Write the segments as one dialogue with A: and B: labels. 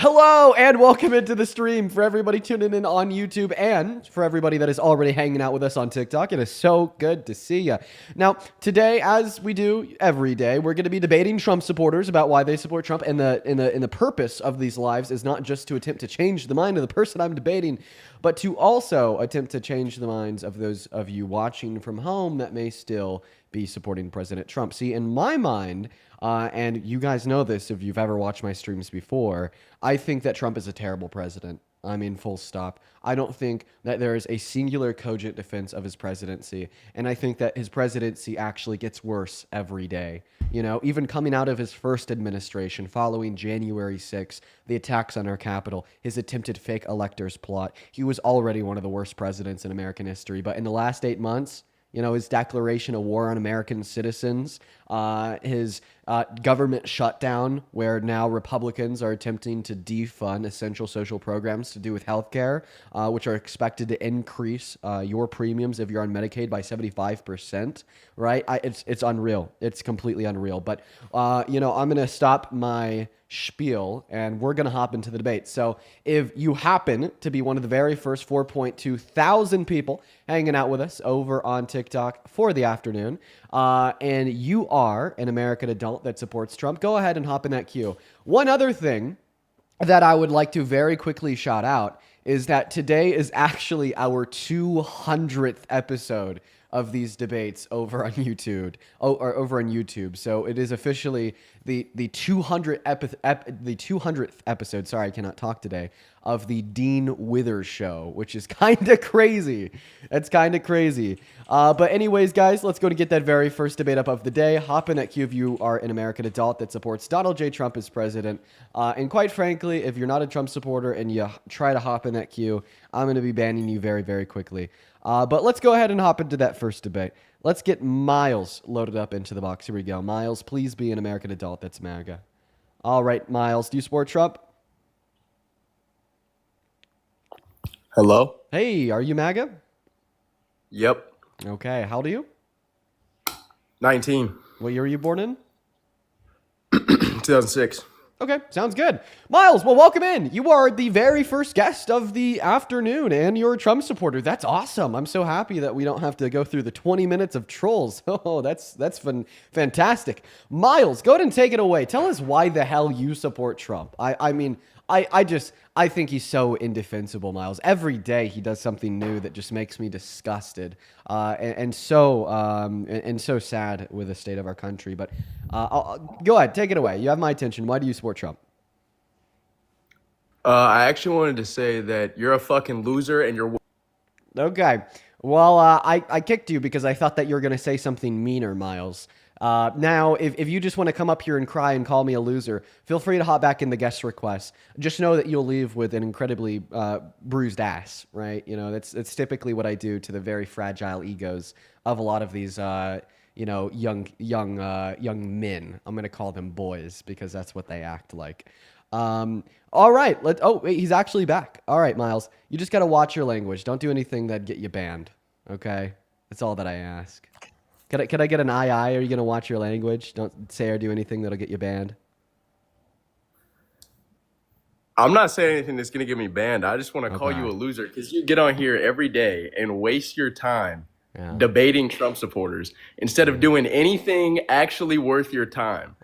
A: Hello and welcome into the stream for everybody tuning in on YouTube and for everybody that is already hanging out with us on TikTok. It is so good to see you. Now, today, as we do every day, we're going to be debating Trump supporters about why they support Trump, and the purpose of these lives is not just to attempt to change the mind of the person I'm debating, but to also attempt to change the minds of those of you watching from home that may still be supporting President Trump. See, in my mind, and you guys know this if you've ever watched my streams before, I think that Trump is a terrible president. I mean, full stop. I don't think that there is a singular cogent defense of his presidency. And I think that his presidency actually gets worse every day. You know, even coming out of his first administration following January 6th, the attacks on our Capitol, his attempted fake electors plot, he was already one of the worst presidents in American history. But in the last 8 months, you know, his declaration of war on American citizens, his government shutdown, where now Republicans are attempting to defund essential social programs to do with healthcare, which are expected to increase your premiums if you're on Medicaid by 75%, right? It's unreal. It's completely unreal. But, you know, I'm going to stop my spiel and we're going to hop into the debate. So if you happen to be one of the very first 4.2 thousand people hanging out with us over on TikTok for the afternoon, and you are an American adult that supports Trump, go ahead and hop in that queue. One other thing that I would like to very quickly shout out is that today is actually our 200th episode of these debates over on YouTube, or over on YouTube. So it is officially the 200th episode. Sorry, I cannot talk today, of the Dean Withers show, which is kind of crazy. That's kind of crazy. But anyways, guys, let's go to get that very first debate up of the day. Hop in at queue if you are an American adult that supports Donald J. Trump as president. And quite frankly, if you're not a Trump supporter and you try to hop in that queue, I'm going to be banning you very, very quickly. But let's go ahead and hop into that first debate. Let's get Miles loaded up into the box. Here we go. Miles, please be an American adult that's MAGA. All right, Miles, do you support Trump?
B: Hello?
A: Hey, are you MAGA?
B: Yep.
A: Okay, how old are you?
B: 19.
A: What year were you born in?
B: 2006.
A: Okay, sounds good. Miles, well, welcome in. You are the very first guest of the afternoon, and you're a Trump supporter. That's awesome. I'm so happy that we don't have to go through the 20 minutes of trolls. Oh, that's fantastic. Miles, go ahead and take it away. Tell us why the hell you support Trump. I think he's so indefensible, Miles. Every day he does something new that just makes me disgusted, and so sad with the state of our country. But go ahead, take it away. You have my attention. Why do you support Trump?
B: I actually wanted to say that you're a fucking loser and you're...
A: Okay. Well, I kicked you because I thought that you were going to say something meaner, Miles. Now, if you just want to come up here and cry and call me a loser, feel free to hop back in the guest request. Just know that you'll leave with an incredibly bruised ass, right? You know, that's typically what I do to the very fragile egos of a lot of these, young men. I'm going to call them boys because that's what they act like. All right. Wait, he's actually back. All right, Miles, you just got to watch your language. Don't do anything that'd get you banned. Okay. That's all that I ask. Could I get an aye? Are you going to watch your language? Don't say or do anything that'll get you banned.
B: I'm not saying anything that's going to get me banned. I just want to call you a loser because you get on here every day and waste your time debating Trump supporters instead of doing anything actually worth your time.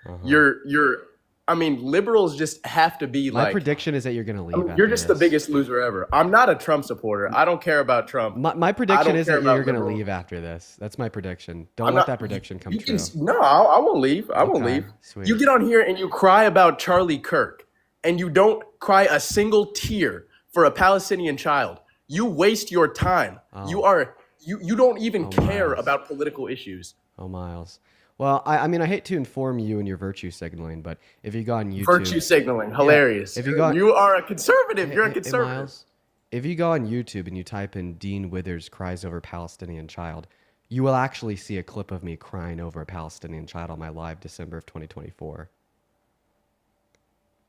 B: Liberals just have to be
A: My prediction is that you're going to leave.
B: You're just the biggest loser ever. I'm not a Trump supporter. I don't care about Trump.
A: My prediction is that you're going to leave after this. That's my prediction. Don't let that prediction come true.
B: No, I won't leave. I won't leave.
A: Sweet.
B: You get on here and you cry about Charlie Kirk, and you don't cry a single tear for a Palestinian child. You waste your time.
A: Oh.
B: You don't even care
A: Miles.
B: about political issues.
A: Oh, Miles. Well, I hate to inform you in your virtue signaling, but if you go on YouTube...
B: Virtue signaling. Hilarious.
A: If you go on,
B: you are a conservative. You're a conservative.
A: Hey, Miles, if you go on YouTube and you type in Dean Withers cries over Palestinian child, you will actually see a clip of me crying over a Palestinian child on my live December of 2024.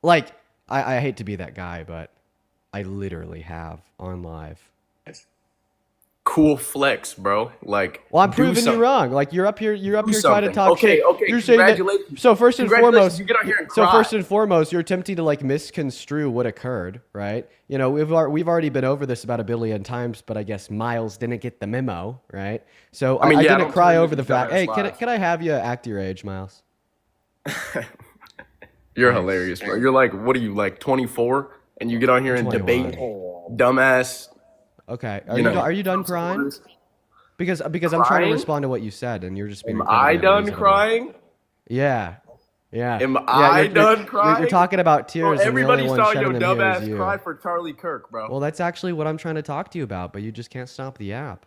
A: Like, I hate to be that guy, but I literally have on live.
B: cool flex, bro. Like,
A: Well, I'm
B: do
A: proving you
B: something.
A: wrong. Like you're up here
B: Do
A: trying to
B: something.
A: talk
B: Okay,
A: shit.
B: okay.
A: You're saying that.
B: Congratulations.
A: So first and
B: Congratulations.
A: foremost,
B: You get on here and
A: so
B: cry.
A: first and foremost, you're attempting to like misconstrue what occurred, right? You know, we've already been over this about a billion times, but I guess Miles didn't get the memo, right? So
B: I mean,
A: I
B: yeah, I
A: didn't
B: don't
A: cry
B: tell you
A: over the
B: these
A: fact.
B: dumbass
A: Hey,
B: lies.
A: can I have you act your age, Miles?
B: You're
A: Nice.
B: hilarious, bro. You're like, what are you, like 24? And you get on here and
A: 21.
B: debate dumbass,
A: Okay.
B: you know,
A: Are you done
B: Trump
A: crying?
B: supporters.
A: Because I'm trying to
B: Crying?
A: respond to what you said, and you're just being
B: Am I
A: incredibly
B: done
A: unreasonable.
B: crying?
A: Yeah. Yeah.
B: Am
A: Yeah,
B: I done
A: you're
B: crying?
A: talking about
B: Bro,
A: tears, and the only
B: everybody
A: one
B: saw
A: shedding
B: your
A: them here is
B: dumbass
A: you.
B: cry for Charlie Kirk, bro.
A: Well, that's actually what I'm trying to talk to you about, but you just can't stop the app.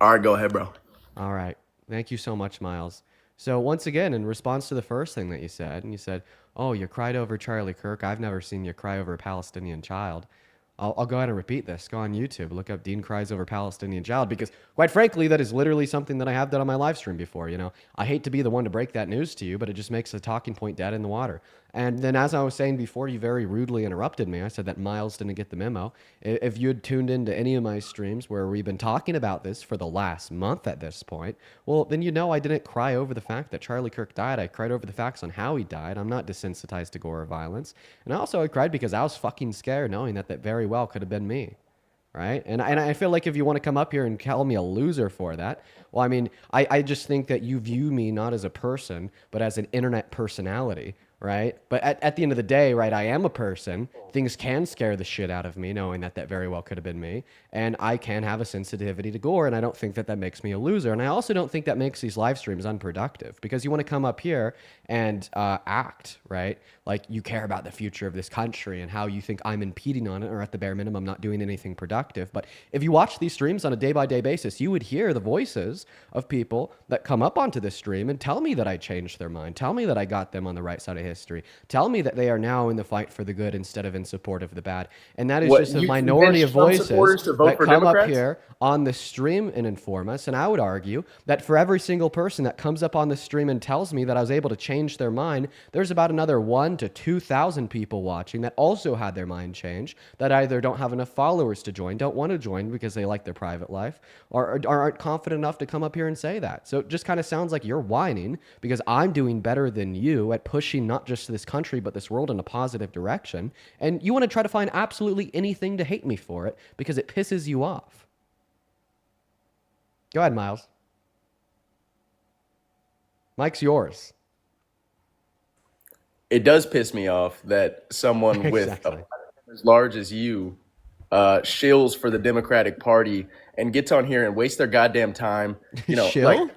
B: All right, go ahead, bro.
A: All right. Thank you so much, Miles. So once again, in response to the first thing that you said, and you said, "Oh, you cried over Charlie Kirk. I've never seen you cry over a Palestinian child." I'll go ahead and repeat this. Go on YouTube, look up Dean cries over Palestinian child, because quite frankly, that is literally something that I have done on my live stream before. You know, I hate to be the one to break that news to you, but it just makes a talking point dead in the water. And then, as I was saying before, you very rudely interrupted me. I said that Miles didn't get the memo. If you had tuned into any of my streams where we've been talking about this for the last month at this point, well, then you know I didn't cry over the fact that Charlie Kirk died. I cried over the facts on how he died. I'm not desensitized to gore or violence. And also I cried because I was fucking scared knowing that that very well could have been me. Right? And I feel like if you want to come up here and call me a loser for that, well, I mean, I just think that you view me not as a person, but as an internet personality, right? But at the end of the day, right, I am a person. Things can scare the shit out of me knowing that that very well could have been me. And I can have a sensitivity to gore, and I don't think that that makes me a loser. And I also don't think that makes these live streams unproductive, because you want to come up here and act, right? Like you care about the future of this country and how you think I'm impeding on it, or at the bare minimum, not doing anything productive. But if you watch these streams on a day-by-day basis, you would hear the voices of people that come up onto this stream and tell me that I changed their mind, tell me that I got them on the right side of history, tell me that they are now in the fight for the good instead of in support of the bad. And that is
B: What,
A: just a
B: you
A: minority of
B: convinced Trump supporters
A: voices
B: to vote
A: that
B: for
A: come up
B: Democrats?
A: here on the stream and inform us. And I would argue that for every single person that comes up on the stream and tells me that I was able to change their mind, there's about another 1,000 to 2,000 people watching that also had their mind change, that either don't have enough followers to join, don't want to join because they like their private life, or aren't confident enough to come up here and say that. So it just kind of sounds like you're whining because I'm doing better than you at pushing not just this country, but this world in a positive direction. And you want to try to find absolutely anything to hate me for it because it pisses you off. Go ahead, Miles. Mike's yours.
B: It does piss me off that someone with
A: Exactly.
B: as large as you shills for the Democratic Party and gets on here and wastes their goddamn time. You know,
A: Shill?
B: like,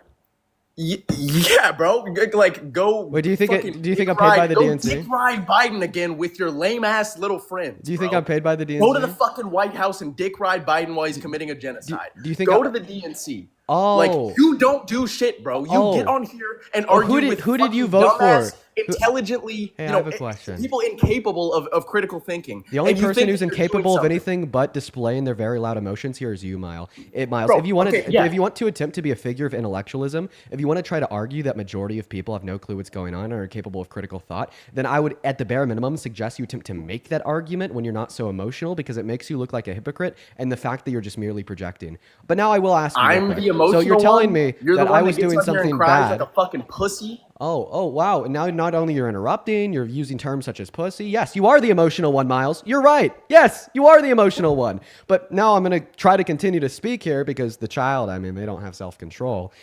B: yeah, bro. Like, go.
A: Wait, do you think
B: fucking
A: I'm
B: dick
A: paid by
B: ride-
A: the
B: go
A: DNC?
B: dick ride Biden again with your lame ass little friends?
A: Do you think
B: bro.
A: I'm paid by the DNC?
B: Go to the fucking White House and dick ride Biden while he's committing a genocide.
A: do you think
B: go
A: I-
B: to the DNC?
A: Oh.
B: Like, you don't do shit, bro. You
A: Oh.
B: get on here and
A: Oh,
B: argue
A: who did-
B: with
A: who did you
B: fucking
A: vote for?
B: dumbass, intelligently,
A: Hey,
B: you
A: I
B: know,
A: have a question.
B: people incapable of critical thinking.
A: The only
B: And you
A: person
B: think
A: who's
B: that you're doing
A: incapable of
B: something.
A: anything but displaying their very loud emotions here is you, Miles. Miles,
B: Bro,
A: if you want
B: okay,
A: to,
B: yeah.
A: if you want to attempt to be a figure of intellectualism, if you want to try to argue that majority of people have no clue what's going on and are capable of critical thought, then I would, at the bare minimum, suggest you attempt to make that argument when you're not so emotional, because it makes you look like a hypocrite, and the fact that you're just merely projecting. But now I will ask you. real
B: I'm
A: quick.
B: the emotional
A: So you're telling
B: one?
A: me
B: You're the
A: that
B: one
A: I was
B: that gets
A: doing
B: on here and
A: something
B: cries
A: bad.
B: like a fucking pussy.
A: Oh, wow. And now not only you're interrupting, you're using terms such as pussy. Yes, you are the emotional one, Miles. You're right. Yes, you are the emotional one. But now I'm going to try to continue to speak here because the child, I mean, they don't have self-control.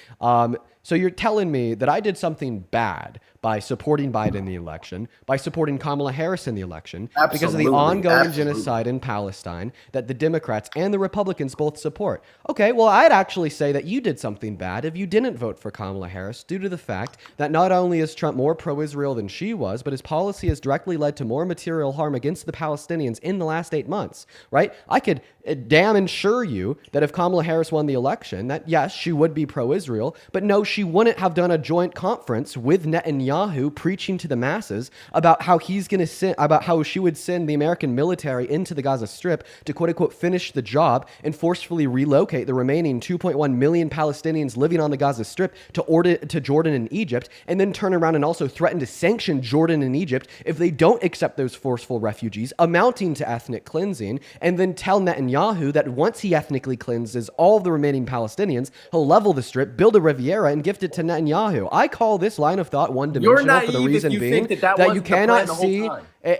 A: So you're telling me that I did something bad by supporting Biden in the election, by supporting Kamala Harris in the election, because of the
B: Absolutely,
A: ongoing
B: absolutely.
A: genocide in Palestine that the Democrats and the Republicans both support. Okay, well, I'd actually say that you did something bad if you didn't vote for Kamala Harris due to the fact that not only is Trump more pro-Israel than she was, but his policy has directly led to more material harm against the Palestinians in the last 8 months, right? I could damn ensure you that if Kamala Harris won the election, that yes, she would be pro-Israel, but no, she she wouldn't have done a joint conference with Netanyahu preaching to the masses about how she would send the American military into the Gaza Strip to quote unquote finish the job and forcefully relocate the remaining 2.1 million Palestinians living on the Gaza Strip to Jordan and Egypt, and then turn around and also threaten to sanction Jordan and Egypt if they don't accept those forceful refugees, amounting to ethnic cleansing, and then tell Netanyahu that once he ethnically cleanses all of the remaining Palestinians, he'll level the Strip, build a Riviera, and gift it to Netanyahu. I call this line of thought one-dimensional for the reason being that you cannot see.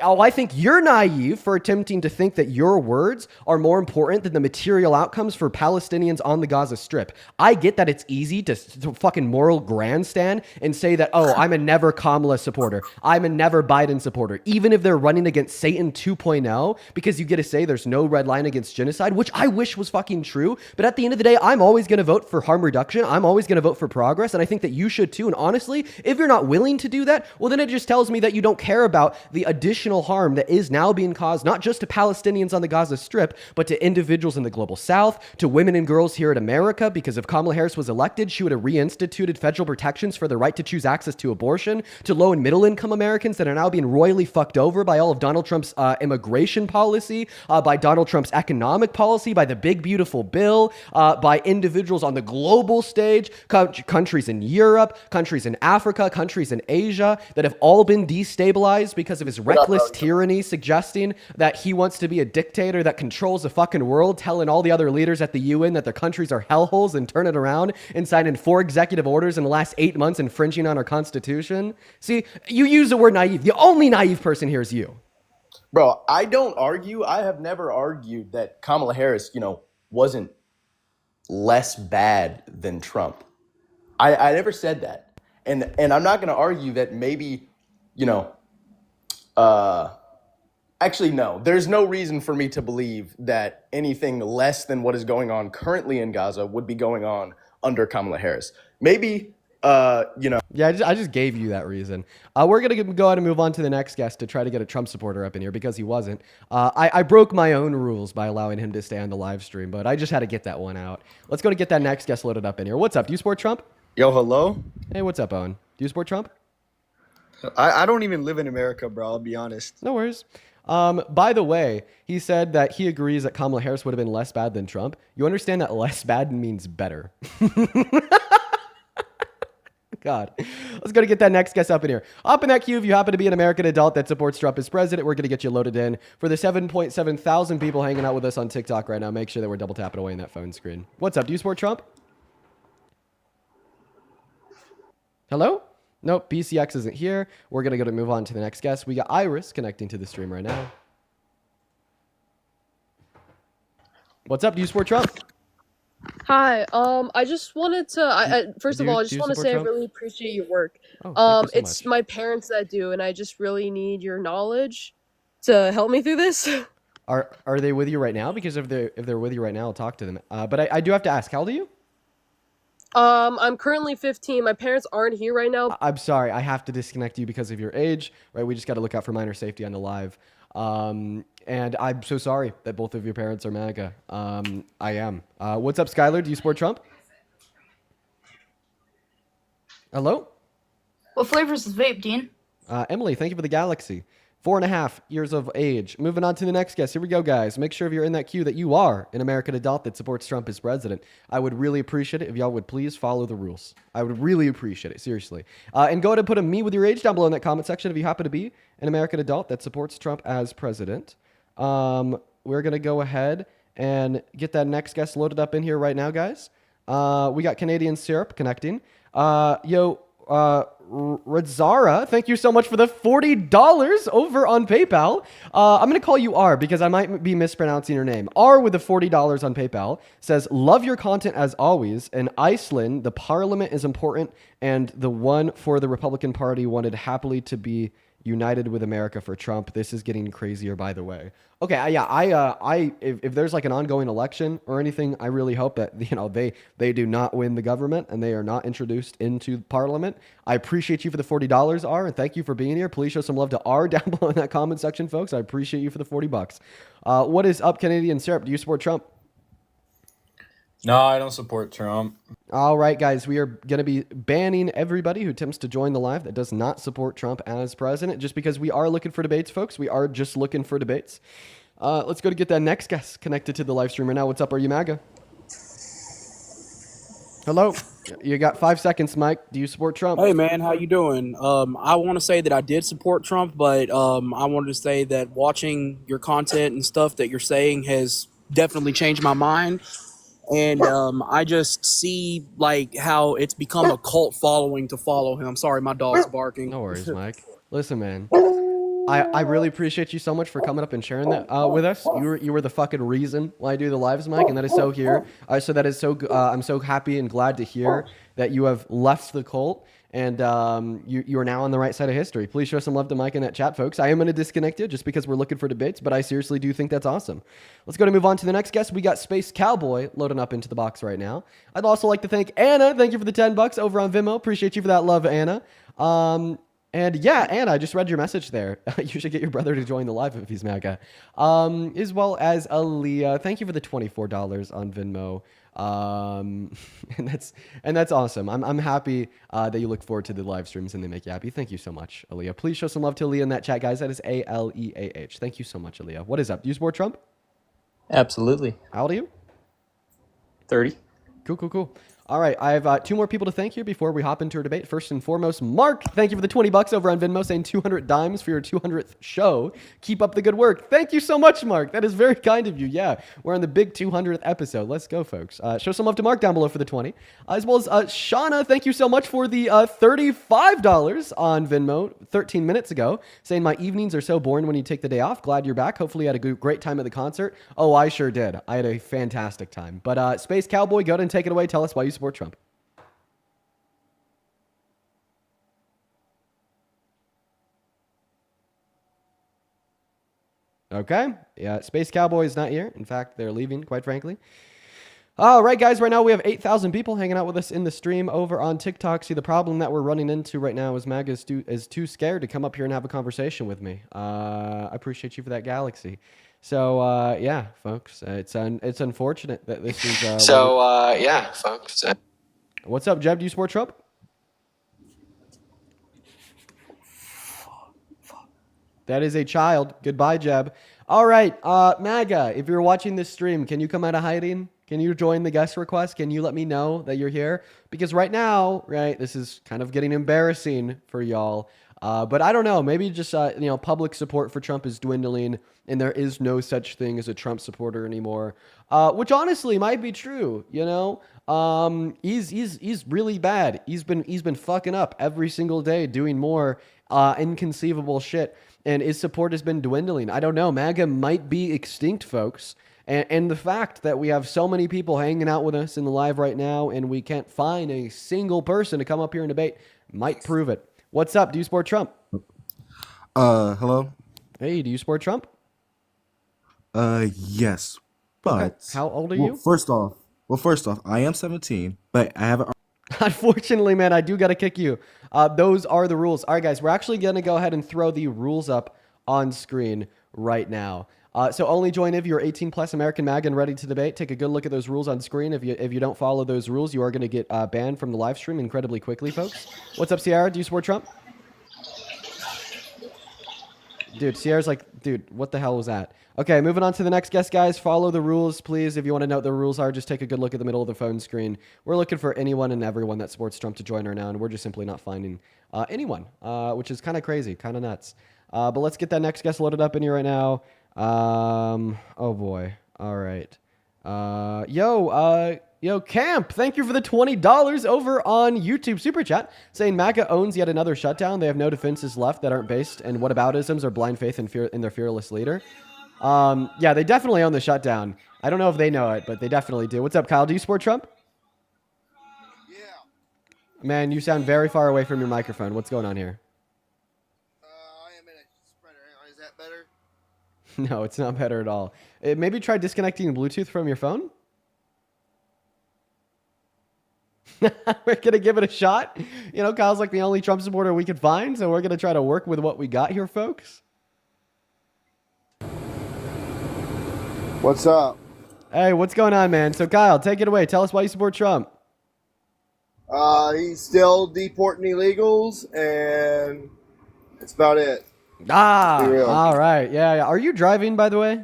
A: Oh, I think you're naive for attempting to think that your words are more important than the material outcomes for Palestinians on the Gaza Strip. I get that it's easy to fucking moral grandstand and say that, oh, I'm a never Kamala supporter. I'm a never Biden supporter. Even if they're running against Satan 2.0, because you get to say there's no red line against genocide, which I wish was fucking true. But at the end of the day, I'm always going to vote for harm reduction. I'm always going to vote for progress. And I think that you should too. And honestly, if you're not willing to do that, well, then it just tells me that you don't care about the additional harm that is now being caused, not just to Palestinians on the Gaza Strip, but to individuals in the global south, to women and girls here in America, because if Kamala Harris was elected, she would have reinstituted federal protections for the right to choose access to abortion, to low and middle income Americans that are now being royally fucked over by all of Donald Trump's immigration policy, by Donald Trump's economic policy, by the big beautiful bill, by individuals on the global stage, countries in Europe, countries in Africa, countries in Asia that have all been destabilized because of his reckless tyranny, suggesting that he wants to be a dictator that controls the fucking world, telling all the other leaders at the UN that their countries are hellholes and turn it around and signing 4 executive orders in the last 8 months infringing on our constitution. See, you use the word naive. The only naive person here is you.
B: Bro, I don't argue. I have never argued that Kamala Harris, wasn't less bad than Trump. I never said that. And I'm not going to argue that maybe, actually, no, there's no reason for me to believe that anything less than what is going on currently in Gaza would be going on under Kamala Harris. Maybe,
A: Yeah, I just gave you that reason. We're going to go ahead and move on to the next guest to try to get a Trump supporter up in here because he wasn't. I broke my own rules by allowing him to stay on the live stream, but I just had to get that one out. Let's go to get that next guest loaded up in here. What's up? Do you support Trump?
C: Yo, hello?
A: Hey, what's up, Owen? Do you support Trump?
C: I don't even live in America, bro. I'll be honest.
A: No worries. By the way, he said that he agrees that Kamala Harris would have been less bad than Trump. You understand that less bad means better. God. Let's go to get that next guest up in here. Up in that queue, if you happen to be an American adult that supports Trump as president, we're going to get you loaded in. For the 7.7 thousand people hanging out with us on TikTok right now, make sure that we're double tapping away in that phone screen. What's up? Do you support Trump? Hello? Nope, BCX isn't here. We're going to move on to the next guest. We got Iris connecting to the stream right now. What's up? Do you support Trump?
D: Hi. I just wanted to. First of all, I just want to say
A: Trump?
D: I really appreciate your work.
A: Oh, thank you so
D: It's
A: much.
D: my parents that do, and I just really need your knowledge to help me through this.
A: Are they with you right now? Because if they're with you right now, I'll talk to them. But I do have to ask, how old are you?
D: I'm currently 15. My parents aren't here right now.
A: I'm sorry, I have to disconnect you because of your age. Right, we just got to look out for minor safety on the live. And I'm so sorry that both of your parents are MAGA. I am. What's up, Skylar? Do you support Trump? Hello?
E: What flavor is this vape, Dean?
A: Emily, thank you for the galaxy. 4.5 years of age. Moving on to the next guest. Here we go, guys. Make sure if you're in that queue that you are an American adult that supports Trump as president. I would really appreciate it if y'all would please follow the rules. I would really appreciate it, seriously. And go ahead and put a me with your age down below in that comment section if you happen to be an American adult that supports Trump as president. We're going to go ahead and get that next guest loaded up in here right now, guys. We got Canadian Syrup connecting. Radzara, thank you so much for the $40 over on PayPal. I'm going to call you R because I might be mispronouncing your name. R with the $40 on PayPal says, love your content as always. In Iceland, the parliament is important and the one for the Republican Party wanted happily to be united with America for Trump. This is getting crazier, by the way. Okay, if there's like an ongoing election or anything, I really hope that they do not win the government and they are not introduced into Parliament. I appreciate you for the $40, R, and thank you for being here. Please show some love to R down below in that comment section, folks. I appreciate you for the $40. What is up, Canadian Syrup? Do you support Trump?
F: No, I don't support Trump.
A: All right, guys, we are going to be banning everybody who attempts to join the live that does not support Trump as president, just because we are looking for debates, folks. We are just looking for debates. Let's go to get that next guest connected to the live stream right now. What's up? Are you MAGA? Hello. You got 5 seconds, Mike. Do you support Trump?
F: Hey man, how you doing? I want to say that I did support Trump, but I wanted to say that watching your content and stuff that you're saying has definitely changed my mind. And I just see like how it's become a cult following to follow him. Sorry, my dog's barking.
A: No worries, Mike. Listen, man. I really appreciate you so much for coming up and sharing that with us. You were the fucking reason why I do the lives, Mike, and that is so here. So that is so. I'm so happy and glad to hear that you have left the cult and you are now on the right side of history. Please show some love to Mike in that chat, folks. I am going to disconnect you just because we're looking for debates, but I seriously do think that's awesome. Let's go to move on to the next guest. We got Space Cowboy loading up into the box right now. I'd also like to thank Anna. Thank you for the $10 over on Venmo. Appreciate you for that love, Anna. And yeah, Anna, I just read your message there. You should get your brother to join the live if he's MAGA. As well as Aaliyah. Thank you for the $24 on Venmo. And that's awesome. I'm happy that you look forward to the live streams and they make you happy. Thank you so much, Aaliyah. Please show some love to Aaliyah in that chat, guys. That is ALEAH. Thank you so much, Aaliyah. What is up? Do you support Trump?
G: Absolutely.
A: How old are you?
G: 30.
A: Cool. All right, I have 2 more people to thank here before we hop into our debate. First and foremost, Mark, thank you for the $20 over on Venmo, saying 200 dimes for your 200th show. Keep up the good work. Thank you so much, Mark. That is very kind of you. Yeah, we're on the big 200th episode. Let's go, folks. Show some love to Mark down below for the 20. As well as Shauna, thank you so much for the $35 on Venmo 13 minutes ago, saying my evenings are so boring when you take the day off. Glad you're back. Hopefully you had a great time at the concert. Oh, I sure did. I had a fantastic time. But Space Cowboy, go ahead and take it away. Tell us why you support Trump. Okay. Yeah, Space Cowboy is not here. In fact, they're leaving, quite frankly. All right, guys. Right now, we have 8,000 people hanging out with us in the stream over on TikTok. See, the problem that we're running into right now is MAGA is too scared to come up here and have a conversation with me. I appreciate you for that, Galaxy. So, yeah, folks, it's unfortunate that this is...
G: yeah, folks.
A: What's up, Jeb? Do you support Trump? That is a child. Goodbye, Jeb. All right, MAGA, if you're watching this stream, can you come out of hiding? Can you join the guest request? Can you let me know that you're here? Because right now, right, this is kind of getting embarrassing for y'all. But I don't know. Maybe just, public support for Trump is dwindling and there is no such thing as a Trump supporter anymore. Which honestly might be true, you know? He's really bad. He's been fucking up every single day, doing more inconceivable shit. And his support has been dwindling. I don't know. MAGA might be extinct, folks. And the fact that we have so many people hanging out with us in the live right now and we can't find a single person to come up here and debate might prove it. What's up? Do you support Trump?
H: Hello?
A: Hey, do you support Trump?
H: Yes. But
A: Okay. How old are you?
H: First off, I am 17, but I haven't.
A: Unfortunately, man, I do got to kick you. Those are the rules. All right, guys, we're actually going to go ahead and throw the rules up on screen right now. So only join if you're 18 plus American MAGA and ready to debate. Take a good look at those rules on screen. If you don't follow those rules, you are going to get banned from the live stream incredibly quickly, folks. What's up, Sierra? Do you support Trump? Dude, Sierra's like, dude, what the hell was that? Okay, moving on to the next guest, guys. Follow the rules, please. If you want to know what the rules are, just take a good look at the middle of the phone screen. We're looking for anyone and everyone that supports Trump to join right now, and we're just simply not finding anyone, which is kind of crazy, kind of nuts. But let's get that next guest loaded up in here right now. Oh, boy. All right. Yo, Camp, thank you for the $20 over on YouTube Super Chat, saying MAGA owns yet another shutdown. They have no defenses left that aren't based in whataboutisms or blind faith in their fearless leader. Yeah, they definitely own the shutdown. I don't know if they know it, but they definitely do. What's up, Kyle? Do you support Trump?
I: Yeah.
A: Man, you sound very far away from your microphone. What's going on here?
I: I am in a spreader. Is that better?
A: No, it's not better at all. Maybe try disconnecting Bluetooth from your phone? We're going to give it a shot. You know, Kyle's like the only Trump supporter we could find, so we're going to try to work with what we got here, folks.
I: What's up?
A: Hey, what's going on, man? So, Kyle, take it away. Tell us why you support Trump.
I: He's still deporting illegals, and that's about it.
A: Ah,
I: Be real.
A: all right. Yeah, yeah. Are you driving, by the way?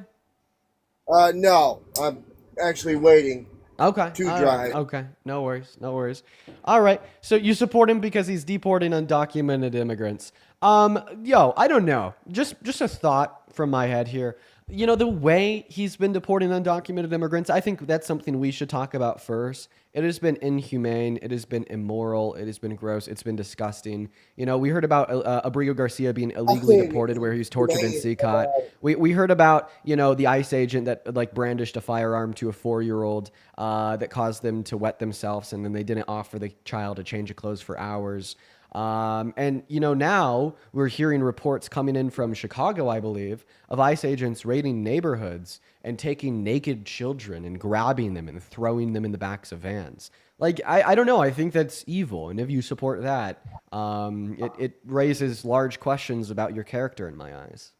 I: No, I'm actually waiting
A: Okay.
I: to
A: all right,
I: drive.
A: Okay. No worries. No worries. All right. So you support him because he's deporting undocumented immigrants. Yo, I don't know. Just a thought from my head here. You know, the way he's been deporting undocumented immigrants, I think that's something we should talk about first. It has been inhumane. It has been immoral. It has been gross. It's been disgusting. You know, we heard about Abrigo Garcia being illegally deported where he was tortured in CCOT. We heard about, you know, the ICE agent that like brandished a firearm to a 4-year-old that caused them to wet themselves, and then they didn't offer the child a change of clothes for hours. And, you know, now we're hearing reports coming in from Chicago, I believe, of ICE agents raiding neighborhoods and taking naked children and grabbing them and throwing them in the backs of vans. Like, I don't know. I think that's evil. And if you support that, it raises large questions about your character in my eyes.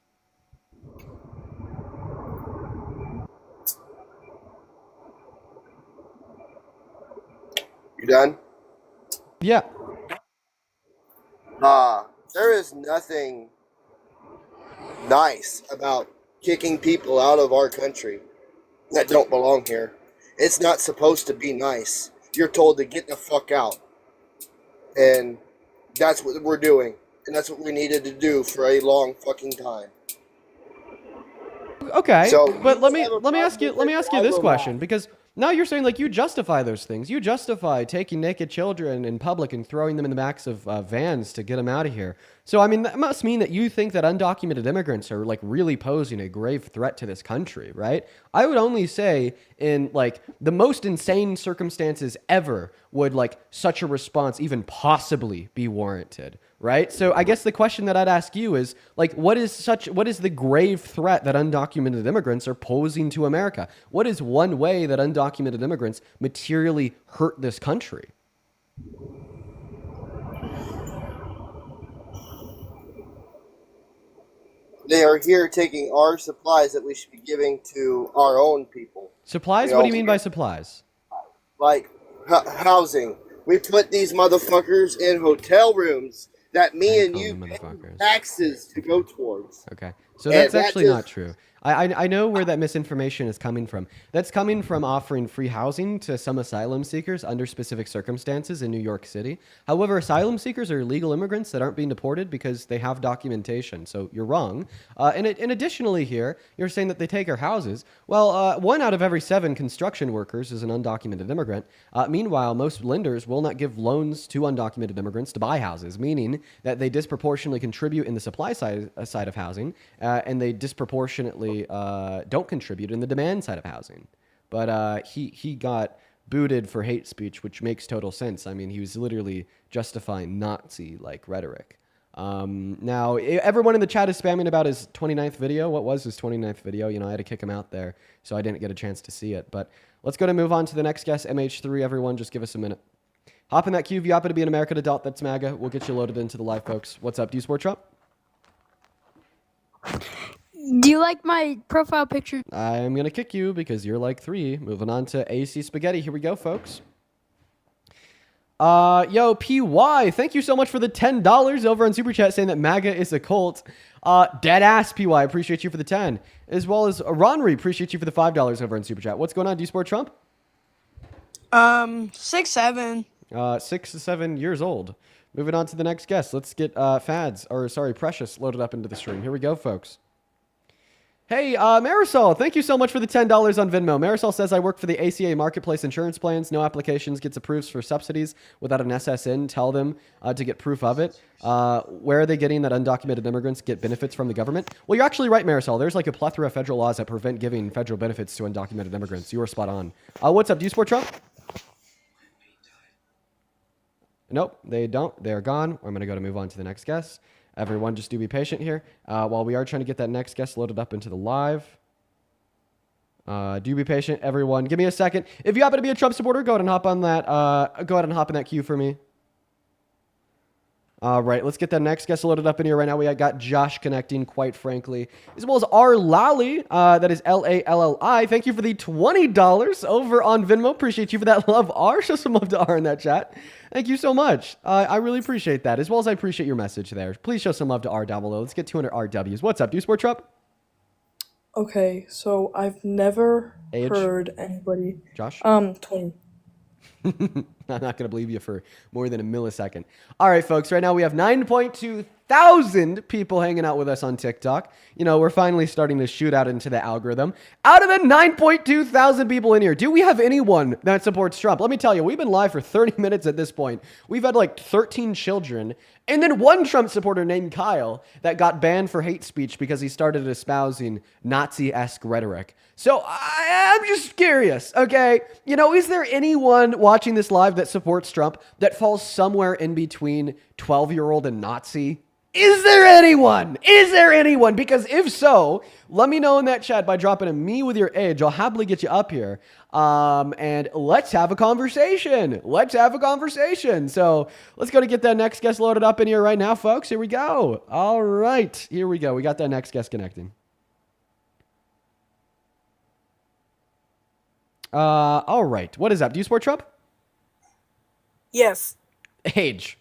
I: You done?
A: Yeah.
I: There is nothing nice about kicking people out of our country that don't belong here. It's not supposed to be nice. You're told to get the fuck out. And that's what we're doing. And that's what we needed to do for a long fucking time.
A: Okay,
I: So,
A: but let
I: you
A: me
I: have a
A: let me ask you
I: problem
A: let me
I: with
A: ask
I: it,
A: you
I: I
A: this
I: will
A: question
I: not.
A: because now you're saying like you justify those things. You justify taking naked children in public and throwing them in the backs of vans to get them out of here. So I mean that must mean that you think that undocumented immigrants are like really posing a grave threat to this country, right? I would only say in like the most insane circumstances ever would like such a response even possibly be warranted, right? So I guess the question that I'd ask you is like what is the grave threat that undocumented immigrants are posing to America? What is one way that undocumented immigrants materially hurt this country?
I: They are here taking our supplies that we should be giving to our own people.
A: Supplies?
I: You
A: What
I: know,
A: do you mean by supplies?
I: like housing. We put these motherfuckers in hotel rooms that
A: I
I: me
A: ain't
I: and
A: calling
I: you
A: them
I: pay
A: motherfuckers.
I: taxes to go towards.
A: Okay. So
I: And
A: that's
I: that
A: actually not
I: just
A: true. I know where that misinformation is coming from. That's coming from offering free housing to some asylum seekers under specific circumstances in New York City. However, asylum seekers are illegal immigrants that aren't being deported because they have documentation. So you're wrong. And additionally here, you're saying that they take our houses. Well, 1 out of every 7 construction workers is an undocumented immigrant. Meanwhile, most lenders will not give loans to undocumented immigrants to buy houses, meaning that they disproportionately contribute in the supply side of housing, and they disproportionately don't contribute in the demand side of housing. But he got booted for hate speech, which makes total sense. I mean, he was literally justifying Nazi-like rhetoric. Now, everyone in the chat is spamming about his 29th video. What was his 29th video? You know, I had to kick him out there, so I didn't get a chance to see it. But let's go to move on to the next guest, MH3. Everyone, just give us a minute. Hop in that queue if you happen to be an American adult that's MAGA. We'll get you loaded into the live, folks. What's up? Do you support Trump?
J: Do you like my profile picture?
A: I'm going to kick you because you're like 3. Moving on to AC Spaghetti. Here we go, folks. Yo, PY, thank you so much for the $10 over on Super Chat saying that MAGA is a cult. Dead ass PY, appreciate you for the 10. As well as Ronry, appreciate you for the $5 over on Super Chat. What's going on? Do you support Trump?
J: 6, 7.
A: 6 to 7 years old. Moving on to the next guest. Let's get Precious loaded up into the stream. Here we go, folks. Hey, Marisol, thank you so much for the $10 on Venmo. Marisol says, I work for the ACA Marketplace Insurance Plans. No applications gets approved for subsidies without an SSN. Tell them to get proof of it. Where are they getting that undocumented immigrants get benefits from the government? Well, you're actually right, Marisol. There's like a plethora of federal laws that prevent giving federal benefits to undocumented immigrants. You are spot on. What's up? Do you support Trump? Nope, they don't. They're gone. I'm going to move on to the next guest. Everyone, just do be patient here while we are trying to get that next guest loaded up into the live. Do be patient, everyone. Give me a second. If you happen to be a Trump supporter, go ahead and hop on that. Go ahead and hop in that queue for me. All right, let's get that next guest loaded up in here right now. We got Josh connecting, quite frankly, as well as R. Lally. That is Lally. Thank you for the $20 over on Venmo. Appreciate you for that love, R. Show some love to R in that chat. Thank you so much. I really appreciate that, as well as I appreciate your message there. Please show some love to R down below. Let's get 200 RWs. What's up, Do Sport Trump?
K: Okay, so I've never
A: Age?
K: heard anybody.
A: Josh?
K: 20.
A: I'm not going to believe you for more than a millisecond. All right, folks, right now we have 9.2 thousand people hanging out with us on TikTok. You know, we're finally starting to shoot out into the algorithm. Out of the 9.2 thousand people in here, do we have anyone that supports Trump? Let me tell you, we've been live for 30 minutes at this point. We've had like 13 children, and then one Trump supporter named Kyle that got banned for hate speech because he started espousing Nazi-esque rhetoric. So I'm just curious, okay? You know, is there anyone watching this live that supports Trump that falls somewhere in between 12-year-old and Nazi? Is there anyone? Is there anyone? Because if so, let me know in that chat by dropping a me with your age. I'll happily get you up here. And let's have a conversation. Let's have a conversation. So let's go to get that next guest loaded up in here right now, folks. Here we go. All right. Here we go. We got that next guest connecting. All right. What is up? Do you support Trump?
K: Yes.
A: Age.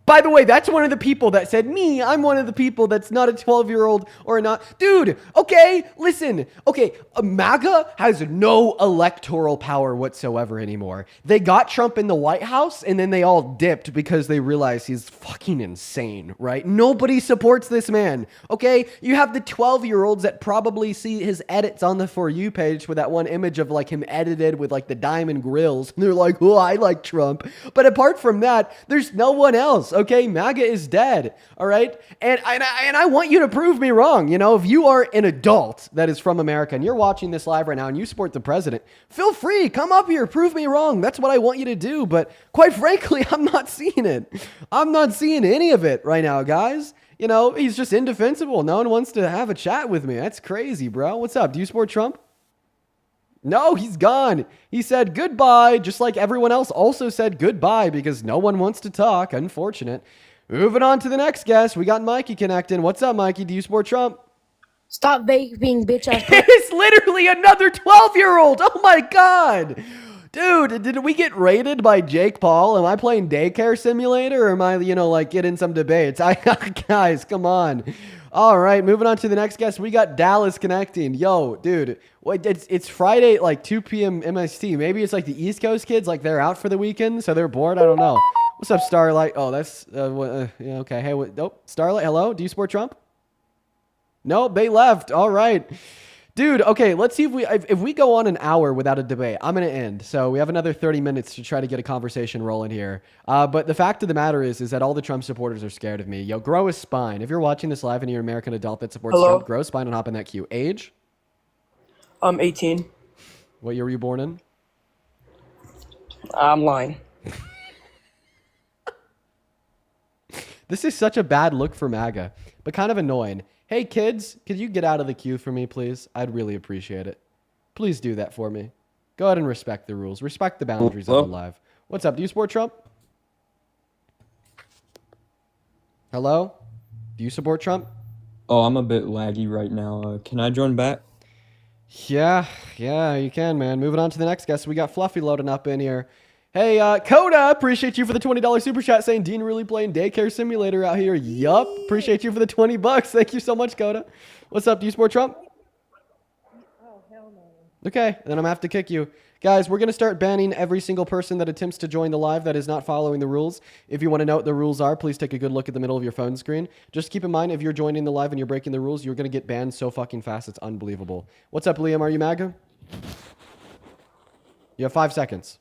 A: By the way, that's one of the people that said, me, I'm one of the people that's not a 12-year-old or not. Dude, okay, listen. Okay, MAGA has no electoral power whatsoever anymore. They got Trump in the White House, and then they all dipped because they realized he's fucking insane, right? Nobody supports this man, okay? You have the 12-year-olds that probably see his edits on the For You page with that one image of like him edited with like the diamond grills. And they're like, oh, I like Trump. But apart from that, there's no one else. Okay, MAGA is dead, all right? And I want you to prove me wrong. You know, if you are an adult that is from America and you're watching this live right now and you support the president, feel free, come up here, prove me wrong. That's what I want you to do. But quite frankly, I'm not seeing it. I'm not seeing any of it right now, guys. You know, he's just indefensible. No one wants to have a chat with me. That's crazy, bro. What's up? Do you support Trump? No, he's gone. He said goodbye, just like everyone else also said goodbye because no one wants to talk. Unfortunate. Moving on to the next guest. We got Mikey connecting. What's up, Mikey? Do you support Trump?
J: Stop vaping, bitch ass.
A: It's literally another 12-year-old. Oh my God. Dude, did we get raided by Jake Paul? Am I playing Daycare Simulator or am I, you know, like getting some debates? Guys, come on. All right, moving on to the next guest. We got Dallas connecting. Yo, dude, it's Friday, like 2 p.m. MST. Maybe it's like the East Coast kids, like they're out for the weekend, so they're bored. I don't know. What's up, Starlight? Oh, that's, yeah, okay. Hey, nope. Starlight, hello? Do you support Trump? No, they left. All right. Dude, okay, let's see if we go on an hour without a debate, I'm going to end. So we have another 30 minutes to try to get a conversation rolling here. But the fact of the matter is that all the Trump supporters are scared of me. Yo, grow a spine. If you're watching this live and you're an American adult that supports Trump, grow a spine and hop in that queue. Age?
K: 18.
A: What year were you born in?
K: I'm lying.
A: This is such a bad look for MAGA, but kind of annoying. Hey, kids, could you get out of the queue for me, please? I'd really appreciate it. Please do that for me. Go ahead and respect the rules. Respect the boundaries of the live. What's up? Do you support Trump? Hello? Do you support Trump?
L: Oh, I'm a bit laggy right now. Can I join back?
A: Yeah, you can, man. Moving on to the next guest. We got Fluffy loading up in here. Hey, Coda, appreciate you for the $20 super chat saying Dean really playing Daycare Simulator out here. Yup, appreciate you for the $20. Thank you so much, Coda. What's up? Do you support Trump?
D: Oh, hell no.
A: Okay, then I'm gonna have to kick you. Guys, we're going to start banning every single person that attempts to join the live that is not following the rules. If you want to know what the rules are, please take a good look at the middle of your phone screen. Just keep in mind, if you're joining the live and you're breaking the rules, you're going to get banned so fucking fast, it's unbelievable. What's up, Liam? Are you MAGA? You have 5 seconds.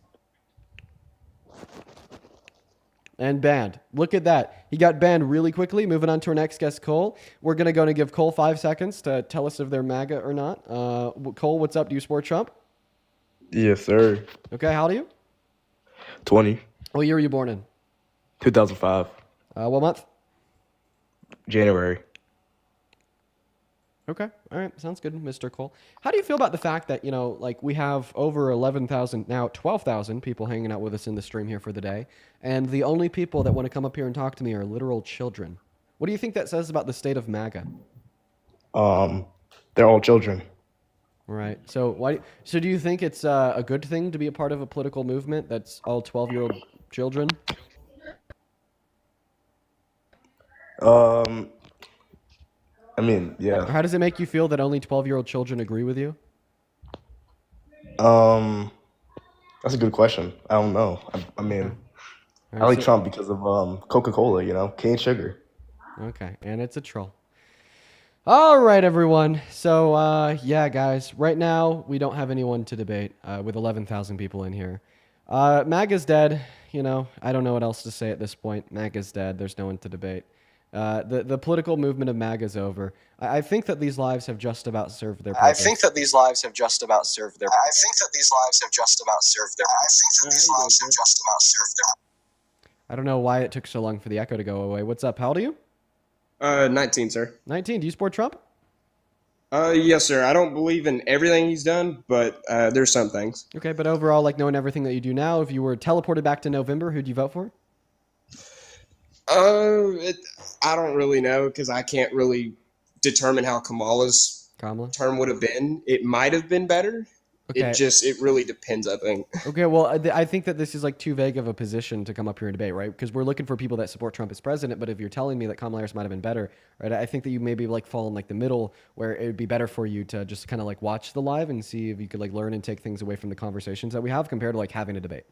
A: And banned. Look at that. He got banned really quickly. Moving on to our next guest, Cole. We're going to give Cole 5 seconds to tell us if they're MAGA or not. Cole, what's up? Do you support Trump?
M: Yes, sir.
A: Okay, how old are you?
M: 20.
A: What year were you born in?
M: 2005.
A: What month?
M: January.
A: Okay. All right. Sounds good, Mr. Cole. How do you feel about the fact that, like we have over 11,000, now 12,000 people hanging out with us in the stream here for the day, and the only people that want to come up here and talk to me are literal children? What do you think that says about the state of MAGA?
M: They're all children.
A: Right. So do you think it's a good thing to be a part of a political movement that's all 12-year-old children?
M: I mean, yeah.
A: Or how does it make you feel that only 12-year-old children agree with you?
M: That's a good question. I don't know. I mean, I like Trump because of Coca-Cola, cane sugar.
A: Okay, and it's a troll. All right, everyone. So, yeah, guys, right now we don't have anyone to debate with 11,000 people in here. MAGA's dead. I don't know what else to say at this point. MAGA's dead. There's no one to debate. The political movement of MAGA is over. I think that these lives have just about served their purpose. I don't know why it took so long for the echo to go away. What's up? How old are you?
N: 19, sir.
A: 19. Do you support Trump?
N: Yes, sir. I don't believe in everything he's done, but there's some things.
A: Okay, but overall, like knowing everything that you do now, if you were teleported back to November, who'd you vote for?
N: I don't really know because I can't really determine how Kamala's term would have been. It might have been better.
A: Okay.
N: It really depends, I think.
A: Okay, well, I think that this is like too vague of a position to come up here and debate, right? Because we're looking for people that support Trump as president, but if you're telling me that Kamala Harris might have been better, right, I think that you maybe like fall in like the middle where it would be better for you to just kind of like watch the live and see if you could like learn and take things away from the conversations that we have compared to like having a debate.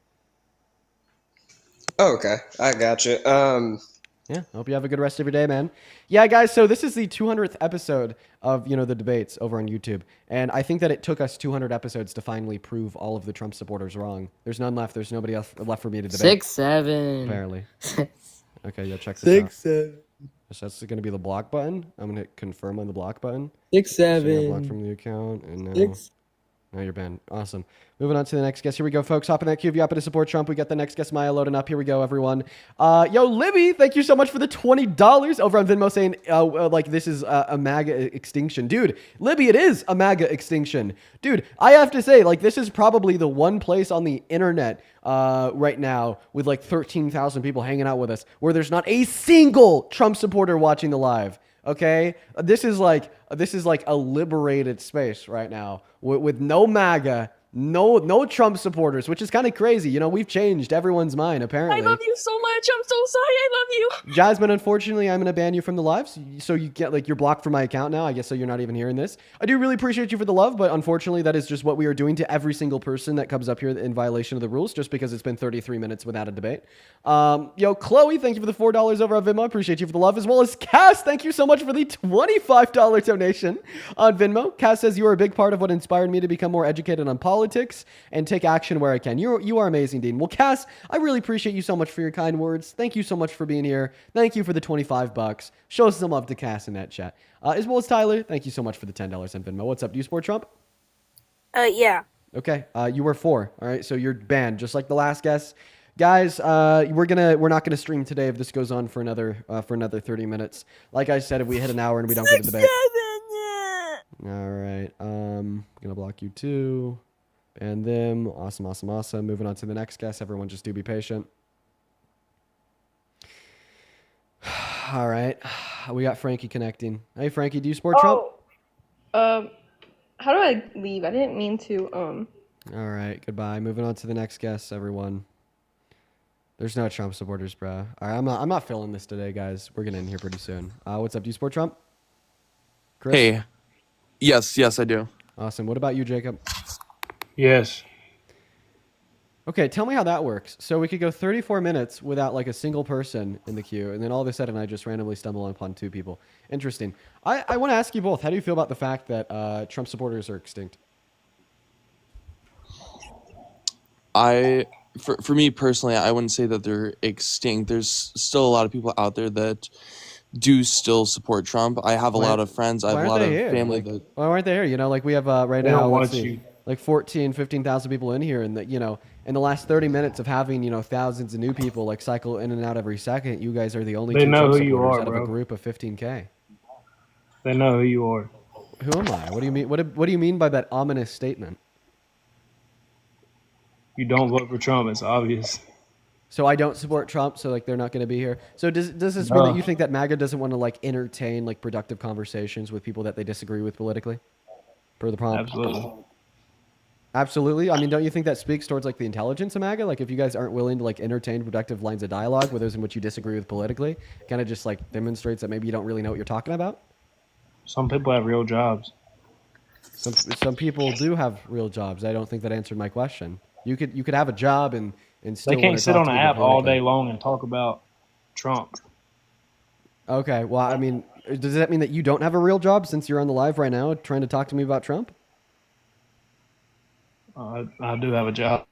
N: Oh, okay. I gotcha.
A: Yeah, hope you have a good rest of your day, man. Yeah, guys, so this is the 200th episode of, the debates over on YouTube. And I think that it took us 200 episodes to finally prove all of the Trump supporters wrong. There's none left. There's nobody else left for me to debate.
O: 6, 7.
A: Apparently. Okay, yeah, check this out.
O: 6, 7.
A: So that's going to be the block button. I'm going to hit confirm on the block button.
O: 6, 7.
A: So blocked from the account. And now you're banned. Awesome. Moving on to the next guest. Here we go, folks. Hop in that queue if you happen to support Trump. We got the next guest, Maya, loading up. Here we go, everyone. Yo, Libby, thank you so much for the $20 over on Venmo saying, this is a MAGA extinction. Dude, Libby, it is a MAGA extinction. Dude, I have to say, this is probably the one place on the internet right now with 13,000 people hanging out with us where there's not a single Trump supporter watching the live. Okay, this is like a liberated space right now with no MAGA, no Trump supporters, which is kind of crazy. We've changed everyone's mind apparently.
D: I love you so much. I'm so sorry. I love you.
A: Jasmine, unfortunately, I'm gonna ban you from the live, so you get you're blocked from my account now. I guess so you're not even hearing this. I do really appreciate you for the love, but unfortunately, that is just what we are doing to every single person that comes up here in violation of the rules, just because it's been 33 minutes without a debate. Yo, Chloe, thank you for the $4 over on Venmo. Appreciate you for the love, as well as Cass. Thank you so much for the $25 donation on Venmo. Cass says you are a big part of what inspired me to become more educated on politics and take action where I can. You are amazing, Dean. Well, Cass, I really appreciate you so much for your kind words. Thank you so much for being here. Thank you for the $25. Show some love to Cass in that chat. As well as Tyler, thank you so much for the $10 on Venmo. What's up? Do you support Trump?
J: Yeah.
A: Okay. You were 4. All right. So you're banned, just like the last guest. Guys, we're not gonna stream today if this goes on for another 30 minutes. Like I said, if we hit an hour and we don't get a debate. All right. Gonna block you too. Ban them. Awesome. Moving on to the next guest. Everyone just do be patient. All right. We got Frankie connecting. Hey, Frankie, do you support Trump?
P: How do I leave? I didn't mean to.
A: All right. Goodbye. Moving on to the next guest, everyone. There's no Trump supporters, bro. All right. I'm not filling this today, guys. We're getting in here pretty soon. What's up? Do you support Trump? Chris?
Q: Hey. Yes, I do.
A: Awesome. What about you, Jacob?
R: Yes.
A: Okay, tell me how that works. So we could go 34 minutes without a single person in the queue, and then all of a sudden I just randomly stumble upon 2 people. Interesting. I want to ask you both, how do you feel about the fact that Trump supporters are extinct?
Q: For me personally, I wouldn't say that they're extinct. There's still a lot of people out there that do still support Trump. I have a lot of friends. I have a lot of family that...
A: Why aren't they here? We have right now, let's see, 15,000 people in here, and in the last 30 minutes of having, thousands of new people cycle in and out every second, you guys are the only 2 Trump supporters out of a group of 15K.
R: They know who you are.
A: Who am I? What do you mean? What do you mean by that ominous statement?
R: You don't vote for Trump. It's obvious.
A: So I don't support Trump, so like they're not going to be here. So does this mean that you think that MAGA doesn't want to like entertain like productive conversations with people that they disagree with politically? Per the prompt.
R: Absolutely.
A: Absolutely. I mean, don't you think that speaks towards like the intelligence of MAGA? Like if you guys aren't willing to like entertain productive lines of dialogue with those in which you disagree with politically, kind of just like demonstrates that maybe you don't really know what you're talking about.
R: Some people have real jobs.
A: Some people do have real jobs. I don't think that answered my question. You could have a job and still
R: They can't sit on an app all day long and talk about Trump.
A: Okay. Well, I mean, does that mean that you don't have a real job since you're on the live right now trying to talk to me about Trump?
R: I do have a job.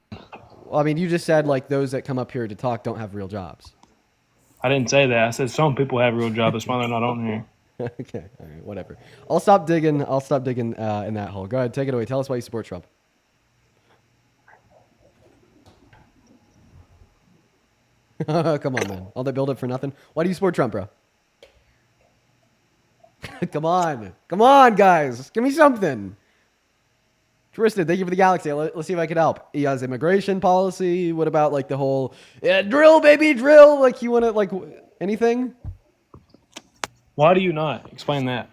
A: Well, I mean, you just said like those that come up here to talk don't have real jobs.
R: I didn't say that. I said some people have real jobs. That's why they're not on here.
A: Okay. All right. Whatever. I'll stop digging in that hole. Go ahead. Take it away. Tell us why you support Trump. Come on, man. All that build up for nothing. Why do you support Trump, bro? Come on, guys. Give me something. Tristan, thank you for the galaxy. Let's see if I can help. He has immigration policy. What about like the whole drill, baby, drill? Like you want to like anything?
R: Why do you not? Explain that.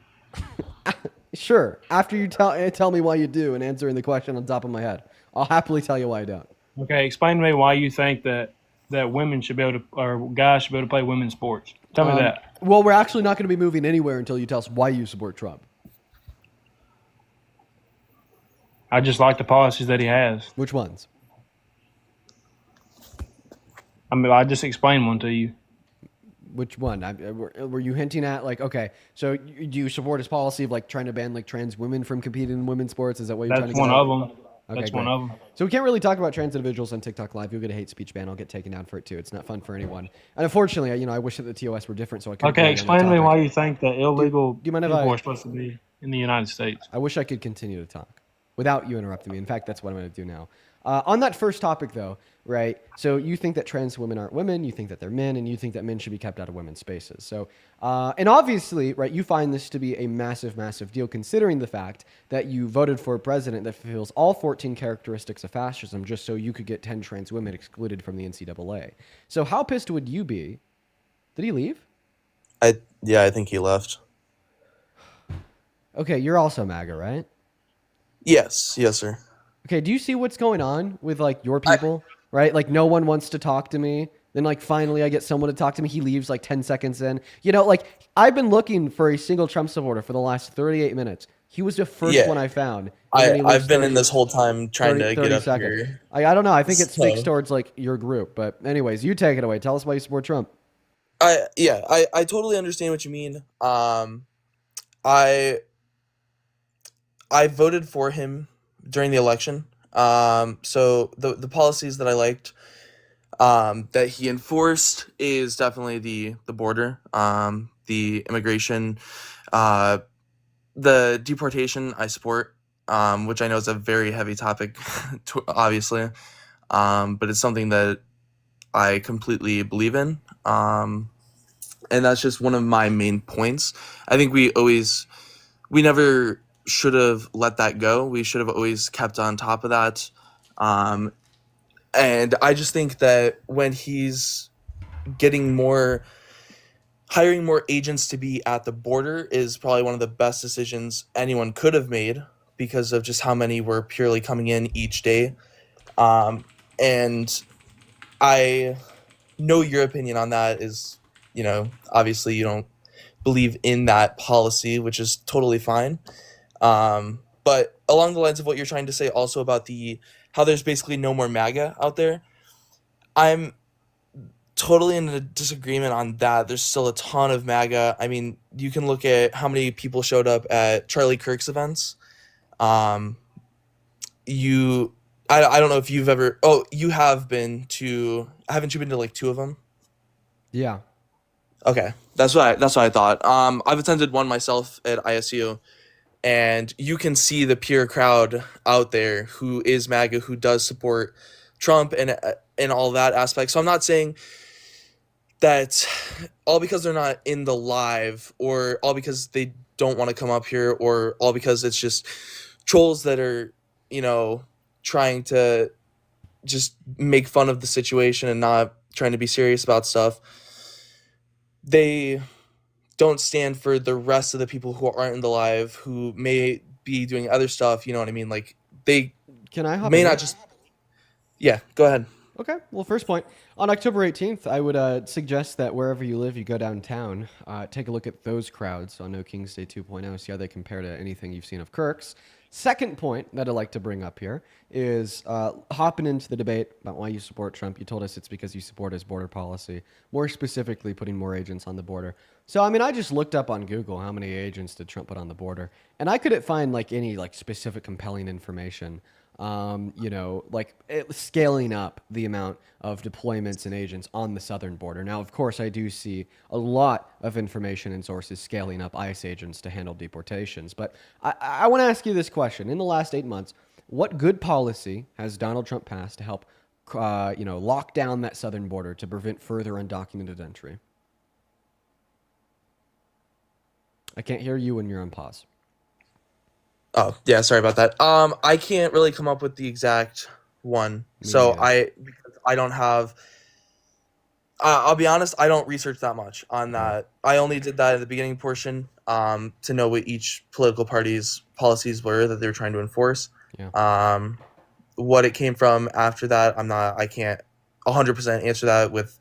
A: Sure. After you tell me why you do and answering the question on top of my head, I'll happily tell you why I don't.
R: Okay, explain to me why you think that women should be able to, or guys should be able to play women's sports. Tell me that.
A: Well, we're actually not going to be moving anywhere until you tell us why you support Trump.
R: I just like the policies that he has.
A: Which ones?
R: I mean, I just explained one to you.
A: Which one? Were you hinting at like, okay, so do you support his policy of like trying to ban like trans women from competing in women's sports? Is that what you're trying to get at?
R: That's one of them.
A: Okay,
R: That's
A: great.
R: one of them.
A: So we can't really talk about trans individuals on TikTok Live. You'll get a hate speech ban. I'll get taken down for it too. It's not fun for anyone. And unfortunately, I wish that the TOS were different so I could.
R: Okay, explain to me why you think that illegal
A: do you mind if
R: people are supposed to be in the United States.
A: I wish I could continue to talk without you interrupting me. In fact, that's what I'm going to do now. On that first topic, though, right? So you think that trans women aren't women, you think that they're men, and you think that men should be kept out of women's spaces. So, and obviously, right, you find this to be a massive, massive deal, considering the fact that you voted for a president that fulfills all 14 characteristics of fascism just so you could get 10 trans women excluded from the NCAA. So how pissed would you be? Did he leave?
Q: I think he left.
A: Okay, you're also MAGA, right?
Q: Yes, sir.
A: Okay, do you see what's going on with like your people, right? Like no one wants to talk to me. Then like finally I get someone to talk to me. He leaves like 10 seconds in. You know, like I've been looking for a single Trump supporter for the last 38 minutes. He was the first one I found.
Q: I've been in this whole time trying to get up
A: seconds.
Q: here.
A: I don't know. I think it speaks towards like your group. But anyways, you take it away. Tell us why you support Trump.
Q: I totally understand what you mean. I voted for him during the election. So the policies that I liked that he enforced is definitely the border, the immigration, the deportation I support, which I know is a very heavy topic, obviously, but it's something that I completely believe in, and that's just one of my main points. I think we never should have let that go. We should have always kept on top of that. And I just think that when he's hiring more agents to be at the border is probably one of the best decisions anyone could have made because of just how many were purely coming in each day. And I know your opinion on that is, obviously you don't believe in that policy, which is totally fine. But along the lines of what you're trying to say also about how there's basically no more MAGA out there, I'm totally in a disagreement on that. There's still a ton of MAGA. I mean, you can look at how many people showed up at Charlie Kirk's events. I don't know if you've ever, you have been to, haven't you been to like 2 of them?
A: Yeah.
Q: Okay. That's what I thought. I've attended one myself at ISU. And you can see the pure crowd out there who is MAGA, who does support Trump and all that aspect. So I'm not saying that all because they're not in the live or all because they don't want to come up here, or all because it's just trolls that are, trying to just make fun of the situation and not trying to be serious about stuff. They don't stand for the rest of the people who aren't in the live, who may be doing other stuff. You know what I mean? Like, they
A: Can I hop
Q: may
A: in
Q: not
A: there?
Q: just. Yeah, go ahead.
A: Okay. Well, first point. On October 18th, I would suggest that wherever you live, you go downtown, take a look at those crowds on No King's Day 2.0, see how they compare to anything you've seen of Kirk's. Second point that I'd like to bring up here is hopping into the debate about why you support Trump. You told us it's because you support his border policy, more specifically putting more agents on the border. So, I mean, I just looked up on Google how many agents did Trump put on the border, and I couldn't find like any like specific compelling information. Scaling up the amount of deployments and agents on the southern border. Now, of course, I do see a lot of information and sources scaling up ICE agents to handle deportations. But I want to ask you this question. In the last 8 months, what good policy has Donald Trump passed to help, lock down that southern border to prevent further undocumented entry? I can't hear you when you're on pause.
Q: Oh, yeah, sorry about that. I can't really come up with the exact one. So because I don't have I'll be honest, I don't research that much on that. I only did that in the beginning portion to know what each political party's policies were that they were trying to enforce.
A: Yeah.
Q: What it came from after that, I can't 100% answer that with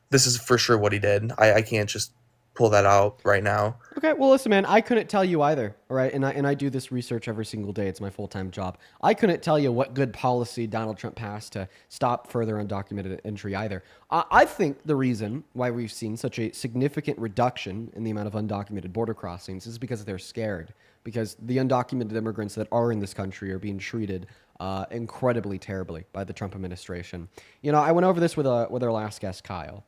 Q: this is for sure what he did. I can't just pull that out right now.
A: Okay, well, listen, man, I couldn't tell you either, all right? And I do this research every single day. It's my full-time job. I couldn't tell you what good policy Donald Trump passed to stop further undocumented entry either. I think the reason why we've seen such a significant reduction in the amount of undocumented border crossings is because they're scared, because the undocumented immigrants that are in this country are being treated incredibly terribly by the Trump administration. I went over this with our last guest, Kyle.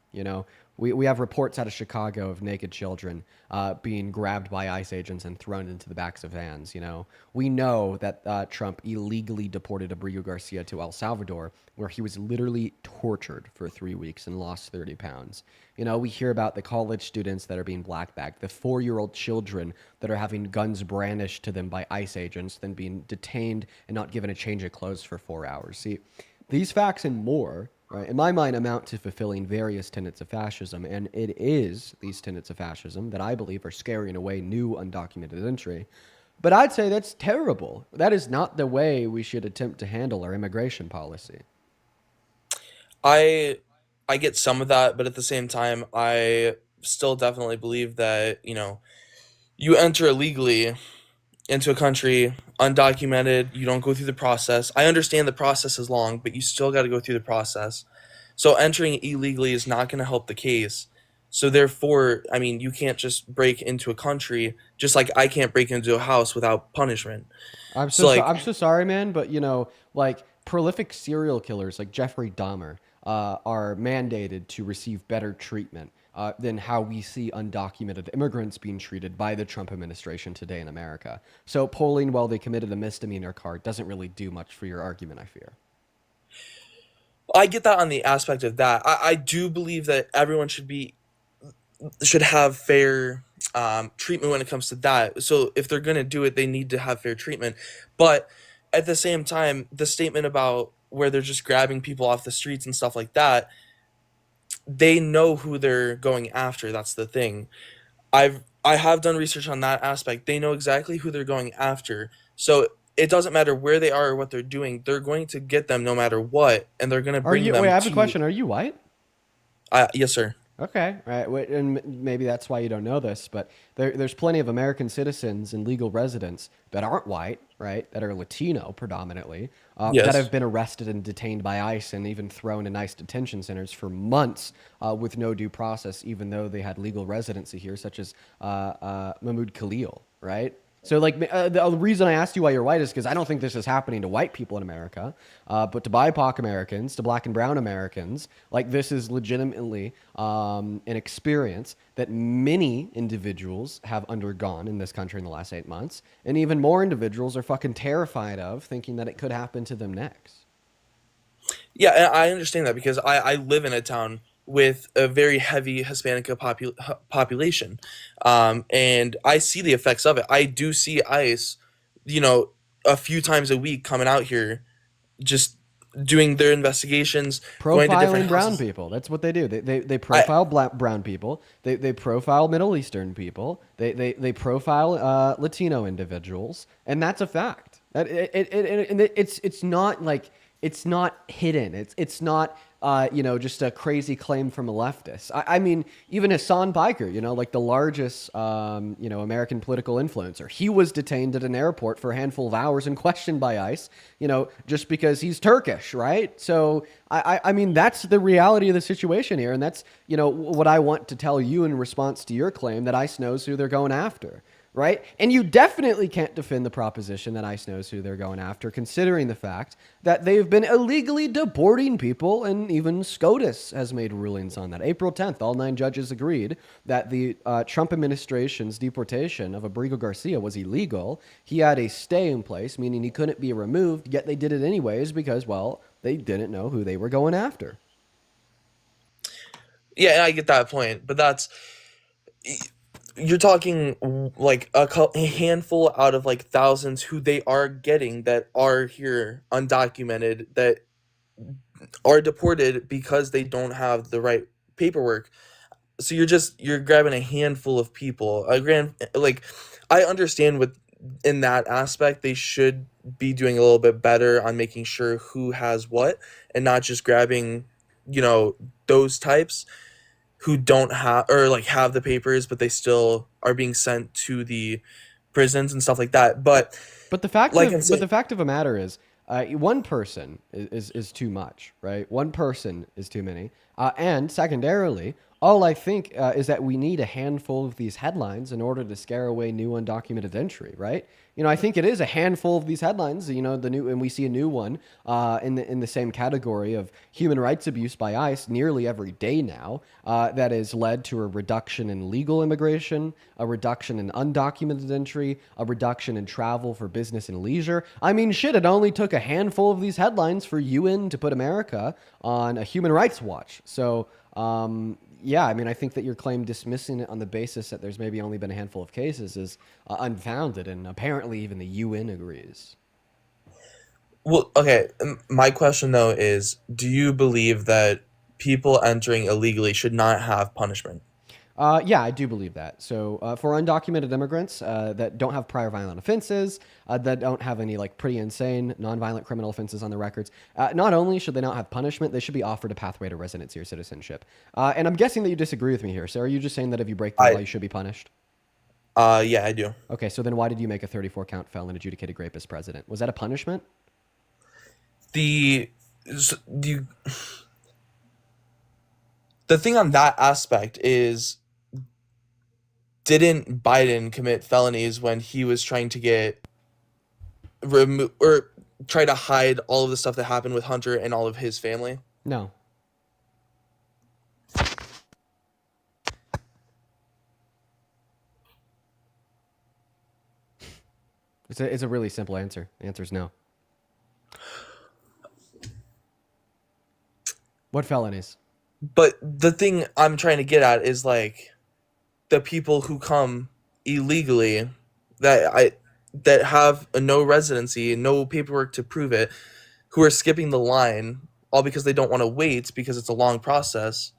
A: We have reports out of Chicago of naked children being grabbed by ICE agents and thrown into the backs of vans. We know that Trump illegally deported Abreu Garcia to El Salvador, where he was literally tortured for 3 weeks and lost 30 pounds. We hear about the college students that are being black-bagged, the 4-year-old children that are having guns brandished to them by ICE agents, then being detained and not given a change of clothes for 4 hours. See, these facts and more, right, in my mind, amount to fulfilling various tenets of fascism, and it is these tenets of fascism that I believe are scaring away new undocumented entry. But I'd say that's terrible. That is not the way we should attempt to handle our immigration policy.
Q: I get some of that, but at the same time, I still definitely believe that, you enter illegally into a country, undocumented, you don't go through the process. I understand the process is long, but you still got to go through the process. So entering illegally is not going to help the case. So therefore, you can't just break into a country, just like I can't break into a house without punishment.
A: I'm so sorry, man, but prolific serial killers like Jeffrey Dahmer are mandated to receive better treatment than how we see undocumented immigrants being treated by the Trump administration today in America. So polling while they committed a misdemeanor doesn't really do much for your argument, I fear.
Q: I get that on the aspect of that. I do believe that everyone should have fair treatment when it comes to that. So if they're going to do it, they need to have fair treatment. But at the same time, the statement about where they're just grabbing people off the streets and stuff like that, they know who they're going after. That's the thing. I have done research on that aspect. They know exactly who they're going after. So it doesn't matter where they are or what they're doing. They're going to get them no matter what, and they're going to bring them.
A: Wait, I have a question. Are you white?
Q: Yes, sir.
A: Okay, right, and maybe that's why you don't know this, but there's plenty of American citizens and legal residents that aren't white, right, that are Latino predominantly, that have been arrested and detained by ICE and even thrown in ICE detention centers for months with no due process, even though they had legal residency here, such as Mahmoud Khalil, right? So, the reason I asked you why you're white is because I don't think this is happening to white people in America, but to BIPOC Americans, to black and brown Americans, this is legitimately an experience that many individuals have undergone in this country in the last 8 months, and even more individuals are fucking terrified of, thinking that it could happen to them next.
Q: Yeah, I understand that because I live in a town with a very heavy Hispanic population. And I see the effects of it. I do see ICE, a few times a week coming out here, just doing their investigations, going to
A: Profiling
Q: different
A: brown
Q: houses.
A: people. That's what they do. They profile brown people. They profile Middle Eastern people. They profile Latino individuals, and that's a fact. It's not like it's not hidden. It's not just a crazy claim from a leftist. I mean, even Hassan Biker, like the largest American political influencer, he was detained at an airport for a handful of hours and questioned by ICE, just because he's Turkish, right? So I mean, that's the reality of the situation here, and that's what I want to tell you in response to your claim that ICE knows who they're going after. Right? And you definitely can't defend the proposition that ICE knows who they're going after, considering the fact that they've been illegally deporting people, and even SCOTUS has made rulings on that. April 10th, all 9 judges agreed that the Trump administration's deportation of Abrigo Garcia was illegal. He had a stay in place, meaning he couldn't be removed, yet they did it anyways because, well, they didn't know who they were going after.
Q: Yeah, and I get that point, but you're talking like a handful out of like thousands who they are getting that are here undocumented, that are deported because they don't have the right paperwork. So you're grabbing a handful of people. I understand in that aspect they should be doing a little bit better on making sure who has what, and not just grabbing those types who don't have, or like have the papers, but they still are being sent to the prisons and stuff like that. But
A: the fact of the matter is, one person is too much, right? One person is too many. And secondarily, all I think is that we need a handful of these headlines in order to scare away new undocumented entry, right? I think it is a handful of these headlines, and we see a new one in the same category of human rights abuse by ICE nearly every day now, that has led to a reduction in legal immigration, a reduction in undocumented entry, a reduction in travel for business and leisure. I mean, shit, it only took a handful of these headlines for UN to put America on a human rights watch. So, yeah, I mean, I think that your claim dismissing it on the basis that there's maybe only been a handful of cases is unfounded, and apparently even the UN agrees.
Q: Well, okay, my question though is, do you believe that people entering illegally should not have punishment?
A: Yeah, I do believe that. So for undocumented immigrants that don't have prior violent offenses, that don't have any pretty insane nonviolent criminal offenses on their records, not only should they not have punishment, they should be offered a pathway to residency or citizenship. And I'm guessing that you disagree with me here. So are you just saying that if you break the law, you should be punished?
Q: Yeah, I do.
A: Okay, so then why did you make a 34-count felon adjudicated rapist president? Was that a punishment?
Q: The thing on that aspect is, didn't Biden commit felonies when he was trying to get or try to hide all of the stuff that happened with Hunter and all of his family?
A: No. It's a really simple answer. The answer is no. What felonies?
Q: But the thing I'm trying to get at is the people who come illegally that have no residency and no paperwork to prove it, who are skipping the line all because they don't want to wait because it's a long process.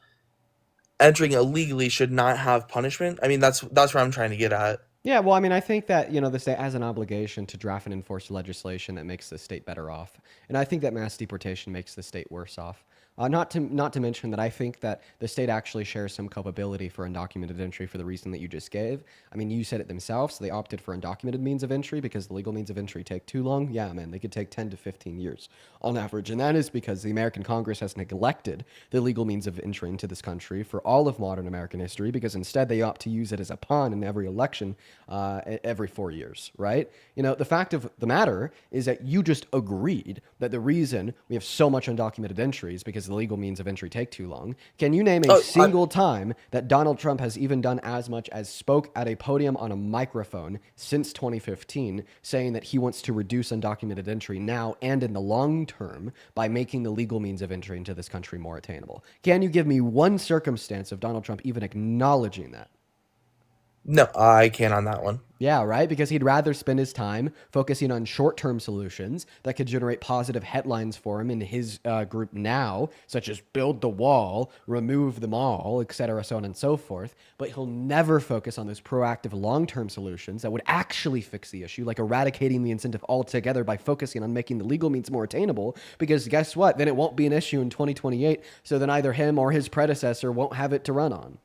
Q: Entering illegally should not have punishment. I mean, that's where I'm trying to get at.
A: Yeah, well, I mean, I think that, the state has an obligation to draft and enforce legislation that makes the state better off. And I think that mass deportation makes the state worse off. Not to mention that I think that the state actually shares some culpability for undocumented entry for the reason that you just gave. I mean, you said it themselves. They opted for undocumented means of entry because the legal means of entry take too long. Yeah, man, they could take 10 to 15 years on average. And that is because the American Congress has neglected the legal means of entry into this country for all of modern American history, because instead they opt to use it as a pawn in every election every 4 years, right? The fact of the matter is that you just agreed that the reason we have so much undocumented entry is because the legal means of entry take too long. Can you name a single time that Donald Trump has even done as much as spoke at a podium on a microphone since 2015, saying that he wants to reduce undocumented entry now and in the long term by making the legal means of entry into this country more attainable? Can you give me one circumstance of Donald Trump even acknowledging that?
Q: No, I can't on that one.
A: Yeah, right? Because he'd rather spend his time focusing on short-term solutions that could generate positive headlines for him in his group now, such as build the wall, remove them all, etc., so on and so forth. But he'll never focus on those proactive long-term solutions that would actually fix the issue, like eradicating the incentive altogether by focusing on making the legal means more attainable, because guess what? Then it won't be an issue in 2028, so then either him or his predecessor won't have it to run on.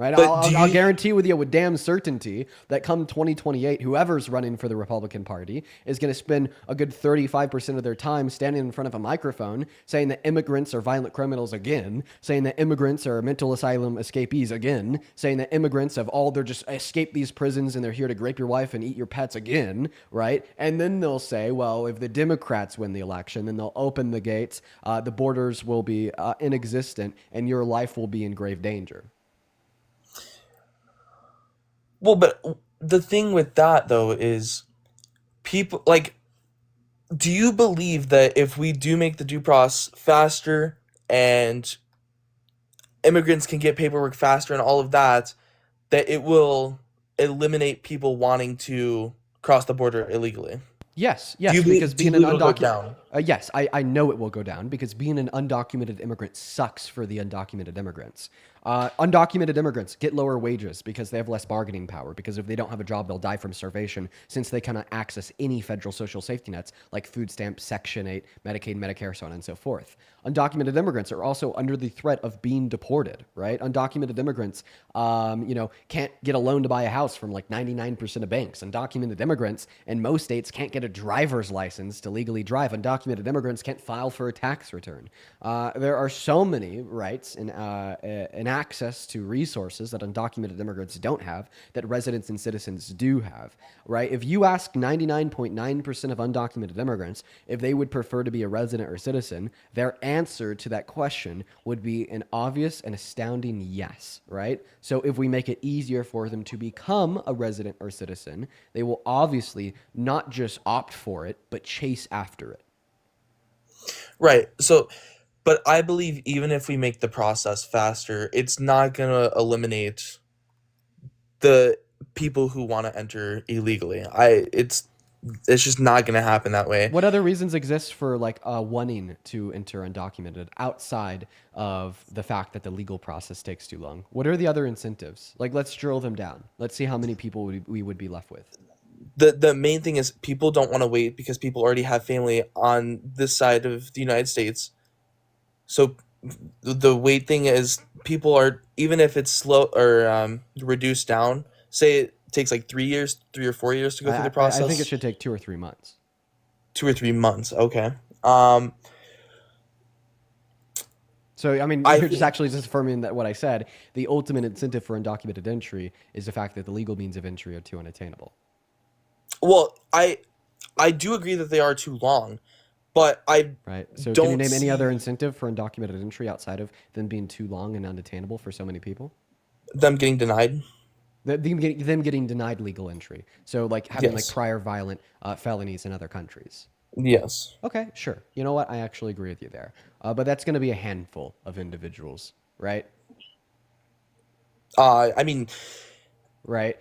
A: Right? I'll guarantee with damn certainty that come 2028, whoever's running for the Republican Party is going to spend a good 35% of their time standing in front of a microphone saying that immigrants are violent criminals again, saying that immigrants are mental asylum escapees again, saying that immigrants they're just escaped these prisons and they're here to grape your wife and eat your pets again, right? And then they'll say, well, if the Democrats win the election, then they'll open the gates, the borders will be inexistent, and your life will be in grave danger.
Q: Well, but the thing with that, though, is people, like, do you believe that if we do make the due process faster and immigrants can get paperwork faster and all of that, that it will eliminate people wanting to cross the border illegally?
A: Yes, because being an undocumented, yes, I know it will go down because being an undocumented immigrant sucks for the undocumented immigrants. Undocumented immigrants get lower wages because they have less bargaining power, because if they don't have a job, they'll die from starvation since they cannot access any federal social safety nets like food stamps, Section 8, Medicaid, Medicare, so on and so forth. Undocumented immigrants are also under the threat of being deported, right? Undocumented immigrants, can't get a loan to buy a house from like 99% of banks. Undocumented immigrants in most states can't get a driver's license to legally drive. Undocumented immigrants can't file for a tax return. There are so many rights and access to resources that undocumented immigrants don't have that residents and citizens do have, right? If you ask 99.9% of undocumented immigrants if they would prefer to be a resident or citizen, their answer to that question would be an obvious and astounding yes, right? So if we make it easier for them to become a resident or citizen, they will obviously not just opt for it, but chase after it.
Q: Right. So, but I believe even if we make the process faster, it's not going to eliminate the people who want to enter illegally. It's just not going to happen that way.
A: What other reasons exist for wanting to enter undocumented outside of the fact that the legal process takes too long? What are the other incentives? Like, let's drill them down. Let's see how many people we would be left with.
Q: The main thing is people don't want to wait because people already have family on this side of the United States. So the wait thing is people are, even if it's slow or reduced down, say it takes like 3 or 4 years to go through the process.
A: I think it should take 2 or 3 months.
Q: 2 or 3 months. Okay.
A: So, I mean, you're just affirming that what I said, the ultimate incentive for undocumented entry is the fact that the legal means of entry are too unattainable.
Q: Well, I do agree that they are too long, but
A: Right. So can you name any other incentive for undocumented entry outside of them being too long and unattainable for so many people?
Q: Them getting denied?
A: Them getting denied legal entry. So like having prior violent felonies in other countries.
Q: Yes.
A: Okay, sure. You know what? I actually agree with you there. But that's going to be a handful of individuals, right?
Q: I mean,
A: right.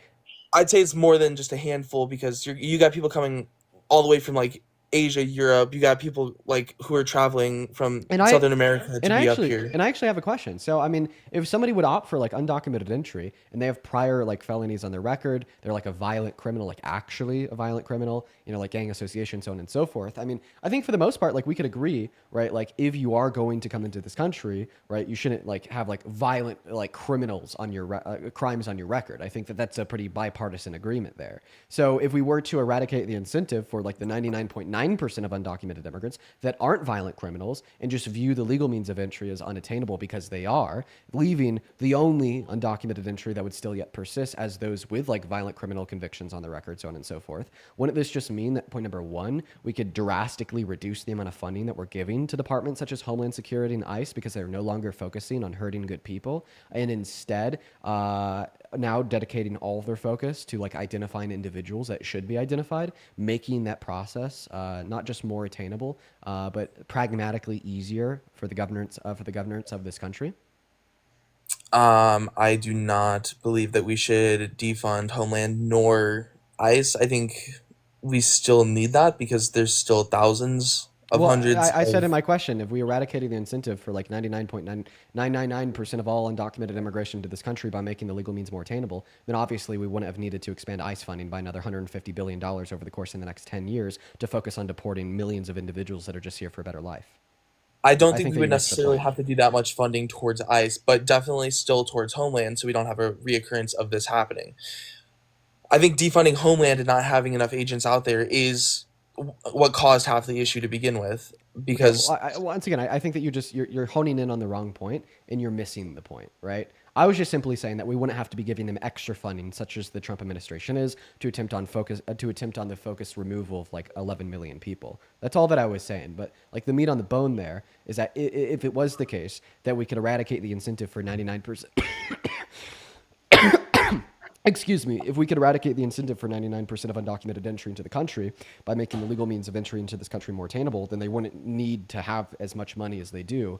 Q: I'd say it's more than just a handful because you got people coming all the way from like Asia, Europe. You got people like who are traveling from Southern America to be up here.
A: And I actually have a question. So, I mean, if somebody would opt for like undocumented entry and they have prior like felonies on their record, they're like a violent criminal, like actually a violent criminal, like gang association, so on and so forth. I mean, I think for the most part, like we could agree, right? Like if you are going to come into this country, right, you shouldn't like have like violent like criminals on your crimes on your record. I think that that's a pretty bipartisan agreement there. So if we were to eradicate the incentive for like the 99.9% 99% of undocumented immigrants that aren't violent criminals and just view the legal means of entry as unattainable because they are, leaving the only undocumented entry that would still yet persist as those with like violent criminal convictions on the record, so on and so forth. Wouldn't this just mean that, point number one, we could drastically reduce the amount of funding that we're giving to departments such as Homeland Security and ICE because they're no longer focusing on hurting good people and instead now dedicating all of their focus to like identifying individuals that should be identified, making that process not just more attainable, but pragmatically easier for the governance of this country?
Q: I do not believe that we should defund Homeland nor ICE. I think we still need that because there's still thousands of hundreds.
A: I said in my question, if we eradicated the incentive for like 99.9999% of all undocumented immigration to this country by making the legal means more attainable, then obviously we wouldn't have needed to expand ICE funding by another $150 billion over the course of the next 10 years to focus on deporting millions of individuals that are just here for a better life.
Q: I don't think we would necessarily have to do that much funding towards ICE, but definitely still towards Homeland so we don't have a reoccurrence of this happening. I think defunding Homeland and not having enough agents out there is what caused half the issue to begin with. Because
A: once again, I think that you're honing in on the wrong point and you're missing the point, right? I was just simply saying that we wouldn't have to be giving them extra funding, such as the Trump administration is, to attempt on the focused removal of like 11 million people. That's all that I was saying. But like the meat on the bone there is that if it was the case that we could eradicate the incentive for 99%. Excuse me, if we could eradicate the incentive for 99% of undocumented entry into the country by making the legal means of entry into this country more attainable, then they wouldn't need to have as much money as they do,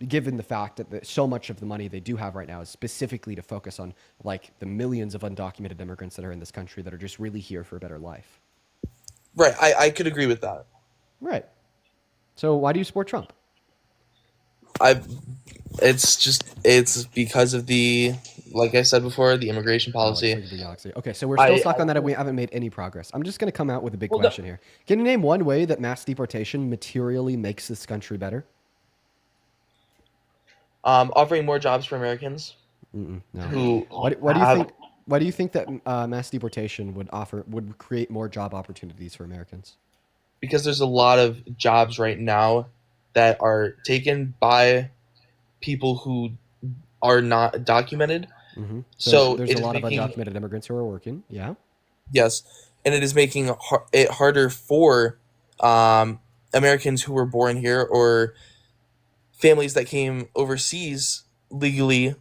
A: given the fact that so much of the money they do have right now is specifically to focus on like the millions of undocumented immigrants that are in this country that are just really here for a better life.
Q: Right, I could agree with that.
A: Right. So why do you support Trump?
Q: It's because of the, like I said before, the immigration policy.
A: Okay, so we're still stuck on that and we haven't made any progress. I'm just going to come out with a big question here. Can you name one way that mass deportation materially makes this country better?
Q: Offering more jobs for Americans.
A: No.
Q: Who
A: why do you think that mass deportation would create more job opportunities for Americans?
Q: Because there's a lot of jobs right now that are taken by people who are not documented.
A: Mm-hmm. So there's a lot of undocumented immigrants who are working. Yeah.
Q: Yes, and it is making it harder for Americans who were born here or families that came overseas legally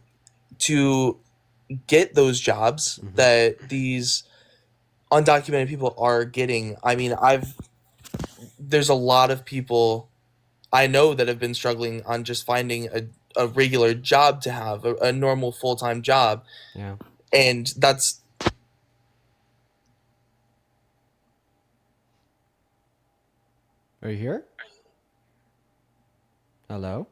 Q: to get those jobs that these undocumented people are getting. I mean, there's a lot of people I know that have been struggling on just finding a regular job to have, a normal full-time job.
A: Yeah.
Q: And that's...
A: Are you here? Hello?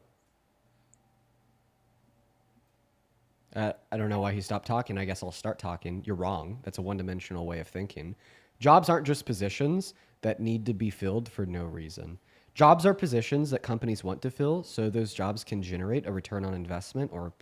A: I don't know why he stopped talking. I guess I'll start talking. You're wrong. That's a one-dimensional way of thinking. Jobs aren't just positions that need to be filled for no reason. Jobs are positions that companies want to fill, so those jobs can generate a return on investment or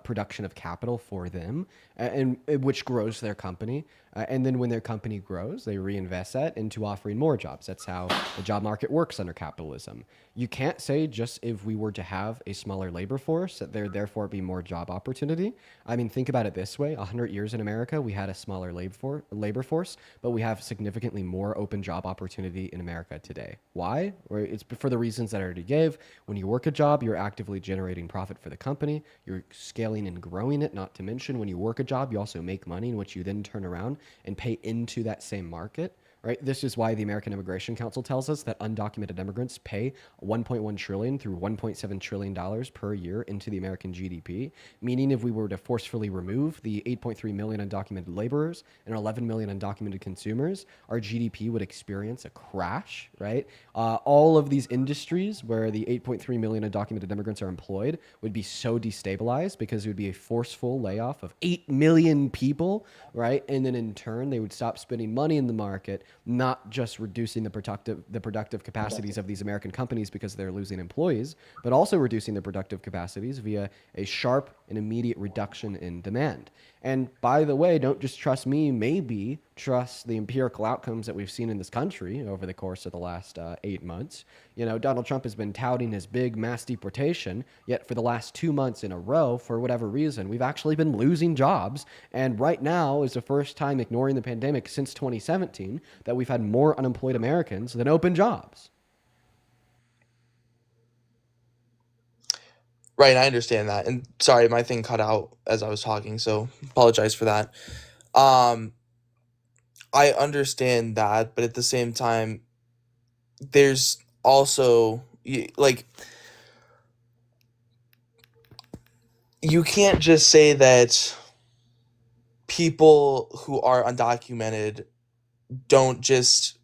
A: production of capital for them, and which grows their company. And then when their company grows, they reinvest that into offering more jobs. That's how the job market works under capitalism. You can't say just if we were to have a smaller labor force that there therefore be more job opportunity. I mean, think about it this way. 100 years in America, we had a smaller labor force, but we have significantly more open job opportunity in America today. Why? Or it's for the reasons that I already gave. When you work a job, you're actively generating profit for the company. You're scaling and growing it. Not to mention, when you work a job, you also make money in which you then turn around and pay into that same market. Right? This is why the American Immigration Council tells us that undocumented immigrants pay $1.1 trillion through $1.7 trillion per year into the American GDP, meaning if we were to forcefully remove the 8.3 million undocumented laborers and 11 million undocumented consumers, our GDP would experience a crash, right? All of these industries where the 8.3 million undocumented immigrants are employed would be so destabilized because it would be a forceful layoff of 8 million people, right? And then in turn, they would stop spending money in the market, not just reducing the productive capacities of these American companies because they're losing employees, but also reducing the productive capacities via a sharp an immediate reduction in demand. And by the way, don't just trust me, maybe trust the empirical outcomes that we've seen in this country over the course of the last 8 months. Donald Trump has been touting his big mass deportation, yet for the last 2 months in a row, for whatever reason, we've actually been losing jobs. And right now is the first time, ignoring the pandemic since 2017, that we've had more unemployed Americans than open jobs.
Q: Right, I understand that. And sorry, my thing cut out as I was talking, so apologize for that. I understand that, but at the same time, there's also like you can't just say that people who are undocumented don't just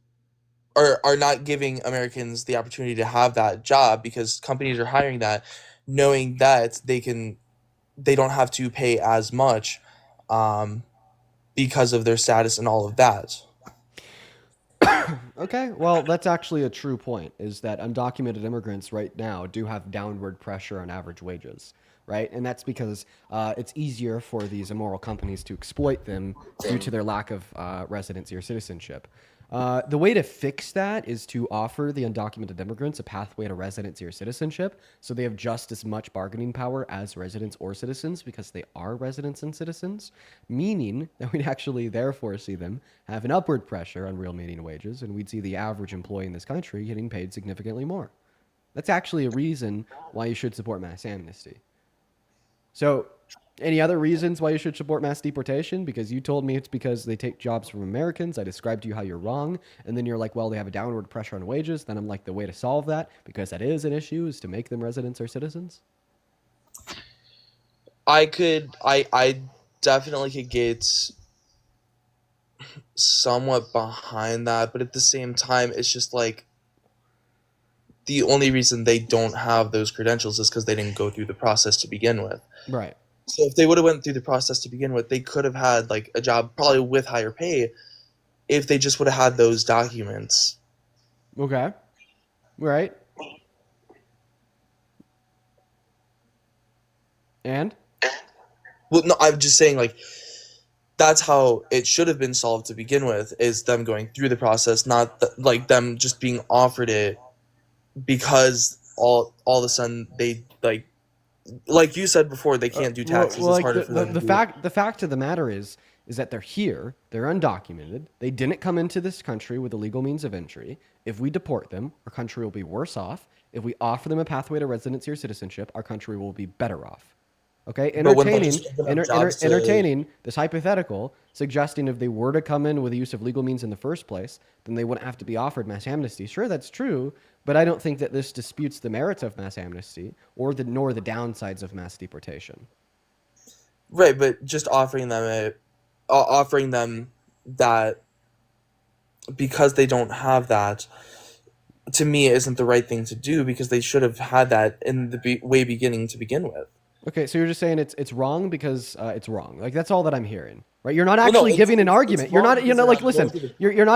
Q: are not giving Americans the opportunity to have that job, because companies are hiring that knowing that they don't have to pay as much because of their status and all of that.
A: Okay, well, that's actually a true point, is that undocumented immigrants right now do have downward pressure on average wages, right? And that's because it's easier for these immoral companies to exploit them due to their lack of residency or citizenship. The way to fix that is to offer the undocumented immigrants a pathway to residency or citizenship, so they have just as much bargaining power as residents or citizens, because they are residents and citizens, meaning that we'd actually therefore see them have an upward pressure on real median wages, and we'd see the average employee in this country getting paid significantly more. That's actually a reason why you should support mass amnesty. So, any other reasons why you should support mass deportation? Because you told me it's because they take jobs from Americans. I described to you how you're wrong. And then you're like, well, they have a downward pressure on wages. Then I'm like, the way to solve that, because that is an issue, is to make them residents or citizens.
Q: I definitely could get somewhat behind that, but at the same time, it's just like the only reason they don't have those credentials is because they didn't go through the process to begin with.
A: Right.
Q: So if they would have went through the process to begin with, they could have had like a job probably with higher pay if they just would have had those documents.
A: Okay. Right. And?
Q: Well, no, I'm just saying, like, that's how it should have been solved to begin with, is them going through the process, not like them just being offered it because all of a sudden they like you said before, they can't do taxes.
A: Well,
Q: it's harder for them.
A: The fact of the matter is that they're here, they're undocumented, they didn't come into this country with a legal means of entry. If we deport them, our country will be worse off. If we offer them a pathway to residency or citizenship, our country will be better off. Okay, entertaining this hypothetical, suggesting if they were to come in with the use of legal means in the first place, then they wouldn't have to be offered mass amnesty. Sure, that's true, but I don't think that this disputes the merits of mass amnesty nor the downsides of mass deportation.
Q: Right, but just offering them that because they don't have that, to me, isn't the right thing to do, because they should have had that in the way beginning to begin with.
A: Okay, so you're just saying it's wrong because it's wrong. Like, that's all that I'm hearing, right? You're not actually giving an argument. You're not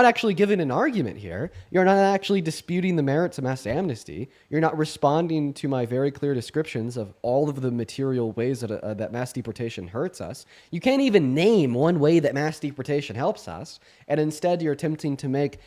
A: actually giving an argument here. You're not actually disputing the merits of mass amnesty. You're not responding to my very clear descriptions of all of the material ways that mass deportation hurts us. You can't even name one way that mass deportation helps us, and instead you're attempting to make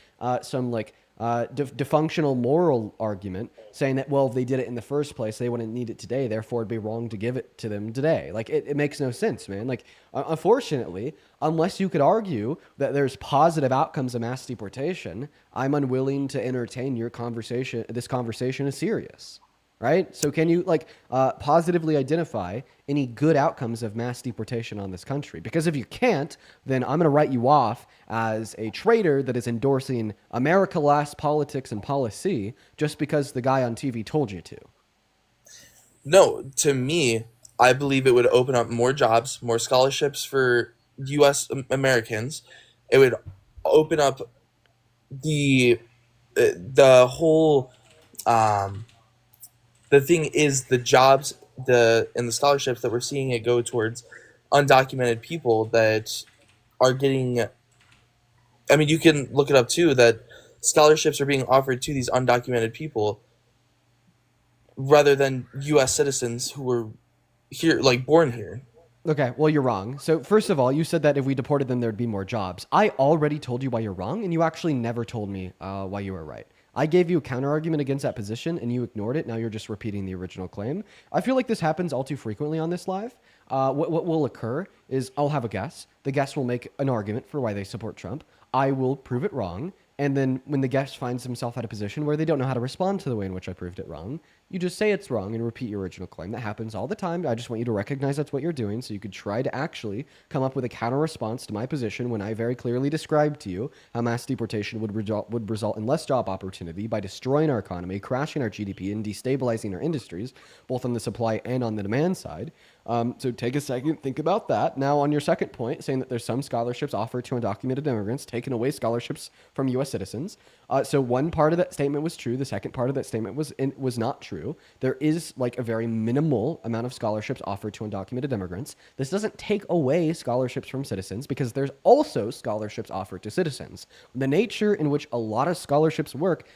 A: some dysfunctional moral argument, saying that, well, if they did it in the first place, they wouldn't need it today, therefore it'd be wrong to give it to them today. Like, it makes no sense, man. Like, unfortunately, unless you could argue that there's positive outcomes of mass deportation, I'm unwilling to entertain your conversation. This conversation is serious, right? So can you positively identify any good outcomes of mass deportation on this country? Because if you can't, then I'm going to write you off as a traitor that is endorsing America Last politics and policy just because the guy on TV told you to.
Q: No, to me, I believe it would open up more jobs, more scholarships for U.S. Americans. It would open up the whole. The thing is, the jobs, and the scholarships that we're seeing it go towards undocumented people that are getting. I mean, you can look it up too, that scholarships are being offered to these undocumented people rather than U.S. citizens who were here, like born here.
A: Okay, well, you're wrong. So, first of all, you said that if we deported them, there'd be more jobs. I already told you why you're wrong, and you actually never told me why you were right. I gave you a counter argument against that position, and you ignored it. Now you're just repeating the original claim. I feel like this happens all too frequently on this live. What will occur is I'll have a guest. The guest will make an argument for why they support Trump. I will prove it wrong. And then when the guest finds himself at a position where they don't know how to respond to the way in which I proved it wrong, you just say it's wrong and repeat your original claim. That happens all the time. I just want you to recognize that's what you're doing so you could try to actually come up with a counter response to my position when I very clearly described to you how mass deportation would result in less job opportunity by destroying our economy, crashing our GDP, and destabilizing our industries, both on the supply and on the demand side. So take a second, think about that. Now, on your second point, saying that there's some scholarships offered to undocumented immigrants, taking away scholarships from U.S. citizens. So one part of that statement was true. The second part of that statement was not true. There is like a very minimal amount of scholarships offered to undocumented immigrants. This doesn't take away scholarships from citizens because there's also scholarships offered to citizens. The nature in which a lot of scholarships work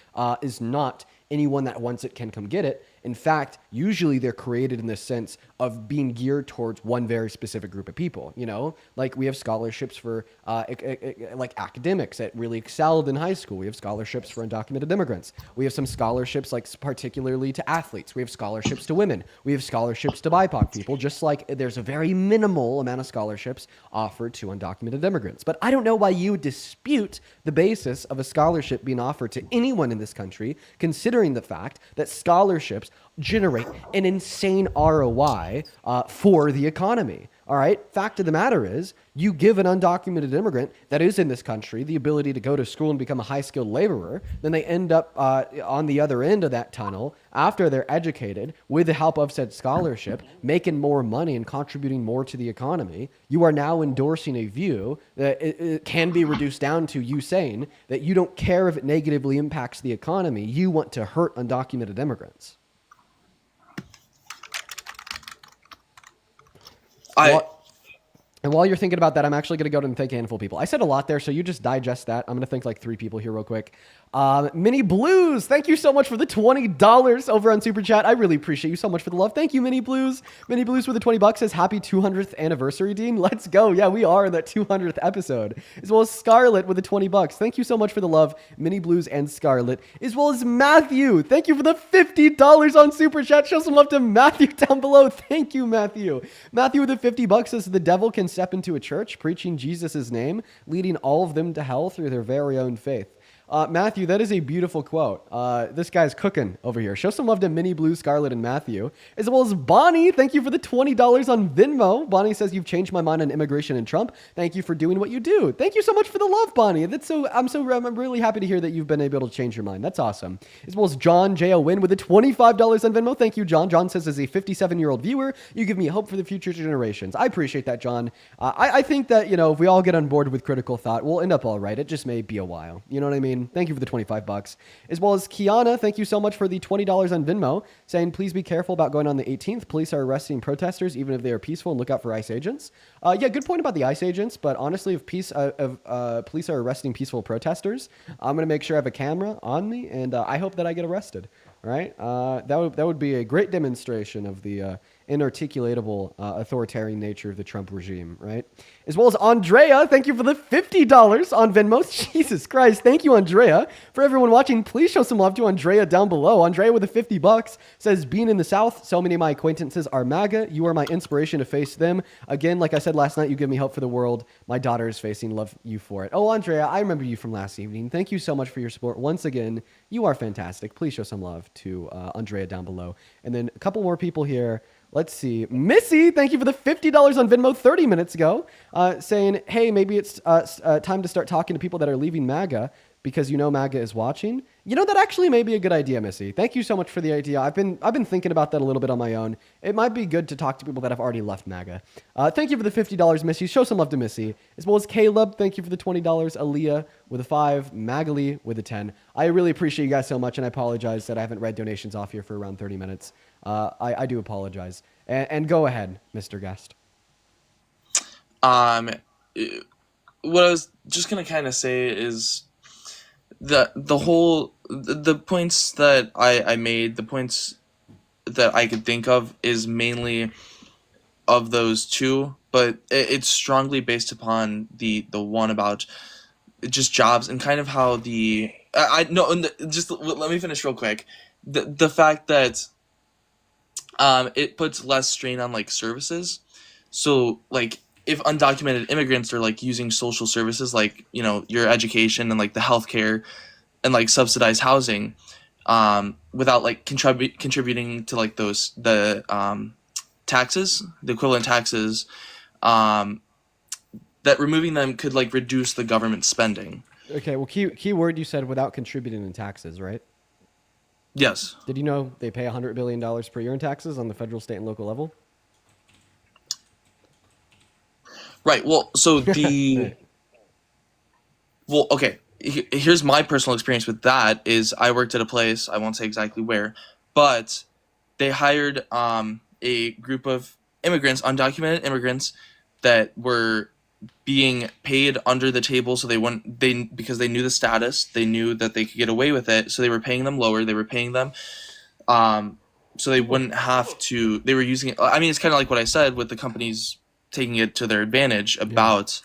A: is not anyone that wants it can come get it. In fact, usually they're created in the sense of being geared towards one very specific group of people. You know, like we have scholarships for like academics that really excelled in high school. We have scholarships for undocumented immigrants. We have some scholarships like particularly to athletes. We have scholarships to women. We have scholarships to BIPOC people, just like there's a very minimal amount of scholarships offered to undocumented immigrants. But I don't know why you dispute the basis of a scholarship being offered to anyone in this country, considering the fact that scholarships generate an insane ROI for the economy. All right. Fact of the matter is, you give an undocumented immigrant that is in this country the ability to go to school and become a high-skilled laborer. Then they end up on the other end of that tunnel after they're educated with the help of said scholarship, making more money and contributing more to the economy. You are now endorsing a view that it can be reduced down to you saying that you don't care if it negatively impacts the economy. You want to hurt undocumented immigrants. And while you're thinking about that, I'm actually going to go and thank a handful of people. I said a lot there, so you just digest that. I'm going to thank like 3 people here real quick. Mini Blues, thank you so much for the $20 over on Super Chat. I really appreciate you so much for the love. Thank you, Mini Blues. Mini Blues with the $20 says, happy 200th anniversary, Dean. Let's go. Yeah, we are in that 200th episode. As well as Scarlett with the $20. Thank you so much for the love, Mini Blues and Scarlett. As well as Matthew. Thank you for the $50 on Super Chat. Show some love to Matthew down below. Thank you, Matthew. Matthew with the $50 says, the devil can step into a church preaching Jesus' name, leading all of them to hell through their very own faith. Matthew, that is a beautiful quote. This guy's cooking over here. Show some love to Minnie Blue, Scarlett, and Matthew. As well as Bonnie. Thank you for the $20 on Venmo. Bonnie says, you've changed my mind on immigration and Trump. Thank you for doing what you do. Thank you so much for the love, Bonnie. I'm really happy to hear that you've been able to change your mind. That's awesome. As well as John J.O. Win with the $25 on Venmo. Thank you, John. John says, as a 57-year-old viewer, you give me hope for the future generations. I appreciate that, John. I think that, if we all get on board with critical thought, we'll end up all right. It just may be a while. You know what I mean? Thank you for the $25. As well as Kiana, thank you so much for the $20 on Venmo, saying, please be careful about going on the 18th. Police are arresting protesters, even if they are peaceful, and look out for ICE agents. Yeah, good point about the ICE agents, but honestly, if police are arresting peaceful protesters, I'm going to make sure I have a camera on me, and I hope that I get arrested. Right? That would be a great demonstration of the inarticulatable authoritarian nature of the Trump regime, right? As well as Andrea, thank you for the $50 on Venmo. Jesus Christ, thank you, Andrea. For everyone watching, please show some love to Andrea down below. Andrea with the $50 says, being in the South, so many of my acquaintances are MAGA. You are my inspiration to face them. Again, like I said last night, you give me hope for the world. My daughter is facing, love you for it. Oh, Andrea, I remember you from last evening. Thank you so much for your support. Once again, you are fantastic. Please show some love to Andrea down below. And then a couple more people here. Let's see. Missy, thank you for the $50 on Venmo 30 minutes ago, saying, hey, maybe it's time to start talking to people that are leaving MAGA because MAGA is watching. That actually may be a good idea, Missy. Thank you so much for the idea. I've been thinking about that a little bit on my own. It might be good to talk to people that have already left MAGA. Thank you for the $50, Missy. Show some love to Missy. As well as Caleb, thank you for the $20. Aaliyah with a 5. Magali with a 10. I really appreciate you guys so much, and I apologize that I haven't read donations off here for around 30 minutes. I do apologize. And go ahead, Mr. Guest.
Q: What I was just gonna kind of say is the points that I made, the points that I could think of is mainly of those two, but it's strongly based upon the one about just jobs and kind of how I no, just let me finish real quick. The fact that it puts less strain on like services. So like if undocumented immigrants are like using social services like, you know, your education and like the healthcare and like subsidized housing, without like contributing to like the taxes, the equivalent taxes, that removing them could like reduce the government spending.
A: Okay, well, key word you said without contributing in taxes, right?
Q: Yes.
A: Did you know they pay $100 billion per year in taxes on the federal, state, and local level?
Q: Right. Well, so the well, okay. Here's my personal experience with that. Is I worked at a place, I won't say exactly where, but they hired a group of immigrants, undocumented immigrants, that were being paid under the table, so because they knew the status, they knew that they could get away with it, so they were paying them lower. They were paying them, so they wouldn't have to. They were using it. I mean, it's kind of like what I said with the companies taking it to their advantage about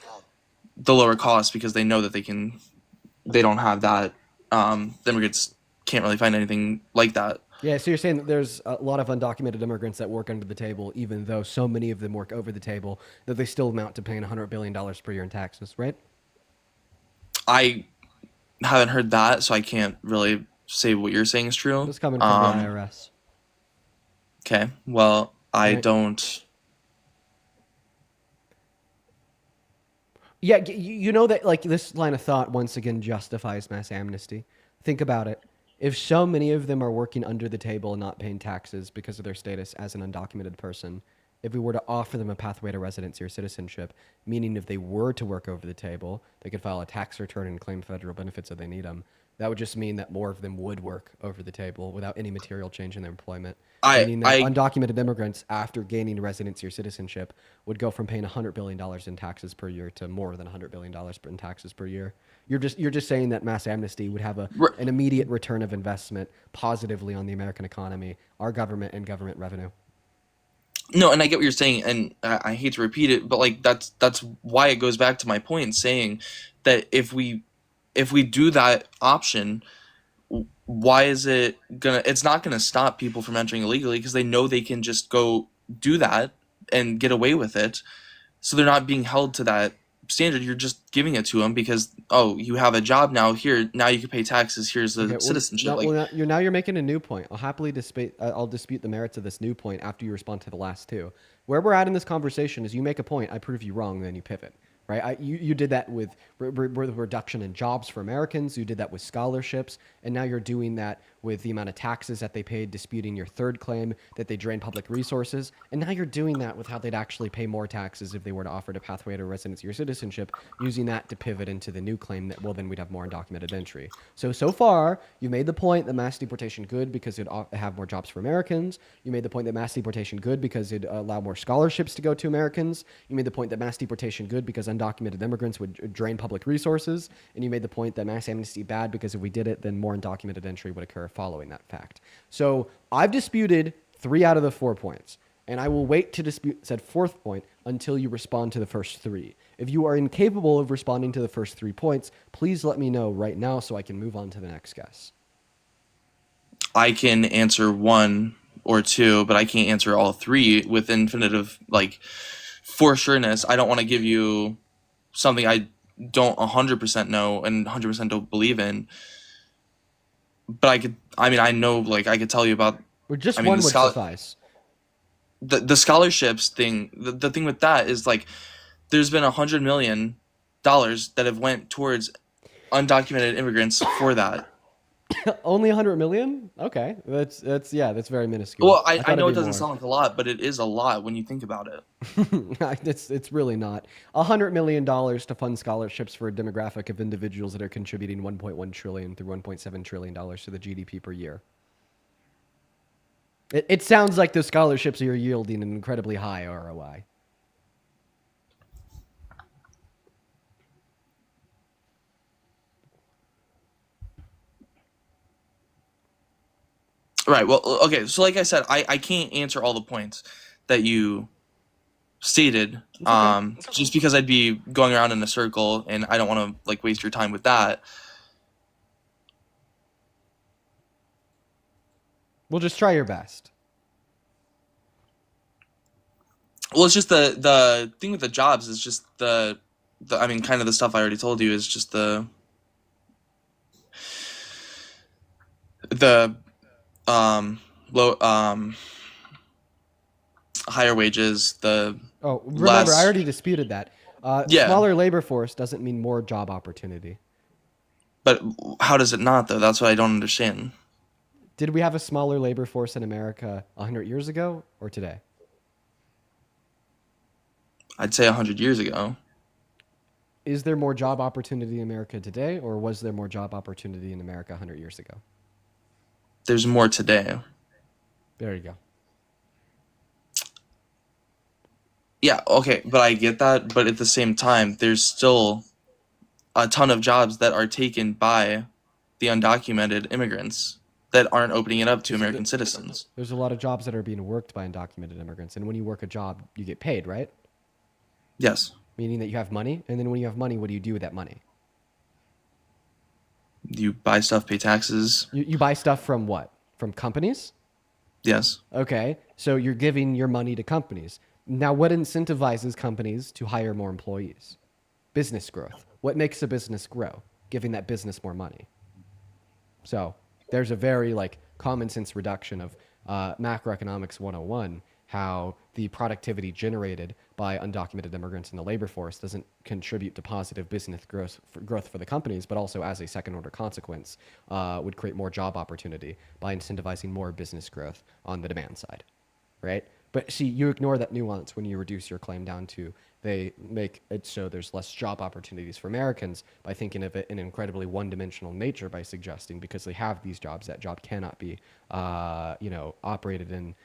Q: the lower cost because they know that they don't have that. The immigrants can't really find anything like that.
A: Yeah, so you're saying that there's a lot of undocumented immigrants that work under the table, even though so many of them work over the table, that they still amount to paying $100 billion per year in taxes, right?
Q: I haven't heard that, so I can't really say what you're saying is true.
A: It's coming from the IRS.
Q: Okay, well, I
A: Right.
Q: don't.
A: Yeah, you know that like this line of thought once again justifies mass amnesty. Think about it. If so many of them are working under the table and not paying taxes because of their status as an undocumented person, if we were to offer them a pathway to residency or citizenship, meaning if they were to work over the table, they could file a tax return and claim federal benefits if they need them. That would just mean that more of them would work over the table without any material change in their employment. Meaning that undocumented immigrants, after gaining residency or citizenship, would go from paying $100 billion in taxes per year to more than $100 billion in taxes per year. You're just saying that mass amnesty would have an immediate return of investment positively on the American economy, our government, and government revenue.
Q: No, and I get what you're saying, and I hate to repeat it, but like that's why it goes back to my point, saying that if we do that option, why is it's not gonna stop people from entering illegally because they know they can just go do that and get away with it, so they're not being held to that standard. You're just giving it to them because you have a job now. Here now you can pay taxes. Here's the citizenship.
A: You're making a new point. I'll happily dispute the merits of this new point after you respond to the last two. Where we're at in this conversation is you make a point, I prove you wrong, then you pivot. Right? You did that with reduction in jobs for Americans. You did that with scholarships. And now you're doing that with the amount of taxes that they paid, disputing your third claim that they drain public resources. And now you're doing that with how they'd actually pay more taxes if they were to offer a pathway to residency or citizenship, using that to pivot into the new claim that, well, then we'd have more undocumented entry. So far, you made the point that mass deportation good because it'd have more jobs for Americans. You made the point that mass deportation good because it'd allow more scholarships to go to Americans. You made the point that mass deportation good because undocumented immigrants would drain public resources. And you made the point that mass amnesty bad because if we did it, then more undocumented entry would occur following that fact. So I've disputed 3 out of the 4 points, and I will wait to dispute said 4th point until you respond to the first 3. If you are incapable of responding to the first 3 points, please let me know right now so I can move on to the next guess.
Q: I can answer 1 or 2, but I can't answer all 3 with infinitive for sureness. I don't want to give you something I don't 100% know and 100% don't believe in. But I know, I could tell you about...
A: Just one would suffice.
Q: The scholarships thing, the thing with that is, there's been $100 million that have went towards undocumented immigrants for that.
A: Only 100 million? Okay. That's very minuscule.
Q: Well, I know it doesn't sound like a lot, but it is a lot when you think about it.
A: It's really not. $100 million to fund scholarships for a demographic of individuals that are contributing $1.1 trillion through $1.7 trillion to the GDP per year. It sounds like those scholarships are yielding an incredibly high ROI.
Q: Right. Well, okay. So like I said, I can't answer all the points that you stated. Just because I'd be going around in a circle, and I don't want to like waste your time with that.
A: We'll just try your best.
Q: Well, it's just the thing with the jobs is just the I mean, kind of the stuff I already told you is just the low higher wages, the
A: remember, I already disputed that.
Q: Yeah.
A: Smaller labor force doesn't mean more job opportunity.
Q: But how does it not, though? That's what I don't understand.
A: Did we have a smaller labor force in America 100 years ago or today?
Q: I'd say 100 years ago.
A: Is there more job opportunity in America today, or was there more job opportunity in America 100 years ago?
Q: There's more today.
A: There you go.
Q: Yeah, okay, but I get that. But at the same time, there's still a ton of jobs that are taken by the undocumented immigrants that aren't opening it up to American citizens.
A: There's a lot of jobs that are being worked by undocumented immigrants. And when you work a job, you get paid, right?
Q: Yes.
A: Meaning that you have money. And then when you have money, what do you do with that money?
Q: You buy stuff, pay taxes.
A: You buy stuff from what? From companies?
Q: Yes.
A: Okay. So you're giving your money to companies. Now, what incentivizes companies to hire more employees? Business growth. What makes a business grow? Giving that business more money. So there's a very common sense reduction of macroeconomics 101, how the productivity generated by undocumented immigrants in the labor force doesn't contribute to positive business growth for the companies, but also as a second order consequence would create more job opportunity by incentivizing more business growth on the demand side, right? But see, you ignore that nuance when you reduce your claim down to they make it so there's less job opportunities for Americans by thinking of it in an incredibly one-dimensional nature by suggesting because they have these jobs, that job cannot be, operated in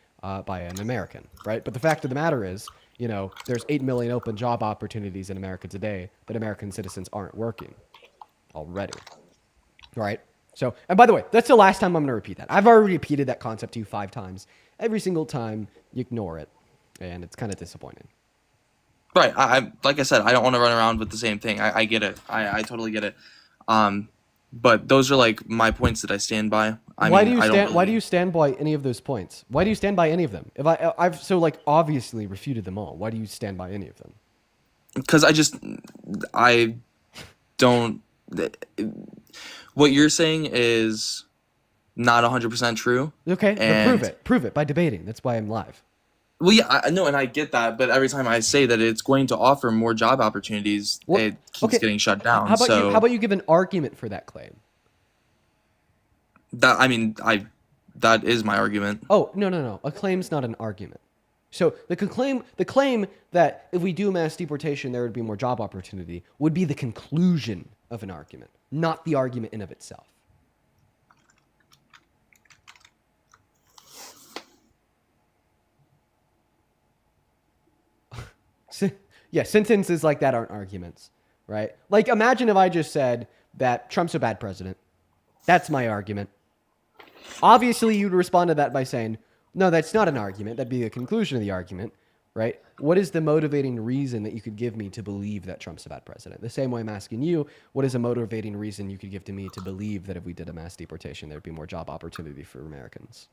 A: by an American, right? But the fact of the matter is, there's 8 million open job opportunities in America today that American citizens aren't working already, right? So, and by the way, that's the last time I'm going to repeat that. I've already repeated that concept to you 5 times. Every single time you ignore it, and it's kind of disappointing.
Q: Right. I like I said, I don't want to run around with the same thing. I get it. I totally get it. But those are my points that I stand by.
A: Why do you stand by any of those points? Why do you stand by any of them? If I've obviously refuted them all. Why do you stand by any of them?
Q: Because I don't. What you're saying is not 100% true.
A: Okay, then prove it by debating. That's why I'm live.
Q: Well, yeah, I know, and I get that, but every time I say that it's going to offer more job opportunities, it keeps getting shut down.
A: How about you give an argument for that claim?
Q: That is my argument.
A: Oh, no. A claim's not an argument. So the claim that if we do mass deportation, there would be more job opportunity would be the conclusion of an argument, not the argument in of itself. Yeah, sentences like that aren't arguments, right? Imagine if I just said that Trump's a bad president. That's my argument. Obviously, you'd respond to that by saying, no, that's not an argument. That'd be the conclusion of the argument, right? What is the motivating reason that you could give me to believe that Trump's a bad president? The same way I'm asking you, what is a motivating reason you could give to me to believe that if we did a mass deportation, there'd be more job opportunity for Americans?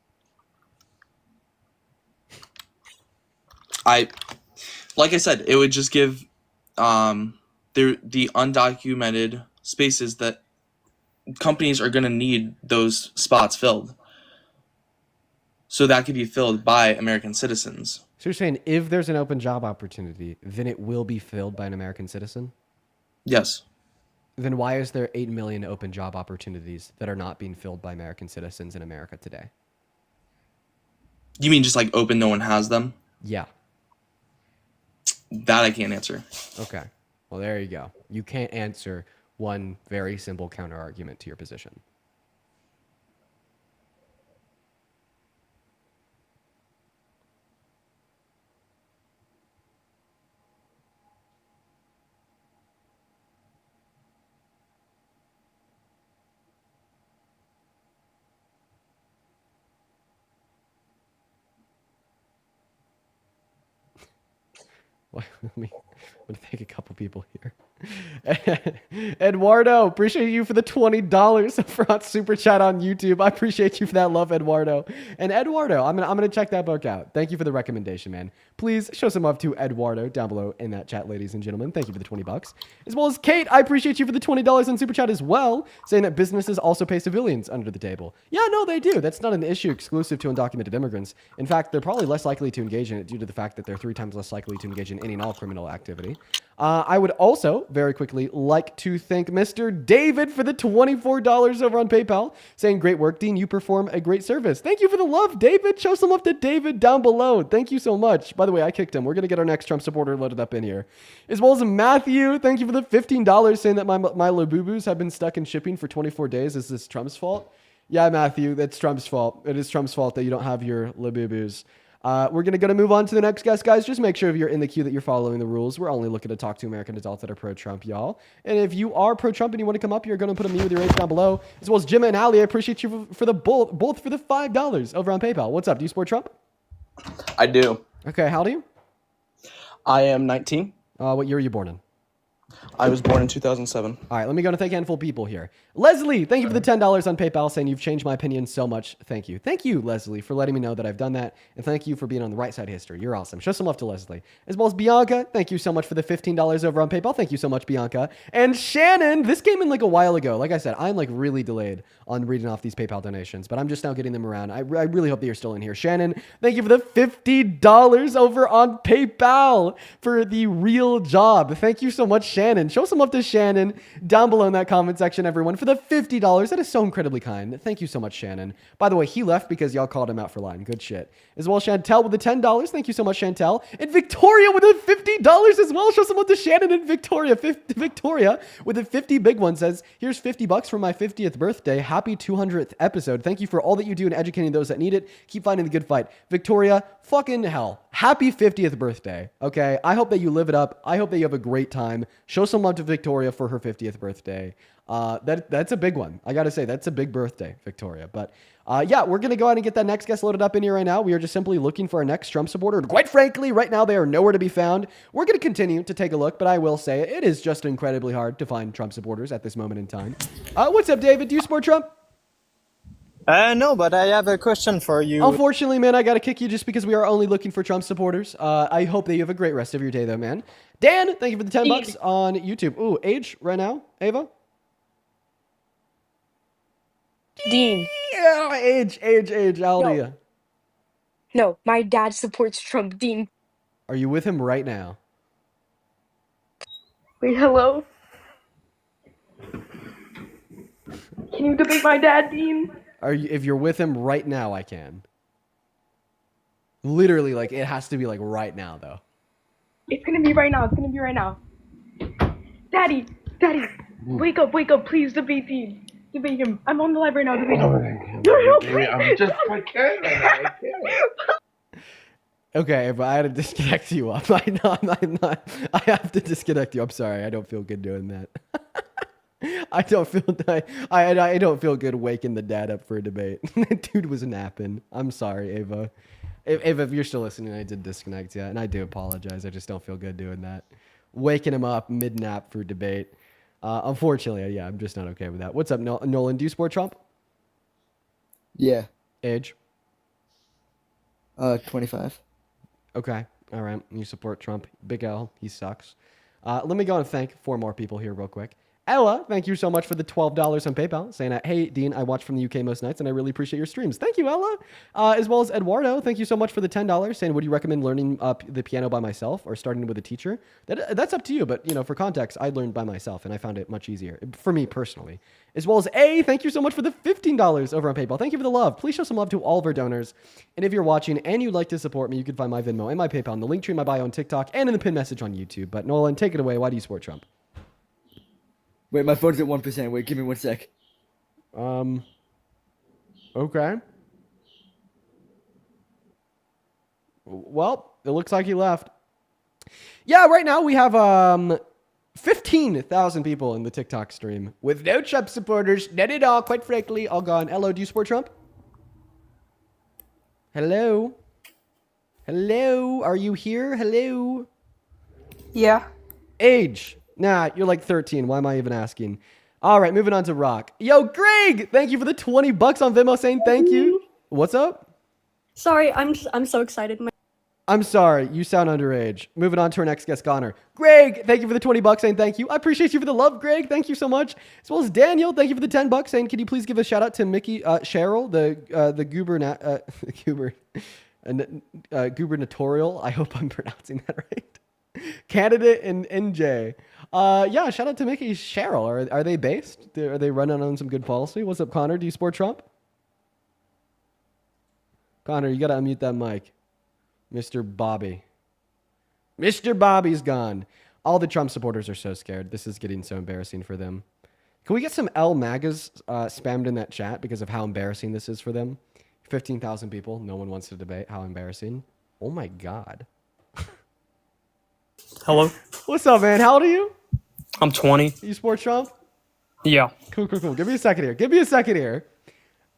Q: Like I said, it would just give the undocumented spaces that companies are going to need those spots filled. So that could be filled by American citizens.
A: So you're saying if there's an open job opportunity, then it will be filled by an American citizen?
Q: Yes.
A: Then why is there 8 million open job opportunities that are not being filled by American citizens in America today?
Q: You mean just open, no one has them?
A: Yeah.
Q: That I can't answer.
A: Okay. Well, there you go. You can't answer one very simple counter argument to your position. Well, let me thank a couple people here. Eduardo, appreciate you for the $20 for super chat on YouTube. I appreciate you for that love, Eduardo. And Eduardo, I'm gonna check that book out. Thank you for the recommendation, man. Please show some love to Eduardo down below in that chat, ladies and gentlemen. Thank you for the $20. As well as Kate, I appreciate you for the $20 on super chat as well, saying that businesses also pay civilians under the table. Yeah, no, they do. That's not an issue exclusive to undocumented immigrants. In fact, they're probably less likely to engage in it due to the fact that they're 3 times less likely to engage in any and all criminal activity. I would also, very quickly, like to thank Mr. David for the $24 over on PayPal, saying, great work, Dean. You perform a great service. Thank you for the love, David. Show some love to David down below. Thank you so much. By the way, I kicked him. We're going to get our next Trump supporter loaded up in here. As well as Matthew, thank you for the $15, saying that my Labubus have been stuck in shipping for 24 days. Is this Trump's fault? Yeah, Matthew, that's Trump's fault. It is Trump's fault that you don't have your Labubus. We're going to move on to the next guest, guys. Just make sure if you're in the queue that you're following the rules. We're only looking to talk to American adults that are pro-Trump, y'all. And if you are pro-Trump and you want to come up, you're going to put a me with your age down below. As well as Jim and Ali, I appreciate you for the both for the $5 over on PayPal. What's up? Do you support Trump?
O: I do.
A: Okay, how old are you?
O: I am 19.
A: What year were you born in?
O: I was born in 2007.
A: All right, let me go and thank a handful of people here. Leslie, thank you for the $10 on PayPal, saying you've changed my opinion so much. Thank you. Thank you, Leslie, for letting me know that I've done that. And thank you for being on the right side of history. You're awesome. Show some love to Leslie. As well as Bianca, thank you so much for the $15 over on PayPal. Thank you so much, Bianca. And Shannon, this came in like a while ago. Like I said, I'm like really delayed on reading off these PayPal donations, but I'm just now getting them around. I really hope that you're still in here. Shannon, thank you for the $50 over on PayPal for the real job. Thank you so much, Shannon. Show some love to Shannon down below in that comment section, everyone, for the $50. That is so incredibly kind. Thank you so much, Shannon. By the way, he left because y'all called him out for lying. Good shit. As well, Chantel with the $10. Thank you so much, Chantel. And Victoria with the $50 as well. Show some love to Shannon and Victoria. Victoria with the 50 big one says, here's $50 for my 50th birthday. Happy 200th episode. Thank you for all that you do in educating those that need it. Keep fighting the good fight. Victoria, fucking hell. Happy 50th birthday. Okay. I hope that you live it up. I hope that you have a great time. Show some love to Victoria for her 50th birthday. That's a big one. I got to say, that's a big birthday, Victoria. But yeah, we're going to go ahead and get that next guest loaded up in here right now. We are just simply looking for our next Trump supporter. And quite frankly, right now, they are nowhere to be found. We're going to continue to take a look, but I will say it is just incredibly hard to find Trump supporters at this moment in time. What's up, David? Do you support Trump?
S: No, but I have a question for you.
A: Unfortunately, man, I got to kick you just because we are only looking for Trump supporters. I hope that you have a great rest of your day, though, man. Dan, thank you for the $10 on YouTube. Ooh, age right now, Ava?
J: Dean.
A: Yeah, age. How old are you?
J: No, my dad supports Trump, Dean.
A: Are you with him right now?
P: Wait, hello? Can you debate my dad, Dean?
A: If you're with him right now, I can. Literally, like, it has to be, like, right now, though.
P: It's gonna be right now. It's gonna be right now. Daddy, wake up, please debate Dean. Debate him. I'm on the live right now. Debate him. I can't.
A: Okay, but I had to disconnect you up. I'm not. I have to disconnect you. I'm sorry. I don't feel good doing that. I don't feel good waking the dad up for a debate. Dude was napping. I'm sorry, Ava. If you're still listening, I did disconnect you, and I do apologize. I just don't feel good doing that. Waking him up mid-nap for debate. Unfortunately, yeah, I'm just not okay with that. What's up, Nolan? Do you support Trump?
T: Yeah.
A: Age?
T: 25.
A: Okay. All right. You support Trump. Big L. He sucks. Let me go and thank 4 more people here real quick. Ella, thank you so much for the $12 on PayPal, saying that, hey, Dean, I watch from the UK most nights, and I really appreciate your streams. Thank you, Ella. As well as Eduardo, thank you so much for the $10, saying, would you recommend learning the piano by myself or starting with a teacher? That's up to you, but, for context, I learned by myself, and I found it much easier, for me personally. As well as A, thank you so much for the $15 over on PayPal. Thank you for the love. Please show some love to all of our donors. And if you're watching and you'd like to support me, you can find my Venmo and my PayPal in the link tree in my bio on TikTok and in the pinned message on YouTube. But Nolan, take it away. Why do you support Trump?
T: Wait, my phone's at 1%. Wait, give me 1 sec.
A: Okay. Well, it looks like he left. Yeah, right now we have 15,000 people in the TikTok stream with no Trump supporters, none at all, quite frankly, all gone. Hello, do you support Trump? Hello? Hello? Are you here? Hello?
E: Yeah.
A: Age. Nah, you're like 13. Why am I even asking? All right, moving on to Rock. Yo, Greg, thank you for the 20 bucks on Venmo saying thank you. What's up?
U: Sorry, I'm so excited.
A: I'm sorry, you sound underage. Moving on to our next guest, Connor. Greg, thank you for the 20 bucks saying thank you. I appreciate you for the love, Greg. Thank you so much. As well as Daniel, thank you for the 10 bucks saying, can you please give a shout out to Mickey Cheryl, the gubernatorial. I hope I'm pronouncing that right. Candidate in NJ. Yeah, shout out to Mickey Cheryl. Are they based? Are they running on some good policy? What's up, Connor? Do you support Trump? Connor, you got to unmute that mic. Mr. Bobby. Mr. Bobby's gone. All the Trump supporters are so scared. This is getting so embarrassing for them. Can we get some MAGAs spammed in that chat because of how embarrassing this is for them? 15,000 people. No one wants to debate. How embarrassing. Oh my God.
V: Hello.
A: What's up, man? How old are you?
V: I'm 20.
A: You support Trump?
V: Yeah.
A: Cool. Give me a second here.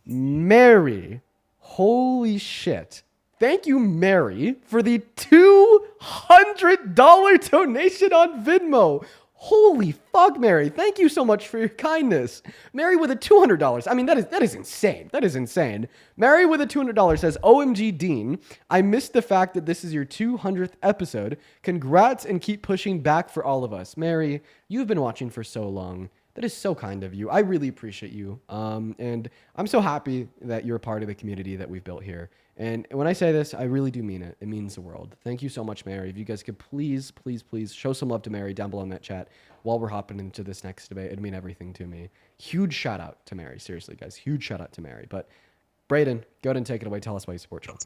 A: Mary. Holy shit. Thank you, Mary, for the $200 donation on Venmo. Holy fuck, Mary. Thank you so much for your kindness. Mary with a $200. I mean, that is insane. That is insane. Mary with a $200 says, OMG, Dean, I missed the fact that this is your 200th episode. Congrats and keep pushing back for all of us. Mary, you've been watching for so long. That is so kind of you. I really appreciate you. And I'm so happy that you're a part of the community that we've built here. And when I say this, I really do mean it. It means the world. Thank you so much, Mary. If you guys could please show some love to Mary down below in that chat while we're hopping into this next debate. It'd mean everything to me. Huge shout out to Mary. Seriously, guys. Huge shout out to Mary. But Brayden, go ahead and take it away. Tell us why you support Trump.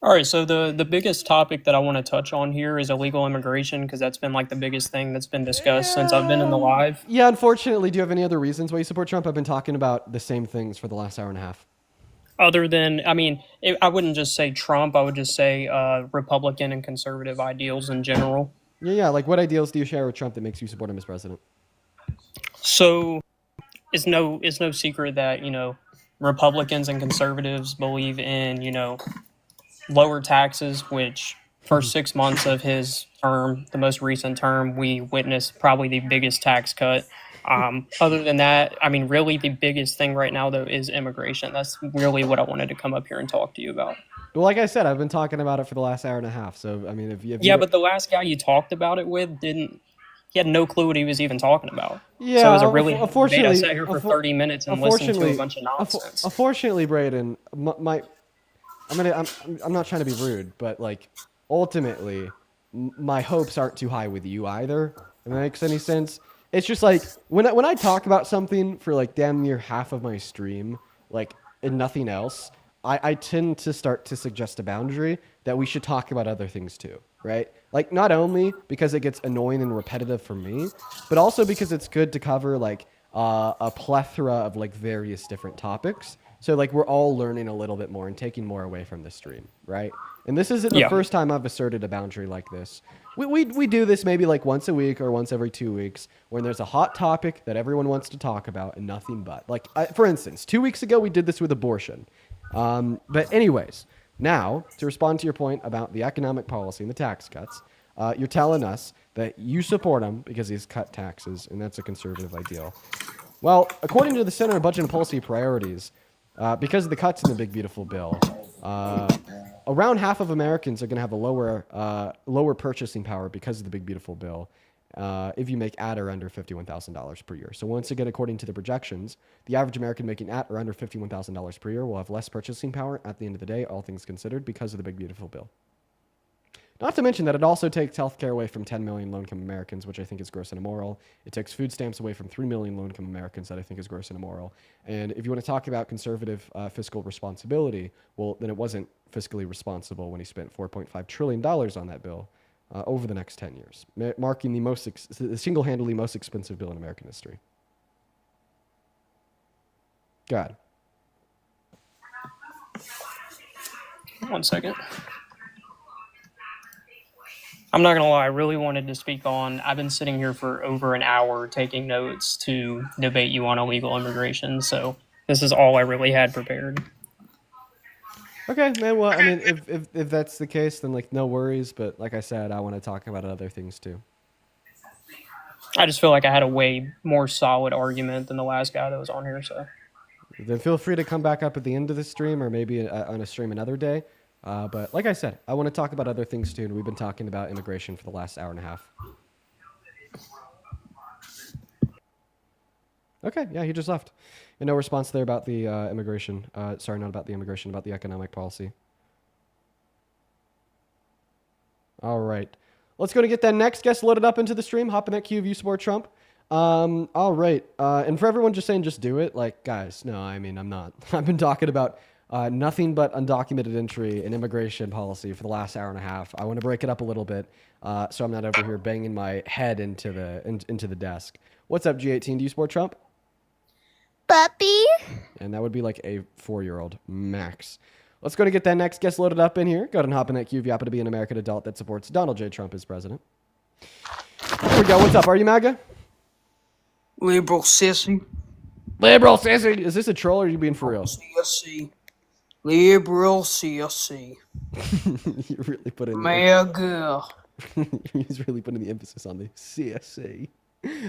V: All right, so the biggest topic that I want to touch on here is illegal immigration, because that's been like the biggest thing that's been discussed since I've been in the live.
A: Yeah, unfortunately, do you have any other reasons why you support Trump? I've been talking about the same things for the last hour and a half.
V: Other than, I mean, I wouldn't just say Trump, I would just say Republican and conservative ideals in general.
A: Yeah, like what ideals do you share with Trump that makes you support him as president?
V: So it's no secret that, Republicans and conservatives believe in, lower taxes, which first 6 months of his term, the most recent term, we witnessed probably the biggest tax cut. Other than that, I mean, really the biggest thing right now, though, is immigration. That's really what I wanted to come up here and talk to you about.
A: Well, like I said, I've been talking about it for the last hour and a half. So, I mean,
V: but the last guy you talked about it with he had no clue what he was even talking about.
A: Yeah,
V: so it was a really
A: unfortunately,
V: I sat here for 30 minutes and listened to a bunch of nonsense.
A: Unfortunately, Brayden, I'm not trying to be rude, but like ultimately, my hopes aren't too high with you either. If that makes any sense. It's just like when I talk about something for like damn near half of my stream, like and nothing else, I tend to start to suggest a boundary that we should talk about other things too, right? Like not only because it gets annoying and repetitive for me, but also because it's good to cover like a plethora of like various different topics. So like we're all learning a little bit more and taking more away from the stream, right? And this isn't the first time I've asserted a boundary like this. We do this maybe like once a week or once every 2 weeks when there's a hot topic that everyone wants to talk about and nothing but. Like, for instance, 2 weeks ago we did this with abortion. But anyways, now to respond to your point about the economic policy and the tax cuts, you're telling us that you support him because he's cut taxes and that's a conservative ideal. Well, according to the Center of Budget and Policy Priorities, because of the cuts in the Big Beautiful Bill, around half of Americans are going to have a lower purchasing power because of the Big Beautiful Bill if you make at or under $51,000 per year. So once again, according to the projections, the average American making at or under $51,000 per year will have less purchasing power at the end of the day, all things considered, because of the Big Beautiful Bill. Not to mention that it also takes healthcare away from 10 million low-income Americans, which I think is gross and immoral. It takes food stamps away from 3 million low-income Americans, that I think is gross and immoral. And if you want to talk about conservative fiscal responsibility, well, then it wasn't fiscally responsible when he spent $4.5 trillion on that bill over the next 10 years, marking the single-handedly most expensive bill in American history. God.
V: 1 second. I'm not going to lie, I really wanted to speak on, I've been sitting here for over an hour taking notes to debate you on illegal immigration, so this is all I really had prepared.
A: Okay, man. Well, I mean, if that's the case, then like no worries. But like I said, I want to talk about other things too.
V: I just feel like I had a way more solid argument than the last guy that was on here. So
A: Then feel free to come back up at the end of the stream, or maybe on a stream another day. But like I said, I want to talk about other things too. And we've been talking about immigration for the last hour and a half. Okay, yeah, he just left. And no response there about the immigration. Sorry, not about the immigration, about the economic policy. All right. Let's go to get that next guest loaded up into the stream. Hop in that queue if you support Trump. All right. And for everyone just saying just do it, like, guys, no, I mean, I'm not. I've been talking about nothing but undocumented entry and immigration policy for the last hour and a half. I want to break it up a little bit so I'm not over here banging my head into the desk. What's up, G18? Do you support Trump?
B: Puppy.
A: And that would be like a 4-year-old max. Let's go to get that next guest loaded up in here. Go ahead and hop in that queue if you happen to be an American adult that supports Donald J. Trump as president. Here we go. What's up? Are you MAGA?
C: Liberal sissy.
A: Liberal sissy. Is this a troll or are you being for real?
C: CSC. Liberal CSC.
A: You really put in
C: MAGA.
A: He's really putting the emphasis on the CSC.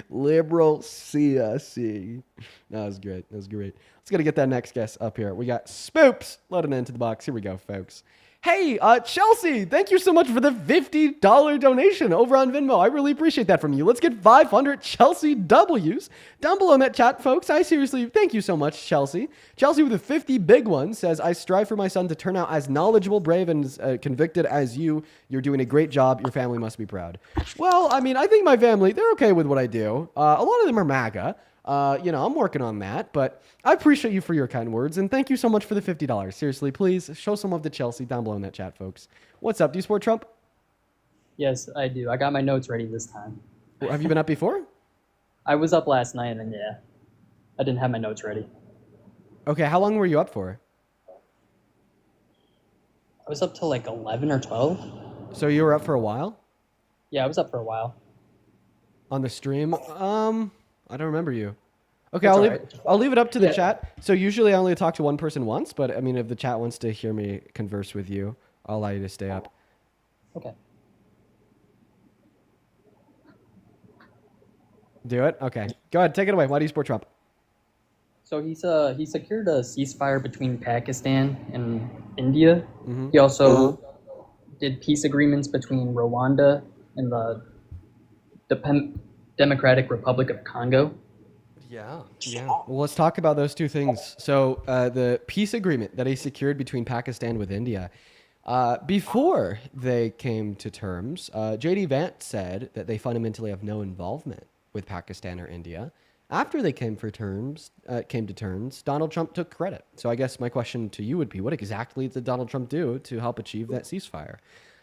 A: Liberal CSC. That was great. That was great. Let's go to get that next guest up here. We got Spoops loading into the box. Here we go, folks. Hey, Chelsea, thank you so much for the $50 donation over on Venmo. I really appreciate that from you. Let's get 500 Chelsea W's down below in that chat, folks. I seriously, thank you so much, Chelsea. Chelsea with a 50 big one says, I strive for my son to turn out as knowledgeable, brave, and convicted as you. You're doing a great job. Your family must be proud. Well, I mean, I think my family, they're okay with what I do. A lot of them are MAGA. I'm working on that, but I appreciate you for your kind words, and thank you so much for the $50. Seriously, please show some love to Chelsea down below in that chat, folks. What's up? Do you support Trump?
W: Yes, I do. I got my notes ready this time.
A: Have you been up before?
W: I was up last night, and yeah, I didn't have my notes ready.
A: Okay, how long were you up for?
W: I was up till like 11 or 12.
A: So you were up for a while?
W: Yeah, I was up for a while.
A: On the stream? I don't remember you. Okay,
W: That's
A: I'll leave it up to the chat. So usually I only talk to one person once, but I mean, if the chat wants to hear me converse with you, I'll allow you to stay up.
W: Okay.
A: Do it? Okay. Go ahead, take it away. Why do you support Trump?
W: So he secured a ceasefire between Pakistan and India.
A: Mhm.
W: He also did peace agreements between Rwanda and the Democratic Republic of Congo.
A: Yeah. Well, let's talk about those two things. So the peace agreement that he secured between Pakistan with India, before they came to terms, J.D. Vance said that they fundamentally have no involvement with Pakistan or India. After they came to terms, Donald Trump took credit. So I guess my question to you would be, what exactly did Donald Trump do to help achieve that ceasefire?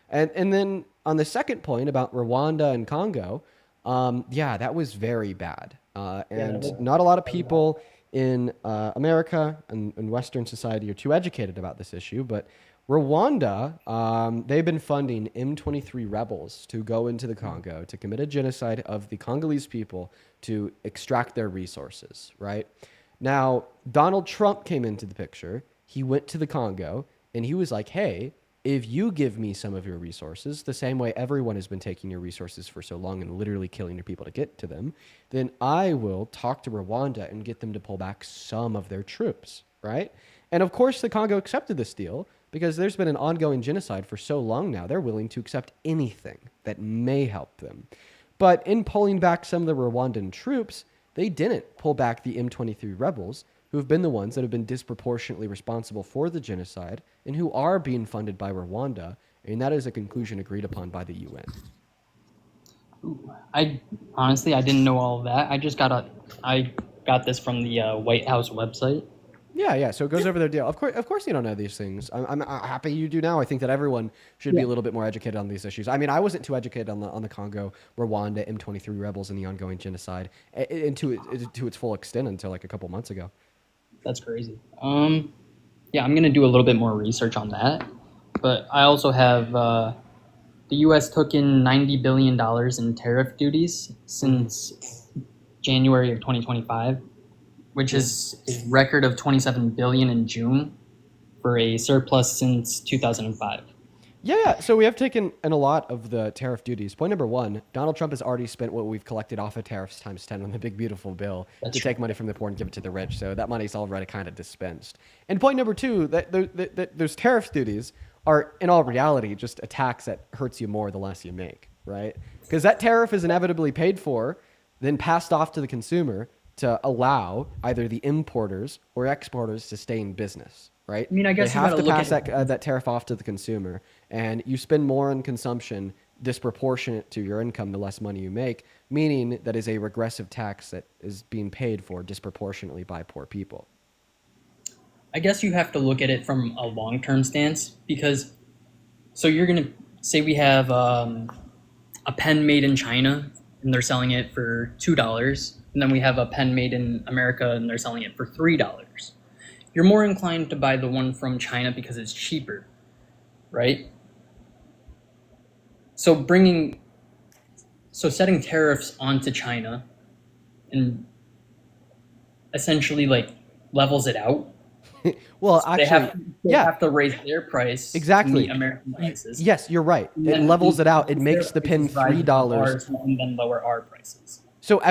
A: And then on the second point about Rwanda and Congo, that was very bad. And not a lot of people in America and Western society are too educated about this issue, but Rwanda, they've been funding M23 rebels to go into the Congo to commit a genocide of the Congolese people to extract their resources, right? Now, Donald Trump came into the picture. He went to the Congo and he was like, hey, if you give me some of your resources, the same way everyone has been taking your resources for so long and literally killing your people to get to them, then I will talk to Rwanda and get them to pull back some of their troops, right? And of course, the Congo accepted this deal because there's been an ongoing genocide for so long now, they're willing to accept anything that may help them. But in pulling back some of the Rwandan troops, they didn't pull back the M23 rebels, who have been the ones that have been disproportionately responsible for the genocide and who are being funded by Rwanda, and that is a conclusion agreed upon by the UN.
W: I honestly didn't know all of that. I got this from the White House website.
A: Yeah. So it goes over their deal. Of course, you don't know these things. I'm happy you do now. I think that everyone should be a little bit more educated on these issues. I mean, I wasn't too educated on the Congo, Rwanda, M23 rebels, and the ongoing genocide to its full extent until like a couple months ago.
W: That's crazy. I'm gonna do a little bit more research on that. But I also have the U.S. took in $90 billion in tariff duties since January of 2025, which is a record of $27 billion in June for a surplus since 2005.
A: Yeah. So we have taken in a lot of the tariff duties. Point number one, Donald Trump has already spent what we've collected off of tariffs times 10 on the big, beautiful bill to take money from the poor and give it to the rich. So that money's already kind of dispensed. And point number two, that those tariff duties are in all reality just a tax that hurts you more the less you make, right? Because that tariff is inevitably paid for, then passed off to the consumer to allow either the importers or exporters to stay in business, right?
W: I mean, I guess
A: they
W: you
A: have
W: gotta
A: to
W: look
A: pass
W: at
A: that tariff off to the consumer, and you spend more on consumption disproportionate to your income the less money you make, meaning that is a regressive tax that is being paid for disproportionately by poor people.
W: I guess you have to look at it from a long-term stance because, so you're going to say we have a pen made in China and they're selling it for $2, and then we have a pen made in America and they're selling it for $3. You're more inclined to buy the one from China because it's cheaper, right? So setting tariffs onto China and essentially like levels it out.
A: Well,
W: So
A: actually,
W: they have to raise their price
A: exactly.
W: to meet American prices.
A: Yes, you're right.
W: And
A: It
W: then
A: levels it out. It
W: their
A: makes the pin
W: prices rise above
A: $3.
W: ours and then lower our prices.
A: So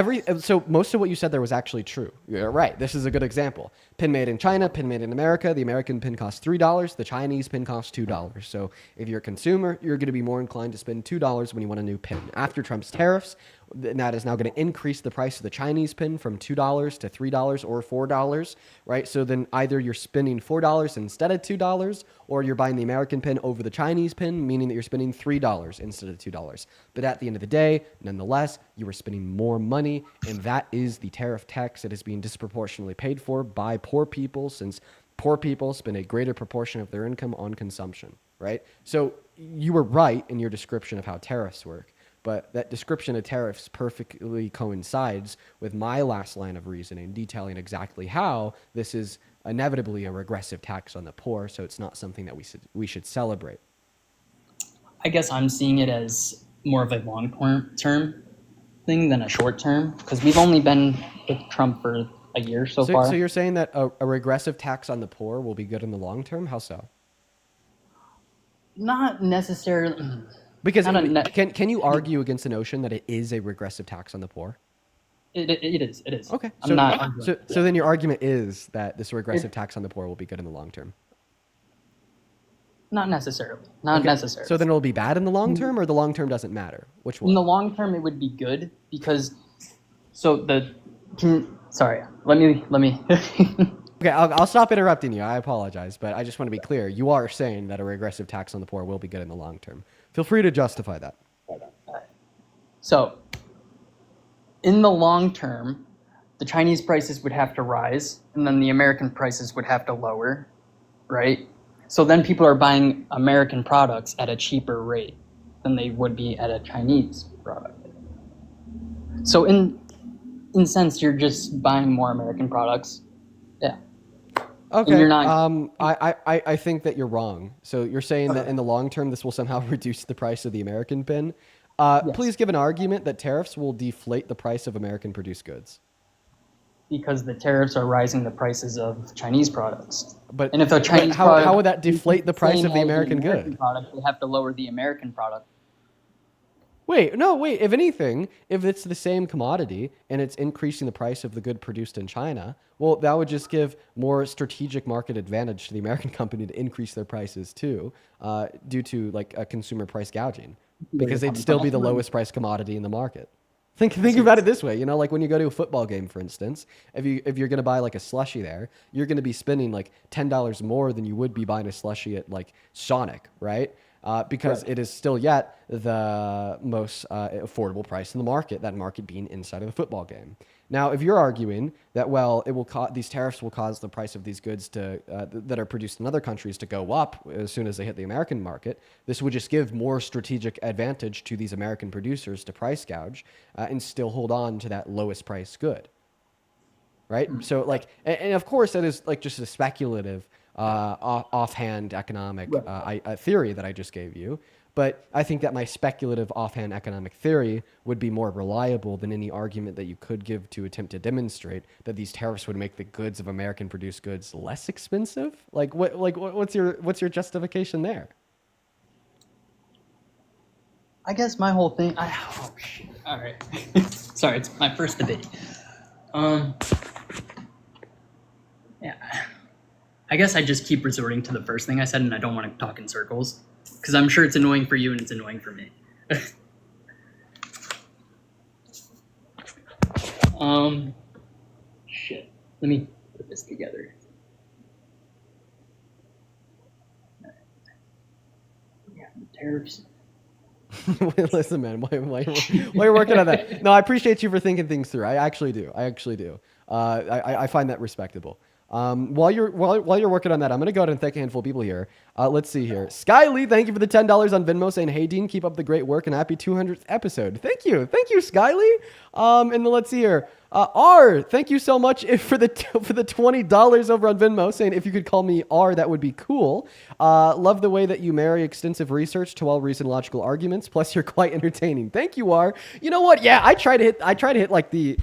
A: most of what you said there was actually true. You're right. This is a good example. Pin made in China, pin made in America. The American pin costs $3. The Chinese pin costs $2. So if you're a consumer, you're going to be more inclined to spend $2 when you want a new pin. After Trump's tariffs, that is now going to increase the price of the Chinese pin from $2 to $3 or $4, right? So then either you're spending $4 instead of $2, or you're buying the American pin over the Chinese pin, meaning that you're spending $3 instead of $2. But at the end of the day, nonetheless, you are spending more money, and that is the tariff tax that is being disproportionately paid for by poor people, since poor people spend a greater proportion of their income on consumption, right? So you were right in your description of how tariffs work. But that description of tariffs perfectly coincides with my last line of reasoning, detailing exactly how this is inevitably a regressive tax on the poor, so it's not something that we should celebrate.
W: I guess I'm seeing it as more of a long-term thing than a short-term, because we've only been with Trump for a year so far.
A: So you're saying that a regressive tax on the poor will be good in the long term? How so?
W: Not necessarily.
A: Because can you argue against the notion that it is a regressive tax on the poor?
W: It is.
A: Okay. So then your argument is that this regressive tax on the poor will be good in the long term?
W: Not necessarily. Not necessarily.
A: So then it'll be bad in the long term, or the long term doesn't matter? Which one?
W: In the long term, it would be good because, sorry, let me.
A: Okay, I'll stop interrupting you. I apologize, but I just want to be clear. You are saying that a regressive tax on the poor will be good in the long term. Feel free to justify that.
W: So, in the long term, the Chinese prices would have to rise, and then the American prices would have to lower, right? So then people are buying American products at a cheaper rate than they would be at a Chinese product. So in sense, you're just buying more American products. Yeah.
A: Okay.
W: And you're not.
A: I think that you're wrong. So you're saying that in the long term, this will somehow reduce the price of the American pin. Yes. Please give an argument that tariffs will deflate the price of American-produced goods.
W: Because the tariffs are rising the prices of Chinese products.
A: And
W: if a Chinese
A: how would that deflate the price of the American good?
W: Product, they have to lower the American product.
A: Wait. If anything, if it's the same commodity and it's increasing the price of the good produced in China, well, that would just give more strategic market advantage to the American company to increase their prices too, due to like a consumer price gouging, because they'd still be the lowest price commodity in the market. Think about it this way, like when you go to a football game, for instance, if you're going to buy like a slushie there, you're going to be spending like $10 more than you would be buying a slushie at like Sonic, right? Because it is still yet the most affordable price in the market, that market being inside of the football game. Now, if you're arguing that, well, these tariffs will cause the price of these goods that are produced in other countries to go up as soon as they hit the American market, this would just give more strategic advantage to these American producers to price gouge and still hold on to that lowest price good, right? So, like, and of course, that is like just a speculative offhand economic theory that I just gave you. But I think that my speculative offhand economic theory would be more reliable than any argument that you could give to attempt to demonstrate that these tariffs would make the goods of American produced goods less expensive. What's your justification there?
W: I guess my whole thing. Oh shit! All right, sorry, it's my first debate. Yeah, I guess I just keep resorting to the first thing I said, and I don't want to talk in circles because I'm sure it's annoying for you and it's annoying for me. Shit. Let me put this together. Yeah, the tariffs.
A: Listen, man, why you're working on that? No, I appreciate you for thinking things through. I actually do. I find that respectable. While you're working on that, I'm gonna go ahead and thank a handful of people here. Let's see here. Sky Lee, thank you for the $10 on Venmo, saying, "Hey Dean, keep up the great work and happy 200th episode." Thank you, Sky Lee. And then let's see here. R, thank you so much for the $20 over on Venmo, saying if you could call me R, that would be cool. Love the way that you marry extensive research to well-reasoned logical arguments. Plus, you're quite entertaining. Thank you, R. You know what? Yeah, I try to hit like the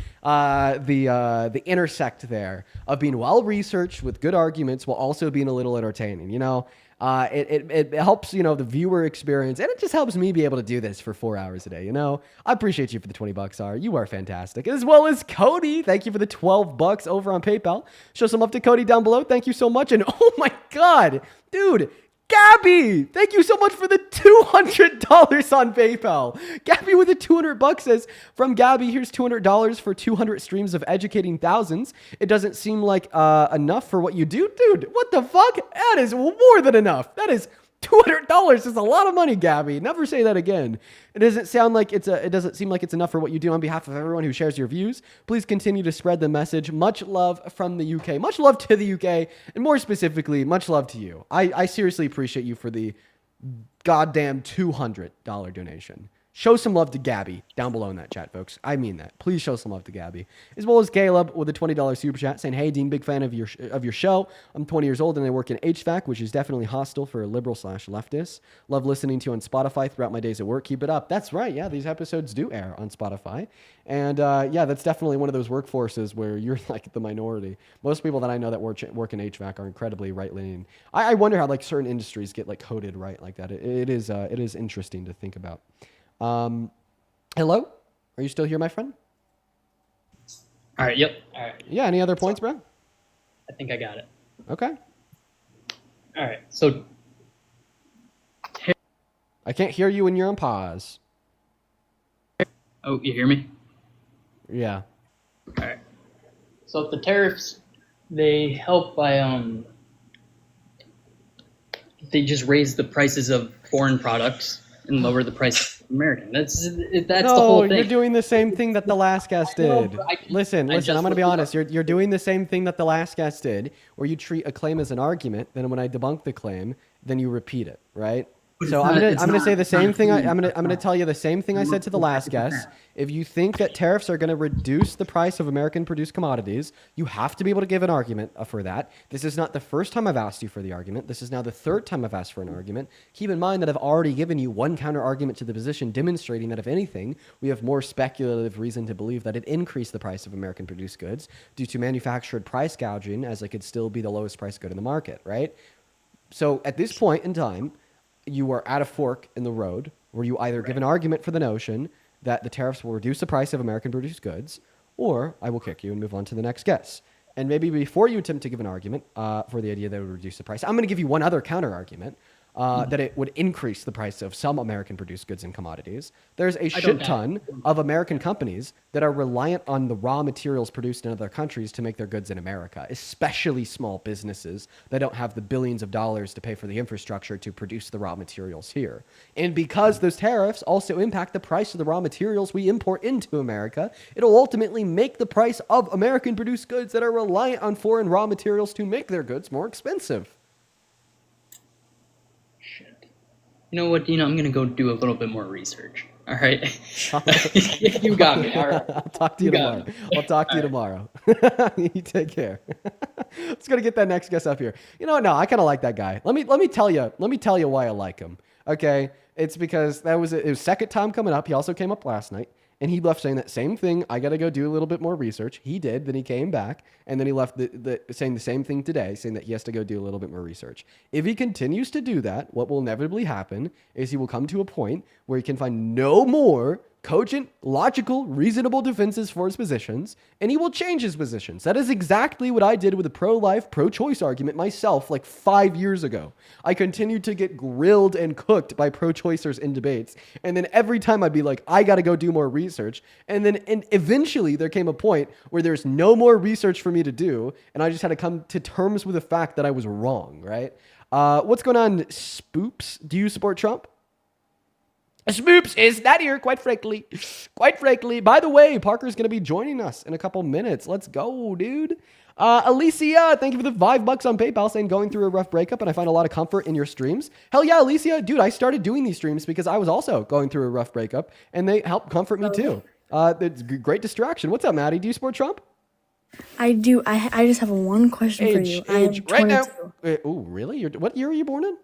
A: intersect there of being well-researched with good arguments while also being a little entertaining. You know, it helps, the viewer experience, and it just helps me be able to do this for 4 hours a day. I appreciate you for the $20, R. You are fantastic. As well as Cody, thank you for the $12 over on PayPal. Show some love to Cody down below. Thank you so much. And oh my God, dude, Gabby, thank you so much for the $200 on PayPal. Gabby with the $200 says, from Gabby, here's $200 for 200 streams of educating thousands. It doesn't seem like enough for what you do. Dude, what the fuck? That is more than enough. That is $200 is a lot of money, Gabby. Never say that again. It doesn't seem like it's enough for what you do. On behalf of everyone who shares your views, please continue to spread the message. Much love from the UK. Much love to the UK, and more specifically, much love to you. I seriously appreciate you for the goddamn $200 donation. Show some love to Gabby down below in that chat, folks. I mean that. Please show some love to Gabby. As well as Caleb with a $20 super chat saying, "Hey, Dean, big fan of your show. I'm 20 years old and I work in HVAC, which is definitely hostile for liberal/leftists. Love listening to you on Spotify throughout my days at work. Keep it up." That's right. Yeah, these episodes do air on Spotify. And yeah, that's definitely one of those workforces where you're like the minority. Most people that I know that work in HVAC are incredibly right-leaning. I wonder how like certain industries get like coded right like that. It is interesting to think about. Hello? Are you still here, my friend?
W: All right. Yep. All right.
A: Yeah. Any other points, bro?
W: I think I got it.
A: Okay.
W: All right. So
A: I can't hear you when you're on pause.
W: Oh, you hear me?
A: Yeah.
W: All right. So if the tariffs, they help by they just raise the prices of foreign products and lower the price of American. That's the whole thing.
A: You're doing the same thing that the last guest did. Listen, I'm going to be honest. You're doing the same thing that the last guest did, where you treat a claim as an argument. Then when I debunk the claim, then you repeat it, right? So I'm gonna say the same thing. I'm gonna tell you the same thing I said to the last guest. If you think that tariffs are gonna reduce the price of American-produced commodities, you have to be able to give an argument for that. This is not the first time I've asked you for the argument. This is now the third time I've asked for an argument. Keep in mind that I've already given you one counter argument to the position, demonstrating that if anything, we have more speculative reason to believe that it increased the price of American-produced goods due to manufactured price gouging, as it could still be the lowest price good in the market, right? So at this point in time, you are at a fork in the road where you either give an argument for the notion that the tariffs will reduce the price of American-produced goods, or I will kick you and move on to the next guest. And maybe before you attempt to give an argument for the idea that it would reduce the price, I'm going to give you one other counter-argument that it would increase the price of some American-produced goods and commodities. There's a shit ton of American companies that are reliant on the raw materials produced in other countries to make their goods in America, especially small businesses that don't have the billions of dollars to pay for the infrastructure to produce the raw materials here. And because those tariffs also impact the price of the raw materials we import into America, it'll ultimately make the price of American-produced goods that are reliant on foreign raw materials to make their goods more expensive.
W: You know what, Dean? I'm going to go do a little bit more research. All right? You got me. All right.
A: I'll talk to you tomorrow. I'll talk to you tomorrow. You take care. Let's go to get that next guest up here. You know what? No, I kind of like that guy. Let me tell you why I like him. Okay? It's because it was second time coming up. He also came up last night. And he left saying that same thing. I got to go do a little bit more research. He did. Then he came back. And then he left saying the same thing today, saying that he has to go do a little bit more research. If he continues to do that, what will inevitably happen is he will come to a point where he can find no more cogent, logical, reasonable defenses for his positions, and he will change his positions. That is exactly what I did with the pro-life, pro-choice argument myself like 5 years ago. I continued to get grilled and cooked by pro-choicers in debates, and then every time I'd be like, I gotta go do more research, and eventually there came a point where there's no more research for me to do, and I just had to come to terms with the fact that I was wrong, right? What's going on, Spoops? Do you support Trump? Spoops is not here, quite frankly. Quite frankly. By the way, Parker's going to be joining us in a couple minutes. Let's go, dude. Alicia, thank you for the $5 on PayPal saying going through a rough breakup and I find a lot of comfort in your streams. Hell yeah, Alicia. Dude, I started doing these streams because I was also going through a rough breakup and they helped comfort me too. It's great distraction. What's up, Maddie? Do you support Trump?
U: I do. I just have one question for you. I am 22.
A: Right now. Oh, really? What year are you born in?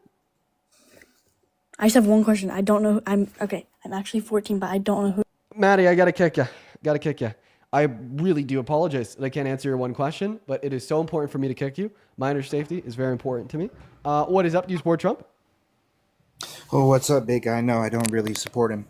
U: I just have one question. I don't know. I'm actually 14, but I don't know who. Maddie,
A: I gotta kick you. I really do apologize that I can't answer your one question, but it is so important for me to kick you. Minor safety is very important to me. What is up? Do you support Trump?
F: Oh, what's up, big guy? No, I don't really support him.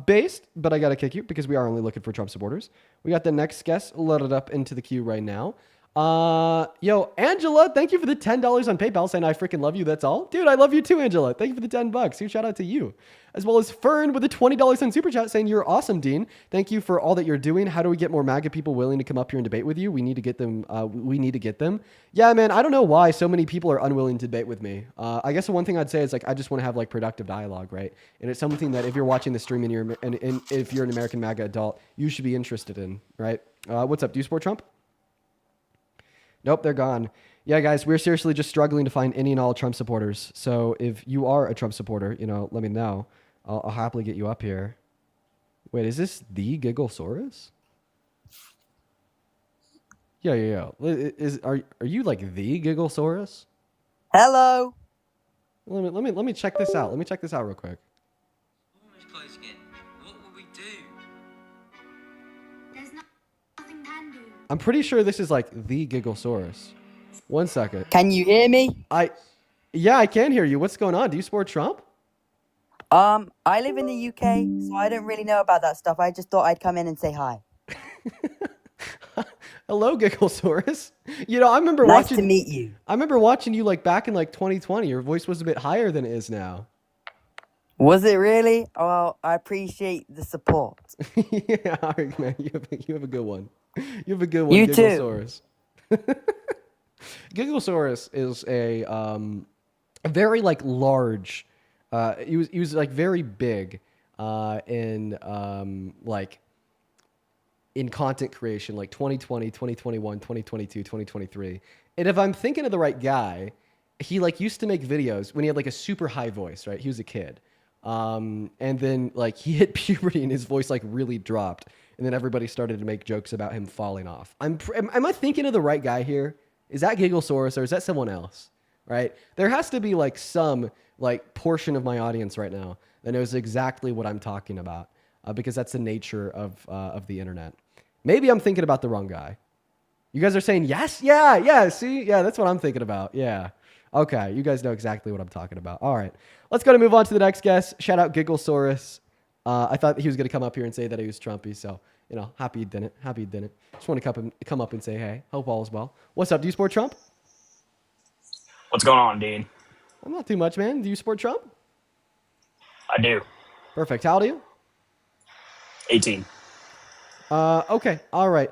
A: Based, but I gotta kick you because we are only looking for Trump supporters. We got the next guest loaded up into the queue right now. Yo, Angela, thank you for the $10 on PayPal saying I freaking love you. That's all. Dude, I love you too, Angela. Thank you for the $10. Huge shout out to you. As well as Fern with the $20 on Super Chat saying you're awesome, Dean. Thank you for all that you're doing. How do we get more MAGA people willing to come up here and debate with you? We need to get them. Yeah, man, I don't know why so many people are unwilling to debate with me. I guess the one thing I'd say is like, I just want to have like productive dialogue, right? And it's something that if you're watching the stream and if you're an American MAGA adult, you should be interested in, right? What's up? Do you support Trump? Nope, they're gone. Yeah, guys, we're seriously just struggling to find any and all Trump supporters. So if you are a Trump supporter, let me know. I'll happily get you up here. Wait, is this the Gigglesaurus? Yeah. Are you like the Gigglesaurus?
G: Hello.
A: Let me check this out. Let me check this out real quick.
G: Almost close again. What will we do?
B: There's nothing can do.
A: I'm pretty sure this is like the Gigglesaurus. 1 second.
G: Can you hear me?
A: Yeah, I can hear you. What's going on? Do you support Trump?
G: I live in the UK, so I don't really know about that stuff. I just thought I'd come in and say hi.
A: Hello, Gigglesaurus. I remember
G: Nice
A: watching.
G: to meet you.
A: I remember watching you like back in like 2020. Your voice was a bit higher than it is now.
G: Was it really? Well, I appreciate the support.
A: Yeah, all right, man. You have a good one. You have a good one,
G: You too.
A: Gigglesaurus. Gigglesaurus is a very like large. He was like very big in content creation, like 2020, 2021, 2022, 2023. And if I'm thinking of the right guy, he like used to make videos when he had like a super high voice, right? He was a kid. And then like he hit puberty and his voice like really dropped. And then everybody started to make jokes about him falling off. Am I thinking of the right guy here? Is that Gigglesaurus or is that someone else? Right? There has to be like some like portion of my audience right now that knows exactly what I'm talking about because that's the nature of the internet. Maybe I'm thinking about the wrong guy. You guys are saying yes? Yeah. See? Yeah, that's what I'm thinking about. Yeah. Okay. You guys know exactly what I'm talking about. All right. Let's go to move on to the next guest. Shout out Gigglesaurus. I thought he was going to come up here and say that he was Trumpy. So, happy he didn't. Just want to come up and say, hey, hope all is well. What's up? Do you support Trump?
H: What's going on, Dean?
A: I'm not too much, man. Do you support Trump?
H: I do.
A: Perfect. How old are you?
H: 18.
A: Okay. All right.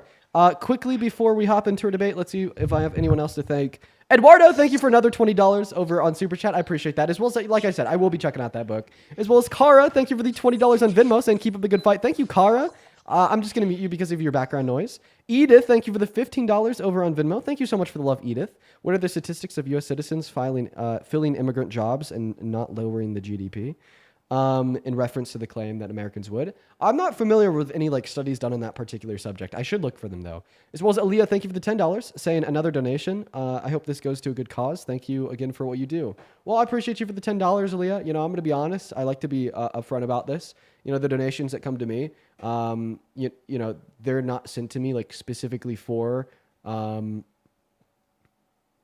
A: Quickly before we hop into our debate, let's see if I have anyone else to thank. Eduardo, thank you for another $20 over on Super Chat. I appreciate that. As well as, like I said, I will be checking out that book. As well as Kara, thank you for the $20 on Venmo saying keep up the good fight. Thank you, Kara. I'm just going to mute you because of your background noise. Edith, thank you for the $15 over on Venmo. Thank you so much for the love, Edith. What are the statistics of U.S. citizens filling immigrant jobs and not lowering the GDP? in reference to the claim that Americans would. I'm not familiar with any like studies done on that particular subject. I should look for them though. As well as Aaliyah, thank you for the $10, saying another donation. I hope this goes to a good cause. Thank you again for what you do. Well, I appreciate you for the $10, Aaliyah. You know, I'm going to be honest. I like to be upfront about this. You know, the donations that come to me, you know, they're not sent to me like specifically for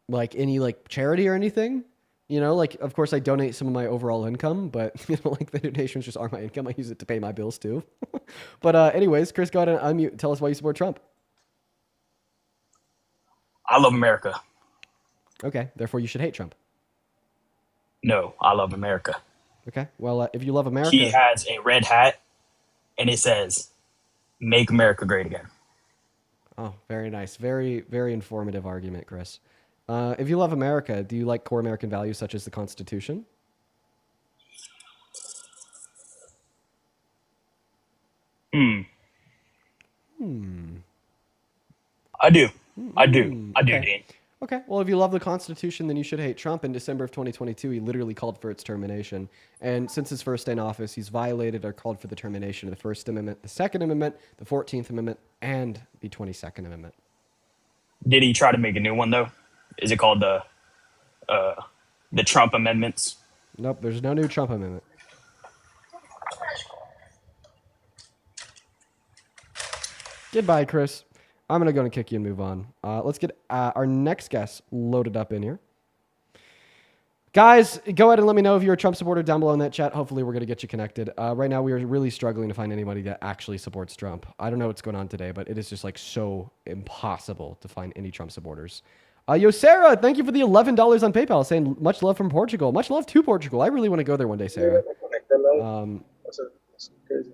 A: like any like charity or anything. You know, like, of course, I donate some of my overall income, but, you know, like, the donations just aren't my income. I use it to pay my bills, too. But anyways, Chris, go ahead and unmute. Tell us why you support Trump.
H: I love America.
A: Okay, therefore you should hate Trump.
H: No, I love America.
A: Okay, well, if you love America...
H: He has a red hat, and it says, "Make America Great Again."
A: Oh, very nice. Very, very informative argument, Chris. If you love America, do you like core American values such as the Constitution?
H: I do. I do,
A: Okay.
H: Dean.
A: Okay, well, if you love the Constitution, then you should hate Trump. In December of 2022, he literally called for its termination. And since his first day in office, he's violated or called for the termination of the First Amendment, the Second Amendment, the 14th Amendment, and the 22nd Amendment.
H: Did he try to make a new one, though? Is it called the Trump amendments?
A: Nope, there's no new Trump amendment. Goodbye, Chris. I'm going to go and kick you and move on. Let's get our next guest loaded up in here. Guys, go ahead and let me know if you're a Trump supporter down below in that chat. Hopefully, we're going to get you connected. Right now, we are really struggling to find anybody that actually supports Trump. I don't know what's going on today, but it is just like so impossible to find any Trump supporters. Yo, Sarah, thank you for the $11 on PayPal, saying much love from Portugal. Much love to Portugal. I really want to go there one day, Sarah.
I: That's crazy.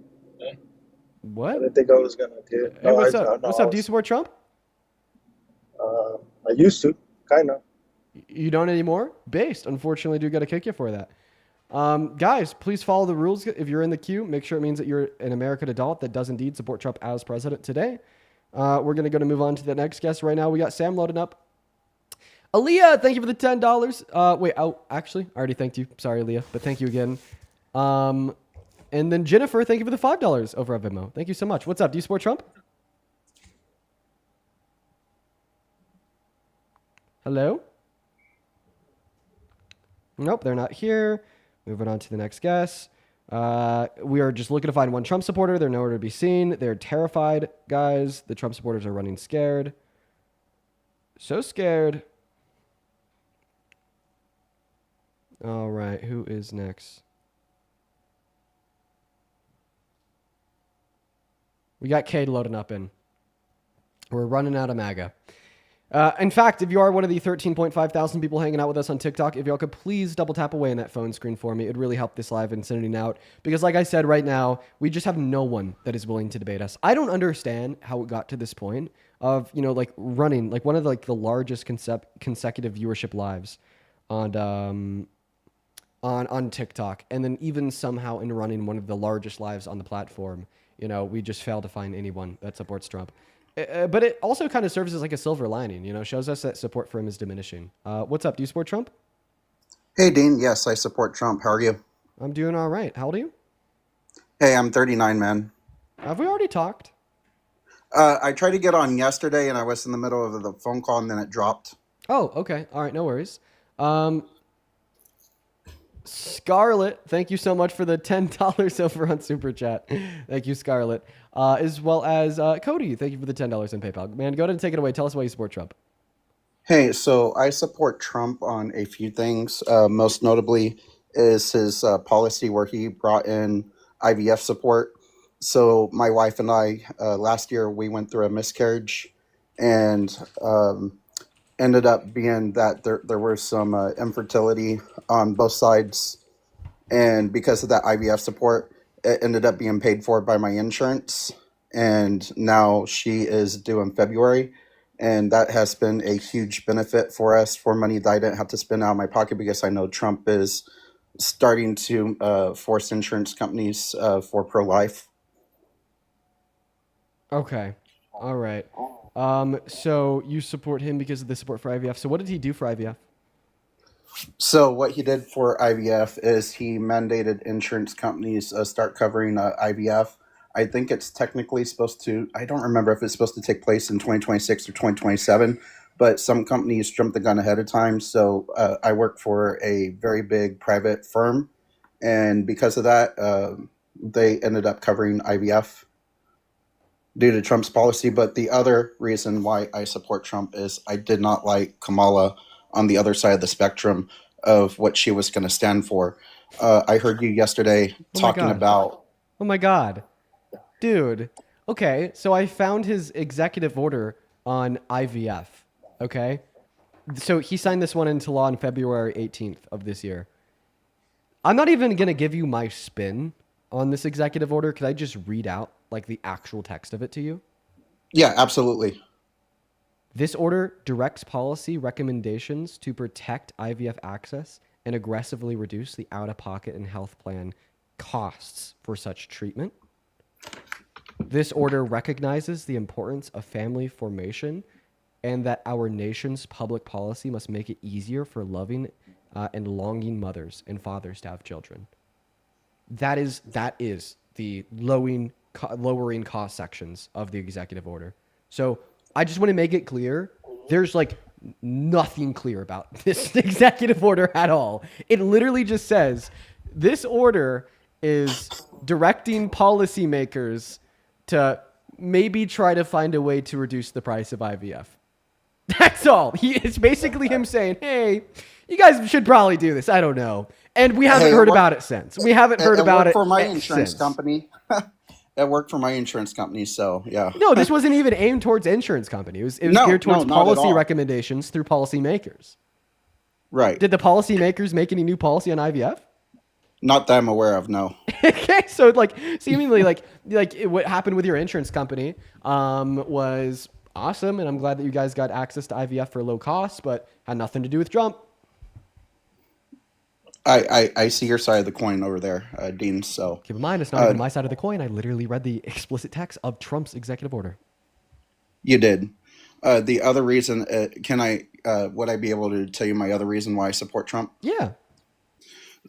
A: What?
I: I didn't think I was gonna get.
A: Hey, what's up? What's up? Do you support Trump?
I: I used to, kind of.
A: You don't anymore? Based. Unfortunately, do got to kick you for that. Guys, please follow the rules. If you're in the queue, make sure it means that you're an American adult that does indeed support Trump as president today. We're going to move on to the next guest right now. We got Sam loading up. Aaliyah, thank you for the $10. Wait, oh, actually, I already thanked you. Sorry, Aaliyah, but thank you again. And then Jennifer, thank you for the $5 over at Venmo. Thank you so much. What's up? Do you support Trump? Hello? Nope, they're not here. Moving on to the next guest. We are just looking to find one Trump supporter. They're nowhere to be seen. They're terrified, guys. The Trump supporters are running scared. So scared. All right, who is next? We got Cade loading up in. We're running out of MAGA. In fact, if you are one of the 13.5 thousand people hanging out with us on TikTok, if y'all could please double tap away in that phone screen for me, it'd really help this live and sending out. Because like I said, right now, we just have no one that is willing to debate us. I don't understand how it got to this point of, you know, like running like one of the largest consecutive viewership lives on TikTok, and then even somehow in running one of the largest lives on the platform. You know, we just fail to find anyone that supports Trump. But it also kind of serves as like a silver lining, you know, shows us that support for him is diminishing. What's up? Do you support Trump?
K: Hey, Dean. Yes, I support Trump. How are you?
A: I'm doing all right. How old are you?
K: Hey, I'm 39, man.
A: Have we already talked?
K: I tried to get on yesterday, and I was in the middle of the phone call, and then it dropped.
A: Oh, okay. All right. No worries. Scarlett, thank you so much for the $10 over on Super Chat. Thank you, Scarlett. As well as Cody, thank you for the $10 on PayPal. Man, go ahead and take it away. Tell us why you support Trump.
K: Hey, so I support Trump on a few things. Most notably is his policy where he brought in IVF support. So my wife and I, last year, we went through a miscarriage, and ended up being that there were some infertility on both sides. And because of that IVF support, it ended up being paid for by my insurance. And now she is due in February. And that has been a huge benefit for us, for money that I didn't have to spend out of my pocket, because I know Trump is starting to force insurance companies for pro-life.
A: Okay. All right. So you support him because of the support for IVF. So what did he do for IVF?
K: So what he did for IVF is he mandated insurance companies start covering IVF. I think it's technically supposed to. I don't remember if it's supposed to take place in 2026 or 2027, but some companies jumped the gun ahead of time. So I work for a very big private firm, and because of that, they ended up covering IVF due to Trump's policy. But the other reason why I support Trump is I did not like Kamala on the other side of the spectrum of what she was going to stand for. I heard you yesterday talking about.
A: Oh my God. Dude. Okay, so I found his executive order on IVF. Okay? So he signed this one into law on February 18th of this year. I'm not even going to give you my spin on this executive order. Could I just read out like the actual text of it to you?
K: Yeah, absolutely.
A: This order directs policy recommendations to protect IVF access and aggressively reduce the out-of-pocket and health plan costs for such treatment. This order recognizes the importance of family formation and that our nation's public policy must make it easier for loving and longing mothers and fathers to have children. That is the lowering cost sections of the executive order. So I just want to make it clear, there's like nothing clear about this executive order at all. It literally just says this order is directing policymakers to maybe try to find a way to reduce the price of IVF. That's all. It's basically him saying, hey, you guys should probably do this. I don't know. And we haven't heard about it since. We haven't heard about it
K: for my insurance
A: since.
K: company. It worked for my insurance company, so yeah.
A: No, this wasn't even aimed towards insurance company. It was geared towards policy recommendations through policymakers.
K: Right.
A: Did the policymakers make any new policy on IVF?
K: Not that I'm aware of, no.
A: Okay, so like seemingly like what happened with your insurance company was awesome, and I'm glad that you guys got access to IVF for low cost, but had nothing to do with Trump.
K: I see your side of the coin over there, Dean. So
A: keep in mind, it's not even my side of the coin. I literally read the explicit text of Trump's executive order.
K: You did. The other reason, would I be able to tell you my other reason why I support Trump?
A: Yeah.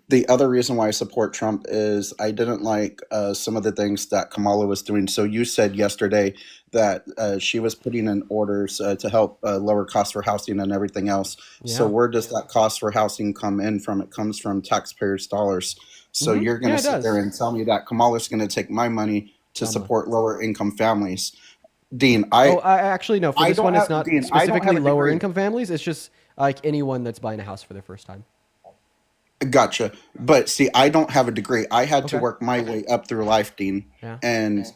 K: The other reason why I support Trump is I didn't like some of the things that Kamala was doing. So you said yesterday that she was putting in orders to help lower costs for housing and everything else. Yeah. So where does that cost for housing come in from? It comes from taxpayers' dollars. So you're going to sit there and tell me that Kamala's going to take my money to support lower income families. Dean, I
A: actually no. For this one, it's not specifically lower income families. It's just like anyone that's buying a house for the first time.
K: Gotcha. But see, I don't have a degree. I had to work my way up through life, Dean.
A: Yeah.
K: And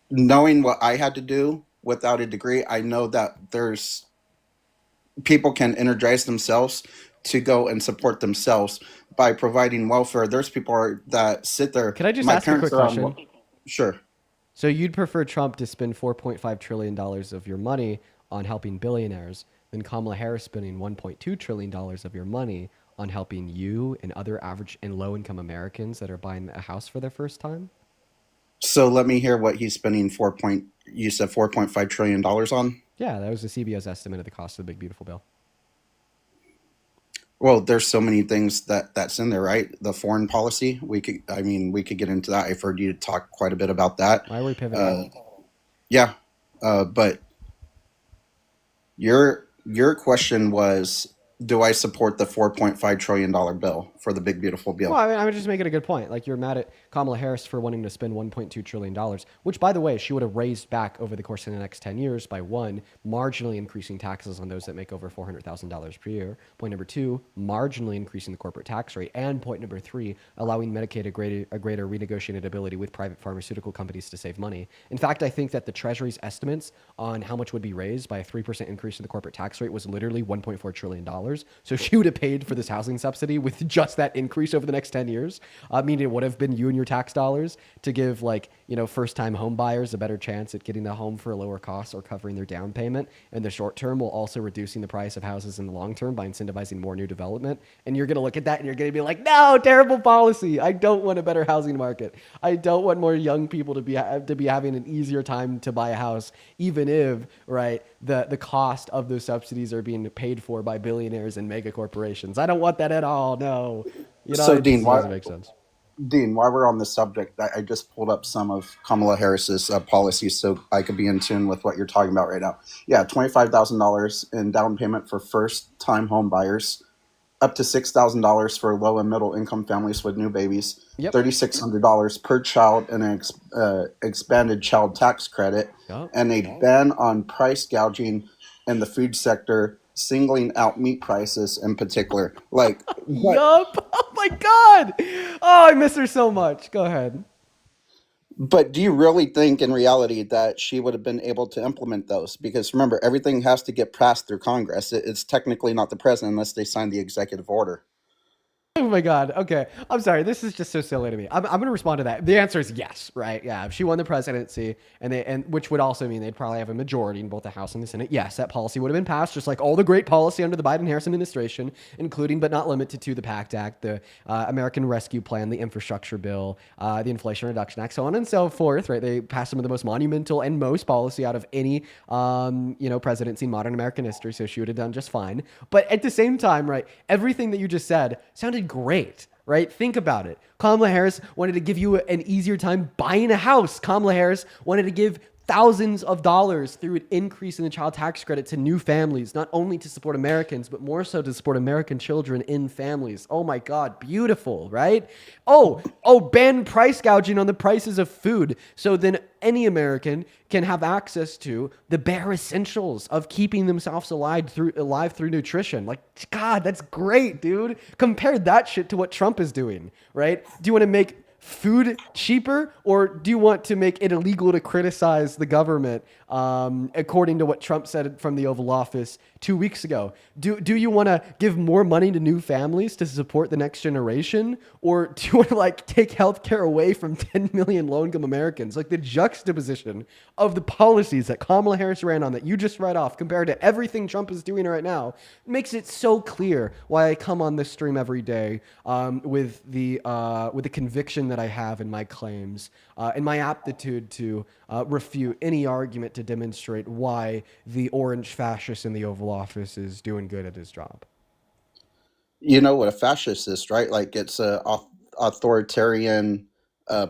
K: knowing what I had to do without a degree, I know that there's people can energize themselves to go and support themselves by providing welfare. There's people that sit there.
A: Can I just ask a quick question?
K: Sure.
A: So you'd prefer Trump to spend $4.5 trillion of your money on helping billionaires than Kamala Harris spending $1.2 trillion of your money on helping you and other average and low-income Americans that are buying a house for their first time?
K: So let me hear what he's spending you said $4.5 trillion on?
A: Yeah, that was the CBO's estimate of the cost of the big, beautiful bill.
K: Well, there's so many things that's in there, right? The foreign policy, we could get into that. I've heard you talk quite a bit about that.
A: Why are we pivoting?
K: Yeah, but your question was, do I support the $4.5 trillion bill for the big, beautiful bill?
A: Well, I was just making a good point. Like, you're mad at Kamala Harris for wanting to spend $1.2 trillion, which, by the way, she would have raised back over the course of the next 10 years by one, marginally increasing taxes on those that make over $400,000 per year. Point number two, marginally increasing the corporate tax rate. And point number three, allowing Medicaid a greater renegotiated ability with private pharmaceutical companies to save money. In fact, I think that the Treasury's estimates on how much would be raised by a 3% increase in the corporate tax rate was literally $1.4 trillion. So she would have paid for this housing subsidy with just that increase over the next 10 years. Meaning it would have been you and your tax dollars to give first-time home buyers a better chance at getting a home for a lower cost or covering their down payment in the short term, while also reducing the price of houses in the long term by incentivizing more new development. And you're going to look at that and you're going to be like, no, terrible policy. I don't want a better housing market. I don't want more young people to be having an easier time to buy a house, even if, right, the cost of those subsidies are being paid for by billionaires and mega corporations. I don't want that at all. No,
K: So,
A: it
K: Dean,
A: just doesn't make sense.
K: Dean, while we're on the subject, I just pulled up some of Kamala Harris's policies so I could be in tune with what you're talking about right now. Yeah, $25,000 in down payment for first-time home buyers, up to $6,000 for low and middle income families with new babies,
A: Yep.
K: $3,600 per child, and an expanded child tax credit,
A: Yep.
K: and a ban on price gouging in the food sector, singling out meat prices in particular. Like,
A: Yup. Oh my God. Oh, I miss her so much. Go ahead.
K: but do you really think in reality that she would have been able to implement those? Because remember, everything has to get passed through Congress. It's technically not the president unless they sign the executive order.
A: Oh my God. Okay. I'm sorry. This is just so silly to me. I'm going to respond to that. The answer is yes, right? Yeah. If she won the presidency and which would also mean they'd probably have a majority in both the House and the Senate. Yes, that policy would have been passed, just like all the great policy under the Biden-Harris administration, including but not limited to the PACT Act, the American Rescue Plan, the Infrastructure Bill, the Inflation Reduction Act, so on and so forth, right? They passed some of the most monumental and most policy out of any, presidency in modern American history. So she would have done just fine. But at the same time, right, everything that you just said sounded great, right? Think about it. Kamala Harris wanted to give you an easier time buying a house. Kamala Harris wanted to give thousands of dollars through an increase in the child tax credit to new families, not only to support Americans, but more so to support American children in families. Oh my God, beautiful, right? Oh, ban price gouging on the prices of food. So then any American can have access to the bare essentials of keeping themselves alive through nutrition. Like, God, that's great, dude. Compare that shit to what Trump is doing, right? Do you want to make food cheaper, or do you want to make it illegal to criticize the government, according to what Trump said from the Oval Office 2 weeks ago? Do you want to give more money to new families to support the next generation, or do you want to take healthcare away from 10 million low-income Americans? Like, the juxtaposition of the policies that Kamala Harris ran on that you just read off compared to everything Trump is doing right now makes it so clear why I come on this stream every day, with the conviction that I have in my claims, and my aptitude to refute any argument to demonstrate why the orange fascist in the Oval Office is doing good at his job.
K: You know what a fascist is, right? Like, it's a authoritarian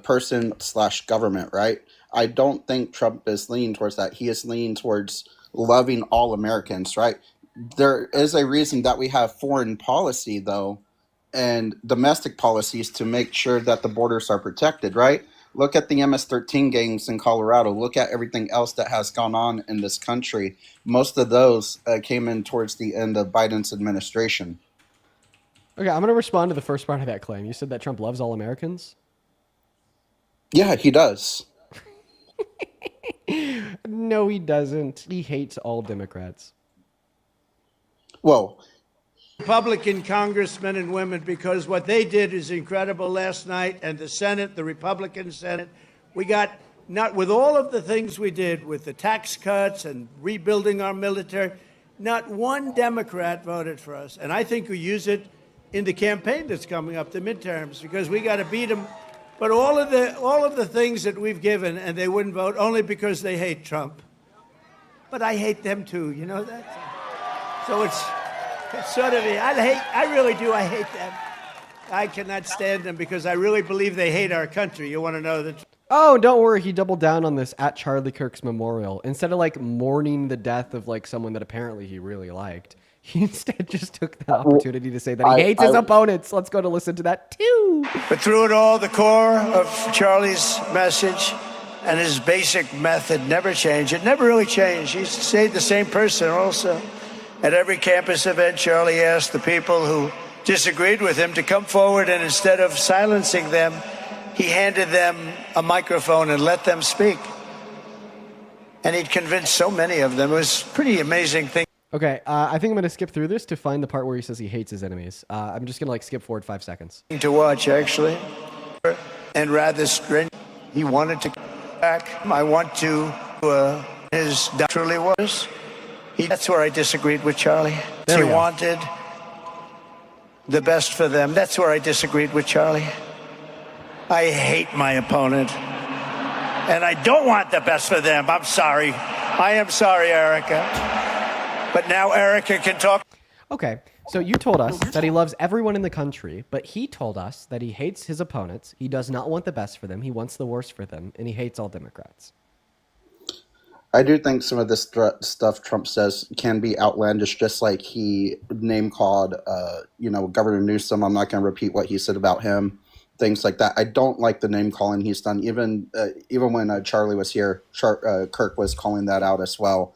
K: person / government, right? I don't think Trump is leaning towards that. He is leaning towards loving all Americans, right? There is a reason that we have foreign policy, though, and domestic policies to make sure that the borders are protected, right? Look at the MS-13 gangs in Colorado. Look at everything else that has gone on in this country. Most of those came in towards the end of Biden's administration.
A: Okay, I'm going to respond to the first part of that claim. You said that Trump loves all Americans?
K: Yeah, he does.
A: No, he doesn't. He hates all Democrats.
K: Well,
L: Republican congressmen and women, because what they did is incredible last night, and the Senate, the Republican Senate, we got, not with all of the things we did with the tax cuts and rebuilding our military, not one Democrat voted for us. And I think we use it in the campaign that's coming up, the midterms, because we got to beat them. But all of the things that we've given, and they wouldn't vote only because they hate Trump. But I hate them too, you know that? So it's sort of, I really do, I hate them. I cannot stand them because I really believe they hate our country. You want to know that?
A: Oh, don't worry. He doubled down on this at Charlie Kirk's memorial. Instead of mourning the death of someone that apparently he really liked, he instead just took that opportunity to say that he hates his opponents. Let's go to listen to that too.
L: But through it all, the core of Charlie's message and his basic method never changed. It never really changed. He stayed the same person also. At every campus event, Charlie asked the people who disagreed with him to come forward, and instead of silencing them, he handed them a microphone and let them speak. And he'd convinced so many of them. It was a pretty amazing thing.
A: Okay, I think I'm going to skip through this to find the part where he says he hates his enemies. I'm just going to skip forward 5 seconds.
L: To watch, actually, and rather stringent. He wanted to come back. I want to, his truly was. That's where I disagreed with Charlie. He wanted the best for them. That's where I disagreed with Charlie. I hate my opponent, and I don't want the best for them. I'm sorry. I am sorry, Erica. But now Erica can talk.
A: Okay, so you told us that he loves everyone in the country, but he told us that he hates his opponents. He does not want the best for them. He wants the worst for them, and he hates all Democrats.
K: I do think some of this stuff Trump says can be outlandish, just like he name called, Governor Newsom. I'm not going to repeat what he said about him, things like that. I don't like the name calling he's done. Even when Charlie was here, Kirk was calling that out as well,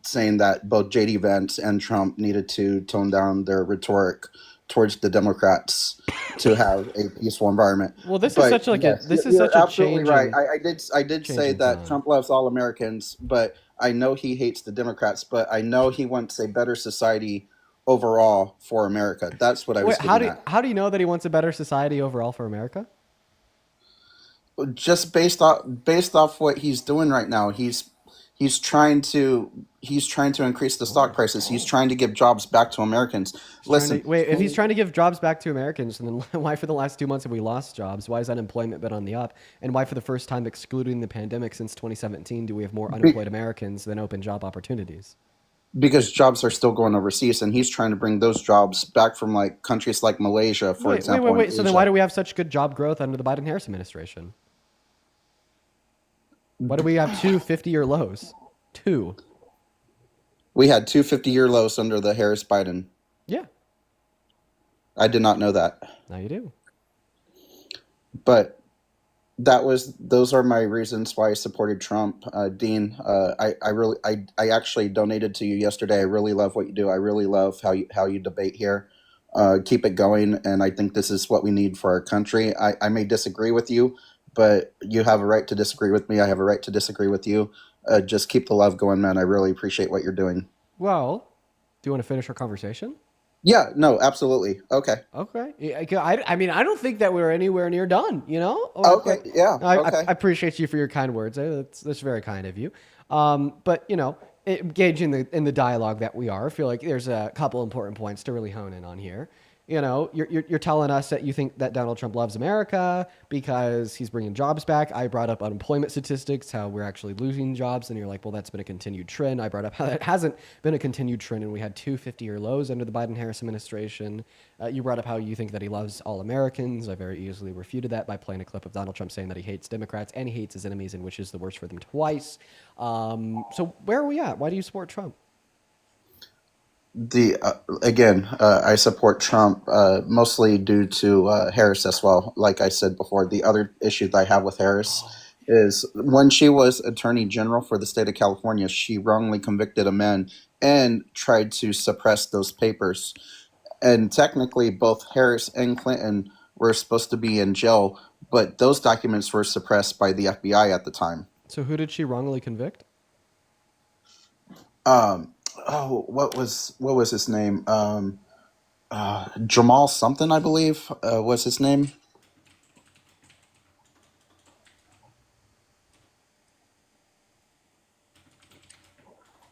K: saying that both J.D. Vance and Trump needed to tone down their rhetoric towards the Democrats to have a peaceful environment.
A: Well, this is such a
K: absolutely
A: change.
K: Right. I did say that Trump loves all Americans, but I know he hates the Democrats. But I know he wants a better society overall for America. That's what I was.
A: Wait, how do you know that he wants a better society overall for America?
K: Just based off what he's doing right now. He's trying to increase the stock prices. He's trying to give jobs back to Americans.
A: If he's trying to give jobs back to Americans, then why for the last 2 months have we lost jobs? Why has unemployment been on the up? And why for the first time, excluding the pandemic since 2017, do we have more unemployed Americans than open job opportunities?
K: Because jobs are still going overseas, and he's trying to bring those jobs back from like countries like Malaysia, for example.
A: Wait. So then why do we have such good job growth under the Biden-Harris administration? Why do we have 2 50-year lows? 2.
K: We had 2 50-year lows under the Harris-Biden.
A: Yeah.
K: I did not know that.
A: Now you do.
K: But those are my reasons why I supported Trump. Dean, I actually donated to you yesterday. I really love what you do. I really love how you debate here. Keep it going, and I think this is what we need for our country. I may disagree with you, but you have a right to disagree with me. I have a right to disagree with you. Just keep the love going, man. I really appreciate what you're doing.
A: Well, do you want to finish our conversation?
K: Yeah, no, absolutely. Okay.
A: I mean, I don't think that we're anywhere near done,
K: Okay, yeah.
A: I appreciate you for your kind words. That's very kind of you. But, engaging in the dialogue that we are, I feel like there's a couple important points to really hone in on here. You're telling us that you think that Donald Trump loves America because he's bringing jobs back. I brought up unemployment statistics, how we're actually losing jobs, and you're like, well, that's been a continued trend. I brought up how that hasn't been a continued trend, and we had 2 50-year lows under the Biden-Harris administration. You brought up how you think that he loves all Americans. I very easily refuted that by playing a clip of Donald Trump saying that he hates Democrats and he hates his enemies and wishes the worst for them twice. So where are we at? Why do you support Trump?
K: I support Trump mostly due to Harris as well. Like I said before, the other issue that I have with Harris is when she was Attorney General for the state of California, she wrongly convicted a man and tried to suppress those papers. And technically, both Harris and Clinton were supposed to be in jail, but those documents were suppressed by the FBI at the time.
A: So who did she wrongly convict?
K: What was his name? Jamal something, I believe, was his name.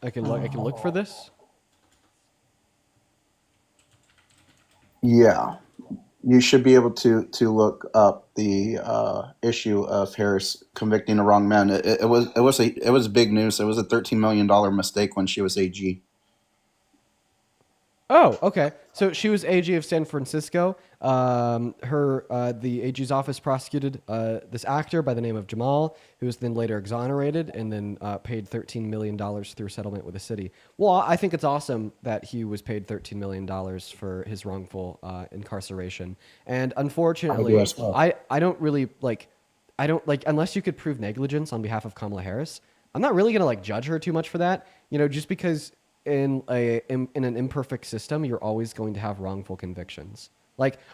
A: I can look for this.
K: Yeah, you should be able to look up the issue of Harris convicting a wrong man. It was big news. It was a $13 million mistake when she was AG.
A: Oh, okay. So she was AG of San Francisco. The AG's office prosecuted this actor by the name of Jamal, who was then later exonerated and then paid $13 million through settlement with the city. Well, I think it's awesome that he was paid $13 million for his wrongful incarceration. And unfortunately, I don't really unless you could prove negligence on behalf of Kamala Harris, I'm not really going to judge her too much for that, just because in an imperfect system, you're always going to have wrongful convictions.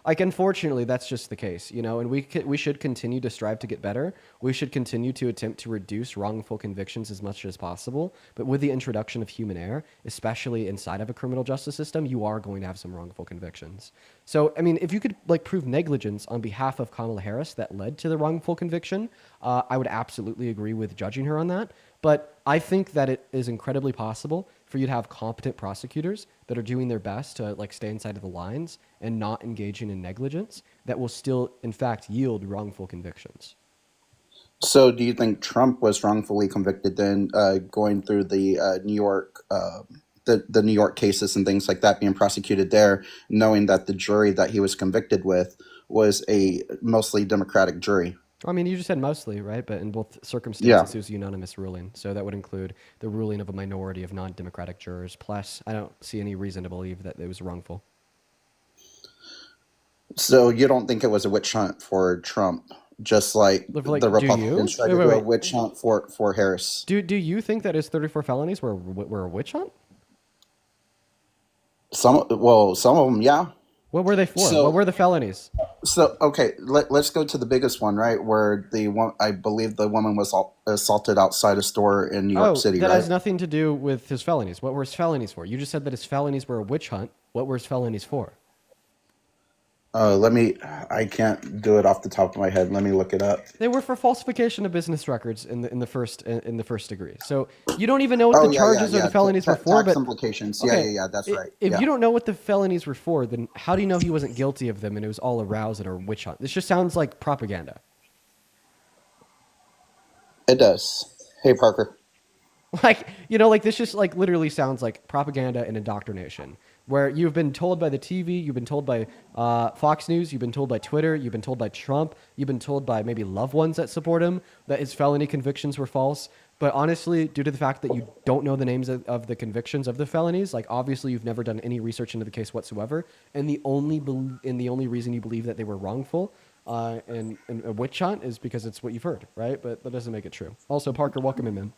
A: Unfortunately, that's just the case, and we should continue to strive to get better. We should continue to attempt to reduce wrongful convictions as much as possible. But with the introduction of human error, especially inside of a criminal justice system, you are going to have some wrongful convictions. So, I mean, if you could prove negligence on behalf of Kamala Harris that led to the wrongful conviction, I would absolutely agree with judging her on that. But I think that it is incredibly possible for you to have competent prosecutors that are doing their best to stay inside of the lines and not engaging in negligence that will still, in fact, yield wrongful convictions.
K: So, do you think Trump was wrongfully convicted then, going through the New York, the New York cases and things like that, being prosecuted there, knowing that the jury that he was convicted with was a mostly Democratic jury?
A: I mean, you just said mostly, right? But in both
K: Yeah.
A: circumstances, it was a unanimous ruling. So that would include the ruling of a minority of non-democratic jurors. Plus, I don't see any reason to believe that it was wrongful.
K: So you don't think it was a witch hunt for Trump, just like
A: Like,
K: the
A: do you?
K: Republicans tried
A: Wait,
K: to
A: wait,
K: do a
A: wait.
K: witch hunt for Harris?
A: Do you think that his 34 felonies were a witch hunt?
K: Some of them, yeah.
A: What were they for?
K: So-
A: What were the felonies?
K: So okay, let's go to the biggest one, right? Where I believe the woman was assaulted outside a store in New York City,
A: that
K: right?
A: has nothing to do with his felonies. What were his felonies for? You just said that his felonies were a witch hunt. What were his felonies for?
K: I can't do it off the top of my head. Let me look it up.
A: They were for falsification of business records in the first degree. So you don't even know what the
K: yeah,
A: charges or
K: yeah.
A: the felonies were for.
K: Tax
A: But
K: implications.
A: okay,
K: Yeah. That's right.
A: If
K: Yeah.
A: you don't know what the felonies were for, then how do you know he wasn't guilty of them and it was all aroused or a witch hunt? This just sounds like propaganda.
K: It does. Hey, Parker.
A: Like, this just like literally sounds like propaganda and indoctrination, where you've been told by the TV, you've been told by Fox News, you've been told by Twitter, you've been told by Trump, you've been told by maybe loved ones that support him that his felony convictions were false. But honestly, due to the fact that you don't know the names of the convictions of the felonies, like obviously you've never done any research into the case whatsoever, and the only reason you believe that they were wrongful and a witch hunt is because it's what you've heard, right? But that doesn't make it true. Also, Parker, welcome in, man.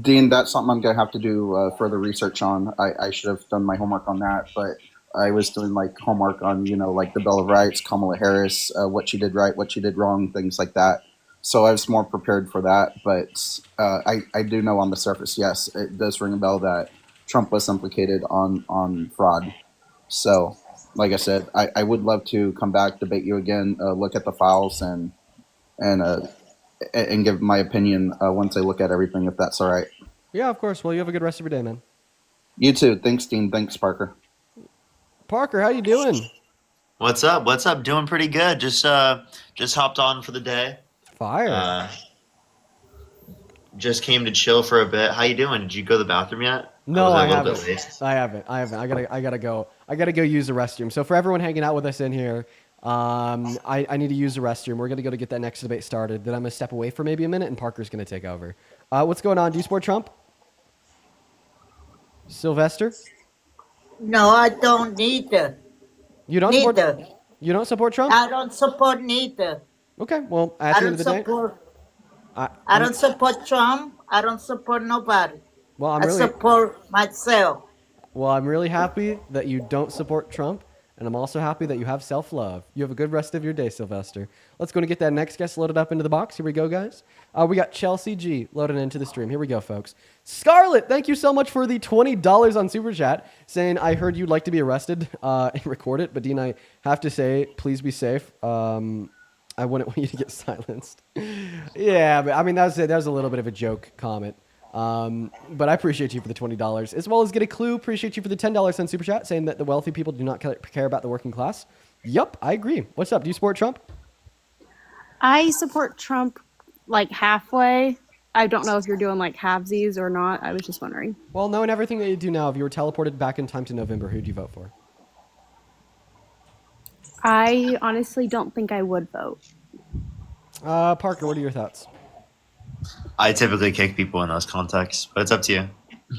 K: Dean, that's something I'm gonna have to do further research on. I should have done my homework on that, but I was doing like homework on like the Bill of Rights, Kamala Harris, what she did right, what she did wrong, things like that. So I was more prepared for that. But I do know on the surface, yes, it does ring a bell that Trump was implicated on fraud. So, like I said, I would love to come back, debate you again, look at the files, and give my opinion once I look at everything, if that's all right.
A: Yeah, of course. Well, you have a good rest of your day, man.
K: You too. Thanks, Dean. Thanks, Parker.
A: Parker, how you doing?
D: What's up? What's up? Doing pretty good. Just hopped on for the day.
A: Fire.
D: Just came to chill for a bit. How you doing? Did you go to the bathroom yet?
A: No,
D: I
A: I
D: was a little
A: haven't.
D: bit late.
A: I haven't. I gotta go. I gotta go use the restroom. So for everyone hanging out with us in here, I need to use the restroom. We're gonna go to get that next debate started. Then I'm gonna step away for maybe a minute, and Parker's gonna take over. What's going on? Do you support Trump? Sylvester?
M: No, I don't neither.
A: You don't support? You don't support Trump?
M: I don't support neither.
A: Okay. Well, at the end of the day,
M: I don't support Trump. I don't support nobody.
A: well,
M: I support myself.
A: Well, I'm really happy that you don't support Trump, and I'm also happy that you have self-love. You have a good rest of your day, Sylvester. Let's go and get that next guest loaded up into the box. Here we go, guys. We got Chelsea G loaded into the stream. Here we go, folks. Scarlett, thank you so much for the $20 on Super Chat, saying, I heard you'd like to be arrested and record it, but Dean, I have to say, please be safe. I wouldn't want you to get silenced. Yeah, but I mean, that was a little bit of a joke comment. But I appreciate you for the $20, as well as Get a Clue. Appreciate you for the $10 on Super Chat, saying that the wealthy people do not care about the working class. Yup, I agree. What's up? Do you support Trump?
N: I support Trump like halfway. I don't know if you're doing like halvesies or not. I was just wondering.
A: Well, knowing everything that you do now, if you were teleported back in time to November, who'd you vote for?
N: I honestly don't think I would vote.
A: Parker, what are your thoughts?
D: I typically kick people in those contexts, but it's up to you.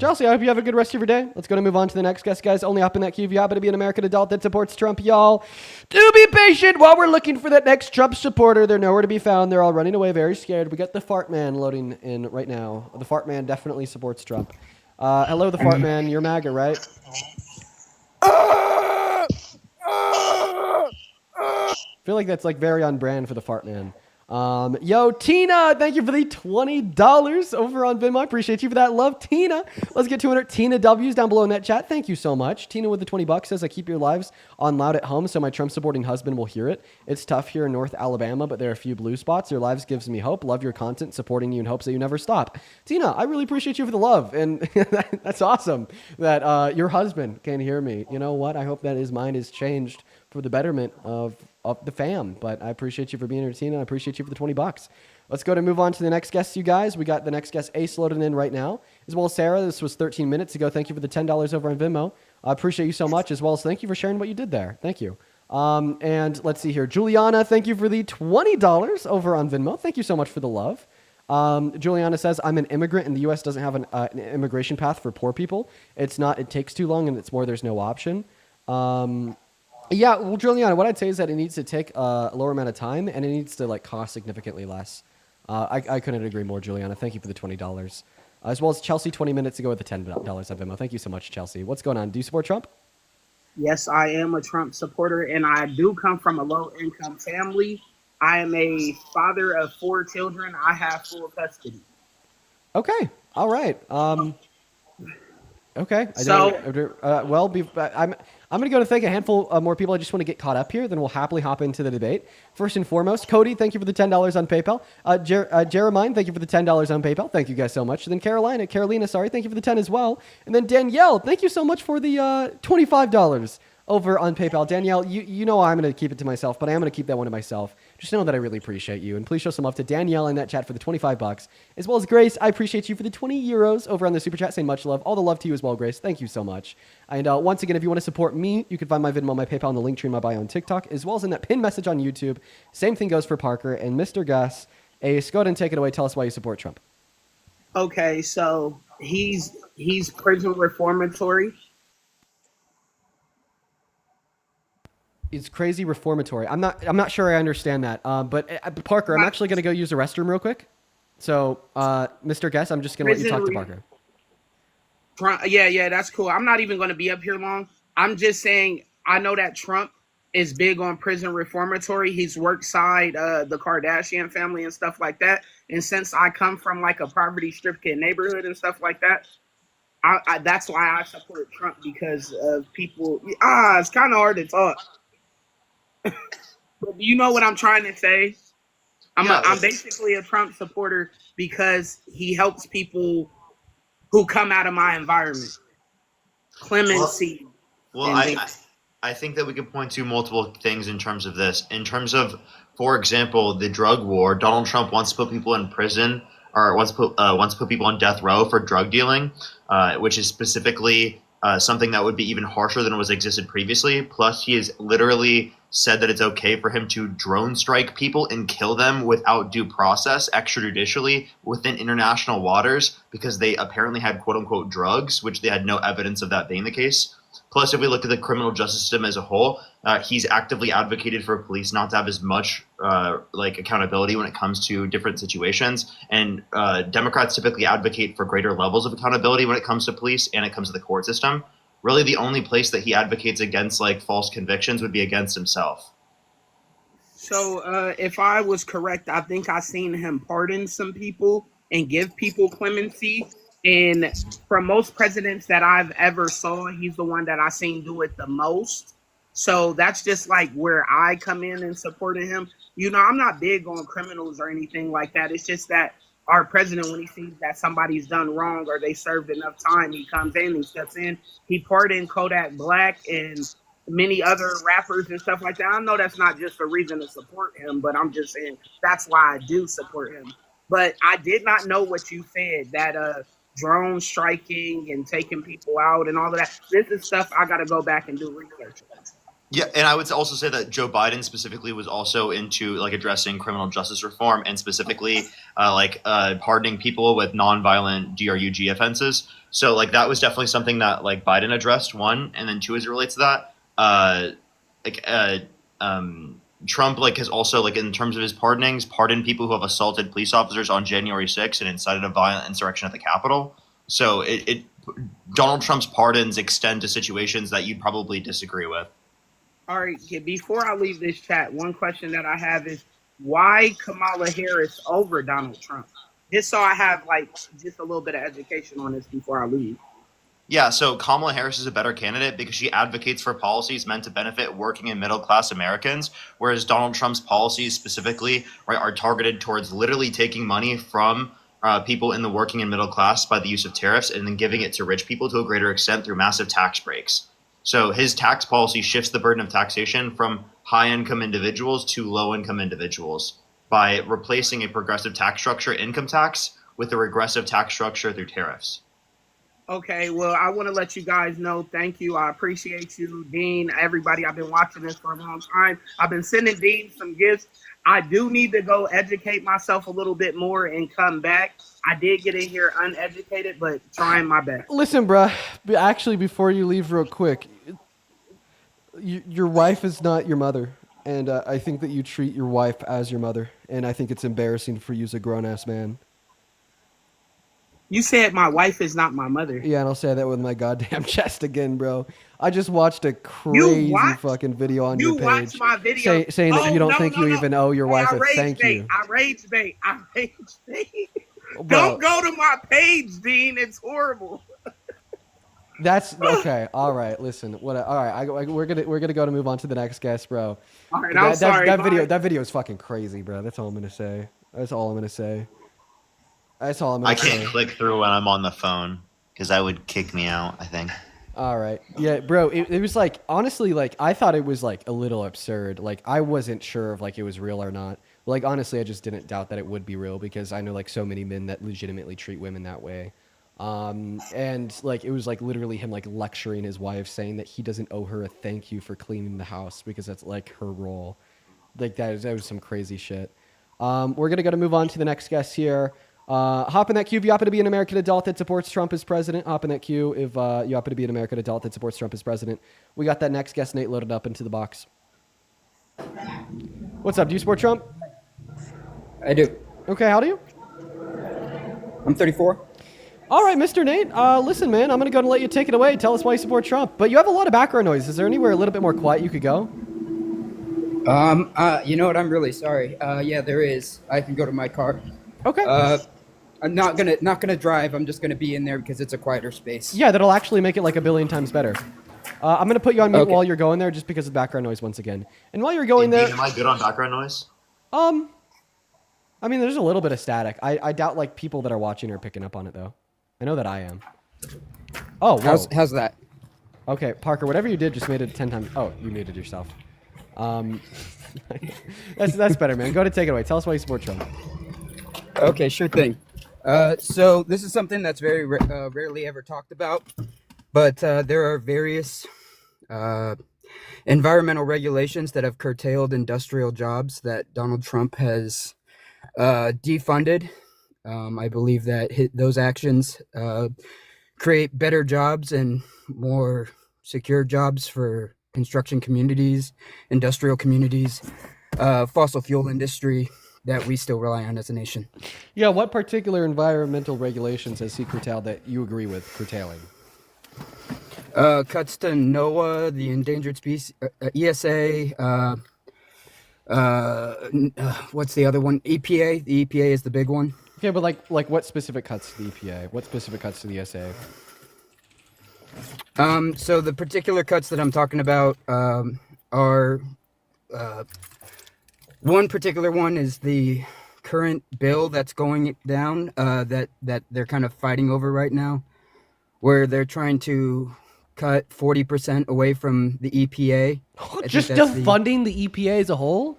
A: Chelsea, I hope you have a good rest of your day. Let's go and move on to the next guest, guys. Only hop in that queue if you happen to be an American adult that supports Trump, y'all. Do be patient while we're looking for that next Trump supporter. They're nowhere to be found. They're all running away, very scared. We got the Fart Man loading in right now. The Fart Man definitely supports Trump. Hello, the Fart Man. You're MAGA, right? I feel like that's like very on brand for the Fart Man. Yo, Tina, thank you for the $20 over on Venmo. I appreciate you for that love, Tina. Let's get 200 Tina W's down below in that chat. Thank you so much. Tina with the $20 says, I keep your lives on loud at home so my Trump supporting husband will hear it. It's tough here in North Alabama, but there are a few blue spots. Your lives gives me hope. Love your content, supporting you in hopes that you never stop. Tina, I really appreciate you for the love. And that's awesome that your husband can hear me. You know what? I hope that his mind is changed for the betterment of the fam. But I appreciate you for being here, Tina. And I appreciate you for the $20. Let's go to move on to the next guest, you guys. We got the next guest, Ace, loaded in right now, as well as Sarah. This was 13 minutes ago. Thank you for the $10 over on Venmo. I appreciate you so much, as well as thank you for sharing what you did there. Thank you. And let's see here. Juliana, thank you for the $20 over on Venmo. Thank you so much for the love. Juliana says, I'm an immigrant and the U.S. doesn't have an immigration path for poor people. It's not, it takes too long and it's more, there's no option. Yeah, well, Juliana, what I'd say is that it needs to take a lower amount of time and it needs to like cost significantly less. I couldn't agree more, Juliana. Thank you for the $20. As well as Chelsea 20 minutes ago with the $10 on Venmo. Thank you so much, Chelsea. What's going on? Do you support Trump?
O: Yes, I am a Trump supporter, and I do come from a low-income family. I am a father of 4 children. I have full custody.
A: Okay. All right. Okay. I'm going to go to thank a handful of more people. I just want to get caught up here. Then we'll happily hop into the debate. First and foremost, Cody, thank you for the $10 on PayPal. Jeremiah, thank you for the $10 on PayPal. Thank you guys so much. Then Carolina, thank you for the 10 as well. And then Danielle, thank you so much for the $25 over on PayPal. Danielle, you know I'm going to keep it to myself, but I am going to keep that one to myself. Just know that I really appreciate you. And please show some love to Danielle in that chat for the $25, as well as Grace. I appreciate you for the 20 euros over on the Super Chat, saying much love. All the love to you as well, Grace. Thank you so much. And once again, if you want to support me, you can find my Venmo, my PayPal, and the link tree in my bio on TikTok, as well as in that pinned message on YouTube. Same thing goes for Parker and Mr. Gus. Ace, go ahead and take it away. Tell us why you support Trump.
O: Okay, so he's prison reformatory.
A: It's crazy reformatory. I'm not sure I understand that. But Parker, I'm actually going to go use the restroom real quick. So, Mr. Guest, I'm just going to let you talk to Parker.
O: Yeah, that's cool. I'm not even going to be up here long. I'm just saying, I know that Trump is big on prison reformatory. He's worked side the Kardashian family and stuff like that. And since I come from like a poverty-stricken neighborhood and stuff like that, that's why I support Trump, because of people. It's kind of hard to talk. But you know what I'm trying to say? I'm basically a Trump supporter because he helps people who come out of my environment. Clemency.
D: Well, I think that we could point to multiple things in terms of this. In terms of, for example, the drug war, Donald Trump wants to put people in prison, or wants to put people on death row for drug dealing, which is specifically something that would be even harsher than was existed previously. Plus, he has literally said that it's okay for him to drone strike people and kill them without due process extrajudicially within international waters because they apparently had quote-unquote drugs, which they had no evidence of that being the case. Plus, if we look at the criminal justice system as a whole, he's actively advocated for police not to have as much accountability when it comes to different situations. And Democrats typically advocate for greater levels of accountability when it comes to police and it comes to the court system. Really, the only place that he advocates against false convictions would be against himself.
O: So if I was correct, I think I seen him pardon some people and give people clemency. And from most presidents that I've ever saw, he's the one that I seen do it the most. So that's just like where I come in and supporting him. You know, I'm not big on criminals or anything like that. It's just that our president, when he sees that somebody's done wrong or they served enough time, he comes in, he steps in. He pardoned Kodak Black and many other rappers and stuff like that. I know that's not just a reason to support him, but I'm just saying that's why I do support him. But I did not know what you said, that drone striking and taking people out and all of that. This is stuff I got to go back and do research on.
D: Yeah, and I would also say that Joe Biden specifically was also into addressing criminal justice reform and specifically pardoning people with nonviolent DRUG offenses. So that was definitely something that Biden addressed, one, and then two, as it relates to that, Trump has also in terms of his pardonings, pardoned people who have assaulted police officers on January 6th and incited a violent insurrection at the Capitol. So Donald Trump's pardons extend to situations that you'd probably disagree with.
O: All right, before I leave this chat, one question that I have is why Kamala Harris over Donald Trump? Just so I have just a little bit of education on this before I leave.
D: Yeah, so Kamala Harris is a better candidate because she advocates for policies meant to benefit working and middle-class Americans, whereas Donald Trump's policies specifically are targeted towards literally taking money from people in the working and middle class by the use of tariffs and then giving it to rich people to a greater extent through massive tax breaks. So his tax policy shifts the burden of taxation from high-income individuals to low-income individuals by replacing a progressive tax structure, income tax, with a regressive tax structure through tariffs.
O: Okay, well, I want to let you guys know, thank you. I appreciate you, Dean, everybody. I've been watching this for a long time. I've been sending Dean some gifts. I do need to go educate myself a little bit more and come back. I did get in here uneducated, but trying my best.
A: Listen, bruh. Actually, before you leave, real quick, your wife is not your mother, and I think that you treat your wife as your mother, and I think it's embarrassing for you as a grown-ass man.
O: You said my wife is not my mother.
A: Yeah, and I'll say that with my goddamn chest again, bro. I just watched a crazy fucking video on your page.
O: You watched my video
A: saying that you don't think you even owe your wife a thank you.
O: I rage bait. Don't go to my page, Dean. It's horrible.
A: That's okay. All right, listen. All right, we're gonna go to move on to the next guest, bro.
O: All right, I'm sorry.
A: That video is fucking crazy, bro. That's all I'm gonna say.
D: I can't click through when I'm on the phone because that would kick me out, I think.
A: All right. Yeah, bro, it was like, honestly, like, I thought it was like a little absurd. Like, I wasn't sure if like it was real or not. Like, honestly, I just didn't doubt that it would be real because I know like so many men that legitimately treat women that way. And like, it was like literally him like lecturing his wife, saying that he doesn't owe her a thank you for cleaning the house because that's like her role. Like that was some crazy shit. We're gonna move on to the next guest here. Hop in that queue if you happen to be an American adult that supports Trump as president. Hop in that queue if you happen to be an American adult that supports Trump as president. We got that next guest, Nate, loaded up into the box. What's up? Do you support Trump?
Q: I do.
A: Okay, how do you?
Q: I'm 34.
A: All right, Mr. Nate. Listen, man, I'm going to go and let you take it away. Tell us why you support Trump. But you have a lot of background noise. Is there anywhere a little bit more quiet you could go?
Q: You know what? I'm really sorry. Yeah, there is. I can go to my car.
A: Okay.
Q: I'm not gonna drive. I'm just gonna be in there because it's a quieter space.
A: Yeah, that'll actually make it like a billion times better. I'm going to put you on mute while you're going there just because of background noise once again. And while you're going there...
D: Am I good on background noise?
A: I mean, there's a little bit of static. I doubt like people that are watching are picking up on it though. I know that I am. Oh, whoa.
Q: How's that?
A: Okay, Parker, whatever you did just made it 10 times... Oh, you muted yourself. That's better, man. Go ahead and take it away. Tell us why you support Trump.
Q: Okay, sure thing. So this is something that's very rarely ever talked about, but there are various environmental regulations that have curtailed industrial jobs that Donald Trump has defunded. I believe that those actions create better jobs and more secure jobs for construction communities, industrial communities, fossil fuel industry that we still rely on as a nation.
A: Yeah, what particular environmental regulations has he curtailed that you agree with curtailing?
Q: Cuts to NOAA, the Endangered Species, ESA, what's the other one? EPA. The EPA is the big one.
A: Okay, but like what specific cuts to the EPA? What specific cuts to the ESA?
Q: So the particular cuts that I'm talking about are one particular one is the current bill that's going down that they're kind of fighting over right now, where they're trying to cut 40% away from the EPA.
A: Just defunding the EPA as a whole?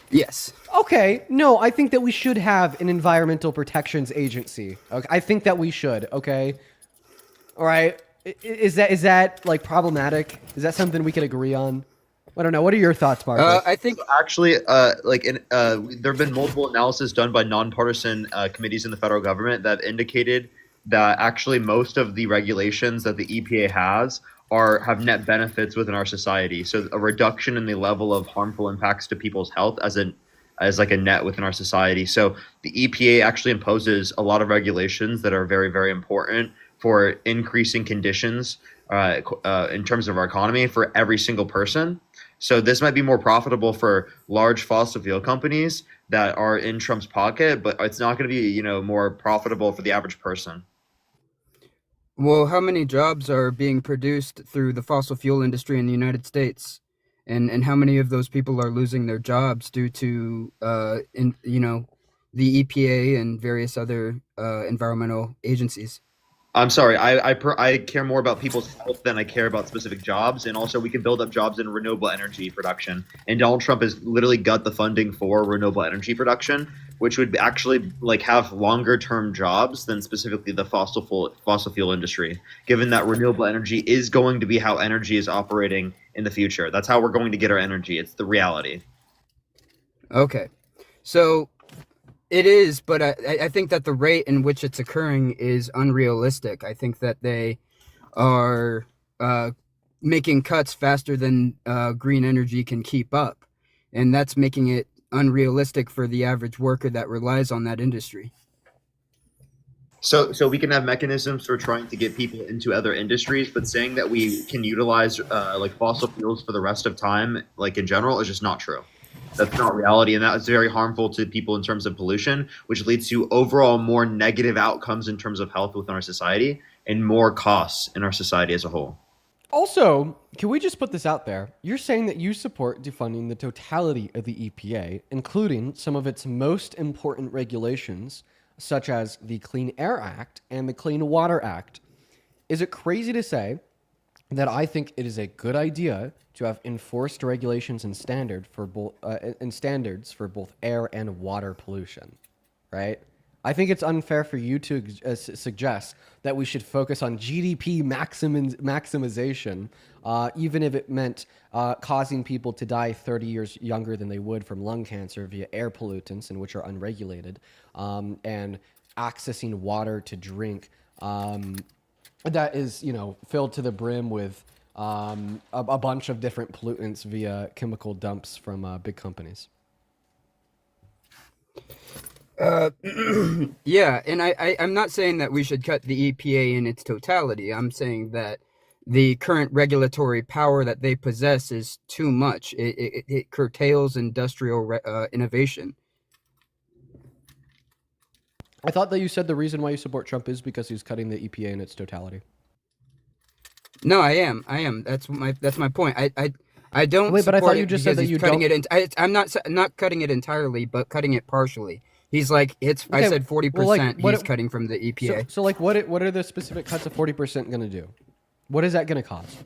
Q: Yes.
A: Okay. No, I think that we should have an environmental protections agency. Okay, I think that we should. Okay. All right. Is that like problematic? Is that something we could agree on? I don't know. What are your thoughts, Mark?
Q: I think
D: actually, there have been multiple analysis done by nonpartisan committees in the federal government that indicated that actually most of the regulations that the EPA has have net benefits within our society. So a reduction in the level of harmful impacts to people's health as like a net within our society. So the EPA actually imposes a lot of regulations that are very, very important for increasing conditions in terms of our economy for every single person. So this might be more profitable for large fossil fuel companies that are in Trump's pocket, but it's not going to be, more profitable for the average person.
Q: Well, how many jobs are being produced through the fossil fuel industry in the United States? And how many of those people are losing their jobs due to, the EPA and various other environmental agencies?
D: I'm sorry. I care more about people's health than I care about specific jobs, and also we can build up jobs in renewable energy production. And Donald Trump has literally got the funding for renewable energy production, which would actually like have longer term jobs than specifically the fossil fuel industry. Given that renewable energy is going to be how energy is operating in the future, that's how we're going to get our energy. It's the reality.
Q: Okay, so it is, but I think that the rate in which it's occurring is unrealistic. I think that they are making cuts faster than green energy can keep up, and that's making it unrealistic for the average worker that relies on that industry.
D: So we can have mechanisms for trying to get people into other industries, but saying that we can utilize like fossil fuels for the rest of time, like in general, is just not true. That's not reality, and that is very harmful to people in terms of pollution, which leads to overall more negative outcomes in terms of health within our society and more costs in our society as a whole.
A: Also, can we just put this out there? You're saying that you support defunding the totality of the EPA, including some of its most important regulations, such as the Clean Air Act and the Clean Water Act. Is it crazy to say that I think it is a good idea to have enforced regulations and standards for both air and water pollution, right? I think it's unfair for you to suggest that we should focus on GDP maximization, even if it meant causing people to die 30 years younger than they would from lung cancer via air pollutants, and which are unregulated, and accessing water to drink that is, filled to the brim with a bunch of different pollutants via chemical dumps from big companies.
Q: Yeah, and I'm not saying that we should cut the EPA in its totality. I'm saying that the current regulatory power that they possess is too much. It curtails industrial innovation.
A: I thought that you said the reason why you support Trump is because he's cutting the EPA in its totality.
Q: No, I am. That's my point. I don't.
A: Wait, but I
Q: support
A: thought you
Q: it
A: just said
Q: because
A: that
Q: he's
A: you
Q: cutting
A: don't.
Q: it. I'm not cutting it entirely, but cutting it partially. He's like it's. I
A: Okay,
Q: said 40%.
A: well, like,
Q: He's cutting from the EPA.
A: So like, what are the specific cuts of 40% going to do? What is that going to cause?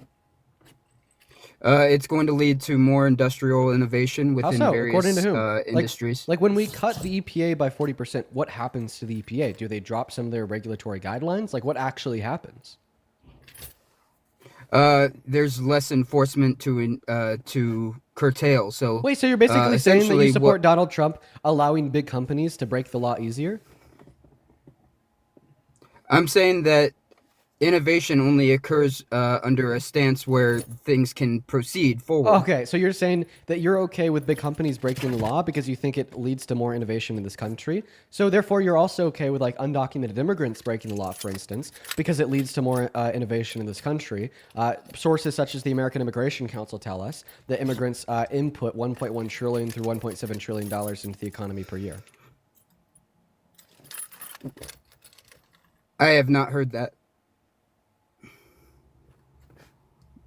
Q: It's going to lead to more industrial innovation
A: How
Q: within
A: so?
Q: various
A: According to whom?
Q: industries.
A: Like when we cut the EPA by 40%, what happens to the EPA? Do they drop some of their regulatory guidelines? Like what actually happens?
Q: There's less enforcement to curtail. So
A: Wait, so you're basically saying that you
Q: essentially
A: support Donald Trump allowing big companies to break the law easier?
Q: I'm saying that innovation only occurs under a stance where things can proceed forward.
A: Okay, so you're saying that you're okay with big companies breaking the law because you think it leads to more innovation in this country. So therefore, you're also okay with like undocumented immigrants breaking the law, for instance, because it leads to more innovation in this country. Sources such as the American Immigration Council tell us that immigrants input $1.1 trillion through $1.7 trillion into the economy per year.
Q: I have not heard that.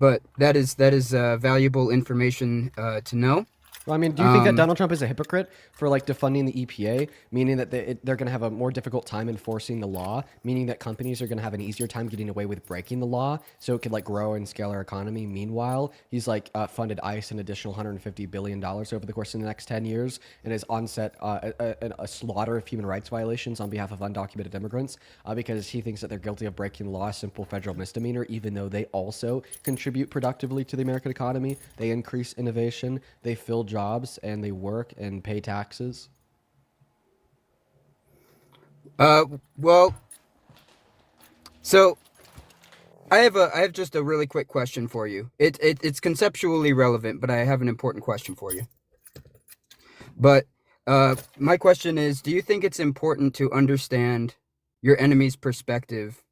Q: But that is valuable information to know.
A: Well, I mean, do you think that Donald Trump is a hypocrite for like defunding the EPA, meaning that they're going to have a more difficult time enforcing the law, meaning that companies are going to have an easier time getting away with breaking the law, so it could like grow and scale our economy? Meanwhile, he's like funded ICE an additional $150 billion over the course of the next 10 years, and has onset a slaughter of human rights violations on behalf of undocumented immigrants because he thinks that they're guilty of breaking the law, a simple federal misdemeanor, even though they also contribute productively to the American economy. They increase innovation, they fill jobs, and they work and pay taxes.
Q: Well, so I have just a really quick question for you. It's conceptually relevant, but I have an important question for you. But my question is, do you think it's important to understand your enemy's perspective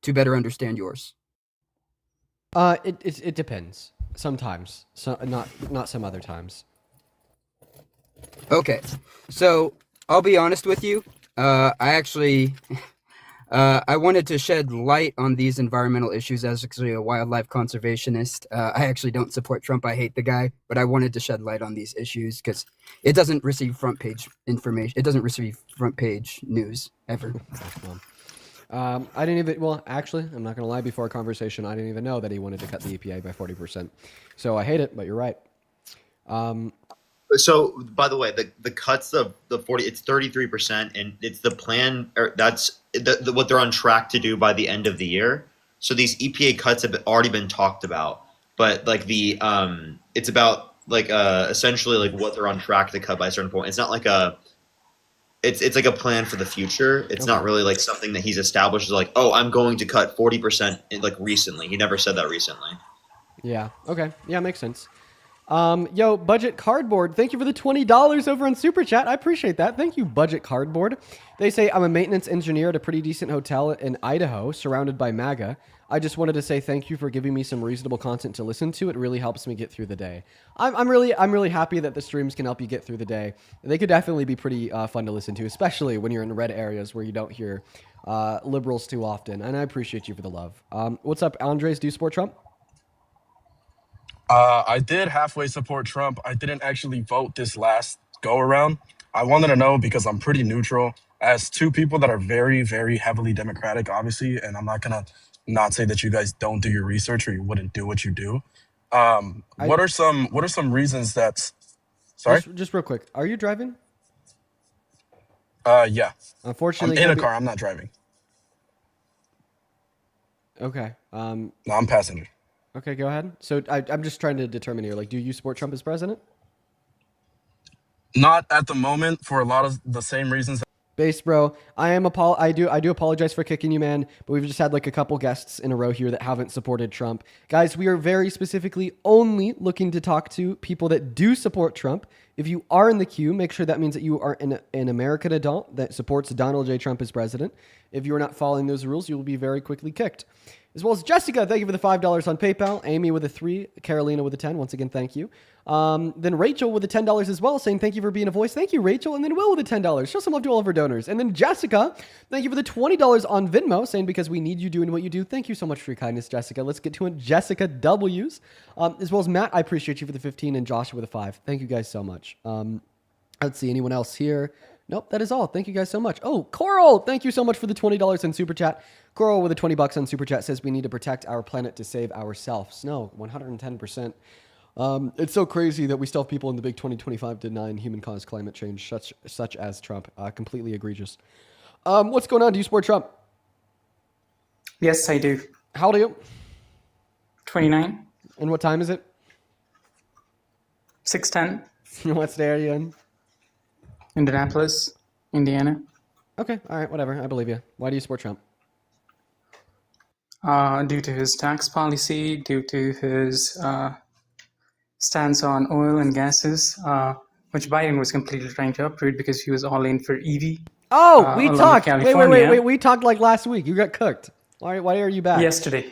Q: to better understand yours?
A: It depends. Sometimes, so not some other times.
Q: Okay, so I'll be honest with you. I actually, I wanted to shed light on these environmental issues as actually a wildlife conservationist. I actually don't support Trump. I hate the guy, but I wanted to shed light on these issues because it doesn't receive front page information. It doesn't receive front page news ever.
A: I didn't even. Well, actually, I'm not gonna lie. Before our conversation, I didn't even know that he wanted to cut the EPA by 40%. So I hate it, but you're right.
D: So, by the way, the cuts of the 40, it's 33%, and it's the plan, or that's what they're on track to do by the end of the year. So these EPA cuts have already been talked about, but like it's about like essentially like what they're on track to cut by a certain point. It's not like it's like a plan for the future. It's not really like something that he's established as like, oh, I'm going to cut 40% like recently. He never said that recently.
A: Yeah. Okay. Yeah, makes sense. Yo, Budget Cardboard, thank you for the $20 over on Super Chat. I appreciate that. Thank you, Budget Cardboard. They say, I'm a maintenance engineer at a pretty decent hotel in Idaho, surrounded by MAGA. I just wanted to say thank you for giving me some reasonable content to listen to. It really helps me get through the day. I'm really happy that the streams can help you get through the day. They could definitely be pretty fun to listen to, especially when you're in red areas where you don't hear liberals too often. And I appreciate you for the love. What's up, Andres? Do you support Trump?
J: I did halfway support Trump. I didn't actually vote this last go around. I wanted to know because I'm pretty neutral. As two people that are very, very heavily Democratic, obviously, and I'm not gonna not say that you guys don't do your research or you wouldn't do what you do. What are some reasons that's sorry?
A: Just real quick. Are you driving?
J: Yeah.
A: Unfortunately,
J: I'm in a car. I'm not driving.
A: Okay.
J: No, I'm passenger.
A: Okay, go ahead. So I'm just trying to determine here. Like, do you support Trump as president?
J: Not at the moment for a lot of the same reasons.
A: Base bro, I do apologize for kicking you, man, but we've just had like a couple guests in a row here that haven't supported Trump. Guys, we are very specifically only looking to talk to people that do support Trump. If you are in the queue, make sure that means that you are an American adult that supports Donald J. Trump as president. If you are not following those rules, you will be very quickly kicked. As well as Jessica, thank you for the $5 on PayPal. Amy with a 3, Carolina with a 10. Once again, thank you. Then Rachel with the $10 as well, saying thank you for being a voice. Thank you, Rachel. And then Will with the $10. Show some love to all of our donors. And then Jessica, thank you for the $20 on Venmo, saying because we need you doing what you do. Thank you so much for your kindness, Jessica. Let's get to it. Jessica W's. As well as Matt, I appreciate you for the 15, and Joshua with a 5. Thank you guys so much. Let's see, anyone else here? Nope, that is all. Thank you guys so much. Oh, Coral, thank you so much for the $20 in Super Chat. Coral with the $20 on Super Chat says we need to protect our planet to save ourselves. No, 110%. It's so crazy that we still have people in the big 2025 denying human-caused climate change, such as Trump. Completely egregious. What's going on? Do you support Trump?
R: Yes, I do.
A: How old are you?
R: 29.
A: And what time is it?
R: 6:10.
A: What state are you in?
R: Indianapolis, Indiana.
A: Okay, all right, whatever. I believe you. Why do you support Trump?
R: Due to his tax policy, due to his stance on oil and gases, which Biden was completely trying to uproot because he was all in for EV.
A: Oh, we talked.
R: Wait.
A: We talked like last week. You got cooked. Why are you back?
R: Yesterday,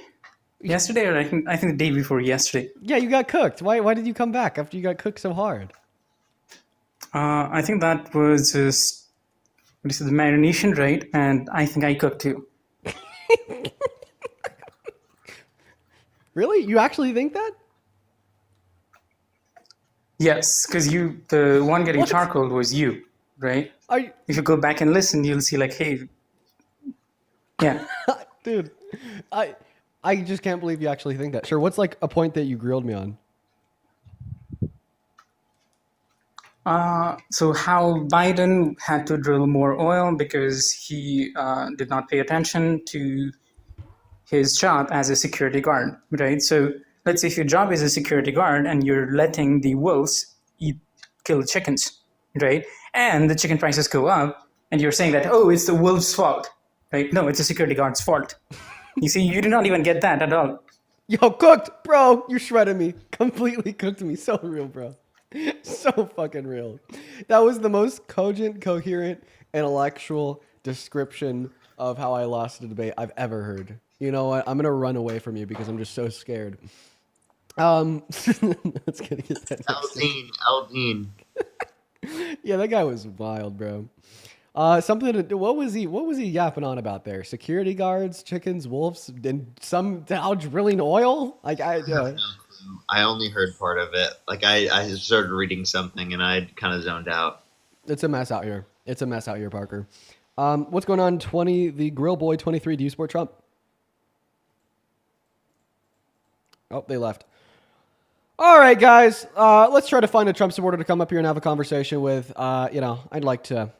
R: or I think the day before yesterday.
A: Yeah, you got cooked. Why did you come back after you got cooked so hard?
R: I think that was just the marination, right? And I think I cooked too.
A: Really? You actually think that?
R: Yes, because the one getting charcoal was you, right? If you go back and listen, you'll see like, hey, yeah.
A: Dude, I just can't believe you actually think that. Sure, what's like a point that you grilled me on?
R: So how Biden had to drill more oil because he did not pay attention to his job as a security guard, right? So let's say if your job is a security guard and you're letting the wolves kill chickens, right? And the chicken prices go up and you're saying that, oh, it's the wolves' fault, right? No, it's a security guard's fault. You see, you do not even get that at all.
A: Yo, cooked, bro. You shredded me. Completely cooked me. So real, bro. So fucking real. That was the most cogent, coherent, intellectual description of how I lost a debate I've ever heard. You know what? I'm gonna run away from you because I'm just so scared. Let's get that.
D: Aldine.
A: Yeah, that guy was wild, bro. What was he yapping on about there? Security guards, chickens, wolves, and somehow drilling oil?
D: I only heard part of it. Like I started reading something and I kind of zoned out.
A: It's a mess out here. Parker. What's going on? 20, the Grill Boy 23. Do you support Trump? Oh, they left. All right, guys. Let's try to find a Trump supporter to come up here and have a conversation with. I'd like to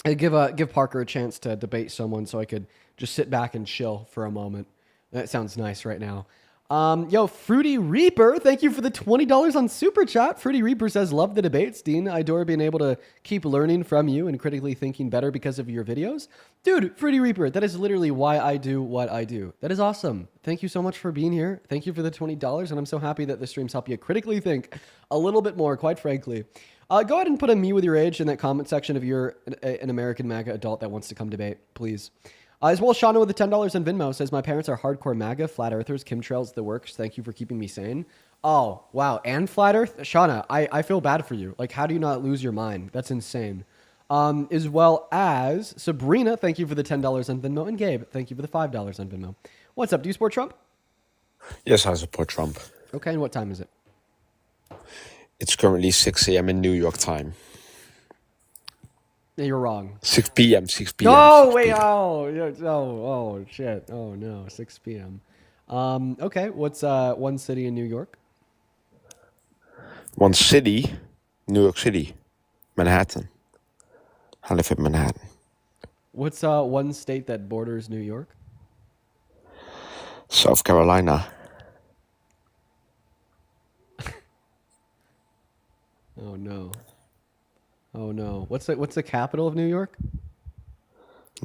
A: give Parker a chance to debate someone so I could just sit back and chill for a moment. That sounds nice right now. Fruity Reaper, thank you for the $20 on Super Chat. Fruity Reaper says, love the debates, Dean. I adore being able to keep learning from you and critically thinking better because of your videos. Dude, Fruity Reaper, that is literally why I do what I do. That is awesome. Thank you so much for being here. Thank you for the $20, and I'm so happy that the streams help you critically think a little bit more, quite frankly. Go ahead and put a me with your age in that comment section if you're an American MAGA adult that wants to come debate, please. As well, Shauna with the $10 on Venmo says, my parents are hardcore MAGA, flat earthers, chemtrails, the works. Thank you for keeping me sane. Oh, wow. And flat earth? Shauna, I feel bad for you. Like, how do you not lose your mind? That's insane. As well as Sabrina, thank you for the $10 on Venmo. And Gabe, thank you for the $5 on Venmo. What's up? Do you support Trump?
P: Yes, I support Trump.
A: Okay, and what time is it?
P: It's currently 6 a.m. in New York time.
A: Yeah, you're wrong.
P: 6 p.m. 6 p.m.
A: Oh,
P: 6
A: wait.
P: p.m.
A: Oh, shit. Oh, no. 6 p.m. Okay. What's one city in New York?
P: One city, New York City, Manhattan. I live in Manhattan.
A: What's one state that borders New York?
P: South Carolina.
A: Oh, no. Oh, no. What's the capital of New York?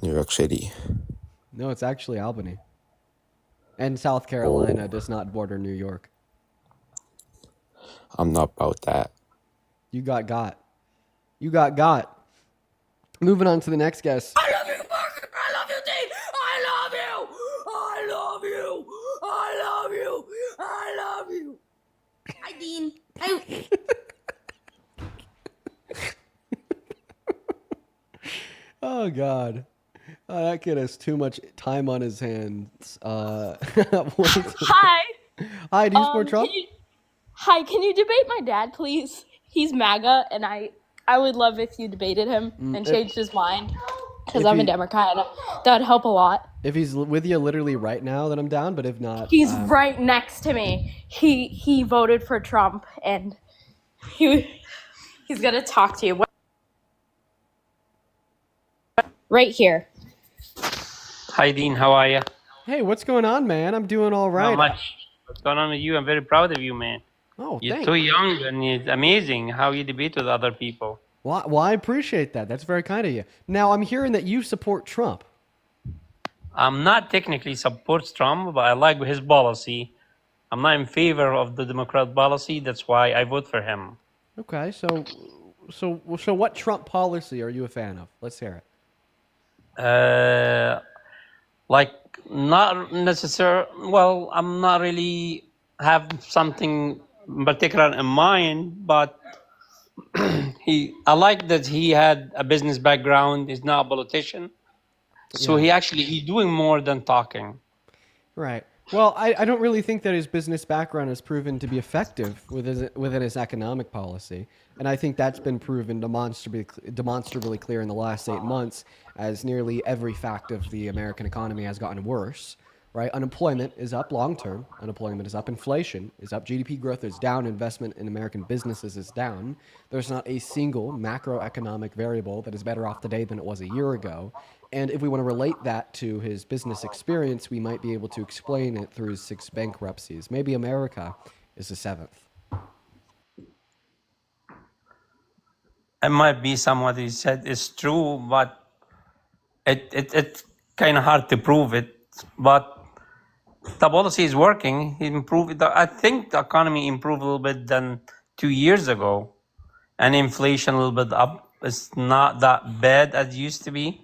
P: New York City.
A: No, it's actually Albany. And South Carolina does not border New York.
P: I'm not about that.
A: You got. You got. Moving on to the next guest.
B: I love you, Parker. I love you, Dean. I love you. I love you. I love you. I love you. Hi, Dean.
A: Oh, God. That kid has too much time on his hands.
S: Hi.
A: Hi, do you support Trump?
S: Can you debate my dad, please? He's MAGA, and I would love if you debated him and changed his mind. Because I'm a Democrat, and that would help a lot.
A: If he's with you literally right now, then I'm down. But if not,
S: He's right next to me. He voted for Trump, and he's gonna talk to you. Right here.
T: Hi, Dean. How are you?
A: Hey, what's going on, man? I'm doing all right.
T: Not much. What's going on with you? I'm very proud of you, man.
A: Oh,
T: You're
A: thanks.
T: too young, and it's amazing how you debate with other people.
A: Well, I appreciate that. That's very kind of you. Now, I'm hearing that you support Trump.
T: I'm not technically support Trump, but I like his policy. I'm not in favor of the Democrat policy. That's why I vote for him.
A: Okay, so what Trump policy are you a fan of? Let's hear it.
T: Like not necessarily. Well, I'm not really have something particular in mind, but I like that he had a business background. He's not a politician, so he's doing more than talking.
A: Right. Well, I don't really think that his business background has proven to be effective within his economic policy. And I think that's been proven demonstrably clear in the last 8 months, as nearly every fact of the American economy has gotten worse. Right? Unemployment is up long term. Unemployment is up. Inflation is up. GDP growth is down. Investment in American businesses is down. There's not a single macroeconomic variable that is better off today than it was a year ago. And if we want to relate that to his business experience, we might be able to explain it through his 6 bankruptcies. Maybe America is the 7th.
T: It might be somewhat he said is true, but it's kind of hard to prove it. But the policy is working. He improved. I think the economy improved a little bit than 2 years ago, and inflation a little bit up. It's not that bad as it used to be,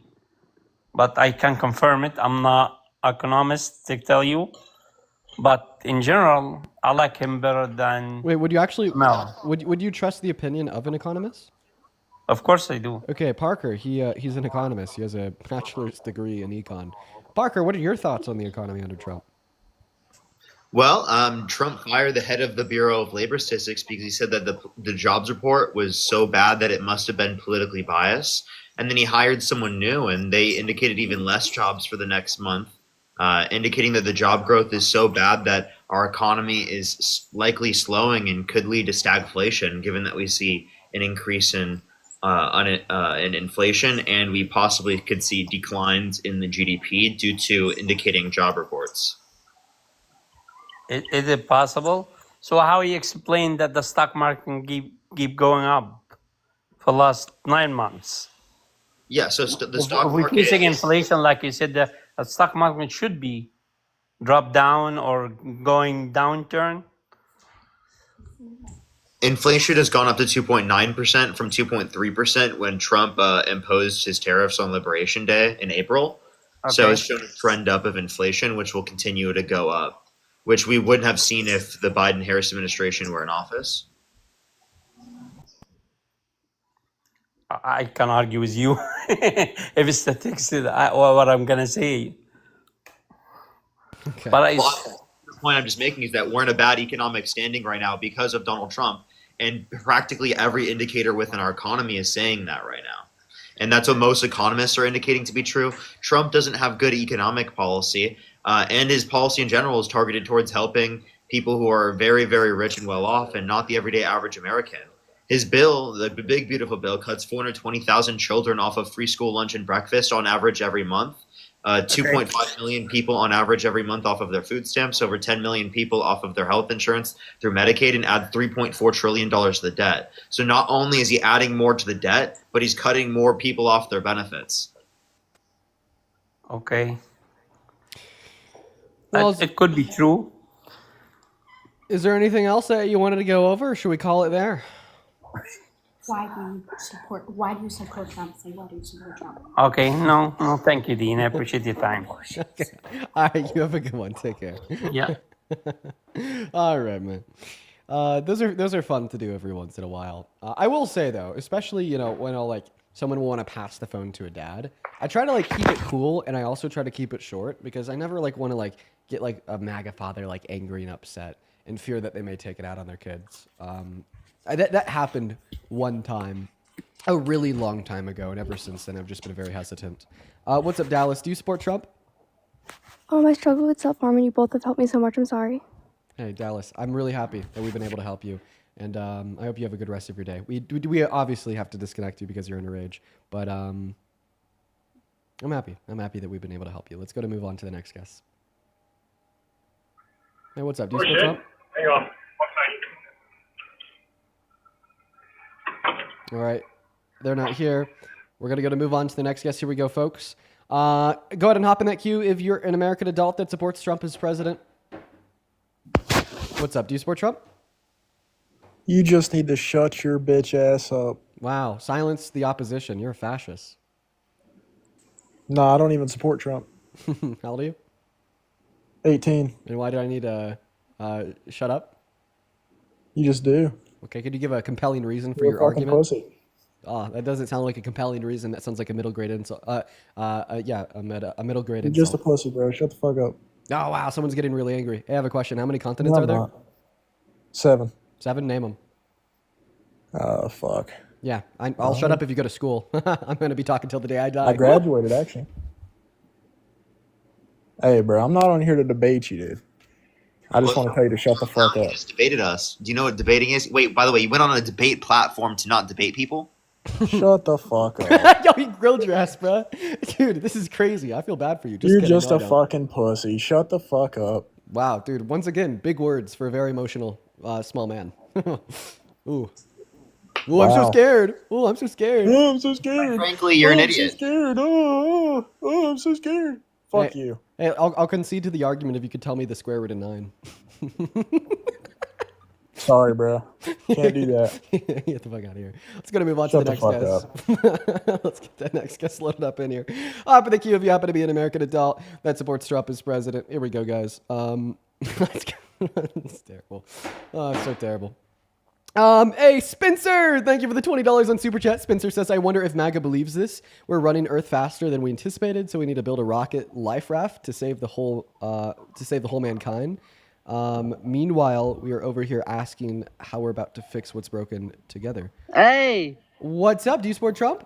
T: but I can confirm it. I'm not an economist to tell you, but in general, I like him better than.
A: Wait, would you actually?
T: No.
A: Would you trust the opinion of an economist?
T: Of course I do.
A: Okay, Parker. He's an economist. He has a bachelor's degree in econ. Parker, what are your thoughts on the economy under Trump?
D: Well, Trump fired the head of the Bureau of Labor Statistics because he said that the jobs report was so bad that it must have been politically biased. And then he hired someone new, and they indicated even less jobs for the next month, indicating that the job growth is so bad that our economy is likely slowing and could lead to stagflation, given that we see an increase in inflation, and we possibly could see declines in the GDP due to indicating job reports.
T: Is it possible? So how you explain that the stock market can keep going up for the last 9 months?
D: Yeah, so the stock
T: If we're
D: market
T: facing
D: is
T: inflation, like you said, the stock market should be drop down or going downturn.
D: inflation has gone up to 2.9% from 2.3% when Trump imposed his tariffs on Liberation Day in April. So
T: Okay.
D: it's shown a trend up of inflation, which will continue to go up, which we wouldn't have seen if the Biden-Harris administration were in office.
T: I can argue with you if it's statistics. What I'm gonna say.
A: Okay.
T: But
D: The point I'm just making is that we're in a bad economic standing right now because of Donald Trump, and practically every indicator within our economy is saying that right now. And that's what most economists are indicating to be true. Trump doesn't have good economic policy, and his policy in general is targeted towards helping people who are very, very rich and well off, and not the everyday average American. His bill, the big beautiful bill, cuts 420,000 children off of free school lunch and breakfast on average every month. 2.5 million people on average every month off of their food stamps, over 10 million people off of their health insurance through Medicaid, and add $3.4 trillion to the debt. So not only is he adding more to the debt, but he's cutting more people off their benefits.
T: okay.
A: Well,
T: It could be true.
A: Is there anything else that you wanted to go over, or should we call it there?
N: Why do you support Trump? Say, why do you support Trump?
T: Okay, no, thank you, Dean. I appreciate your time.
A: Okay. All right, you have a good one. Take care.
T: Yeah.
A: All right, man. Those are fun to do every once in a while. I will say though, especially when someone will want to pass the phone to a dad, I try to keep it cool, and I also try to keep it short because I never want to get a MAGA father angry and upset and fear that they may take it out on their kids. That happened one time, a really long time ago, and ever since then I've just been very hesitant. What's up, Dallas? Do you support Trump?
C: I struggle with self-harm, and you both have helped me so much. I'm sorry.
A: Hey, Dallas, I'm really happy that we've been able to help you, and I hope you have a good rest of your day. We obviously have to disconnect you because you're underage, but I'm happy. I'm happy that we've been able to help you. Let's go to move on to the next guest. Hey, what's up? Do you support Trump?
E: Hang on.
A: All right. They're not here. We're going to move on to the next guest. Here we go, folks. Go ahead and hop in that queue if you're an American adult that supports Trump as president. What's up? Do you support Trump?
V: You just need to shut your bitch ass up.
A: Wow. Silence the opposition. You're a fascist.
V: No, I don't even support Trump.
A: How old are you?
V: 18.
A: And why do I need to shut up?
V: You just do.
A: Okay, could you give a compelling reason for
V: You're
A: your
V: a fucking
A: argument?
V: pussy.
A: Oh, that doesn't sound like a compelling reason. That sounds like a middle grade insult. Yeah, a middle grade
V: You're
A: insult.
V: just a pussy, bro. Shut the fuck up.
A: Oh, wow, someone's getting really angry. Hey, I have a question. How many continents
V: No,
A: are there?
V: I'm not. 7.
A: 7? Name them.
V: Fuck.
A: Yeah, I'll shut up if you go to school. I'm going to be talking till the day I die.
V: I graduated, actually. Hey, bro, I'm not on here to debate you, dude. I just want to tell you to shut the fuck
D: You
V: up.
D: just debated us. Do you know what debating is? Wait, by the way, you went on a debate platform to not debate people?
V: Shut the fuck up.
A: Yo, he grilled your ass, bro. Dude, this is crazy. I feel bad for you.
V: You're
A: kidding.
V: just
A: No,
V: a
A: I don't.
V: fucking pussy. Shut the fuck up.
A: Wow, dude. Once again, big words for a very emotional, small man. Ooh. Ooh, I'm so
V: Wow.
A: scared. Ooh, I'm so scared.
V: Oh, I'm so scared.
D: Frankly, you're an
V: I'm
D: idiot.
V: so scared. Oh, I'm so scared. Fuck
A: Hey,
V: you.
A: Hey, I'll concede to the argument if you could tell me the square root of 9.
V: Sorry, bro. Can't do that.
A: Get the fuck out of here. Let's go to move on
V: Shut
A: to the next guest. Let's get that next guest loaded up in here. Hop in the queue if you happen to be an American adult that supports Trump as president. Here we go, guys. It's terrible. Oh, it's so terrible. Hey, Spencer! Thank you for the $20 on Super Chat. Spencer says, I wonder if MAGA believes this. We're running Earth faster than we anticipated, so we need to build a rocket life raft to save the whole mankind. Meanwhile, we are over here asking how we're about to fix what's broken together.
X: Hey,
A: What's up? Do you support Trump?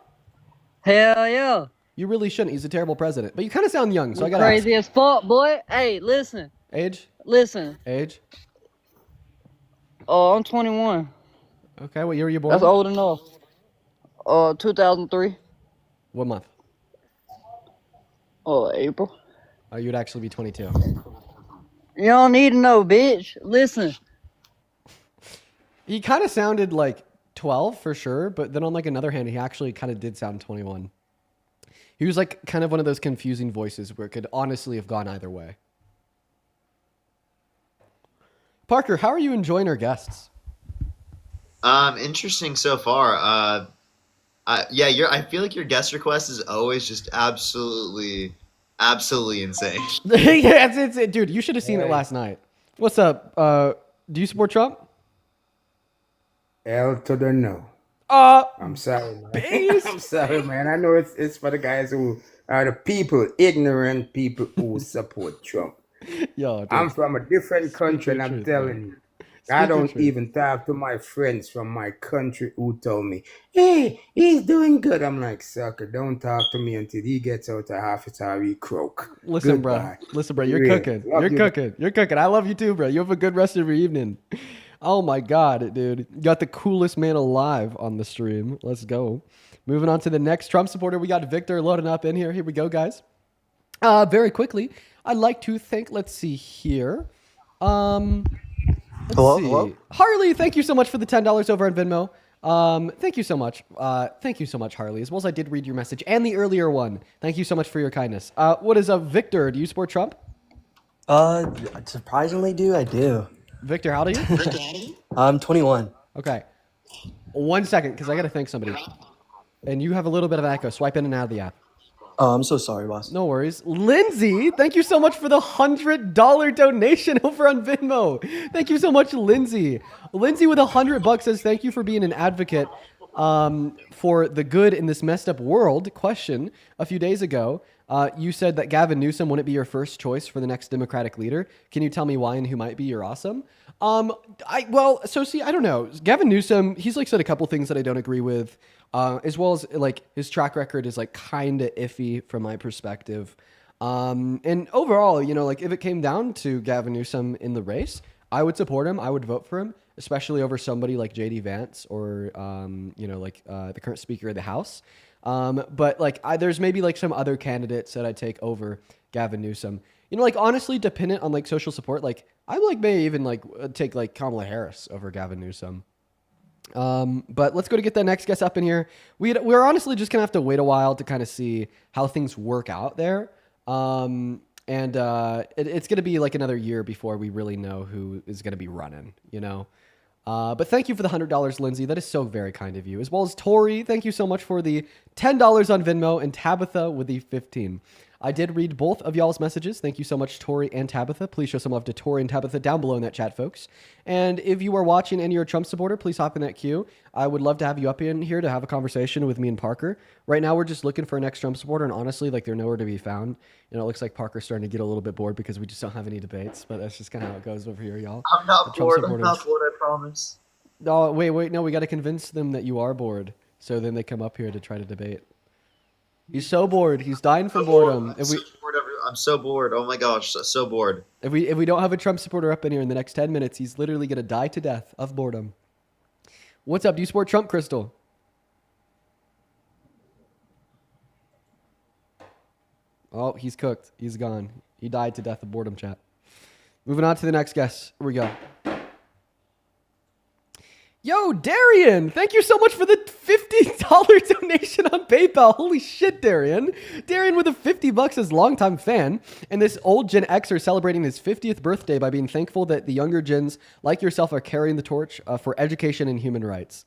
E: Hell yeah.
A: You really shouldn't. He's a terrible president. But you kind of sound young, so I
E: You
A: gotta ask.
E: crazy as fuck, boy. Hey, listen.
A: Age?
E: Listen.
A: Age?
E: I'm 21.
A: Okay, what year were you born?
E: That's old enough. 2003.
A: What month?
E: April.
A: Oh, you'd actually be 22.
E: You don't need to know, bitch. Listen.
A: He kind of sounded like 12 for sure, but then on like another hand, he actually kind of did sound 21. He was like kind of one of those confusing voices where it could honestly have gone either way. Parker, how are you enjoying our guests?
D: Interesting so far. Yeah, I feel like your guest request is always just absolutely insane.
A: Yeah, it's dude, you should have seen it last night. What's up? Do you support Trump?
U: L to the no. I'm sorry, man.
A: Base.
U: I'm sorry, man. I know it's for the guys who are the people, ignorant people who support Trump.
A: Yo, dude.
U: I'm from a different country, and I'm telling you, I don't even talk to my friends from my country who told me, hey, he's doing good. I'm like, sucker, don't talk to me until he gets out of office or he croak.
A: Listen,
U: Goodbye.
A: bro, you're
U: Real.
A: cooking.
U: Love
A: You're
U: you.
A: cooking. You're cooking. I love you too, bro. You have a good rest of your evening. Oh my God, dude. You got the coolest man alive on the stream. Let's go. Moving on to the next Trump supporter. We got Victor loading up in here. Here we go, guys. Very quickly, I'd like to thank, let's see here. Hello? Harley, thank you so much for the $10 over on Venmo. Thank you so much. Thank you so much, Harley. As well as I did read your message and the earlier one. Thank you so much for your kindness. What is Victor? Do you support Trump?
W: Surprisingly, I do.
A: Victor, how old are you?
W: I'm 21.
A: Okay. 1 second, because I got to thank somebody. And you have a little bit of echo. Swipe in and out of the app.
W: Oh, I'm so sorry, boss.
A: No worries. Lindsay, thank you so much for the $100 donation over on Venmo. Thank you so much, Lindsay. Lindsay with $100 says, thank you for being an advocate for the good in this messed up world. Question, a few days ago, you said that Gavin Newsom wouldn't be your first choice for the next Democratic leader. Can you tell me why and who might be your awesome? I don't know. Gavin Newsom, he's like said a couple things that I don't agree with. As well as like his track record is like kind of iffy from my perspective. And overall, like if it came down to Gavin Newsom in the race, I would support him. I would vote for him, especially over somebody like JD Vance or, the current Speaker of the House. But like there's maybe like some other candidates that I'd take over Gavin Newsom. Honestly, dependent on like social support, like I may even like take like Kamala Harris over Gavin Newsom. But let's go to get that next guest up in here. We're honestly just gonna have to wait a while to kind of see how things work out there. It's gonna be like another year before we really know who is gonna be running, But thank you for the $100, Lindsay. That is so very kind of you. As well as Tori, thank you so much for the $10 on Venmo, and Tabitha with the 15. I did read both of y'all's messages. Thank you so much, Tori and Tabitha. Please show some love to Tori and Tabitha down below in that chat, folks. And if you are watching and you're a Trump supporter, please hop in that queue. I would love to have you up in here to have a conversation with me and Parker. Right now, we're just looking for a next Trump supporter, and honestly, like they're nowhere to be found. It looks like Parker's starting to get a little bit bored because we just don't have any debates, but that's just kind of how it goes over here, y'all.
D: I'm not bored. I promise.
A: Oh, wait. No, we got to convince them that you are bored. So then they come up here to try to debate. He's so bored. He's dying from boredom.
D: I'm so bored. Oh my gosh, so bored.
A: If we don't have a Trump supporter up in here in the next 10 minutes, he's literally going to die to death of boredom. What's up? Do you support Trump, Crystal? Oh, he's cooked. He's gone. He died to death of boredom, chat. Moving on to the next guest. Here we go. Yo, Darian, thank you so much for the $50 donation on PayPal. Holy shit, Darian. Darian with the $50 as longtime fan. And this old Gen Xer celebrating his 50th birthday by being thankful that the younger gens like yourself are carrying the torch for education and human rights.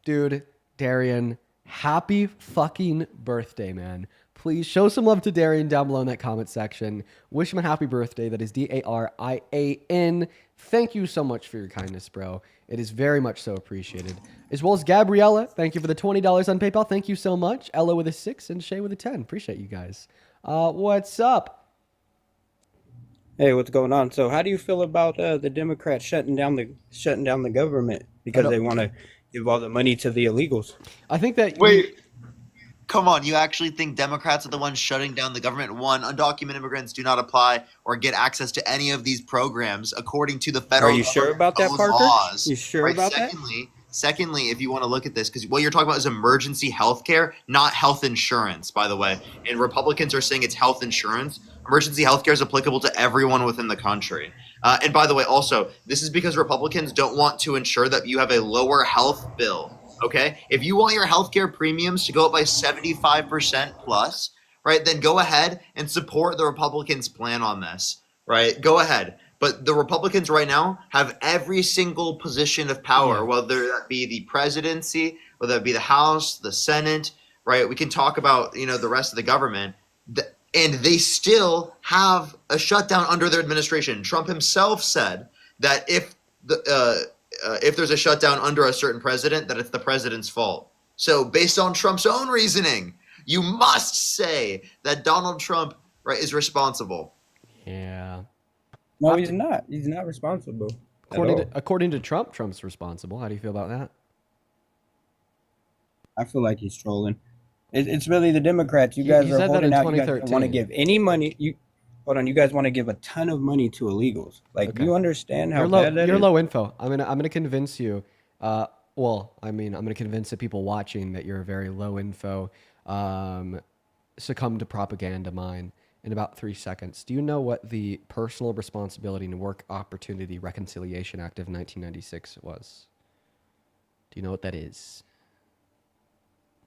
A: Dude, Darian, happy fucking birthday, man. Please show some love to Darian down below in that comment section. Wish him a happy birthday. That is Darian. Thank you so much for your kindness, bro. It is very much so appreciated. As well as Gabriella, thank you for the $20 on PayPal. Thank you so much. Ella with a 6 and Shay with a 10. Appreciate you guys. What's up?
X: Hey, what's going on? So, how do you feel about the Democrats shutting down the government because they want to give all the money to the illegals?
A: I think that
D: Come on, you actually think Democrats are the ones shutting down the government? One, undocumented immigrants do not apply or get access to any of these programs according to the
X: Are
D: federal
X: you sure
D: government's
X: about that,
D: own
X: Parker?
D: laws.
X: You sure
D: Right.
X: about that?
D: Secondly, if you want to look at this, because what you're talking about is emergency health care, not health insurance, by the way. And Republicans are saying it's health insurance. Emergency health care is applicable to everyone within the country. And by the way, also, this is because Republicans don't want to ensure that you have a lower health bill. Okay? If you want your healthcare premiums to go up by 75% plus, right, then go ahead and support the Republicans' plan on this, right? Go ahead. But the Republicans right now have every single position of power, whether that be the presidency, whether that be the House, the Senate, right? We can talk about, the rest of the government. And they still have a shutdown under their administration. Trump himself said that if there's a shutdown under a certain president, that it's the president's fault. So based on Trump's own reasoning, you must say that Donald Trump, right, is responsible.
A: Yeah.
X: No, he's not. He's not responsible.
A: According to Trump, Trump's responsible. How do you feel about that?
X: I feel like he's trolling. It's really the Democrats. You
A: He
X: guys are
A: said that in
X: holding out. You guys don't
A: 2013.
X: want to give any money. You guys want to give a ton of money to illegals. Like, do you understand how bad that
A: You're
X: is?
A: low info. I'm gonna convince you. I'm gonna convince the people watching that you're very low info. Succumb to propaganda mine in about 3 seconds. Do you know what the Personal Responsibility and Work Opportunity Reconciliation Act of 1996 was? Do you know what that is?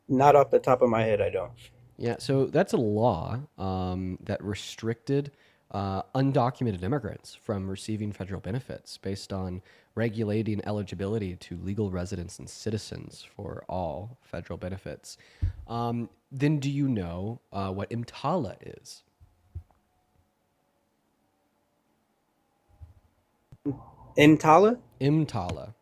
X: Not off the top of my head, I don't.
A: Yeah, so that's a law that restricted undocumented immigrants from receiving federal benefits based on regulating eligibility to legal residents and citizens for all federal benefits. Then do you know what IMTALA is?
X: IMTALA?
A: IMTALA.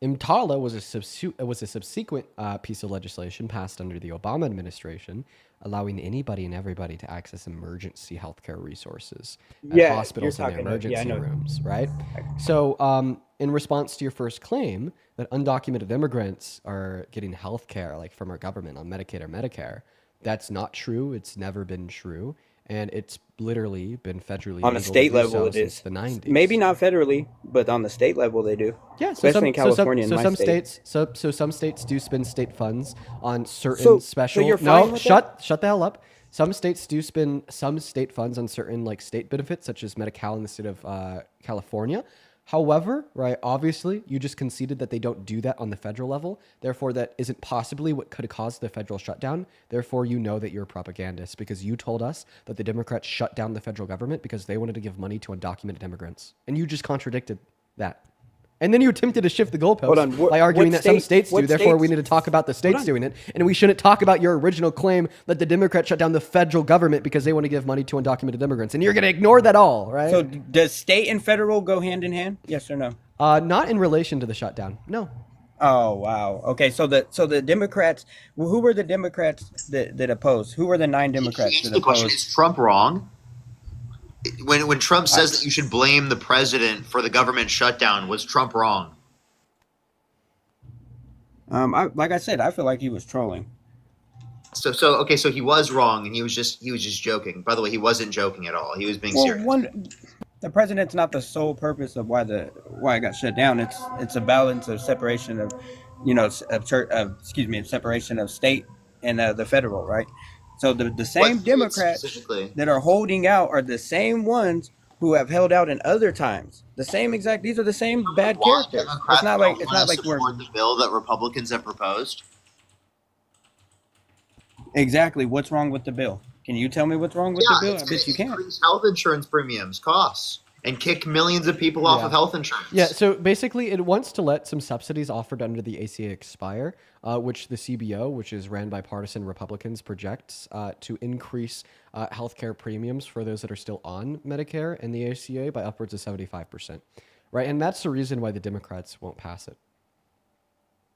A: IMTALA was a subsequent piece of legislation passed under the Obama administration, allowing anybody and everybody to access emergency healthcare resources at hospitals and emergency rooms, right? So in response to your first claim that undocumented immigrants are getting healthcare like from our government on Medicaid or Medicare, that's not true. It's never been true. And it's literally been federally
X: On
A: legal
X: a state
A: to do
X: level,
A: so
X: it
A: since
X: is.
A: the 90s.
X: Maybe not federally, but on the state level, they do.
A: Yeah,
X: especially in California and my
A: some
X: state.
A: states, so some states do spend state funds on certain special.
X: So you're fine with
A: shut the hell up. Some states do spend some state funds on certain like state benefits, such as Medi-Cal in the state of California. However, right, obviously, you just conceded that they don't do that on the federal level. Therefore, that isn't possibly what could have caused the federal shutdown. Therefore, you know that you're a propagandist because you told us that the Democrats shut down the federal government because they wanted to give money to undocumented immigrants. And you just contradicted that. And then you attempted to shift the goalposts by arguing that some states do. Therefore, we need to talk about the states doing it. And we shouldn't talk about your original claim that the Democrats shut down the federal government because they want to give money to undocumented immigrants. And you're going to ignore that all, right?
X: So does state and federal go hand in hand? Yes or no?
A: Not in relation to the shutdown. No.
X: Oh, wow. Okay, so the Democrats, who were the Democrats that opposed? Who were the 9 Democrats that
D: The question
X: opposed?
D: is Trump wrong? When Trump says that you should blame the president for the government shutdown, was Trump wrong?
X: Like I said, I feel like he was trolling.
D: So he was wrong, and he was just joking. By the way, he wasn't joking at all. He was being serious.
X: The president's not the sole purpose of why it got shut down. It's a balance of separation of, separation of state and the federal, right? So the same Democrats that are holding out are the same ones who have held out in other times. These are the same bad characters. It's not like we're
D: the bill that Republicans have proposed.
X: Exactly. What's wrong with the bill? Can you tell me what's wrong with the bill? I bet you can't.
D: Increase health insurance premiums, costs, and kick millions of people off of health insurance.
A: Yeah, so basically it wants to let some subsidies offered under the ACA expire, which the CBO, which is ran by partisan Republicans, projects to increase healthcare premiums for those that are still on Medicare and the ACA by upwards of 75%, right? And that's the reason why the Democrats won't pass it.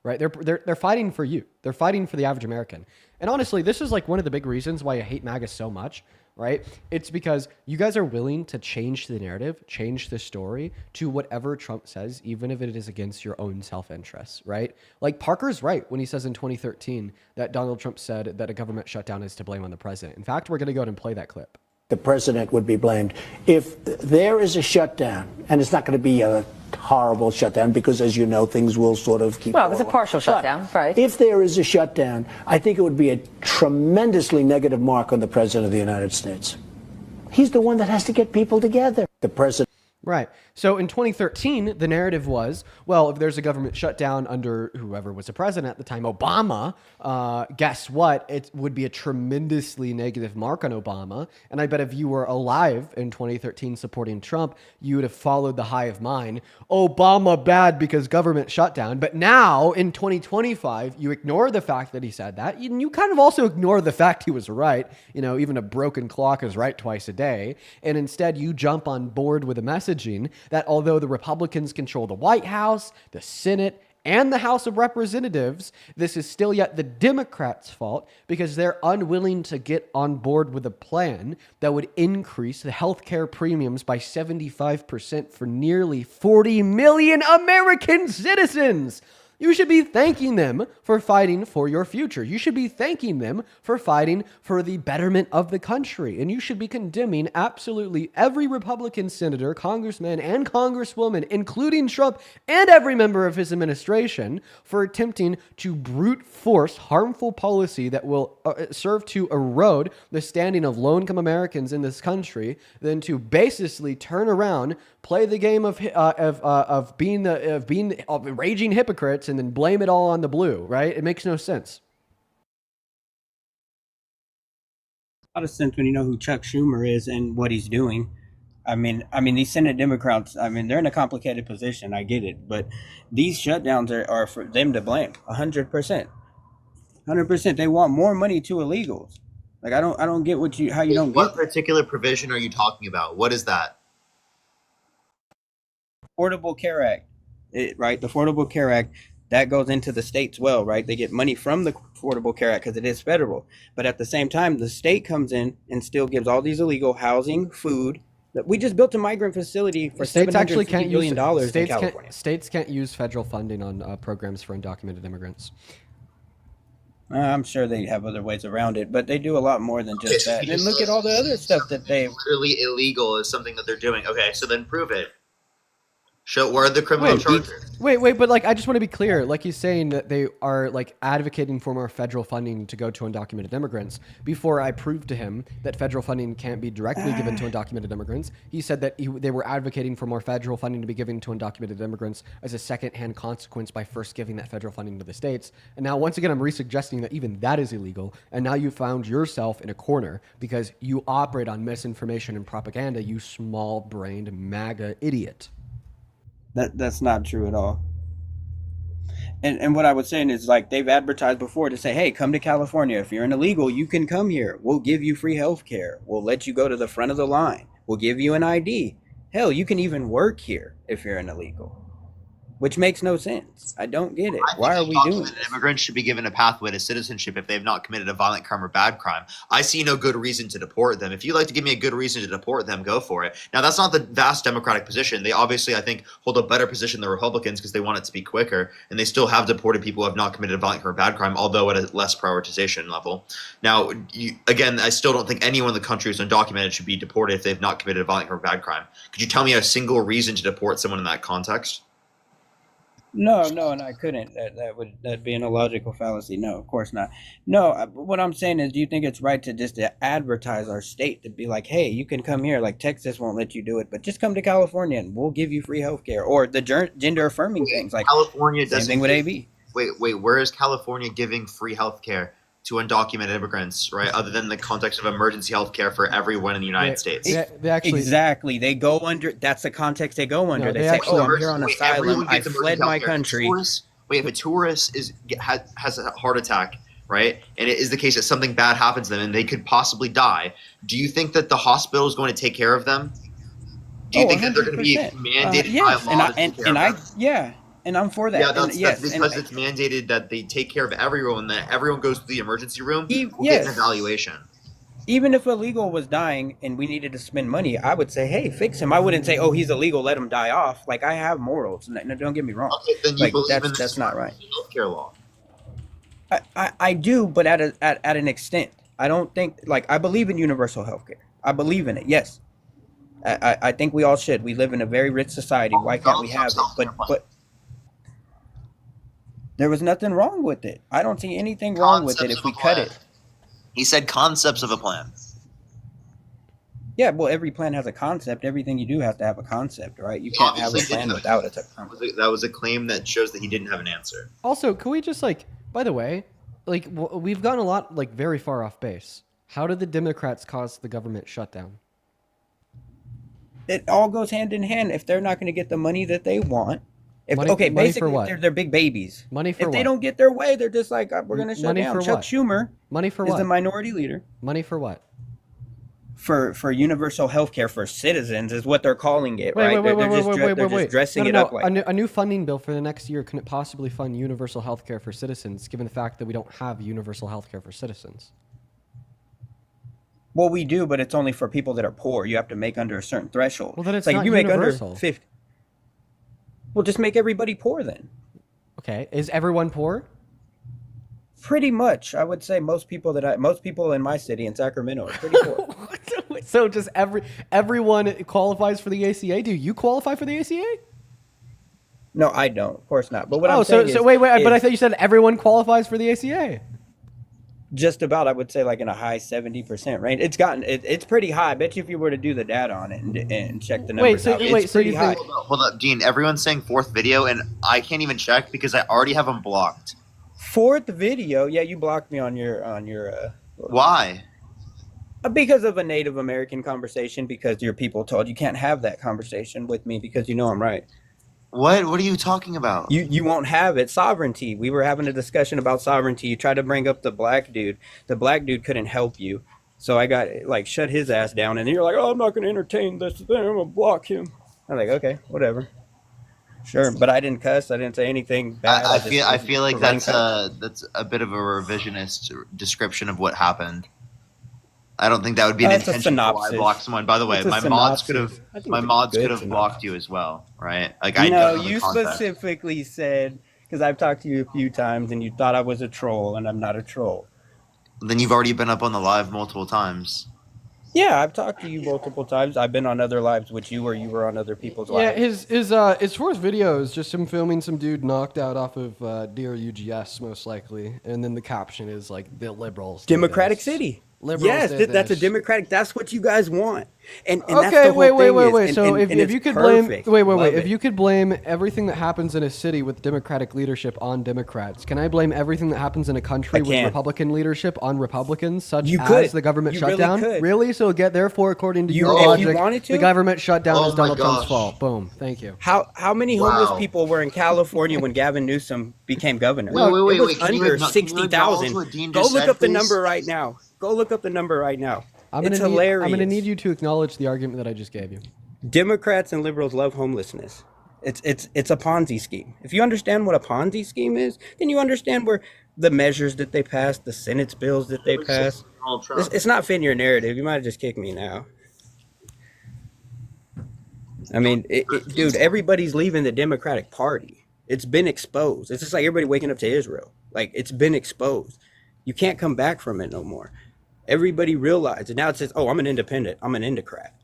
A: Right? They're fighting for you. They're fighting for the average American. And honestly, this is like one of the big reasons why I hate MAGA so much. right? It's because you guys are willing to change the narrative, change the story to whatever Trump says, even if it is against your own self-interests, right? Like Parker's right when he says in 2013 that Donald Trump said that a government shutdown is to blame on the president. In fact, we're going to go ahead and play that clip.
F: The president would be blamed. If there is a shutdown, and it's not going to be a horrible shutdown because, as you know, things will sort of keep
G: Well, there's a
F: going.
G: partial
F: But
G: shutdown, right?
F: if there is a shutdown, I think it would be a tremendously negative mark on the president of the United States. He's the one that has to get people together. The president.
A: Right. So in 2013, the narrative was, well, if there's a government shutdown under whoever was the president at the time, Obama, guess what? It would be a tremendously negative mark on Obama. And I bet if you were alive in 2013 supporting Trump, you would have followed the hive mind. Obama bad because government shutdown. But now in 2025, you ignore the fact that he said that. And you kind of also ignore the fact he was right. You know, even a broken clock is right twice a day. And instead you jump on board with a messaging that although the Republicans control the White House, the Senate, and the House of Representatives, this is still yet the Democrats' fault because they're unwilling to get on board with a plan that would increase the healthcare premiums by 75% for nearly 40 million American citizens. You should be thanking them for fighting for your future. You should be thanking them for fighting for the betterment of the country. And you should be condemning absolutely every Republican senator, congressman, and congresswoman, including Trump and every member of his administration, for attempting to brute force harmful policy that will serve to erode the standing of low-income Americans in this country, then to basically turn around, play the game of being raging hypocrites, and then blame it all on the blue, right? It makes no sense.
X: A lot of sense when you know who Chuck Schumer is and what he's doing. I mean, these Senate Democrats, I mean, they're in a complicated position. I get it, but these shutdowns are for them to blame. 100%. 100%. They want more money to illegals. Like I don't get how you don't get.
D: What particular provision are you talking about? What is that?
X: Affordable Care Act, right? The Affordable Care Act. That goes into the states well, right? They get money from the Affordable Care Act because it is federal. But at the same time, the state comes in and still gives all these illegal housing, food. We just built a migrant facility for $750 billion in California.
A: States can't use federal funding on programs for undocumented immigrants.
X: I'm sure they have other ways around it, but they do a lot more than just that. And look at all the other stuff that they
D: literally illegal is something that they're doing. Okay, so then prove it. Show where are the criminal charges.
A: Wait, but like I just want to be clear. Like he's saying that they are like advocating for more federal funding to go to undocumented immigrants. Before I proved to him that federal funding can't be directly given to undocumented immigrants, he said that they were advocating for more federal funding to be given to undocumented immigrants as a second-hand consequence by first giving that federal funding to the states. And now once again, I'm re-suggesting that even that is illegal. And now you found yourself in a corner because you operate on misinformation and propaganda, you small-brained MAGA idiot.
X: That's not true at all. And what I was saying is like they've advertised before to say, hey, come to California. If you're an illegal, you can come here. We'll give you free health care. We'll let you go to the front of the line. We'll give you an ID. Hell, you can even work here if you're an illegal. Which makes no sense. I don't get it. Why are we doing this?
D: Immigrants should be given a pathway to citizenship if they have not committed a violent crime or bad crime. I see no good reason to deport them. If you'd like to give me a good reason to deport them, go for it. Now, that's not the vast Democratic position. They obviously, I think, hold a better position than Republicans because they want it to be quicker, and they still have deported people who have not committed a violent crime or bad crime, although at a less prioritization level. Now, again, I still don't think anyone in the country who's undocumented should be deported if they've not committed a violent crime or bad crime. Could you tell me a single reason to deport someone in that context?
X: No, and I couldn't. That'd be an illogical fallacy. No, of course not. No, what I'm saying is, do you think it's right to advertise our state to be like, hey, you can come here? Like Texas won't let you do it, but just come to California and we'll give you free healthcare, or the gender affirming things like
D: California.
X: Same thing with AB.
D: Wait, where is California giving free healthcare to undocumented immigrants, right? Other than the context of emergency health care for everyone in the United States.
X: Exactly. They go under, that's the context they go under. They say, I'm here on asylum. I fled my country.
D: If a tourist has a heart attack, right, and it is the case that something bad happens to them and they could possibly die, do you think that the hospital is going to take care of them? Do you think that they're going to be mandated by law to take care of them?
X: And I'm for that.
D: Yeah, that's because it's mandated that they take care of everyone, that everyone goes to the emergency room will get an evaluation.
X: Even if illegal was dying and we needed to spend money, I would say, hey, fix him. I wouldn't say, oh, he's illegal, let him die off. Like, I have morals. No, don't get me wrong.
D: Okay, then you
X: Like,
D: believe in
X: that's not right.
D: healthcare law.
X: I do, but at an extent. I don't think, like, I believe in universal healthcare. I believe in it, yes. I think we all should. We live in a very rich society. Why can't we have it? But there was nothing wrong with it. I don't see anything wrong with it if we cut it.
D: He said concepts of a plan.
X: Yeah, well, every plan has a concept. Everything you do has to have a concept, right? You can't have a plan without it.
D: That was a claim that shows that he didn't have an answer.
A: Also, can we just like, by the way, like we've gotten a lot like very far off base. How did the Democrats cause the government shutdown?
X: It all goes hand in hand. If they're not going to get the money that they want,
A: Money
X: basically
A: for what?
X: they're big babies.
A: Money for
X: if
A: what?
X: they don't get their way, they're just like, we're going to shut
A: Money
X: down.
A: for
X: Chuck
A: what?
X: Schumer
A: Money for
X: is
A: what?
X: the minority leader.
A: Money for what?
X: For universal health care for citizens is what they're calling it, right? They're just dressing it up like
A: a new funding bill for the next year. Can it possibly fund universal health care for citizens, given the fact that we don't have universal health care for citizens?
X: Well, we do, but it's only for people that are poor. You have to make under a certain threshold.
A: Well, then it's
X: like
A: not
X: if you make
A: universal.
X: under 50. Well, just make everybody poor then.
A: Okay, is everyone poor?
X: Pretty much, I would say most people in my city in Sacramento are pretty poor.
A: So just everyone qualifies for the ACA? Do you qualify for the ACA?
X: No, I don't. Of course not. But what I'm saying is,
A: wait, but I thought you said everyone qualifies for the ACA.
X: Just about, I would say, like in a high 70% range. It's pretty high. I bet you if you were to do the data on it and check the numbers out, it's pretty high.
D: Hold up, Dean. Everyone's saying fourth video, and I can't even check because I already have them blocked.
X: Fourth video? Yeah, you blocked me on your.
D: Why?
X: Because of a Native American conversation. Because your people told you can't have that conversation with me because you know I'm right.
D: What are you talking about?
X: You won't have it. Sovereignty. We were having a discussion about sovereignty. You tried to bring up the black dude. The black dude couldn't help you. So I got like shut his ass down, and you're like, oh, I'm not going to entertain this thing. I'm going to block him. I'm like, okay, whatever. Sure, but I didn't cuss. I didn't say anything bad.
D: I feel like that's a bit of a revisionist description of what happened. I don't think that would be an intention why I blocked someone. By the way, my mods could have blocked you as well, right? Like I
X: know
D: know
X: you specifically said, because I've talked to you a few times and you thought I was a troll, and I'm not a troll.
D: Then you've already been up on the live multiple times.
X: Yeah, I've talked to you multiple times. I've been on other lives with you, or you were on other people's lives.
A: Yeah, his fourth video is just him filming some dude knocked out off of Dear UGS, most likely, and then the caption is like the liberals.
X: Democratic City.
A: Liberals
X: yes,
A: did
X: that's a
A: this.
X: Democratic. That's what you guys want. And
A: Okay,
X: that's the whole
A: wait.
X: thing
A: So
X: is,
A: if you could
X: perfect.
A: blame,
X: Love
A: if
X: it.
A: you could blame everything that happens in a city with Democratic leadership on Democrats, can I blame everything that happens in a country with
X: can.
A: Republican leadership on Republicans, such
X: You
A: as
X: could.
A: the government
X: You really
A: shutdown?
X: could.
A: Really? So therefore, according to
X: You-
A: your
X: if you
A: logic,
X: wanted to?
A: the government shutdown
D: Oh
A: is
D: my
A: Donald Trump's
D: gosh.
A: fault. Boom. Thank you.
X: How many homeless people were in California when Gavin Newsom became governor?
D: Wait,
X: it was
D: can you
X: under
D: acknow- can you
X: 60,000.
D: acknowledge what Dean
X: Go
D: just
X: look
D: said,
X: up the
D: please?
X: number right now. Go look up the number right now.
A: I'm
X: It's
A: gonna
X: hilarious.
A: I'm going to need you to acknowledge the argument that I just gave you.
X: Democrats and liberals love homelessness. It's a Ponzi scheme. If you understand what a Ponzi scheme is, then you understand where the measures that they pass, the Senate's bills that they pass. It's not fitting your narrative. You might have just kicked me now. I mean, dude, everybody's leaving the Democratic Party. It's been exposed. It's just like everybody waking up to Israel. Like, it's been exposed. You can't come back from it no more. Everybody realized, and now it says, "Oh, I'm an independent. I'm an Indocrat."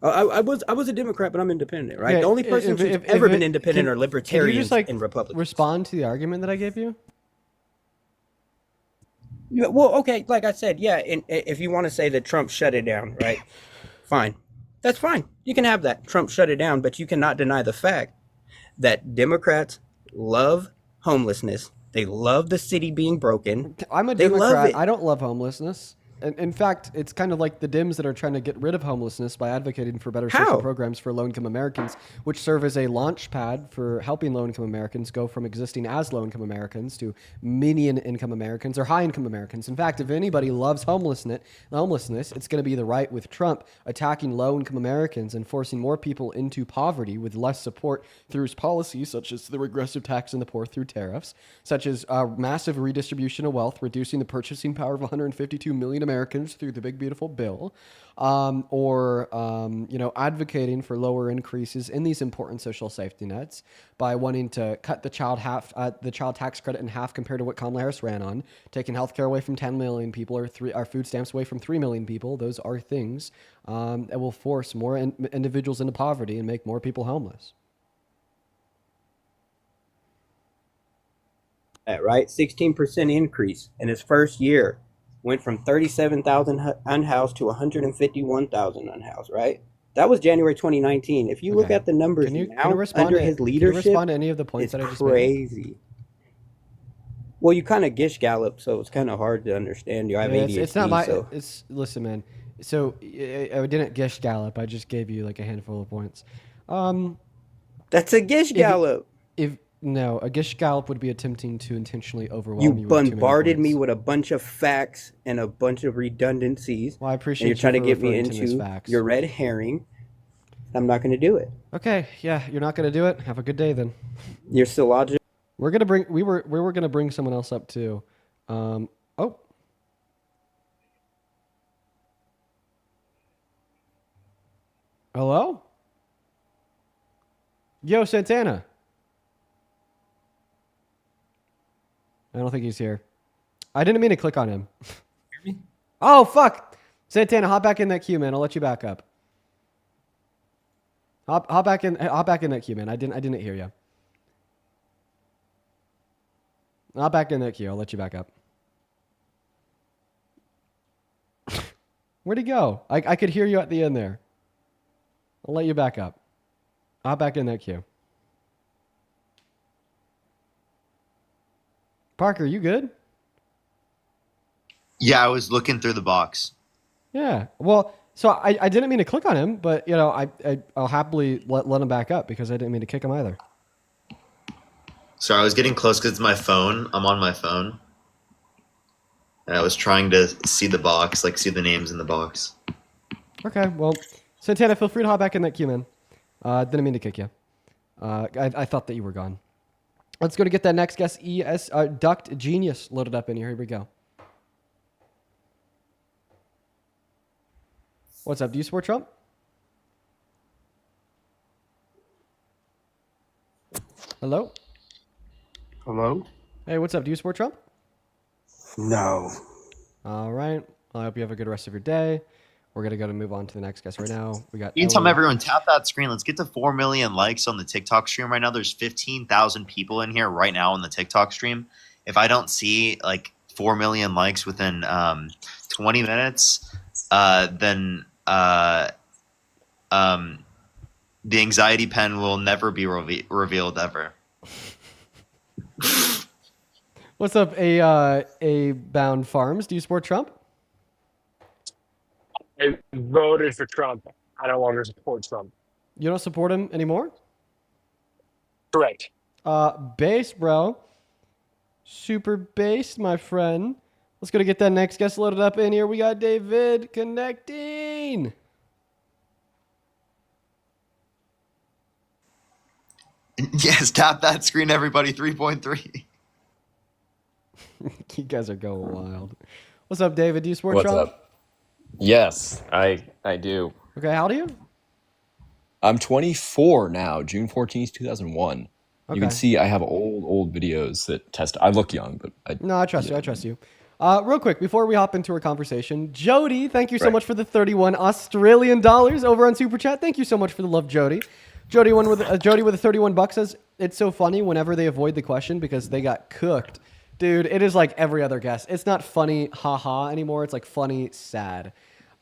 X: I was a Democrat, but I'm independent, right?
A: Yeah,
X: the only person who's ever been independent are
A: Can
X: libertarians
A: you just like
X: and Republicans.
A: respond to the argument that I gave you?
X: Yeah, well, okay, like I said, yeah. And if you want to say that Trump shut it down, right? Fine, that's fine. You can have that. Trump shut it down, but you cannot deny the fact that Democrats love homelessness. They love the city being broken.
A: I'm a
X: They love
A: Democrat.
X: it.
A: I don't love homelessness. In fact, it's kind of like the Dems that are trying to get rid of homelessness by advocating for better social
X: How?
A: programs for low-income Americans, which serve as a launch pad for helping low-income Americans go from existing as low-income Americans to median-income Americans or high-income Americans. In fact, if anybody loves homelessness, it's going to be the right with Trump attacking low-income Americans and forcing more people into poverty with less support through his policies, such as the regressive tax on the poor through tariffs, such as massive redistribution of wealth, reducing the purchasing power of 152 million Americans through the big beautiful bill, or advocating for lower increases in these important social safety nets by wanting to cut the child tax credit in half compared to what Kamala Harris ran on, taking healthcare away from 10 million people or our food stamps away from 3 million people. Those are things that will force more individuals into poverty and make more people homeless.
X: Right, 16% increase in his first year. Went from 37,000 unhoused to 151,000 unhoused, right? That was January 2019. If you look at the numbers now under his leadership,
A: can you respond to any of the points
X: it's
A: that I just made?
X: crazy. Well, you kind of gish gallop, so it's kind of hard to understand you. I have ADHD,
A: it's not my.
X: so
A: Listen, man. So I didn't gish gallop. I just gave you like a handful of points.
X: That's a gish gallop.
A: No, a gish gallop would be attempting to intentionally overwhelm
X: You
A: you with too many
X: bombarded me
A: points.
X: with a bunch of facts and a bunch of redundancies.
A: Well, I appreciate
X: and you're trying
A: you
X: to
A: for
X: get me
A: referring to them as
X: into
A: facts.
X: your red herring. I'm not going to do it.
A: Okay, yeah, you're not gonna do it. Have a good day then.
X: You're still logical.
A: We were gonna bring someone else up too. Oh. Hello? Yo, Santana. I don't think he's here. I didn't mean to click on him. Oh, fuck. Santana, hop back in that queue, man. I'll let you back up. Hop back in that queue, man. I didn't hear you. Hop back in that queue. I'll let you back up. Where'd he go? I could hear you at the end there. I'll let you back up. Hop back in that queue. Parker, you good?
D: Yeah, I was looking through the box.
A: Yeah. Well, so I didn't mean to click on him, but I'll happily let him back up because I didn't mean to kick him either.
D: Sorry, I was getting close because it's my phone. I'm on my phone. And I was trying to see the box, like see the names in the box.
A: Okay, well, Santana, feel free to hop back in that queue, man. Didn't mean to kick you. I thought that you were gone. Let's go to get that next guest, Duct Genius, loaded up in here. Here we go. What's up? Do you support Trump? Hello?
G: Hello?
A: Hey, what's up? Do you support Trump?
G: No.
A: All right. Well, I hope you have a good rest of your day. We're going to move on to the next guest right now. We got
D: Anytime
A: Ellie.
D: everyone tap that screen, let's get to 4 million likes on the TikTok stream right now. There's 15,000 people in here right now on the TikTok stream. If I don't see like 4 million likes within 20 minutes, then the anxiety pen will never be revealed ever.
A: What's up, A Bound Farms? Do you support Trump?
G: I voted for Trump. I no longer support Trump.
A: You don't support him anymore?
G: Correct.
A: Base, bro. Super based, my friend. Let's go to get that next guest loaded up in here. We got David connecting.
D: Yes, tap that screen, everybody. 3.3.
A: You guys are going wild. What's up, David? Do you support
H: What's
A: Trump?
H: up? Yes, I do.
A: Okay, how old are you?
H: I'm 24 now, June 14th, 2001. You
A: Okay.
H: can see I have old videos that test. I look young, but
A: No, I trust you. I trust you. Real quick, before we hop into our conversation, Jody, thank you so much for the 31 Australian dollars over on Super Chat. Thank you so much for the love, Jody. Jody with a 31 bucks says, it's so funny whenever they avoid the question because they got cooked. Dude, it is like every other guest. It's not funny, haha anymore. It's like funny, sad.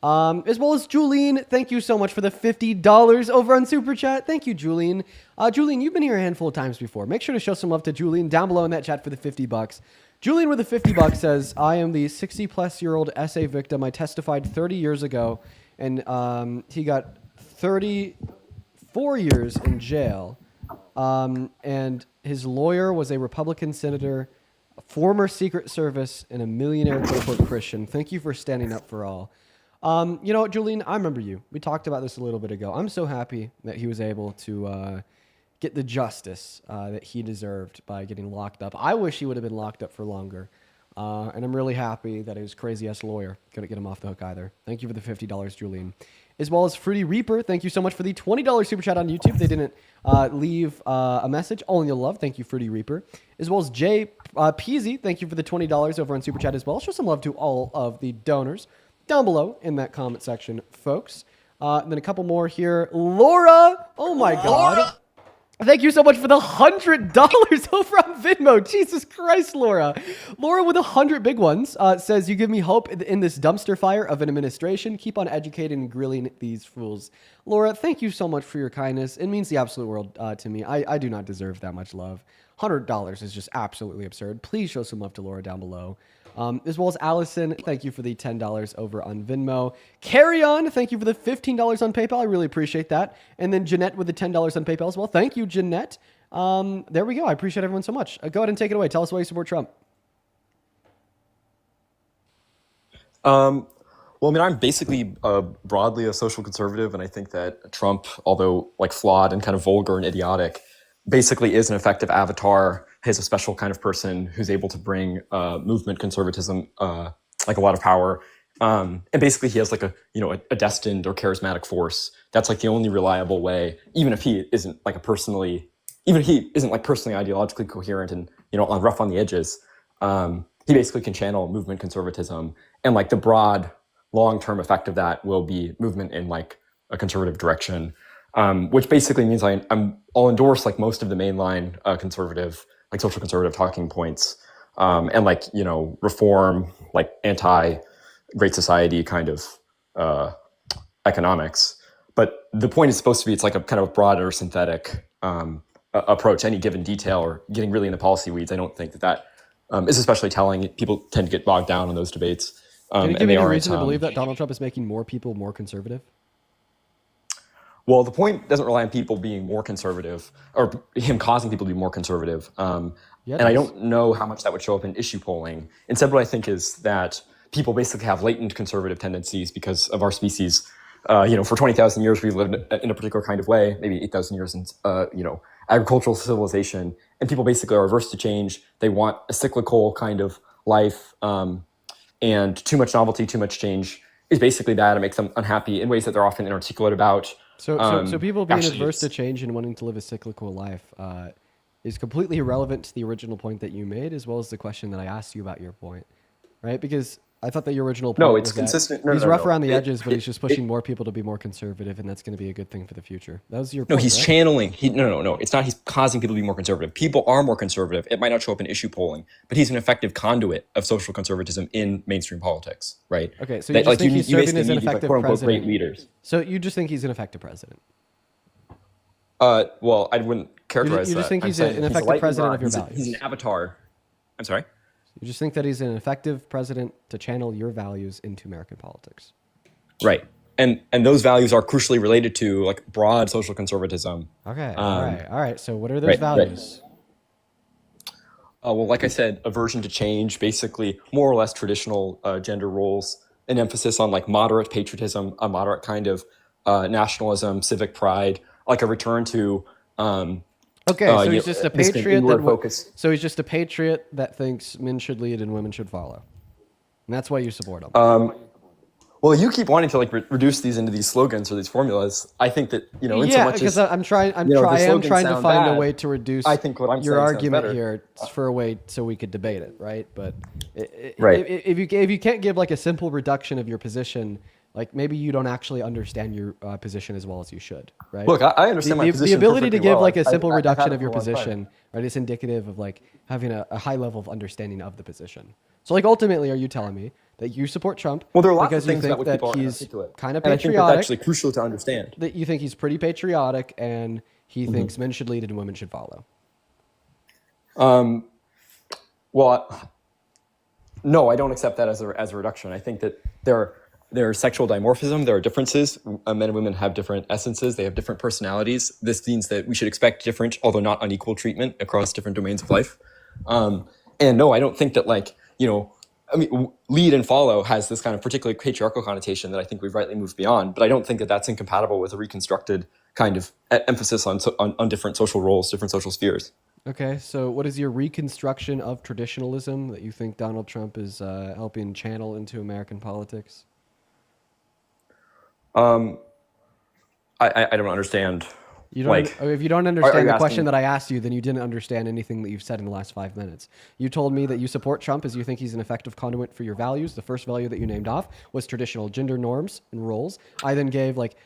A: As well as Julene, thank you so much for the $50 over on Super Chat. Thank you, Julene. Julene, you've been here a handful of times before. Make sure to show some love to Julene down below in that chat for the $50. Julene with the $50 says, I am the 60-plus-year-old SA victim. I testified 30 years ago, and he got 34 years in jail. And his lawyer was a Republican senator, a former Secret Service, and a millionaire quote-unquote Christian. Thank you for standing up for all. You know what, Julene? I remember you. We talked about this a little bit ago. I'm so happy that he was able to get the justice that he deserved by getting locked up. I wish he would have been locked up for longer. And I'm really happy that his crazy-ass lawyer couldn't get him off the hook either. Thank you for the $50, Julene. As well as Fruity Reaper, thank you so much for the $20 super chat on YouTube. They didn't leave a message. All in your love. Thank you, Fruity Reaper. As well as Jay Peasy, thank you for the $20 over on super chat as well. Show some love to all of the donors down below in that comment section, folks. And then a couple more here. Laura! Oh my God. Laura! Thank you so much for the $100 over on Venmo. Jesus Christ, Laura. Laura with 100 big ones says, you give me hope in this dumpster fire of an administration. Keep on educating and grilling these fools. Laura, thank you so much for your kindness. It means the absolute world to me. I do not deserve that much love. $100 is just absolutely absurd. Please show some love to Laura down below. As well as Allison, thank you for the $10 over on Venmo. Carry on, thank you for the $15 on PayPal. I really appreciate that. And then Jeanette with the $10 on PayPal as well. Thank you, Jeanette. There we go. I appreciate everyone so much. Go ahead and take it away. Tell us why you support Trump.
H: Well, I mean, I'm basically broadly a social conservative, and I think that Trump, although like flawed and kind of vulgar and idiotic, basically is an effective avatar. He's a special kind of person who's able to bring movement conservatism like a lot of power. And basically he has like a destined or charismatic force. That's like the only reliable way, even if he isn't personally ideologically coherent and, rough on the edges. He basically can channel movement conservatism, and like the broad long-term effect of that will be movement in like a conservative direction. Which basically means I'll endorse like most of the mainline conservative, like social conservative talking points, and like, reform, like anti-Great Society kind of economics. But the point is supposed to be, it's like a kind of broader synthetic approach. Any given detail or getting really in the policy weeds, I don't think that is especially telling. People tend to get bogged down in those debates.
A: Can you give me a reason to believe that Donald Trump is making more people more conservative?
H: Well, the point doesn't rely on people being more conservative or him causing people to be more conservative. And I don't know how much that would show up in issue polling. Instead, what I think is that people basically have latent conservative tendencies because of our species. For 20,000 years, we've lived in a particular kind of way, maybe 8,000 years in, agricultural civilization. And people basically are averse to change. They want a cyclical kind of life. And too much novelty, too much change is basically bad. It makes them unhappy in ways that they're often inarticulate about.
A: So people being adverse to change and wanting to live a cyclical life is completely irrelevant to the original point that you made, as well as the question that I asked you about your point, right? Because I thought that your original point was
H: consistent.
A: He's rough around the edges, but he's just pushing more people to be more conservative, and that's going to be a good thing for the future. That was your point,
H: he's
A: right?
H: channeling. No. It's not he's causing people to be more conservative. People are more conservative. It might not show up in issue polling, but he's an effective conduit of social conservatism in mainstream politics, right?
A: Okay, so you just think he's serving as an effective president.
H: Great leaders.
A: So you just think he's an effective president?
H: Well, I wouldn't characterize that.
A: You just think he's an effective president of your values?
H: He's an avatar. I'm sorry?
A: You just think that he's an effective president to channel your values into American politics.
H: Right. And those values are crucially related to like broad social conservatism.
A: Okay. All right. So what are those values?
H: Well, like I said, aversion to change, basically more or less traditional gender roles, an emphasis on like moderate patriotism, a moderate kind of nationalism, civic pride, like a return to
A: so he's just a patriot. So he's just a patriot that thinks men should lead and women should follow, and that's why you support him.
H: Well, you keep wanting to like reduce these into these slogans or these formulas. I think that
A: because I'm trying to find a way to reduce.
H: I think what I'm
A: your argument here for a way so we could debate it, right? But if you can't give like a simple reduction of your position. Like maybe you don't actually understand your position as well as you should, right?
H: Look, I understand my position.
A: The ability to give like a simple
H: I've
A: reduction of your position, right, is indicative of like having a high level of understanding of the position. So like ultimately, are you telling me that you support Trump?
H: Well, there are lots
A: because
H: of things
A: you think
H: that
A: that he's kind of patriotic.
H: And I think that's actually crucial to understand.
A: That you think he's pretty patriotic and he thinks men should lead and women should follow.
H: Well, no, I don't accept that as a reduction. I think that there's sexual dimorphism. There are differences. Men and women have different essences. They have different personalities. This means that we should expect different, although not unequal treatment across different domains of life. And no, I don't think that lead and follow has this kind of particularly patriarchal connotation that I think we've rightly moved beyond. But I don't think that that's incompatible with a reconstructed kind of emphasis on different social roles, different social spheres.
A: Okay, so what is your reconstruction of traditionalism that you think Donald Trump is helping channel into American politics?
H: I don't understand.
A: You don't.
H: Like,
A: If you don't
H: are
A: understand
H: you
A: the
H: asking?
A: question that I asked you, then you didn't understand anything that you've said in the last 5 minutes. You told me that you support Trump as you think he's an effective conduit for your values. The first value that you named off was traditional gender norms and roles. I then gave like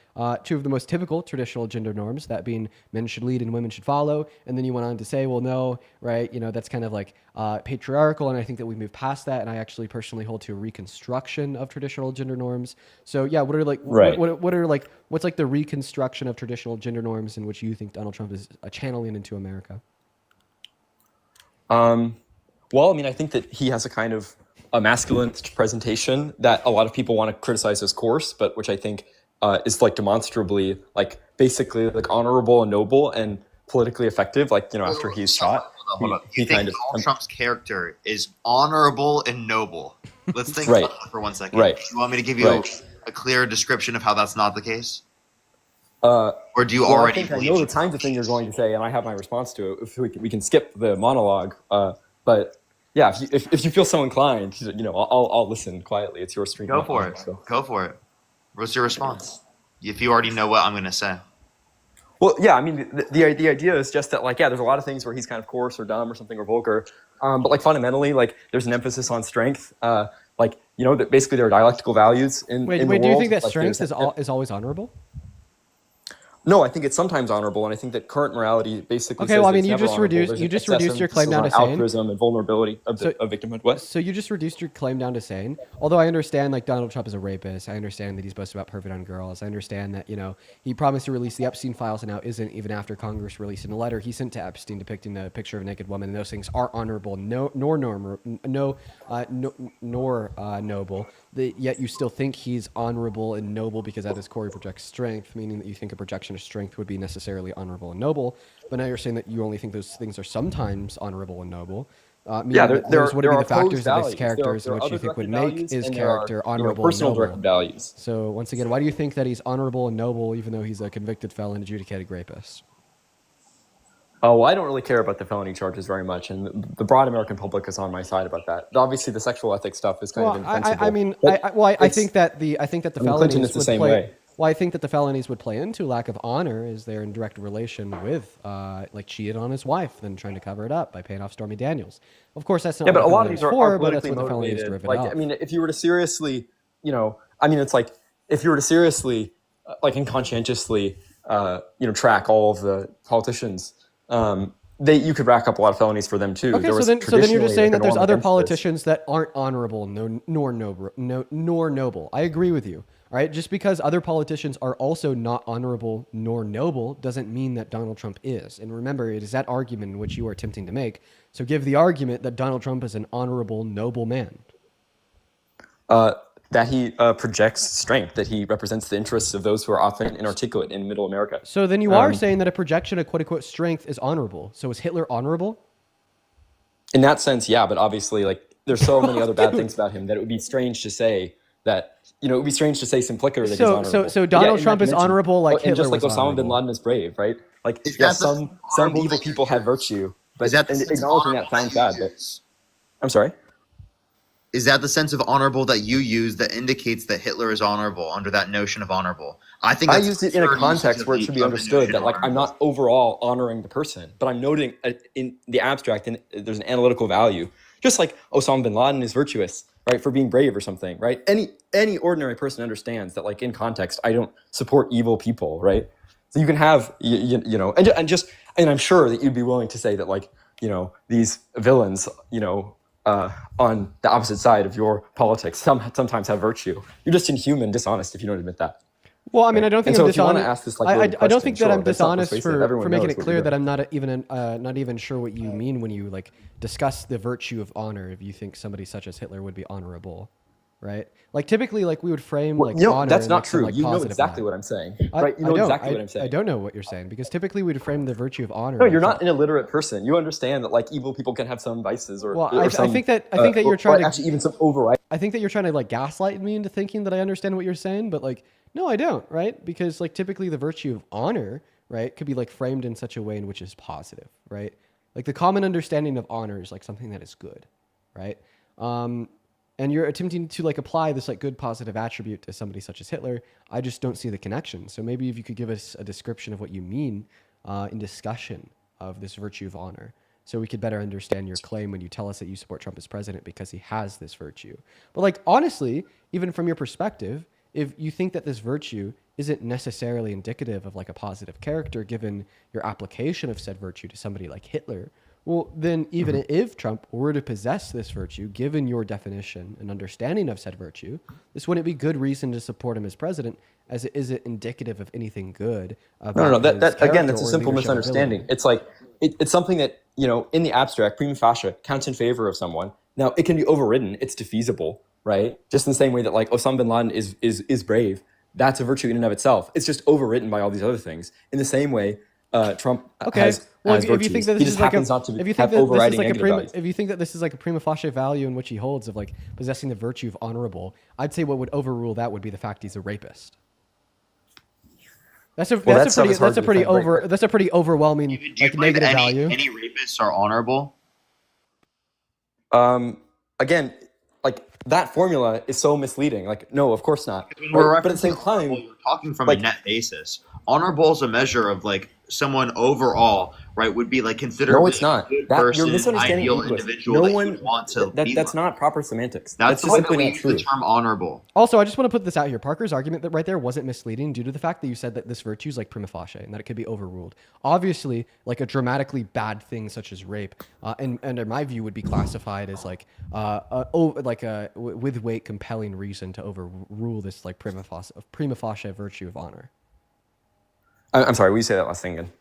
A: two of the most typical traditional gender norms, that being men should lead and women should follow. And then you went on to say, well, no, right? You know, that's kind of like patriarchal, and I think that we moved past that. And I actually personally hold to a reconstruction of traditional gender norms. So yeah, what are like
H: Right.
A: what are like what's like the reconstruction of traditional gender norms in which you think Donald Trump is channeling into America?
H: Well, I mean, I think that he has a kind of a masculine presentation that a lot of people want to criticize as coarse, but which I think is like demonstrably, like basically like honorable and noble and politically effective. Like, you know, after he's shot,
D: Hold up. You
H: he
D: think
H: kind of
D: Donald Trump's character is honorable and noble? Let's think
H: Right.
D: about that for 1 second.
H: Right.
D: You want me to give you
H: Right.
D: a clear description of how that's not the case?
H: Or
D: do you
H: well,
D: already
H: I think I
D: believe
H: know the kinds of thing you're going to say, and I have my response to it. If we can skip the monologue, but yeah, if you feel so inclined, you know, I'll listen quietly. It's your stream.
D: Go for it.
H: So.
D: Go for it. What's your response? If you already know what I'm going to say.
H: Well, yeah, I mean, the idea is just that, like, yeah, there's a lot of things where he's kind of coarse or dumb or something or vulgar, but like fundamentally, like, there's an emphasis on strength. Like, you know, that basically there are dialectical values in the world.
A: Do you think that
H: like,
A: strength is always honorable?
H: No, I think it's sometimes honorable, and I think that current morality basically.
A: Okay,
H: says
A: well, I
H: that
A: mean,
H: it's
A: you
H: never
A: just
H: honorable.
A: reduced
H: There's
A: you
H: an
A: just reduced
H: excessive
A: your claim down to
H: emphasis on
A: saying
H: altruism and vulnerability of the of victimhood. What?
A: So you just reduced your claim down to saying, although I understand like Donald Trump is a rapist, I understand that he's boasted about pervert on girls, I understand that, you know, he promised to release the Epstein files and now isn't, even after Congress releasing a letter he sent to Epstein depicting a picture of a naked woman, and those things are honorable, nor noble. Yet you still think he's honorable and noble because at his core he projects strength, meaning that you think a projection of strength would be necessarily honorable and noble. But now you're saying that you only think those things are sometimes honorable and noble.
H: Yeah,
A: Those would be the factors of his
H: values.
A: characters
H: There are
A: which you
H: other
A: think would
H: directed
A: make
H: values,
A: his
H: and there are,
A: character
H: you know,
A: honorable
H: personal
A: and noble.
H: directed values.
A: So once again, why do you think that he's honorable and noble even though he's a convicted felon, adjudicated rapist?
H: Oh, well, I don't really care about the felony charges very much, and the broad American public is on my side about that. Obviously, the sexual ethics stuff is kind of indefensible.
A: I think that the
H: Clinton is
A: felonies
H: the
A: would
H: same
A: play.
H: way.
A: Well, I think that the felonies would play into lack of honor, as they're in direct relation with, like, cheated on his wife, then trying to cover it up by paying off Stormy Daniels. Of course, that's not.
H: Yeah, but a
A: what
H: lot of
A: the
H: these
A: felonies
H: are
A: for, but that's
H: politically
A: what the felony is
H: motivated.
A: derivative
H: Like,
A: of.
H: I mean, if you were to seriously, you know, I mean, it's like if you were to seriously, like, and conscientiously, you know, track all of the politicians, you could rack up a lot of felonies for them too.
A: Okay, so then you're just saying that there's other politicians that aren't honorable, nor noble. I agree with you. All right, just because other politicians are also not honorable nor noble doesn't mean that Donald Trump is. And remember, it is that argument in which you are attempting to make. So give the argument that Donald Trump is an honorable, noble man.
H: That he projects strength, that he represents the interests of those who are often inarticulate in Middle America.
A: So then you are saying that a projection of quote-unquote strength is honorable. So is Hitler honorable?
H: In that sense, yeah, but obviously, like, there's so many other bad things about him that it would be strange to say that, you know, it would be strange to say simpliciter that he's honorable.
A: So Donald Trump is honorable like Hitler
H: and just like
A: was
H: Osama bin
A: honorable.
H: Laden is brave, right? Like, yeah, some evil people have virtue, but acknowledging that sounds bad. But I'm sorry?
D: Is that the sense of honorable that you use that indicates that Hitler is honorable under that notion of honorable? I think
H: I
D: that's
H: used it in a
D: absurd
H: context
D: usage
H: where it
D: of
H: should be
D: the
H: understood
D: notion
H: that,
D: of
H: like, I'm not overall honoring the person, but I'm noting in the abstract, and there's an analytical value. Just like Osama bin Laden is virtuous, right, for being brave or something, right? Any ordinary person understands that, like, in context, I don't support evil people, right? So you can have, you know, and I'm sure that you'd be willing to say that, like, you know, these villains, you know, on the opposite side of your politics sometimes have virtue. You're just inhuman, dishonest if you don't admit that.
A: Well, I mean, I don't think
H: And
A: I'm
H: so if you want
A: dishonest.
H: to ask this, like,
A: I don't think that I'm
H: that's not
A: dishonest
H: persuasive.
A: for
H: Everyone
A: making
H: knows
A: it
H: what
A: clear
H: you're
A: that
H: doing.
A: I'm not even sure what you mean when you, like, discuss the virtue of honor. If you think somebody such as Hitler would be honorable, right? Like, typically, like, we would frame, like,
H: you know,
A: honor
H: that's
A: in,
H: not
A: like, some,
H: true.
A: like,
H: You know
A: positive
H: exactly
A: light.
H: what I'm saying, right? You know exactly what I'm saying.
A: I don't know what you're saying because typically we'd frame the virtue of honor.
H: No,
A: like
H: you're
A: some-
H: not an illiterate person. You understand that, like, evil people can have some vices or,
A: Well,
H: or
A: I
H: some,
A: think that you're trying to
H: actually even some override.
A: I think that you're trying to, like, gaslight me into thinking that I understand what you're saying, but, like, no, I don't, right? Because, like, typically the virtue of honor, right, could be, like, framed in such a way in which is positive, right? Like the common understanding of honor is like something that is good, right? And you're attempting to like apply this like good positive attribute to somebody such as Hitler. I just don't see the connection. So maybe if you could give us a description of what you mean in discussion of this virtue of honor, so we could better understand your claim when you tell us that you support Trump as president because he has this virtue. But like honestly, even from your perspective, if you think that this virtue isn't necessarily indicative of like a positive character given your application of said virtue to somebody like Hitler, well, then even if Trump were to possess this virtue, given your definition and understanding of said virtue, this wouldn't be good reason to support him as president, as it isn't indicative of anything good about
H: No.
A: his
H: That again,
A: character
H: that's a
A: or
H: simple
A: leadership
H: misunderstanding.
A: ability.
H: It's like it's something that in the abstract, prima facie, counts in favor of someone. Now, it can be overridden. It's defeasible, right? Just in the same way that like Osama bin Laden is brave. That's a virtue in and of itself. It's just overwritten by all these other things. In the same way, Trump has
A: Well, if you
H: virtues.
A: think that
H: He
A: this
H: just
A: is like
H: happens not to
A: if you
H: have
A: think that this is
H: overriding
A: like a
H: negative
A: prima,
H: values.
A: if you think that this is like a prima facie value in which he holds of like possessing the virtue of honorable, I'd say what would overrule that would be the fact he's a rapist. That's a pretty overwhelming
D: Do you
A: like
D: believe
A: negative value.
D: any rapists are honorable?
H: Again, like that formula is so misleading. Like, no, of course not.
D: When we're
H: Right? But at the same time,
D: you're talking from
H: like,
D: a net basis. Honorable is a measure of like someone overall, right? Would be like considered
H: no, it's not.
D: a good
H: That
D: person,
H: you're misunderstanding
D: ideal
H: English.
D: individual
H: No
D: that
H: one
D: you would want to be
H: that's
D: like.
H: not proper semantics.
D: That's
H: That's
D: the
H: just
D: way that
H: simply
D: we
H: not
D: use
H: true.
D: the term honorable.
A: Also, I just want to put this out here. Parker's argument that right there wasn't misleading due to the fact that you said that this virtue is like prima facie and that it could be overruled. Obviously, like a dramatically bad thing such as rape, and in my view, would be classified as like with weight compelling reason to overrule this like prima facie virtue of honor.
H: I'm sorry. Will you say that last thing again?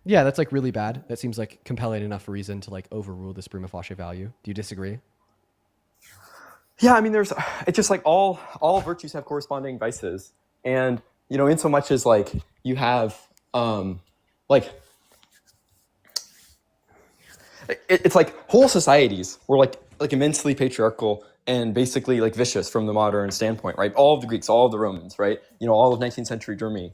A: Yeah, that's like really bad. That seems like compelling enough reason to like overrule this prima facie value. Do you disagree?
H: Yeah, I mean, it's just like all virtues have corresponding vices, and in so much as like you have it's like whole societies were like immensely patriarchal and basically like vicious from the modern standpoint, right? All of the Greeks, all of the Romans, right? All of 19th century Germany.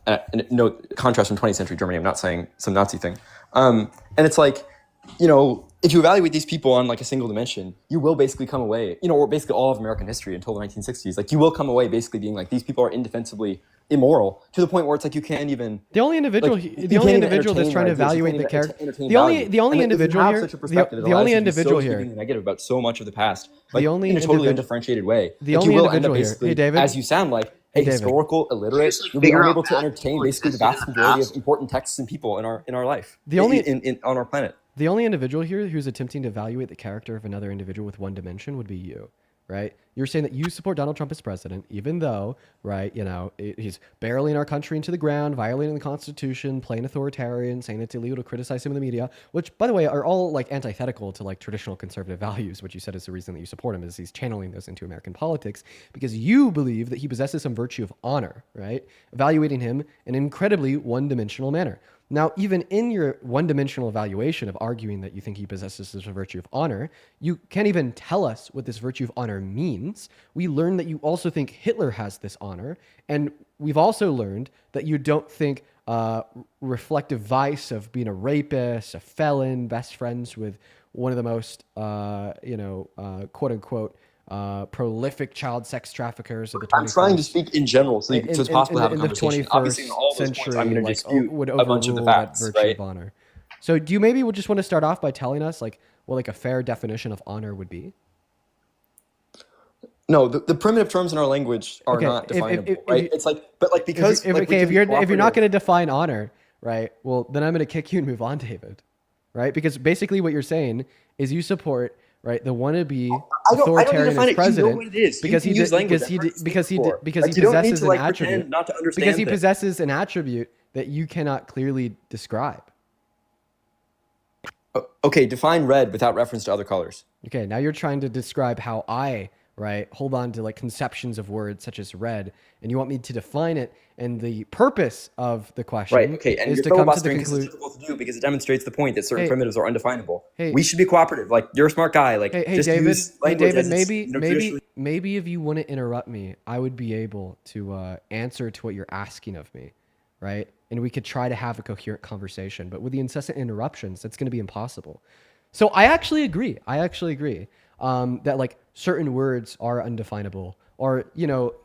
H: And no contrast from 20th century Germany. I'm not saying some Nazi thing. And it's like, if you evaluate these people on like a single dimension, you will basically come away, or basically all of American history until the 1960s, like you will come away basically being like, these people are indefensibly immoral to the point where it's like you can't even.
A: The only individual, that's trying to evaluate the character. The only individual here. The only individual here.
H: Negative about so much of the past, like
A: the only
H: in a totally undifferentiated way.
A: The
H: like
A: only
H: you will end up
A: individual here. Hey, David.
H: as you sound like a historical illiterate, you'll be unable to entertain basically the vast majority of important texts and people in our life. On our planet.
A: The only individual here who's attempting to evaluate the character of another individual with one dimension would be you, right? You're saying that you support Donald Trump as president, even though, right, he's barreling our country into the ground, violating the Constitution, playing authoritarian, saying it's illegal to criticize him in the media, which, by the way, are all like antithetical to like traditional conservative values, which you said is the reason that you support him, is he's channeling those into American politics because you believe that he possesses some virtue of honor, right? Evaluating him in an incredibly one-dimensional manner. Now, even in your one-dimensional evaluation of arguing that you think he possesses this virtue of honor, you can't even tell us what this virtue of honor means. We learned that you also think Hitler has this honor, and we've also learned that you don't think reflective vice of being a rapist, a felon, best friends with one of the most, quote-unquote, prolific child sex traffickers of the 21st.
H: I'm trying to speak in general, so it's possible to have a conversation. Obviously, in all those points, I'm going to dispute a bunch of the facts, right?
A: Of honor. So, do you maybe just want to start off by telling us, like, what like a fair definition of honor would be?
H: No, the primitive terms in our language are not definable, right? It's like, but like because
A: if you're not going to define honor, right? Well, then I'm going to kick you and move on, David, right? Because basically, what you're saying is you support. Right, the wannabe authoritarian as president because he possesses an attribute because he possesses an attribute that you cannot clearly describe.
H: Okay, define red without reference to other colors.
A: Okay, now you're trying to describe how I hold on to like conceptions of words such as red, and you want me to define it. And the purpose of the question is to come to the conclusion.
H: It's difficult to do because it demonstrates the point that certain primitives are undefinable. We should be cooperative. Like you're a smart guy. Like just
A: David,
H: use language as
A: maybe if you wouldn't interrupt me, I would be able to answer to what you're asking of me, right? And we could try to have a coherent conversation. But with the incessant interruptions, that's going to be impossible. So I actually agree. That like certain words are undefinable, or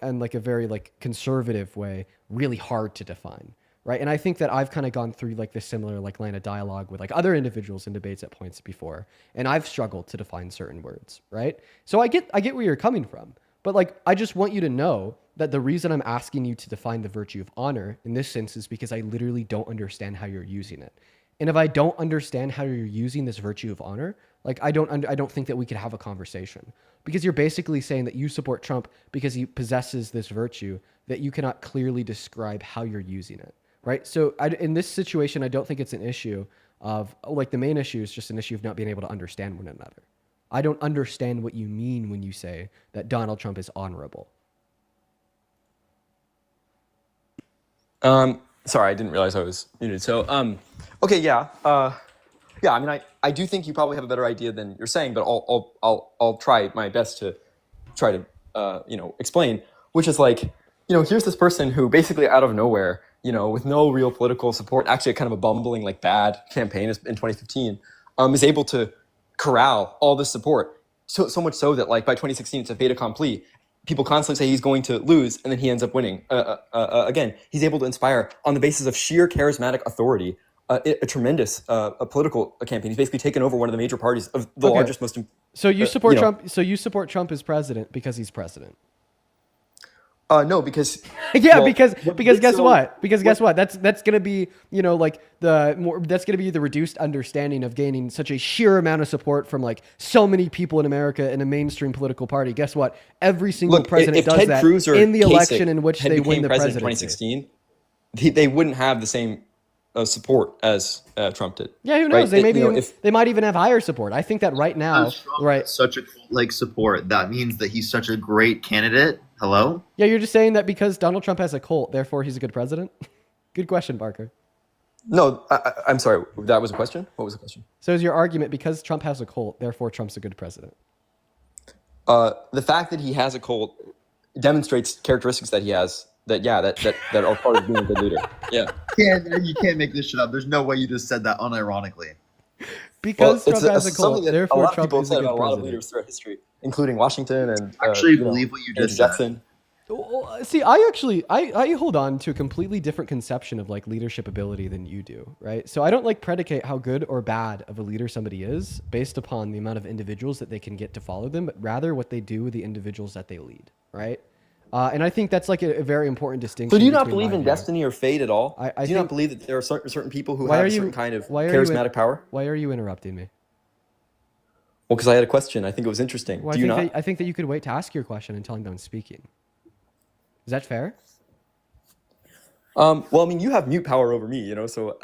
A: and like a very like conservative way, really hard to define, right? And I think that I've kind of gone through like this similar like line of dialogue with like other individuals in debates at points before, and I've struggled to define certain words, right? So I get where you're coming from, but like I just want you to know that the reason I'm asking you to define the virtue of honor in this sense is because I literally don't understand how you're using it. And if I don't understand how you're using this virtue of honor, like I don't think that we could have a conversation, because you're basically saying that you support Trump because he possesses this virtue that you cannot clearly describe how you're using it, right? So in this situation, I don't think it's an issue of like the main issue is just an issue of not being able to understand one another. I don't understand what you mean when you say that Donald Trump is honorable.
H: Sorry, I didn't realize I was muted. So, okay, yeah. Yeah, I mean, I do think you probably have a better idea than you're saying, but I'll try my best to try to, explain, which is like, here's this person who basically out of nowhere, with no real political support, actually kind of a bumbling, like bad campaign in 2015, is able to corral all this support. So much so that like by 2016, it's a fait accompli. People constantly say he's going to lose, and then he ends up winning. Again, he's able to inspire on the basis of sheer charismatic authority, a tremendous political campaign. He's basically taken over one of the major parties of the largest, most.
A: So you support Trump. So you support Trump as president because he's president.
H: No, because
A: because guess what? Because guess what? That's gonna be that's gonna be the reduced understanding of gaining such a sheer amount of support from like so many people in America in a mainstream political party. Guess what? Every single president does
H: Ted
A: that
H: Cruz or
A: in the
H: Kasich
A: election in which
H: had
A: they
H: became
A: win the
H: president
A: presidency.
H: in 2016. They wouldn't have the same support as Trump did.
A: Yeah, who knows?
H: Right?
A: They might even have higher support. I think that right now, right?
D: Such a like support. That means that he's such a great candidate. Hello?
A: Yeah, you're just saying that because Donald Trump has a cult, therefore he's a good president? Good question, Barker.
H: No, I'm sorry. That was a question? What was the question?
A: So is your argument because Trump has a cult, therefore Trump's a good president?
H: The fact that he has a cult demonstrates characteristics that he has that are part of being a good leader. Yeah.
D: You can't make this shit up. There's no way you just said that unironically.
A: Because Trump has a cult, therefore Trump is a good
H: president. A lot of
A: president.
H: leaders throughout history, including Washington and
D: actually believe what you just
H: Jackson.
A: See, I hold on to a completely different conception of like leadership ability than you do, right? So I don't like predicate how good or bad of a leader somebody is based upon the amount of individuals that they can get to follow them, but rather what they do with the individuals that they lead, right? And I think that's like a very important distinction.
H: So do you not believe in destiny or fate at all?
A: I
H: do you not believe that there are certain people who have a certain kind of charismatic power?
A: Why are you interrupting me?
H: Well, because I had a question. I think it was interesting.
A: Well,
H: do you not?
A: I think that you could wait to ask your question until I'm done speaking. Is that fair?
H: Well, I mean, you have mute power over me, so,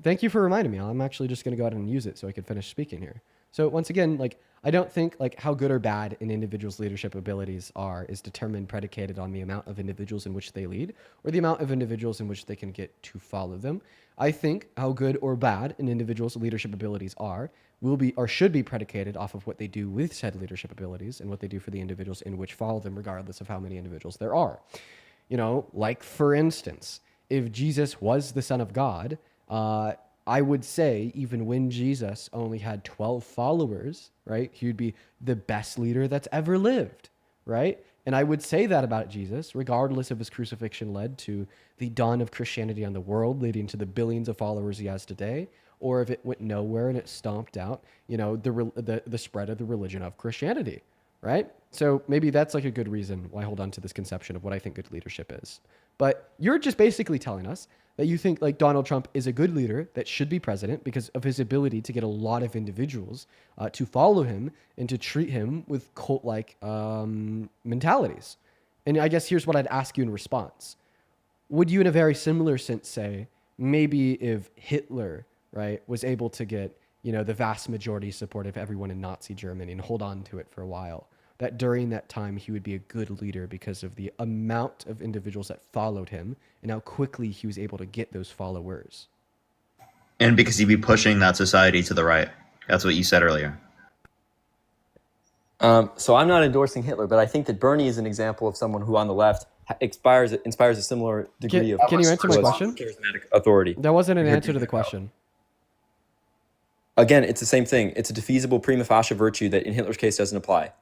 A: Thank you for reminding me. I'm actually just going to go ahead and use it so I can finish speaking here. So once again, like, I don't think like how good or bad an individual's leadership abilities are is determined predicated on the amount of individuals in which they lead or the amount of individuals in which they can get to follow them. I think how good or bad an individual's leadership abilities are will be or should be predicated off of what they do with said leadership abilities and what they do for the individuals in which follow them, regardless of how many individuals there are. Like for instance, if Jesus was the Son of God, I would say even when Jesus only had 12 followers, right, he would be the best leader that's ever lived, right? And I would say that about Jesus, regardless of his crucifixion led to the dawn of Christianity on the world, leading to the billions of followers he has today, or if it went nowhere and it stomped out, the spread of the religion of Christianity, right? So maybe that's like a good reason why I hold on to this conception of what I think good leadership is. But you're just basically telling us that you think like Donald Trump is a good leader that should be president because of his ability to get a lot of individuals to follow him and to treat him with cult-like mentalities. And I guess here's what I'd ask you in response. Would you in a very similar sense say, maybe if Hitler, right, was able to get, the vast majority support of everyone in Nazi Germany and hold on to it for a while, that during that time he would be a good leader because of the amount of individuals that followed him and how quickly he was able to get those followers?
D: And because he'd be pushing that society to the right. That's what you said earlier.
H: So I'm not endorsing Hitler, but I think that Bernie is an example of someone who on the left inspires a similar degree of
A: Can you answer my question?
H: charismatic authority.
A: That wasn't an answer to the question.
H: Again, it's the same thing. It's a defeasible prima facie virtue that in Hitler's case doesn't apply.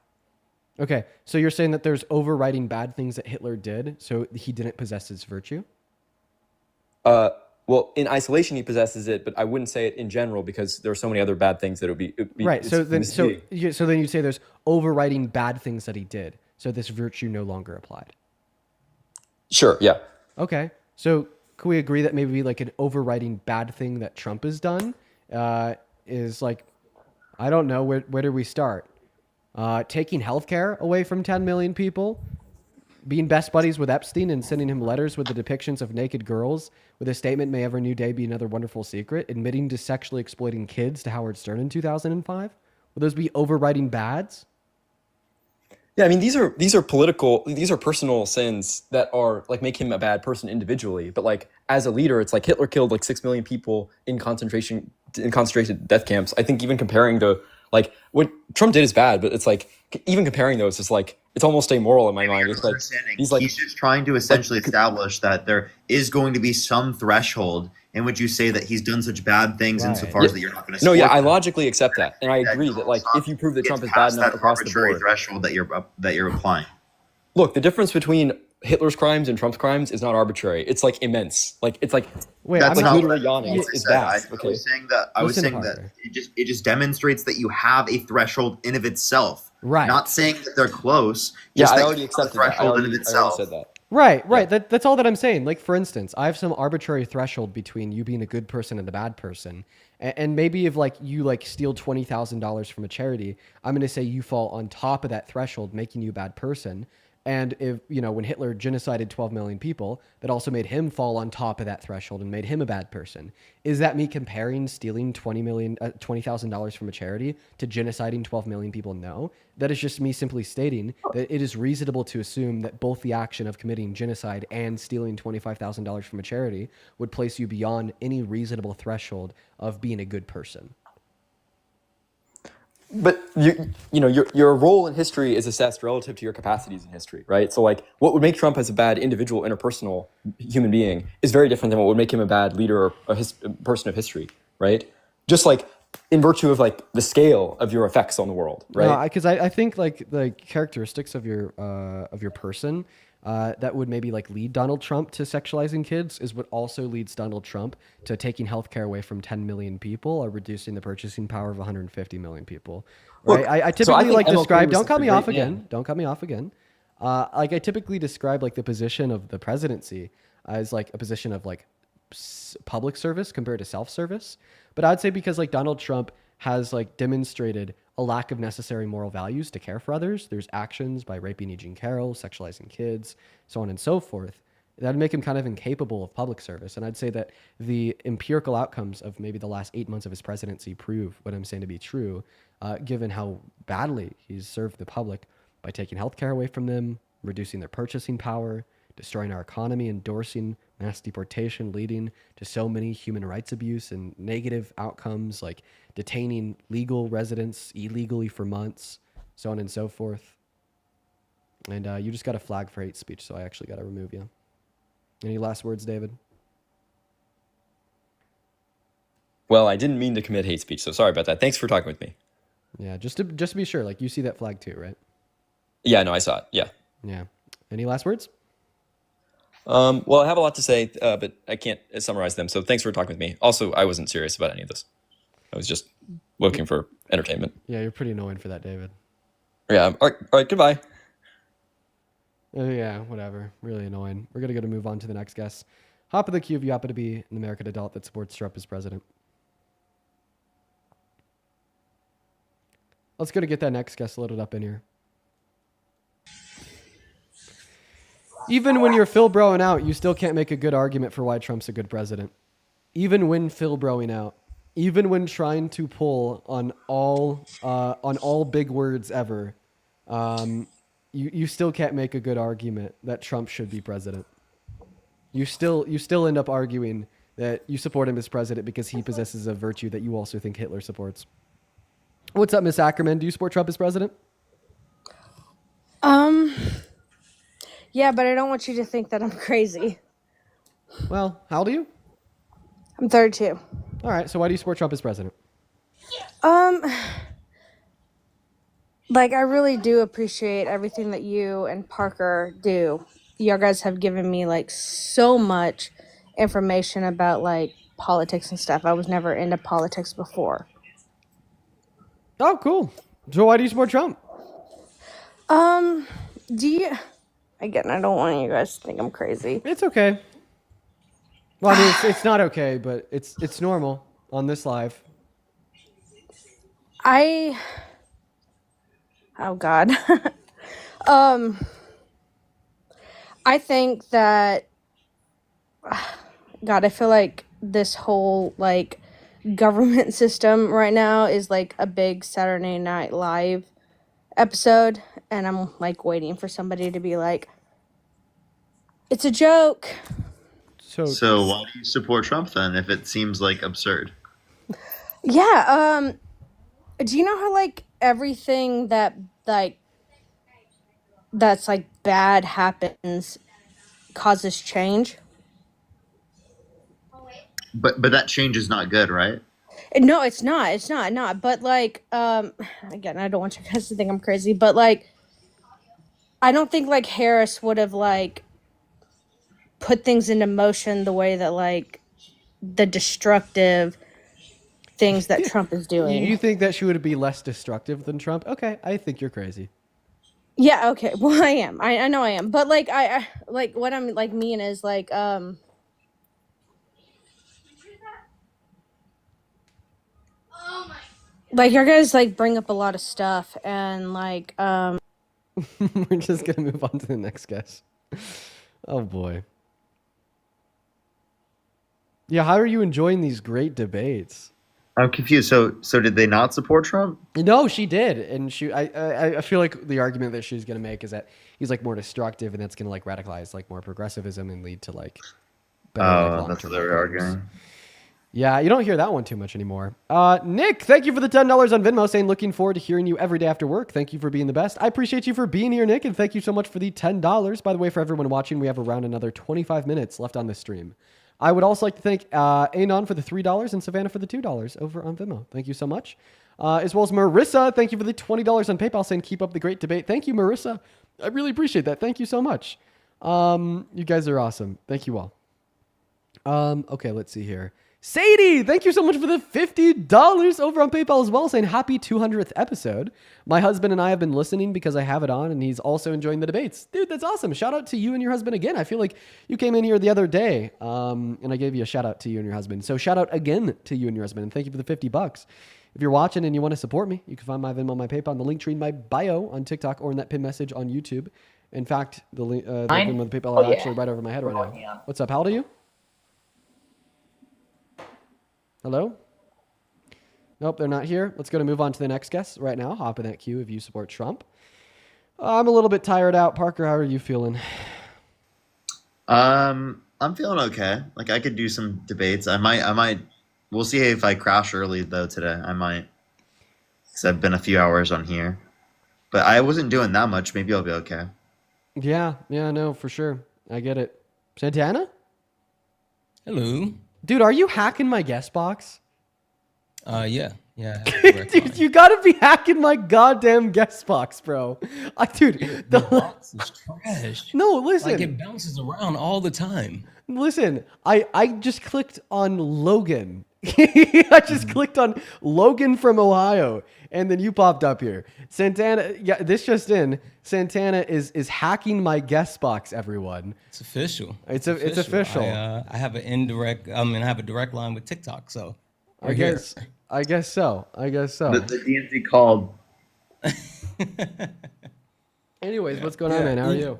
A: Okay, so you're saying that there's overriding bad things that Hitler did, so he didn't possess his virtue?
H: Well, in isolation, he possesses it, but I wouldn't say it in general because there are so many other bad things that it would be
A: Right. So then
H: misleading.
A: you'd say there's overriding bad things that he did, so this virtue no longer applied.
H: Sure. Yeah.
A: Okay. So can we agree that maybe like an overriding bad thing that Trump has done is like, I don't know, where do we start? Taking healthcare away from 10 million people, being best buddies with Epstein and sending him letters with the depictions of naked girls with a statement, "May every new day be another wonderful secret," admitting to sexually exploiting kids to Howard Stern in 2005? Will those be overriding bads?
H: Yeah, I mean these are personal sins that are like make him a bad person individually, but like as a leader, it's like Hitler killed like 6 million people in concentration death camps. I think even comparing to like what Trump did is bad, but it's like even comparing those is like it's almost amoral in my mind. It's like
D: he's just trying to essentially establish that there is going to be some threshold in which you say that he's done such bad things insofar as that you're not going to.
H: No, yeah, I logically accept that, and I agree that like if you prove that Trump is bad enough across the board,
D: threshold that you're applying.
H: Look, the difference between Hitler's crimes and Trump's crimes is not arbitrary. It's like immense. Like it's like
D: That's
H: like
D: not
H: literally
D: what
H: yawning. It's vast.
D: I was saying that it just demonstrates that you have a threshold in of itself.
A: Right.
D: Not saying that they're close.
H: Yeah,
D: just
H: I
D: that
H: already
D: you have a
H: accepted that.
D: threshold in of itself.
H: said that.
A: Right. That's all that I'm saying. Like, for instance, I have some arbitrary threshold between you being a good person and a bad person. And maybe if like you like steal $20,000 from a charity, I'm going to say you fall on top of that threshold, making you a bad person. And if, you know, when Hitler genocided 12 million people, that also made him fall on top of that threshold and made him a bad person. Is that me comparing stealing $20,000 from a charity to genociding 12 million people? No. That is just me simply stating that it is reasonable to assume that both the action of committing genocide and stealing $25,000 from a charity would place you beyond any reasonable threshold of being a good person.
H: But you know your role in history is assessed relative to your capacities in history, right? So like what would make Trump as a bad individual, interpersonal human being is very different than what would make him a bad leader or a person of history, right? Just like in virtue of like the scale of your effects on the world, right?
A: Because I think like the characteristics of your person that would maybe like lead Donald Trump to sexualizing kids is what also leads Donald Trump to taking healthcare away from 10 million people or reducing the purchasing power of 150 million people. Right?
H: Look,
A: I typically like describe. Don't cut me off
H: great
A: again.
H: man.
A: Don't cut me off again. Like I typically describe like the position of the presidency as like a position of like public service compared to self-service. But I'd say because like Donald Trump has like demonstrated a lack of necessary moral values to care for others. There's actions by raping E. Jean Carroll, sexualizing kids, so on and so forth. That'd make him kind of incapable of public service. And I'd say that the empirical outcomes of maybe the last 8 months of his presidency prove what I'm saying to be true, given how badly he's served the public by taking healthcare away from them, reducing their purchasing power, destroying our economy, endorsing mass deportation, leading to so many human rights abuse and negative outcomes like detaining legal residents illegally for months, so on and so forth. And you just got a flag for hate speech, so I actually got to remove you. Any last words, David?
H: Well, I didn't mean to commit hate speech, so sorry about that. Thanks for talking with me.
A: Yeah, just to be sure, like you see that flag too, right?
H: Yeah, no, I saw it. Yeah.
A: Yeah. Any last words?
H: Well, I have a lot to say, but I can't summarize them. So thanks for talking with me. Also, I wasn't serious about any of this. I was just looking for entertainment.
A: Yeah, you're pretty annoying for that, David.
H: Yeah. All right. Goodbye.
A: Yeah, whatever. Really annoying. We're going to move on to the next guest. Hop of the queue if you happen to be an American adult that supports Trump as president. Let's go to get that next guest loaded up in here. Even when you're Phil broing out, you still can't make a good argument for why Trump's a good president. Even when Phil broing out, even when trying to pull on all big words ever, you still can't make a good argument that Trump should be president. You still end up arguing that you support him as president because he possesses a virtue that you also think Hitler supports. What's up, Miss Ackerman? Do you support Trump as president?
N: Yeah, but I don't want you to think that I'm crazy.
A: Well, how old are you?
N: I'm 32.
A: All right. So why do you support Trump as president?
N: Like, I really do appreciate everything that you and Parker do. You guys have given me, like, so much information about, like, politics and stuff. I was never into politics before.
A: Oh, cool. So why do you support Trump?
N: Do you... Again, I don't want you guys to think I'm crazy.
A: It's okay. Well, I mean, it's not okay, but it's normal on this live.
N: Oh, God. I think that... God, I feel like this whole, like, government system right now is, like, a big Saturday Night Live episode, and I'm, like, waiting for somebody to be like, it's a joke.
D: So why do you support Trump then, if it seems like absurd?
N: Yeah, do you know how, like, everything that, like, that's, like, bad happens causes change?
D: But that change is not good, right?
N: No, it's not. But, like, again, I don't want you guys to think I'm crazy, but, like, I don't think, like, Harris would have, like, put things into motion the way that, like, the destructive things that Trump is doing.
A: You think that she would be less destructive than Trump? Okay, I think you're crazy.
N: Yeah, okay. Well, I am. I know I am. But, like, I like, what I'm, like, mean is, like, like, your guys, like, bring up a lot of stuff, and, like,
A: We're just gonna move on to the next guest. Oh boy. Yeah, how are you enjoying these great debates?
D: I'm confused. So did they not support Trump?
A: No, she did, and I feel like the argument that she's gonna make is that he's like more destructive, and that's gonna like radicalize like more progressivism and lead to like better, like,
D: That's
A: long-term
D: what they were
A: outcomes.
D: arguing.
A: Yeah, you don't hear that one too much anymore. Nick, thank you for the $10 on Venmo, saying looking forward to hearing you every day after work. Thank you for being the best. I appreciate you for being here, Nick, and thank you so much for the $10. By the way, for everyone watching, we have around another 25 minutes left on the stream. I would also like to thank Anon for the $3 and Savannah for the $2 over on Venmo. Thank you so much. As well as Marissa, thank you for the $20 on PayPal, saying keep up the great debate. Thank you, Marissa. I really appreciate that. Thank you so much. You guys are awesome. Thank you all. Okay, let's see here. Sadie, thank you so much for the $50 over on PayPal as well, saying happy 200th episode. My husband and I have been listening because I have it on, and he's also enjoying the debates. Dude, that's awesome. Shout out to you and your husband again. I feel like you came in here the other day, and I gave you a shout out to you and your husband. So shout out again to you and your husband, and thank you for the $50. If you're watching and you want to support me, you can find my Venmo, my PayPal, and the link tree in my bio on TikTok or in that pin message on YouTube. In fact, the Venmo and the PayPal are actually right over my head right now. What's up? How old are you? Hello? Nope, they're not here. Let's go to move on to the next guest right now. Hop in that queue if you support Trump. I'm a little bit tired out. Parker, how are you feeling?
D: I'm feeling okay. Like I could do some debates. I might. We'll see if I crash early though today. I might, because I've been a few hours on here, but I wasn't doing that much. Maybe I'll be okay.
A: Yeah, no, for sure. I get it. Santana?
I: Hello.
A: Dude, are you hacking my guest box?
I: Yeah.
A: Dude, you gotta be hacking my goddamn guest box, bro. Dude,
I: the box is trash.
A: No, listen.
I: Like it bounces around all the time.
A: Listen, I just clicked on Logan. I just clicked on Logan from Ohio, and then you popped up here. Santana, yeah, this just in. Santana is hacking my guest box, everyone.
I: It's official.
A: It's official.
I: I have an indirect. I have a direct line with TikTok, so
A: I guess so.
D: The DNC called.
A: Anyways, what's going on, man? How are you?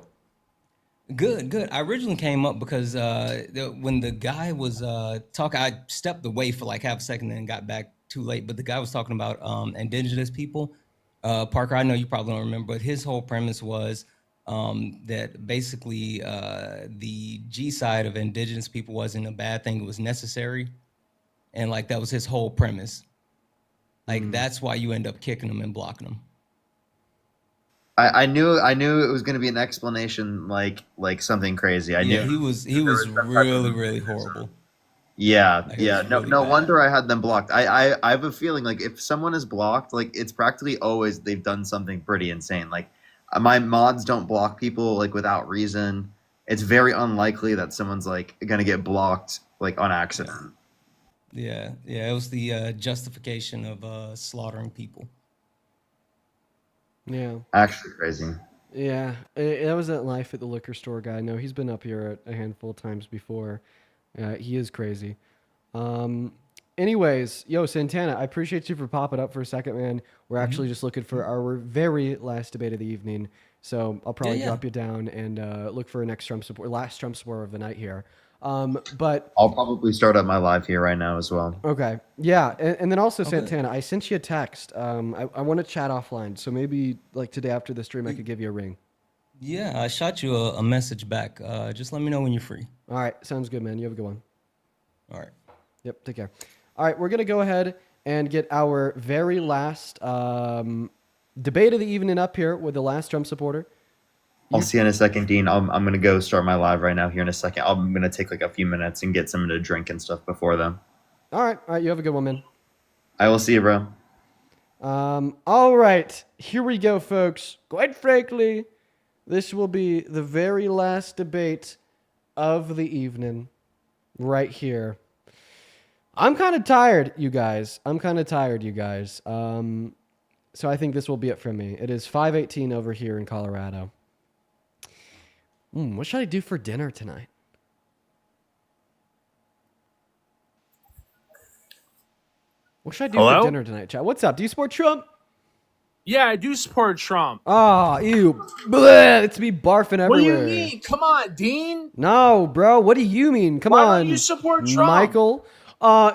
I: Good. I originally came up because when the guy was talking, I stepped away for like half a second and got back too late. But the guy was talking about indigenous people. Parker, I know you probably don't remember, but his whole premise was that basically the G side of indigenous people wasn't a bad thing; it was necessary, and like that was his whole premise. Like that's why you end up kicking them and blocking them.
D: I knew it was going to be an explanation like something crazy. I
I: Yeah,
D: knew
I: he
D: there
I: was
D: was some type of
I: really
D: mechanism.
I: horrible.
D: Yeah,
I: Like, it
D: yeah.
I: was
D: No,
I: really
D: no
I: bad.
D: wonder I had them blocked. I have a feeling like if someone is blocked, like it's practically always they've done something pretty insane. Like my mods don't block people like without reason. It's very unlikely that someone's like gonna get blocked like on accident.
I: Yeah, yeah. It was the justification of slaughtering people.
A: Yeah.
D: Actually, crazy.
A: Yeah, that was that life at the liquor store guy. No, he's been up here a handful of times before. He is crazy. Um, anyways, yo, Santana, I appreciate you for popping up for a second, man. We're actually just looking for our very last debate of the evening. So I'll probably
I: yeah.
A: drop you down and look for a next Trump support, last Trump supporter of the night here. But
D: I'll probably start up my live here right now as well.
A: okay, yeah, and then also
I: Oh, good.
A: Santana, I sent you a text. I want to chat offline, so maybe like today after the stream, I could give you a ring.
I: Yeah, I shot you a message back. Just let me know when you're free.
A: All right, sounds good, man. You have a good one.
I: All right.
A: Yep, take care. All right, we're going to go ahead and get our very last debate of the evening up here with the last Trump supporter.
D: I'll see you in a second, Dean. I'm gonna go start my live right now here in a second. I'm gonna take like a few minutes and get something to drink and stuff before then.
A: All right, you have a good one, man.
D: I will see you, bro.
A: All right, here we go, folks. Quite frankly, this will be the very last debate of the evening right here. I'm kind of tired, you guys. So I think this will be it for me. It is 5:18 over here in Colorado. What should I do for dinner tonight? What should I do
K: Hello?
A: for dinner tonight, chat? What's up? Do you support Trump?
K: Yeah, I do support Trump.
A: Oh, ew. Bleh, it's me barfing everywhere.
K: What do you mean? Come on, Dean.
A: No, bro. What do you mean? Come
K: Why
A: on.
K: don't you support Trump?
A: Michael.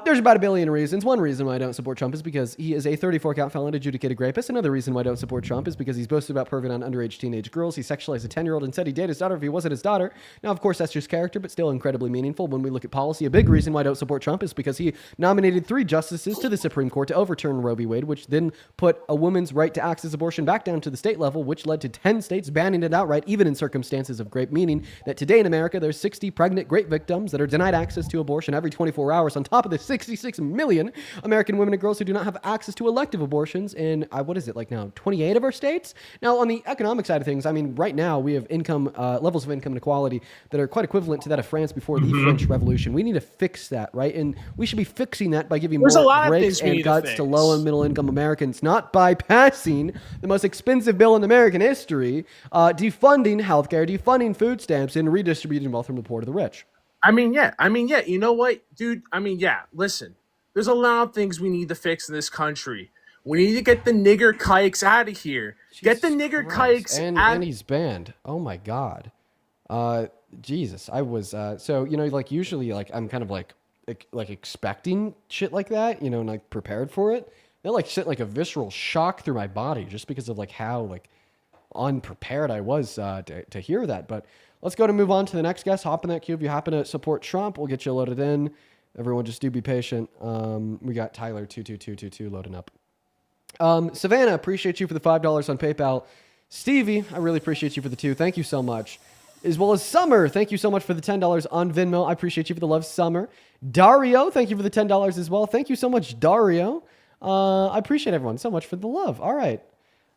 A: There's about a billion reasons. One reason why I don't support Trump is because he is a 34-count felon, adjudicated rapist. Another reason why I don't support Trump is because he's boasted about perving on underage teenage girls. He sexualized a 10-year-old and said he dated his daughter if he wasn't his daughter. Now, of course, that's just character, but still incredibly meaningful when we look at policy. A big reason why I don't support Trump is because he nominated 3 justices to the Supreme Court to overturn Roe v. Wade, which then put a woman's right to access abortion back down to the state level, which led to 10 states banning it outright, even in circumstances of grape, meaning that today in America, there's 60 pregnant grape victims that are denied access to abortion every 24 hours on top of the 66 million American women and girls who do not have access to elective abortions in, 28 of our states? Now, on the economic side of things, I mean, right now we have levels of income inequality that are quite equivalent to that of France before the French Revolution. We need to fix that, right? And we should be fixing that by giving
K: There's a
A: more
K: lot of
A: breaks
K: things we
A: and
K: need to
A: cuts to
K: fix.
A: low and middle income Americans, not by passing the most expensive bill in American history, defunding healthcare, defunding food stamps, and redistributing wealth from the poor to the rich.
K: I mean, yeah. You know what, dude? I mean, yeah. Listen, there's a lot of things we need to fix in this country. We need to get the nigger kikes out of here. Get the nigger kikes out.
A: And he's banned. Oh my God. Jesus. I was, usually I'm kind of like expecting shit like that, and like prepared for it. That sent like a visceral shock through my body just because of how unprepared I was to hear that. But let's go to move on to the next guest. Hop in that queue. If you happen to support Trump, we'll get you loaded in. Everyone just do be patient. We got Tyler 22222 loading up. Savannah, appreciate you for the $5 on PayPal. Stevie, I really appreciate you for the 2. Thank you so much. As well as Summer, thank you so much for the $10 on Venmo. I appreciate you for the love, Summer. Dario, thank you for the $10 as well. Thank you so much, Dario. I appreciate everyone so much for the love. All right.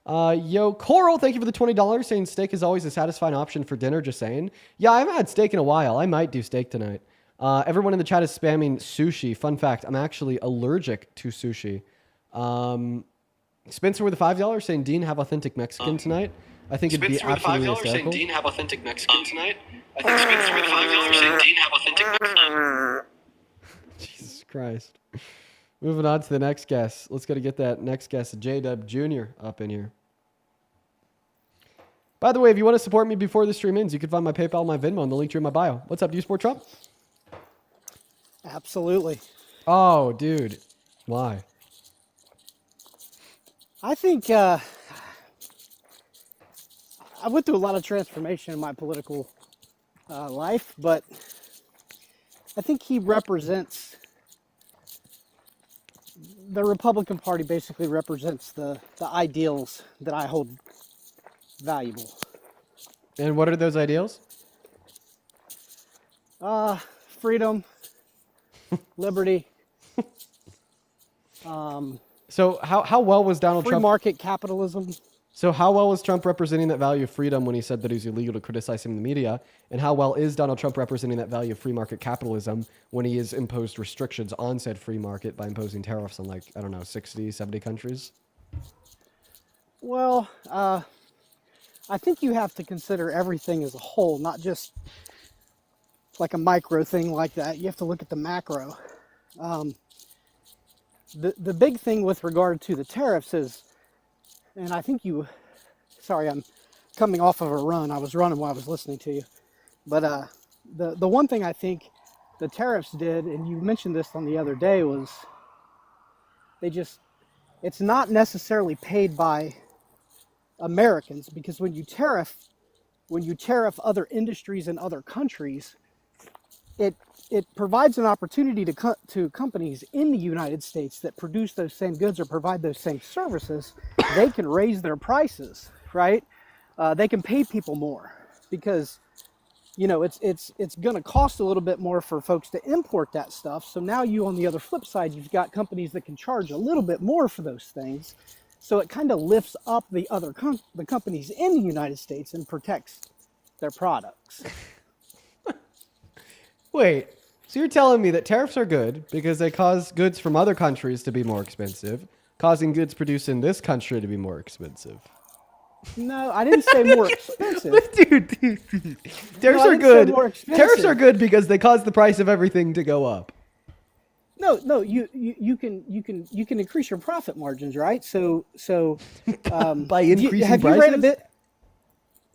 A: Coral, thank you for the $20, saying steak is always a satisfying option for dinner, just saying. Yeah, I haven't had steak in a while. I might do steak tonight. Everyone in the chat is spamming sushi. Fun fact, I'm actually allergic to sushi. Spencer with the $5 saying, Dean, have authentic Mexican tonight. I think it'd be absolutely hysterical.
L: Dean, have authentic Mexican tonight. I think Spencer with $5 saying, Dean, have authentic Mexican.
A: Jesus Christ. Moving on to the next guest. Let's go to get that next guest, J-Dub Jr. up in here. By the way, if you want to support me before the stream ends, you can find my PayPal and my Venmo in the link tree in my bio. What's up? Do you support Trump?
M: Absolutely.
A: Oh, dude. Why?
M: I think I went through a lot of transformation in my political life, but I think he represents, the Republican Party basically represents the ideals that I hold valuable.
A: And what are those ideals?
M: Freedom, liberty.
A: So how well was Donald
M: free
A: Trump?
M: Market capitalism.
A: So how well was Trump representing that value of freedom when he said that it was illegal to criticize him in the media? And how well is Donald Trump representing that value of free market capitalism when he has imposed restrictions on said free market by imposing tariffs on 60, 70 countries?
M: Well, I think you have to consider everything as a whole, not just like a micro thing like that. You have to look at the macro. The big thing with regard to the tariffs is, and I think sorry, I'm coming off of a run. I was running while I was listening to you. But the one thing I think the tariffs did, and you mentioned this on the other day, was it's not necessarily paid by Americans, because when you tariff other industries in other countries, it provides an opportunity to companies in the United States that produce those same goods or provide those same services. They can raise their prices, right? They can pay people more because, it's going to cost a little bit more for folks to import that stuff. So now on the other flip side, you've got companies that can charge a little bit more for those things. So it kind of lifts up the other the companies in the United States and protects their products.
A: Wait, so you're telling me that tariffs are good because they cause goods from other countries to be more expensive, causing goods produced in this country to be more expensive?
M: No, I didn't say more expensive.
A: Dude. Tariffs are good. Tariffs are good because they cause the price of everything to go up.
M: No, you can increase your profit margins, right? So
A: by increasing
M: have
A: prices?
M: you read a bit?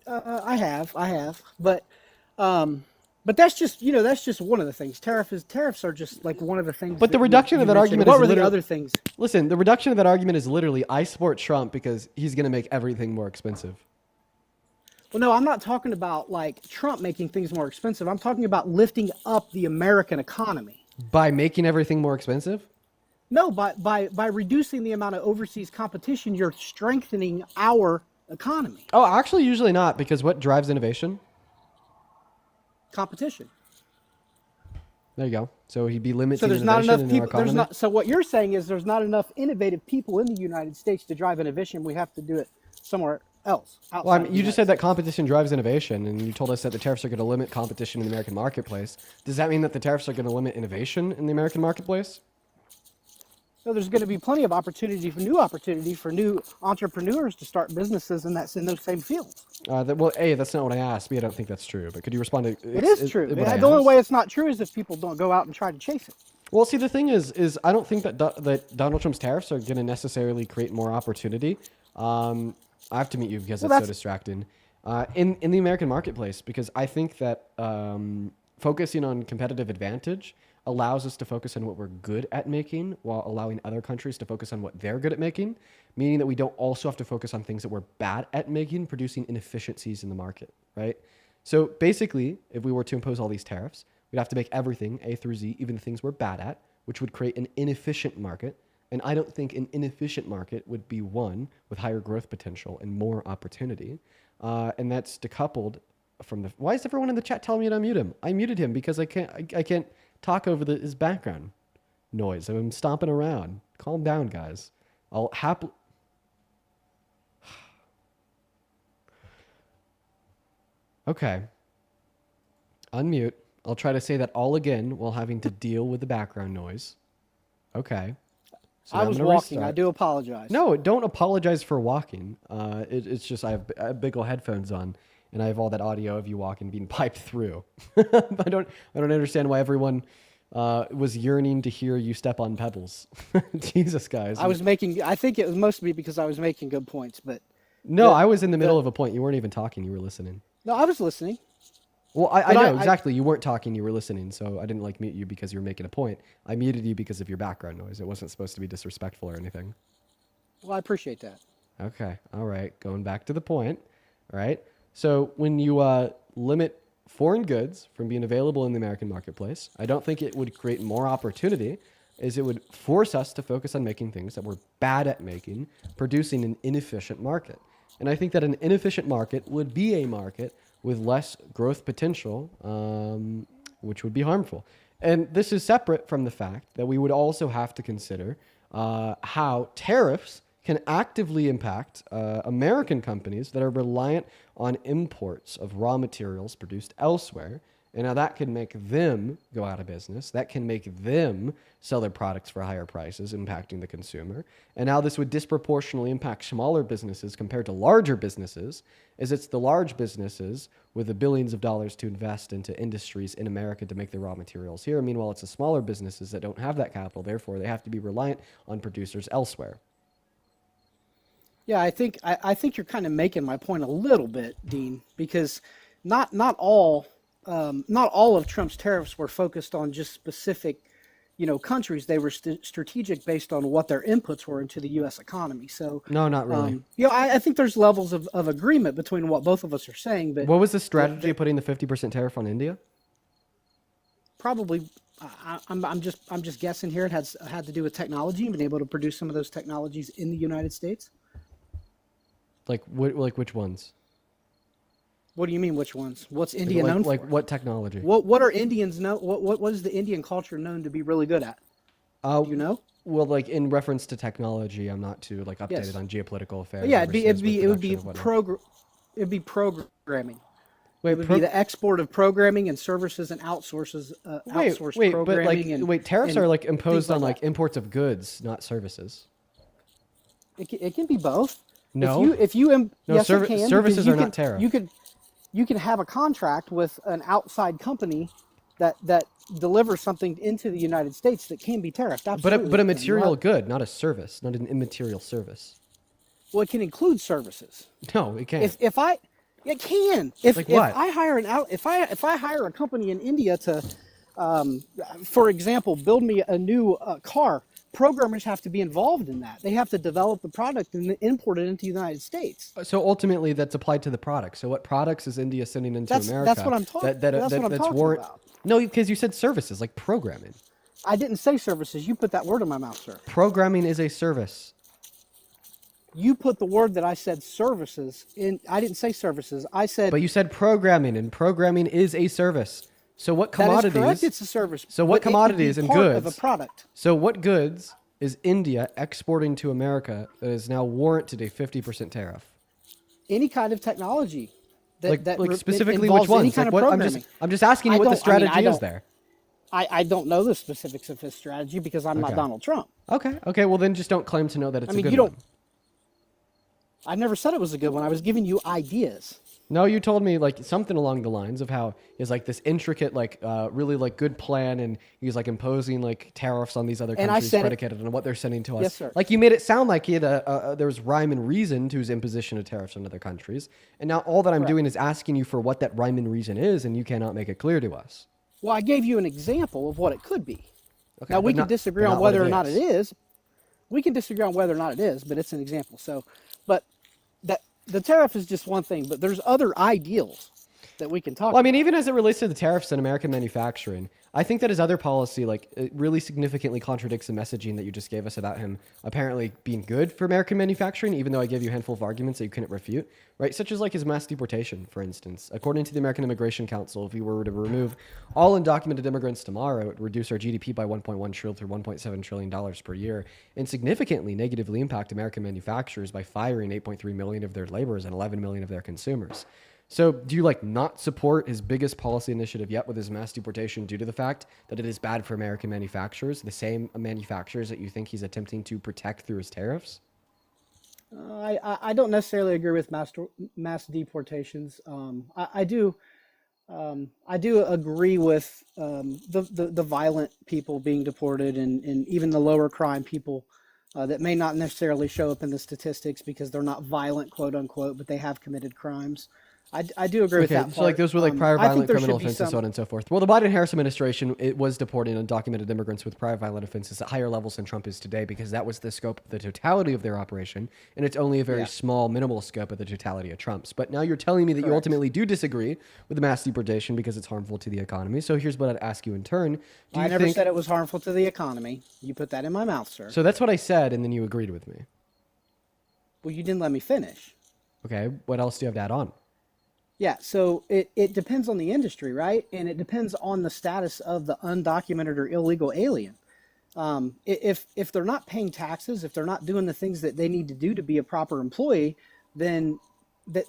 M: I have, but that's just one of the things. Tariffs are just like one of the things.
A: But the reduction of that argument
M: what
A: is
M: were the
A: literally
M: other things?
A: Listen, the reduction of that argument is literally I support Trump because he's going to make everything more expensive.
M: Well, no, I'm not talking about like Trump making things more expensive. I'm talking about lifting up the American economy.
A: By making everything more expensive?
M: No, by reducing the amount of overseas competition, you're strengthening our economy.
A: Oh, actually, usually not, because what drives innovation?
M: Competition.
A: There you go. So he'd be limiting
M: So there's
A: innovation
M: not enough
A: in
M: people.
A: our economy?
M: So what you're saying is there's not enough innovative people in the United States to drive innovation. We have to do it somewhere else.
A: Well, I mean, you just said that competition drives innovation, and you told us that the tariffs are going to limit competition in the American marketplace. Does that mean that the tariffs are going to limit innovation in the American marketplace?
M: So there's going to be plenty of opportunity for new entrepreneurs to start businesses, and that's in those same fields.
A: Well, A, that's not what I asked. B, I don't think that's true. But could you respond to
M: It is true. The only way it's not true is if people don't go out and try to chase it.
A: Well, see, the thing is I don't think that that Donald Trump's tariffs are going to necessarily create more opportunity. I have to mute you because it's so distracting. In the American marketplace, because I think that focusing on competitive advantage allows us to focus on what we're good at making while allowing other countries to focus on what they're good at making, meaning that we don't also have to focus on things that we're bad at making, producing inefficiencies in the market, right? So basically, if we were to impose all these tariffs, we'd have to make everything, A through Z, even the things we're bad at, which would create an inefficient market. And I don't think an inefficient market would be one with higher growth potential and more opportunity. And that's decoupled from the... Why is everyone in the chat telling me to unmute him? I muted him because I can't talk over his background noise. I'm stomping around. Calm down, guys. I'll happily... Okay. Unmute. I'll try to say that all again while having to deal with the background noise. Okay. So
M: I was walking. I do apologize.
A: No, don't apologize for walking. It's just I have big old headphones on, and I have all that audio of you walking being piped through. I don't understand why everyone was yearning to hear you step on pebbles. Jesus, guys.
M: I think it was mostly because I was making good points, but
A: no, I was in the middle of a point. You weren't even talking. You were listening.
M: No, I was listening.
A: Well, I know exactly. You weren't talking. You were listening. So I didn't mute you because you were making a point. I muted you because of your background noise. It wasn't supposed to be disrespectful or anything.
M: Well, I appreciate that.
A: Okay. All right. Going back to the point. All right. So when you limit foreign goods from being available in the American marketplace, I don't think it would create more opportunity, as it would force us to focus on making things that we're bad at making, producing an inefficient market. And I think that an inefficient market would be a market with less growth potential, which would be harmful. And this is separate from the fact that we would also have to consider how tariffs can actively impact American companies that are reliant on imports of raw materials produced elsewhere. And now that can make them go out of business. That can make them sell their products for higher prices, impacting the consumer. And now this would disproportionately impact smaller businesses compared to larger businesses, as it's the large businesses with the billions of dollars to invest into industries in America to make the raw materials here. Meanwhile, it's the smaller businesses that don't have that capital. Therefore, they have to be reliant on producers elsewhere.
M: Yeah, I think you're kind of making my point a little bit, Dean, because not all of Trump's tariffs were focused on just specific, countries. They were strategic based on what their inputs were into the U.S. economy. So
A: no, not really.
M: I think there's levels of agreement between what both of us are saying. But
A: what was the strategy of putting the 50% tariff on India?
M: Probably, I'm just guessing here. It had to do with technology and being able to produce some of those technologies in the United States.
A: Like which ones?
M: What do you mean, which ones? What's India known for?
A: Like what technology?
M: What are Indians know? What is the Indian culture known to be really good at? You know?
A: Well, like in reference to technology, I'm not too updated
M: Yes.
A: on geopolitical affairs.
M: Yeah,
A: it would be
M: programming.
A: Wait,
M: it would be the export of programming and services and outsources outsourced programming.
A: But tariffs
M: and
A: are imposed
M: things
A: on
M: that.
A: imports of goods, not services.
M: It can be both.
A: No.
M: No, it can.
A: Services
M: because
A: are not tariff.
M: You can have a contract with an outside company that delivers something into the United States that can be tariffed. Absolutely.
A: But a material good, not a service, not an immaterial service.
M: Well, it can include services.
A: No, it can't.
M: It can. If
A: what?
M: I hire if I hire a company in India to, for example, build me a new car, programmers have to be involved in that. They have to develop the product and import it into the United States.
A: So ultimately, that's applied to the product. So what products is India sending into America?
M: That's what I'm talking. That's what I'm talking about.
A: No, because you said services, like programming.
M: I didn't say services. You put that word in my mouth, sir.
A: Programming is a service.
M: You put the word that I said services in. I didn't say services. I said.
A: But you said programming, and programming is a service. So what commodities?
M: That is correct. It's a service.
A: So what commodities and goods?
M: Of a product.
A: So what goods is India exporting to America that is now warranted a 50% tariff?
M: Any kind of technology.
A: Specifically which ones?
M: Kind of
A: I'm just asking you what the strategy is there.
M: I don't know the specifics of his strategy because I'm not Donald Trump.
A: Okay. Well, then just don't claim to know that it's a good one.
M: I never said it was a good one. I was giving you ideas.
A: No, you told me something along the lines of how is this intricate, really good plan, and he's imposing tariffs on these other countries predicated on what they're sending to us.
M: Yes, sir.
A: You made it sound like he had there was rhyme and reason to his imposition of tariffs on other countries, and now all that I'm doing is asking you for what that rhyme and reason is, and you cannot make it clear to us.
M: Well, I gave you an example of what it could be.
A: Okay,
M: now we can disagree on whether or not it
A: is.
M: We can disagree on whether or not it is, but it's an example. So, but the tariff is just one thing, but there's other ideals that we can talk about.
A: I mean, even as it relates to the tariffs and American manufacturing, I think that his other policy, it really significantly contradicts the messaging that you just gave us about him apparently being good for American manufacturing, even though I gave you a handful of arguments that you couldn't refute, right? Such as his mass deportation, for instance. According to the American Immigration Council, if we were to remove all undocumented immigrants tomorrow, it would reduce our GDP by $1.1 trillion through $1.7 trillion per year, and significantly negatively impact American manufacturers by firing 8.3 million of their laborers and 11 million of their consumers. So do you not support his biggest policy initiative yet with his mass deportation due to the fact that it is bad for American manufacturers, the same manufacturers that you think he's attempting to protect through his tariffs?
M: I don't necessarily agree with mass deportations. I do agree with the violent people being deported and even the lower crime people that may not necessarily show up in the statistics because they're not violent, quote unquote, but they have committed crimes. I do agree with that part.
A: So those were prior violent criminal offenses, so on and so forth. Well, the Biden-Harris administration, it was deporting undocumented immigrants with prior violent offenses at higher levels than Trump is today because that was the scope of the totality of their operation, and it's only a very small, minimal scope of the totality of Trump's. But now you're telling me that you ultimately do disagree with the mass deportation because it's harmful to the economy. So here's what I'd ask you in turn.
M: I never said it was harmful to the economy. You put that in my mouth, sir.
A: So that's what I said, and then you agreed with me.
M: Well, you didn't let me finish.
A: Okay, what else do you have to add on?
M: Yeah, so it depends on the industry, right? And it depends on the status of the undocumented or illegal alien. If they're not paying taxes, if they're not doing the things that they need to do to be a proper employee, then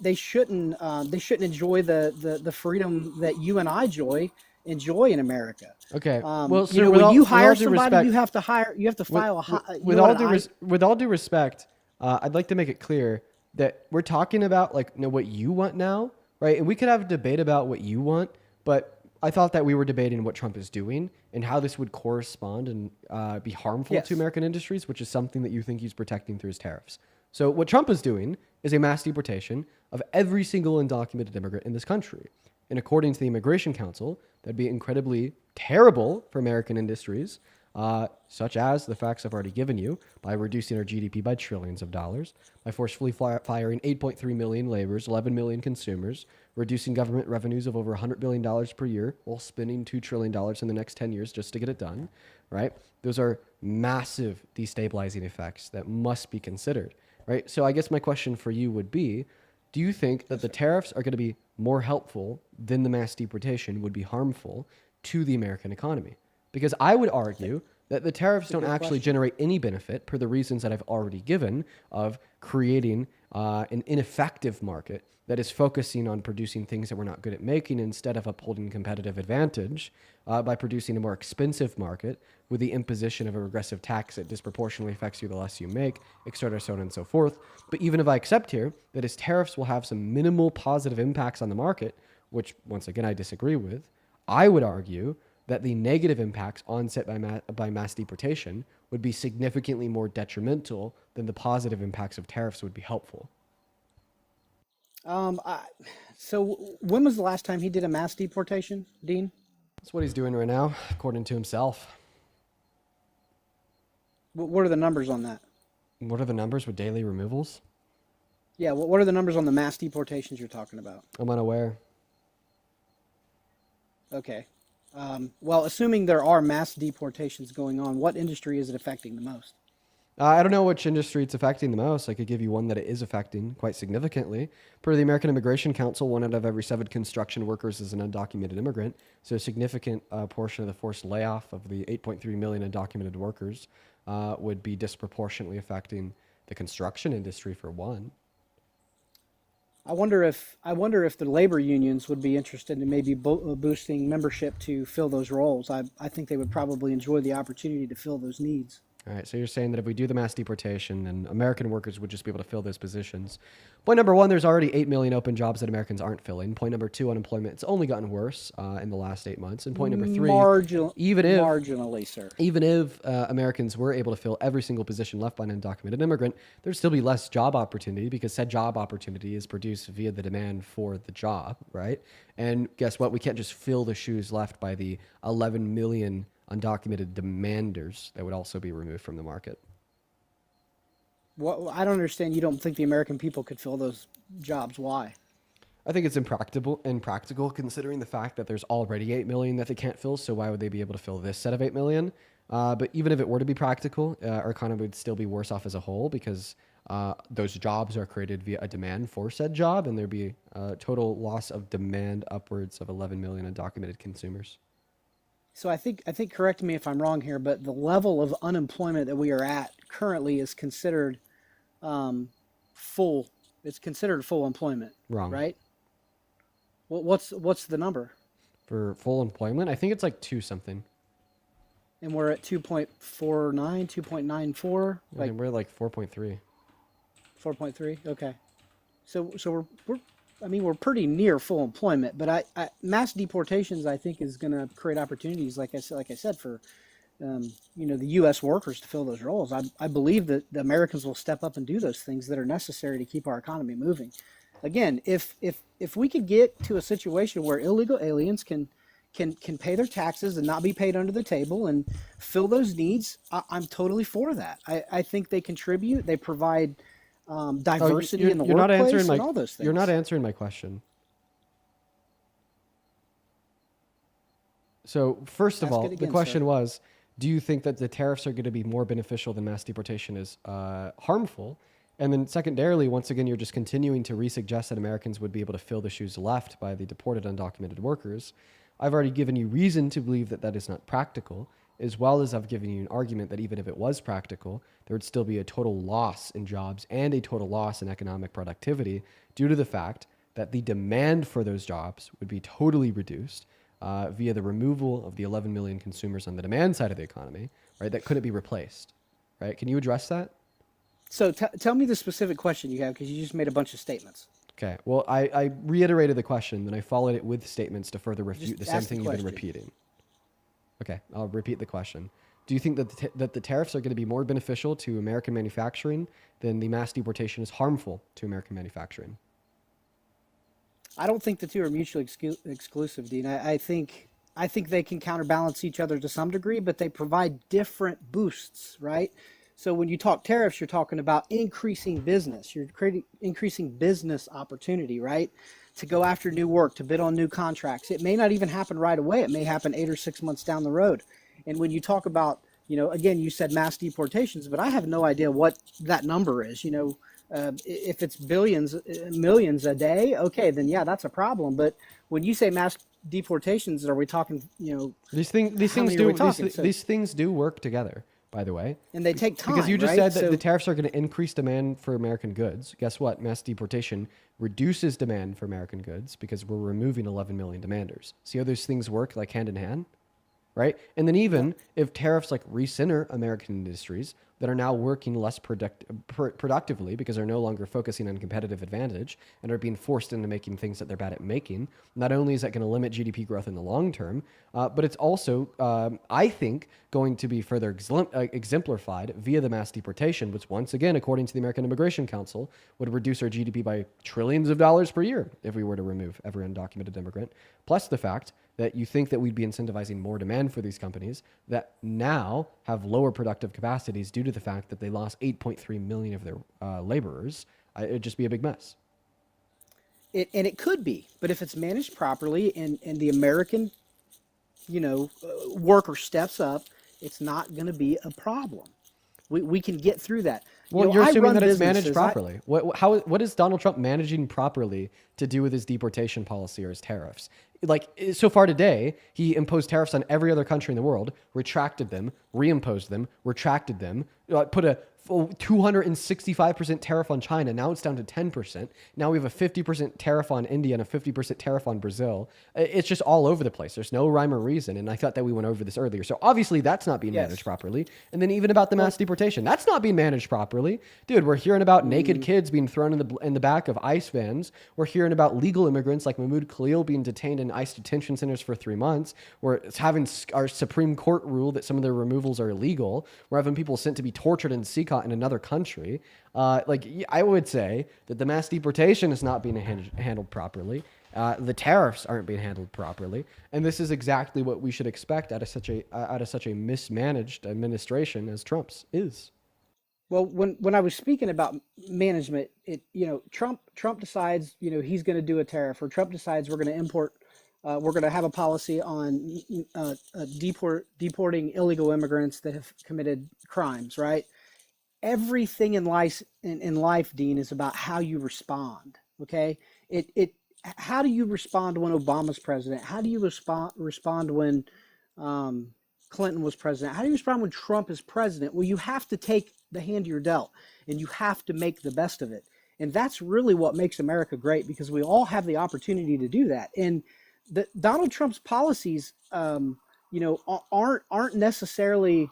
M: they shouldn't enjoy the freedom that you and I enjoy in America.
A: Okay. Well,
M: You
A: sir,
M: know,
A: with
M: when
A: all,
M: you
A: with all
M: hire
A: due
M: somebody,
A: respect,
M: you have to file
A: with all with all due respect, I'd like to make it clear that we're talking about like what you want now, right? And we could have a debate about what you want, but I thought that we were debating what Trump is doing and how this would correspond and be harmful
M: Yes.
A: to American industries, which is something that you think he's protecting through his tariffs. So what Trump is doing is a mass deportation of every single undocumented immigrant in this country. And according to the Immigration Council, that'd be incredibly terrible for American industries, such as the facts I've already given you, by reducing our GDP by trillions of dollars, by forcefully firing 8.3 million laborers, 11 million consumers, reducing government revenues of over $100 billion per year while spending $2 trillion in the next 10 years just to get it done, right? Those are massive destabilizing effects that must be considered, right? So I guess my question for you would be, do you think that the tariffs are going to be more helpful than the mass deportation would be harmful to the American economy? Because I would argue that the tariffs don't actually generate any benefit per the reasons that I've already given of creating an ineffective market that is focusing on producing things that we're not good at making instead of upholding competitive advantage by producing a more expensive market with the imposition of a regressive tax that disproportionately affects you the less you make, et cetera, so on and so forth. But even if I accept here that his tariffs will have some minimal positive impacts on the market, which once again I disagree with, I would argue that the negative impacts onset by mass deportation would be significantly more detrimental than the positive impacts of tariffs would be helpful.
M: So when was the last time he did a mass deportation, Dean?
A: That's what he's doing right now, according to himself.
M: What are the numbers on that?
A: What are the numbers with daily removals?
M: Yeah, what are the numbers on the mass deportations you're talking about?
A: I'm unaware.
M: Okay. Well, assuming there are mass deportations going on, what industry is it affecting the most?
A: I don't know which industry it's affecting the most. I could give you one that it is affecting quite significantly. Per the American Immigration Council, 1 out of every 7 construction workers is an undocumented immigrant. So a significant portion of the forced layoff of the 8.3 million undocumented workers would be disproportionately affecting the construction industry, for one.
M: I wonder if the labor unions would be interested in maybe boosting membership to fill those roles. I think they would probably enjoy the opportunity to fill those needs.
A: All right, so you're saying that if we do the mass deportation, then American workers would just be able to fill those positions. Point number one, there's already 8 million open jobs that Americans aren't filling. Point number two, unemployment, it's only gotten worse in the last 8 months. And point number three,
M: marginally, sir.
A: Even if Americans were able to fill every single position left by an undocumented immigrant, there'd still be less job opportunity because said job opportunity is produced via the demand for the job, right? And guess what? We can't just fill the shoes left by the 11 million undocumented demanders that would also be removed from the market.
M: What, I don't understand. You don't think the American people could fill those jobs? Why?
A: I think it's impractical considering the fact that there's already 8 million that they can't fill. So why would they be able to fill this set of 8 million? But even if it were to be practical, our economy would still be worse off as a whole because those jobs are created via a demand for said job, and there'd be a total loss of demand upwards of 11 million undocumented consumers.
M: So I think correct me if I'm wrong here, but the level of unemployment that we are at currently is considered full. It's considered full employment.
A: Wrong.
M: Right? What's the number?
A: For full employment, I think it's like 2 something.
M: And we're at 2.49, 2.94.
A: Like, we're like 4.3.
M: 4.3. Okay. So we're pretty near full employment, but mass deportations I think is going to create opportunities, like I said, for the U.S. workers to fill those roles. I believe that the Americans will step up and do those things that are necessary to keep our economy moving. Again, if we could get to a situation where illegal aliens can pay their taxes and not be paid under the table and fill those needs, I'm totally for that. I think they contribute. They provide diversity in the workplace and all those things.
A: You're not answering my question. So first of all, the question was, do you think that the tariffs are going to be more beneficial than mass deportation is harmful? And then secondarily, once again, you're just continuing to resuggest that Americans would be able to fill the shoes left by the deported undocumented workers. I've already given you reason to believe that that is not practical, as well as I've given you an argument that even if it was practical, there would still be a total loss in jobs and a total loss in economic productivity due to the fact that the demand for those jobs would be totally reduced via the removal of the 11 million consumers on the demand side of the economy, right? That couldn't be replaced, right? Can you address that?
M: So tell me the specific question you have, because you just made a bunch of statements.
A: Okay. Well, I reiterated the question, then I followed it with statements to further refute
M: Just
A: the same
M: ask the
A: thing you've been
M: question.
A: repeating. Okay, I'll repeat the question. Do you think that the tariffs are going to be more beneficial to American manufacturing than the mass deportation is harmful to American manufacturing?
M: I don't think the two are mutually exclusive, Dean. I think they can counterbalance each other to some degree, but they provide different boosts, right? So when you talk tariffs, you're talking about increasing business. You're increasing business opportunity, right? To go after new work, to bid on new contracts. It may not even happen right away. It may happen 8 or 6 months down the road. And when you talk about, again, you said mass deportations, but I have no idea what that number is. If it's billions, millions a day, okay, then yeah, that's a problem. But when you say mass deportations, are we talking,
A: These things do work together, by the way.
M: And they take time,
A: because you just
M: right?
A: said that the tariffs are going to increase demand for American goods. Guess what? Mass deportation reduces demand for American goods because we're removing 11 million demanders. See how those things work like hand in hand? Right? And then even if tariffs like recenter American industries that are now working less productively because they're no longer focusing on competitive advantage and are being forced into making things that they're bad at making, not only is that going to limit GDP growth in the long term, but it's also, I think, going to be further exemplified via the mass deportation, which once again, according to the American Immigration Council, would reduce our GDP by trillions of dollars per year if we were to remove every undocumented immigrant, plus the fact that you think that we'd be incentivizing more demand for these companies that now have lower productive capacities due to the fact that they lost 8.3 million of their laborers. It'd just be a big mess.
M: And it could be, but if it's managed properly and the American, worker steps up, it's not going to be a problem. We can get through that.
A: Well, you're assuming that it's managed properly. What is Donald Trump managing properly to do with his deportation policy or his tariffs? Like, so far today, he imposed tariffs on every other country in the world, retracted them, reimposed them, retracted them, put a 265% tariff on China. Now it's down to 10%. Now we have a 50% tariff on India and a 50% tariff on Brazil. It's just all over the place. There's no rhyme or reason. And I thought that we went over this earlier. So obviously that's not being managed properly. And then even about the mass deportation, that's not being managed properly. Dude, we're hearing about naked kids being thrown in the back of ICE vans. We're hearing about legal immigrants like Mahmoud Khalil being detained in ICE detention centers for 3 months. We're having our Supreme Court rule that some of their removals are illegal. We're having people sent to be tortured in CECOT in another country. I would say that the mass deportation is not being handled properly. The tariffs aren't being handled properly, and this is exactly what we should expect out of such a mismanaged administration as Trump's is.
M: Well, when I was speaking about management, Trump decides he's going to do a tariff, or Trump decides we're going to import. We're going to have a policy on deporting illegal immigrants that have committed crimes, right? Everything in life, Dean, is about how you respond. Okay, how do you respond when Obama's president? How do you respond when Clinton was president? How do you respond when Trump is president? Well, you have to take the hand you're dealt, and you have to make the best of it. And that's really what makes America great, because we all have the opportunity to do that. And Donald Trump's policies, aren't necessarily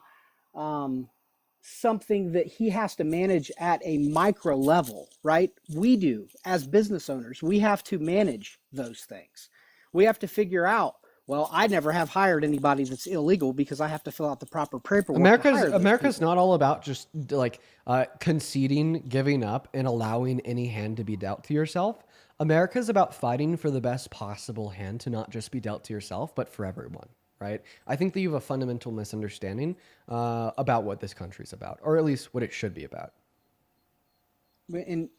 M: something that he has to manage at a micro level, right? We do as business owners. We have to manage those things. We have to figure out, well, I never have hired anybody that's illegal because I have to fill out the proper paperwork.
A: America's not all about just conceding, giving up, and allowing any hand to be dealt to yourself. America's about fighting for the best possible hand to not just be dealt to yourself, but for everyone. Right? I think that you have a fundamental misunderstanding about what this country's about, or at least what it should be about.
M: And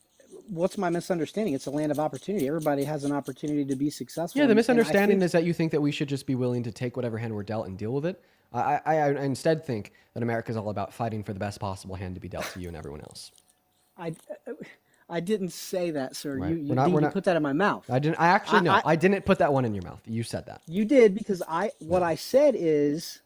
M: what's my misunderstanding? It's a land of opportunity. Everybody has an opportunity to be successful.
A: Yeah, the misunderstanding is that you think that we should just be willing to take whatever hand we're dealt and deal with it. I instead think that America's all about fighting for the best possible hand to be dealt to you and everyone else.
M: I didn't say that, sir.
A: Right.
M: You put that in my mouth.
A: I didn't. I actually no. I didn't put that one in your mouth. You said that.
M: You did, because what I said is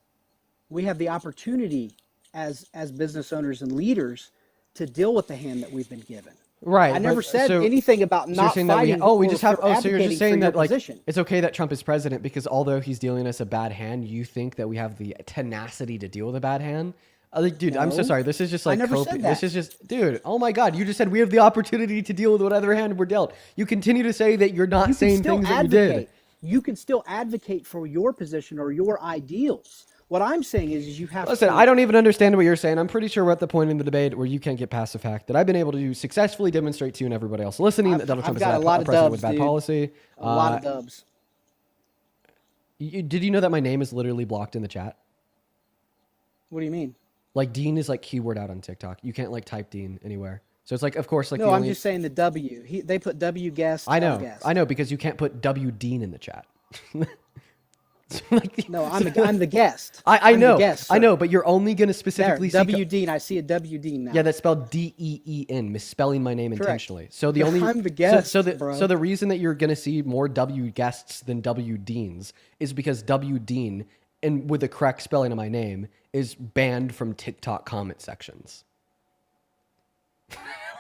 M: we have the opportunity as business owners and leaders to deal with the hand that we've been given.
A: Right.
M: I never said anything about not
A: saying
M: fighting.
A: That we just have.
M: or
A: So you're just
M: advocating
A: saying
M: for
A: that
M: your
A: like
M: position.
A: it's okay that Trump is president because although he's dealing us a bad hand, you think that we have the tenacity to deal with a bad hand. Like, dude, I'm so
M: No.
A: sorry. This is just like
M: I never said
A: coping.
M: that.
A: This is just, dude. Oh my God! You just said we have the opportunity to deal with whatever hand we're dealt. You continue to say that you're not
M: You can
A: saying
M: still
A: things that you did.
M: advocate. You can still advocate for your position or your ideals. What I'm saying is you have
A: Listen,
M: to.
A: I don't even understand what you're saying. I'm pretty sure we're at the point in the debate where you can't get past the fact that I've been able to successfully demonstrate to you and everybody else listening that Donald Trump is a president with bad policy.
M: A lot of dubs.
A: Did you know that my name is literally blocked in the chat?
M: What do you mean?
A: Like Dean is like keyword out on TikTok. You can't like type Dean anywhere. So it's like, of course, like
M: No, I'm just saying the W. They put W guest.
A: I know,
M: guest.
A: I know, because you can't put W Dean in the chat.
M: No, I'm the guest.
A: I
M: I'm
A: know,
M: the guest,
A: I
M: sir.
A: know, but you're only going to specifically
M: There,
A: see
M: W Dean. I see a W Dean now.
A: Yeah, that's spelled D-E-E-N, misspelling my name
M: Correct.
A: intentionally. So the only
M: I'm the guest,
A: so
M: bro.
A: the reason that you're going to see more W guests than W Deans is because W Dean, and with the correct spelling of my name, is banned from TikTok comment sections.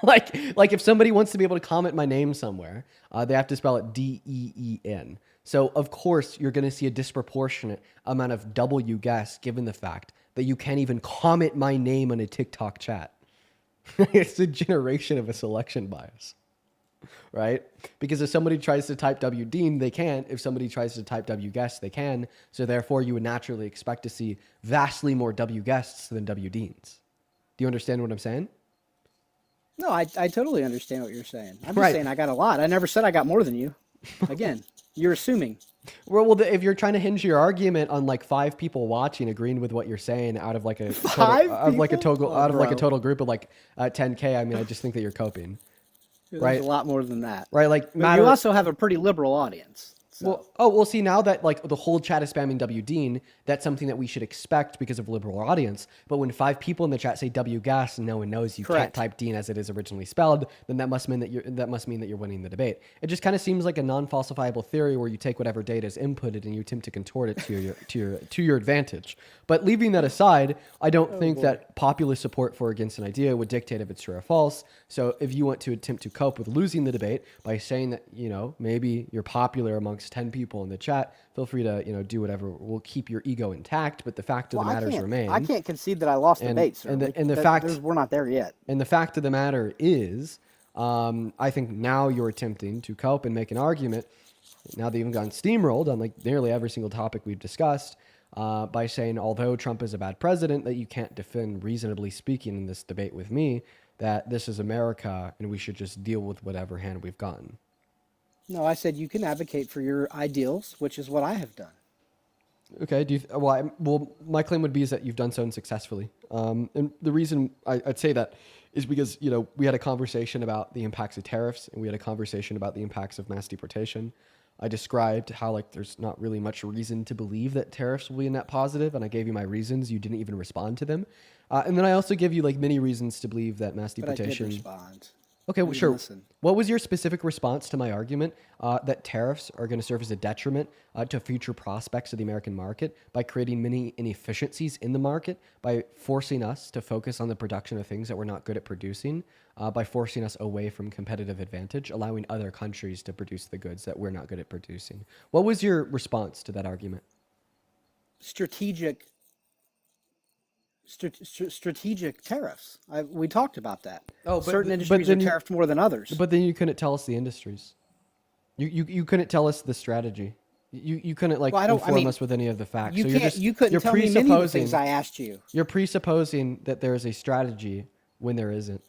A: like if somebody wants to be able to comment my name somewhere, they have to spell it D-E-E-N. So of course you're going to see a disproportionate amount of W guests given the fact that you can't even comment my name on a TikTok chat. It's a generation of a selection bias, right? Because if somebody tries to type W Dean, they can't. If somebody tries to type W guest, they can. So therefore you would naturally expect to see vastly more W guests than W Deans. Do you understand what I'm saying?
M: No, I totally understand what you're saying. I'm just saying I got a lot. I never said I got more than you. Again, you're assuming.
A: Well, if you're trying to hinge your argument on like 5 people watching agreeing with what you're saying out of like a total group of like 10K, I mean, I just think that you're coping.
M: There's
A: Right?
M: a lot more than that.
A: Right? Like
M: But you also have a pretty liberal audience. So.
A: Well, see, now that like the whole chat is spamming W Dean, that's something that we should expect because of liberal audience. But when 5 people in the chat say W gas and no one knows you
M: Correct.
A: can't type Dean as it is originally spelled, then that must mean that you're winning the debate. It just kind of seems like a non-falsifiable theory where you take whatever data is inputted and you attempt to contort it to your advantage. But leaving that aside, I don't think that popular support for or against an idea would dictate if it's true or false. So if you want to attempt to cope with losing the debate by saying that, maybe you're popular amongst 10 people in the chat, feel free to, do whatever will keep your ego intact. But the fact of the matter remains.
M: I can't concede that I lost debates. Sir. We're not there yet.
A: And the fact of the matter is, I think now you're attempting to cope and make an argument. Now they've even gotten steamrolled on like nearly every single topic we've discussed by saying, although Trump is a bad president, that you can't defend reasonably speaking in this debate with me, that this is America and we should just deal with whatever hand we've gotten.
M: No, I said you can advocate for your ideals, which is what I have done.
A: Okay. Well, my claim would be is that you've done so unsuccessfully. And the reason I'd say that is because, we had a conversation about the impacts of tariffs and we had a conversation about the impacts of mass deportation. I described how there's not really much reason to believe that tariffs will be a net positive. And I gave you my reasons. You didn't even respond to them. And then I also give you many reasons to believe that mass deportation.
M: But I did respond.
A: Okay, well, sure.
M: Listen.
A: What was your specific response to my argument that tariffs are going to serve as a detriment to future prospects of the American market by creating many inefficiencies in the market, by forcing us to focus on the production of things that we're not good at producing, by forcing us away from competitive advantage, allowing other countries to produce the goods that we're not good at producing? What was your response to that argument?
M: Strategic tariffs. We talked about that. Certain industries are tariffed more than others.
A: But then you couldn't tell us the industries. You couldn't tell us the strategy. You couldn't inform us with any of the facts.
M: You couldn't tell me many of the things I asked you.
A: You're presupposing that there is a strategy when there isn't.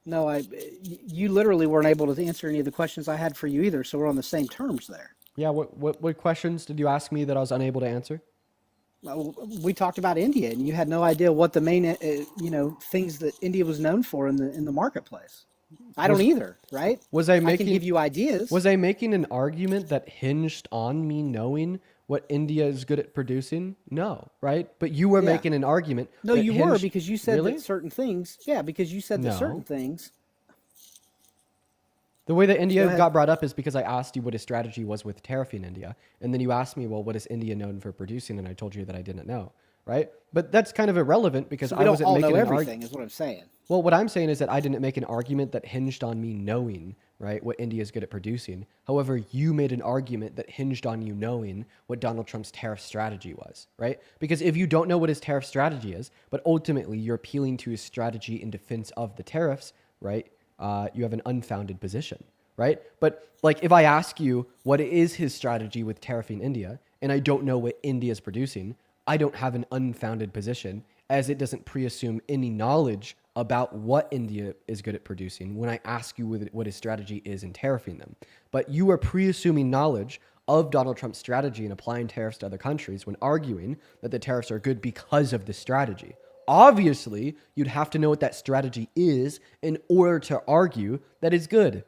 M: No, you literally weren't able to answer any of the questions I had for you either. So we're on the same terms there.
A: Yeah. What questions did you ask me that I was unable to answer?
M: We talked about India, and you had no idea what the main, things that India was known for in the marketplace. I don't either, right?
A: I
M: can give you ideas.
A: Was I making an argument that hinged on me knowing what India is good at producing? No, right? But you were
M: Yeah.
A: making an argument.
M: No,
A: that
M: you were,
A: hinged-
M: because you said
A: Really?
M: that certain things. Yeah, because you said that certain
A: No.
M: things.
A: The way that
M: Go
A: India
M: ahead.
A: got brought up is because I asked you what his strategy was with tariffing India. And then you asked me, well, what is India known for producing? And I told you that I didn't know, right? But that's kind of irrelevant because
M: So
A: I
M: we don't
A: wasn't
M: all
A: making
M: know
A: an
M: everything,
A: argument.
M: is what I'm saying.
A: Well, what I'm saying is that I didn't make an argument that hinged on me knowing, right, what India is good at producing. However, you made an argument that hinged on you knowing what Donald Trump's tariff strategy was, right? Because if you don't know what his tariff strategy is, but ultimately you're appealing to his strategy in defense of the tariffs, right, you have an unfounded position, right? But like if I ask you what is his strategy with tariffing India, and I don't know what India is producing, I don't have an unfounded position, as it doesn't pre-assume any knowledge about what India is good at producing when I ask you what his strategy is in tariffing them. But you are pre-assuming knowledge of Donald Trump's strategy in applying tariffs to other countries when arguing that the tariffs are good because of the strategy. Obviously, you'd have to know what that strategy is in order to argue that it's good.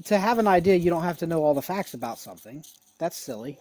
M: To have an idea, you don't have to know all the facts about something. That's silly.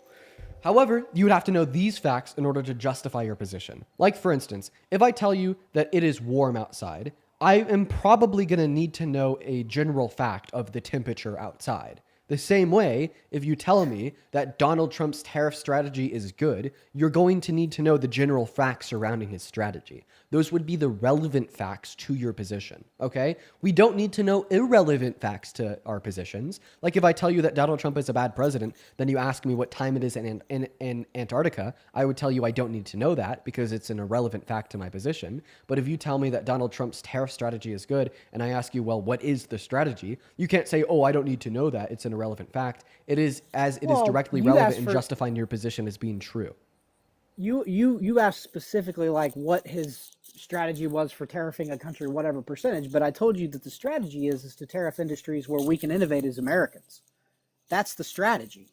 A: However, you would have to know these facts in order to justify your position. Like, for instance, if I tell you that it is warm outside, I am probably going to need to know a general fact of the temperature outside. The same way, if you tell me that Donald Trump's tariff strategy is good, you're going to need to know the general facts surrounding his strategy. Those would be the relevant facts to your position, okay? We don't need to know irrelevant facts to our positions. Like if I tell you that Donald Trump is a bad president, then you ask me what time it is in Antarctica, I would tell you I don't need to know that because it's an irrelevant fact to my position. But if you tell me that Donald Trump's tariff strategy is good, and I ask you, well, what is the strategy? You can't say, oh, I don't need to know that. It's an irrelevant fact. It is, as it is
M: Well,
A: directly
M: you
A: relevant
M: asked
A: in
M: for-
A: justifying your position as being true.
M: You asked specifically like what his strategy was for tariffing a country, whatever percentage, but I told you that the strategy is to tariff industries where we can innovate as Americans. That's the strategy.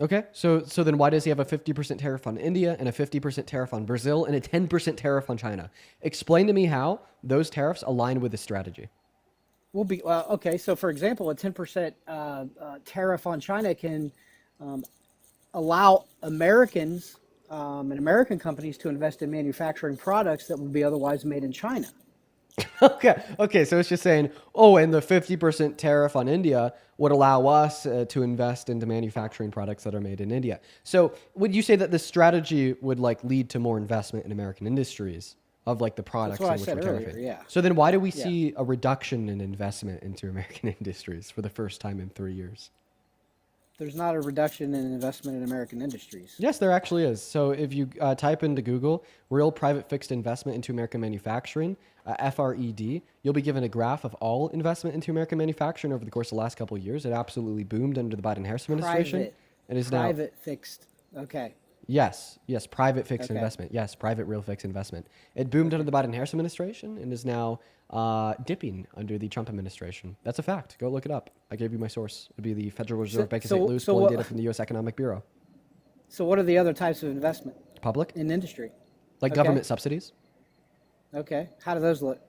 A: Okay, so then why does he have a 50% tariff on India and a 50% tariff on Brazil and a 10% tariff on China? Explain to me how those tariffs align with his strategy.
M: We'll be okay. So, for example, a 10% tariff on China can allow Americans and American companies to invest in manufacturing products that would be otherwise made in China.
A: Okay, so it's just saying, oh, and the 50% tariff on India would allow us to invest into manufacturing products that are made in India. So would you say that the strategy would like lead to more investment in American industries of like the products
M: what
A: in
M: I
A: which
M: said
A: we're
M: earlier,
A: tariffing?
M: yeah.
A: So then why do we
M: Yeah.
A: see a reduction in investment into American industries for the first time in 3 years?
M: There's not a reduction in investment in American industries.
A: Yes, there actually is. So if you type into Google real private fixed investment into American manufacturing, FRED, you'll be given a graph of all investment into American manufacturing over the course of the last couple of years. It absolutely boomed under the Biden-Harris administration.
M: Private.
A: It is now
M: Private fixed. Okay.
A: yes, private fixed
M: Okay.
A: investment. Yes, private real fixed investment. It boomed under the Biden-Harris administration and is now dipping under the Trump administration. That's a fact. Go look it up. I gave you my source. It'd be the Federal Reserve Bank of St. Louis pulling data from the U.S. Economic Bureau.
M: So what are the other types of investment
A: Public,
M: in industry?
A: like
M: Okay.
A: government subsidies.
M: Okay. How do those look?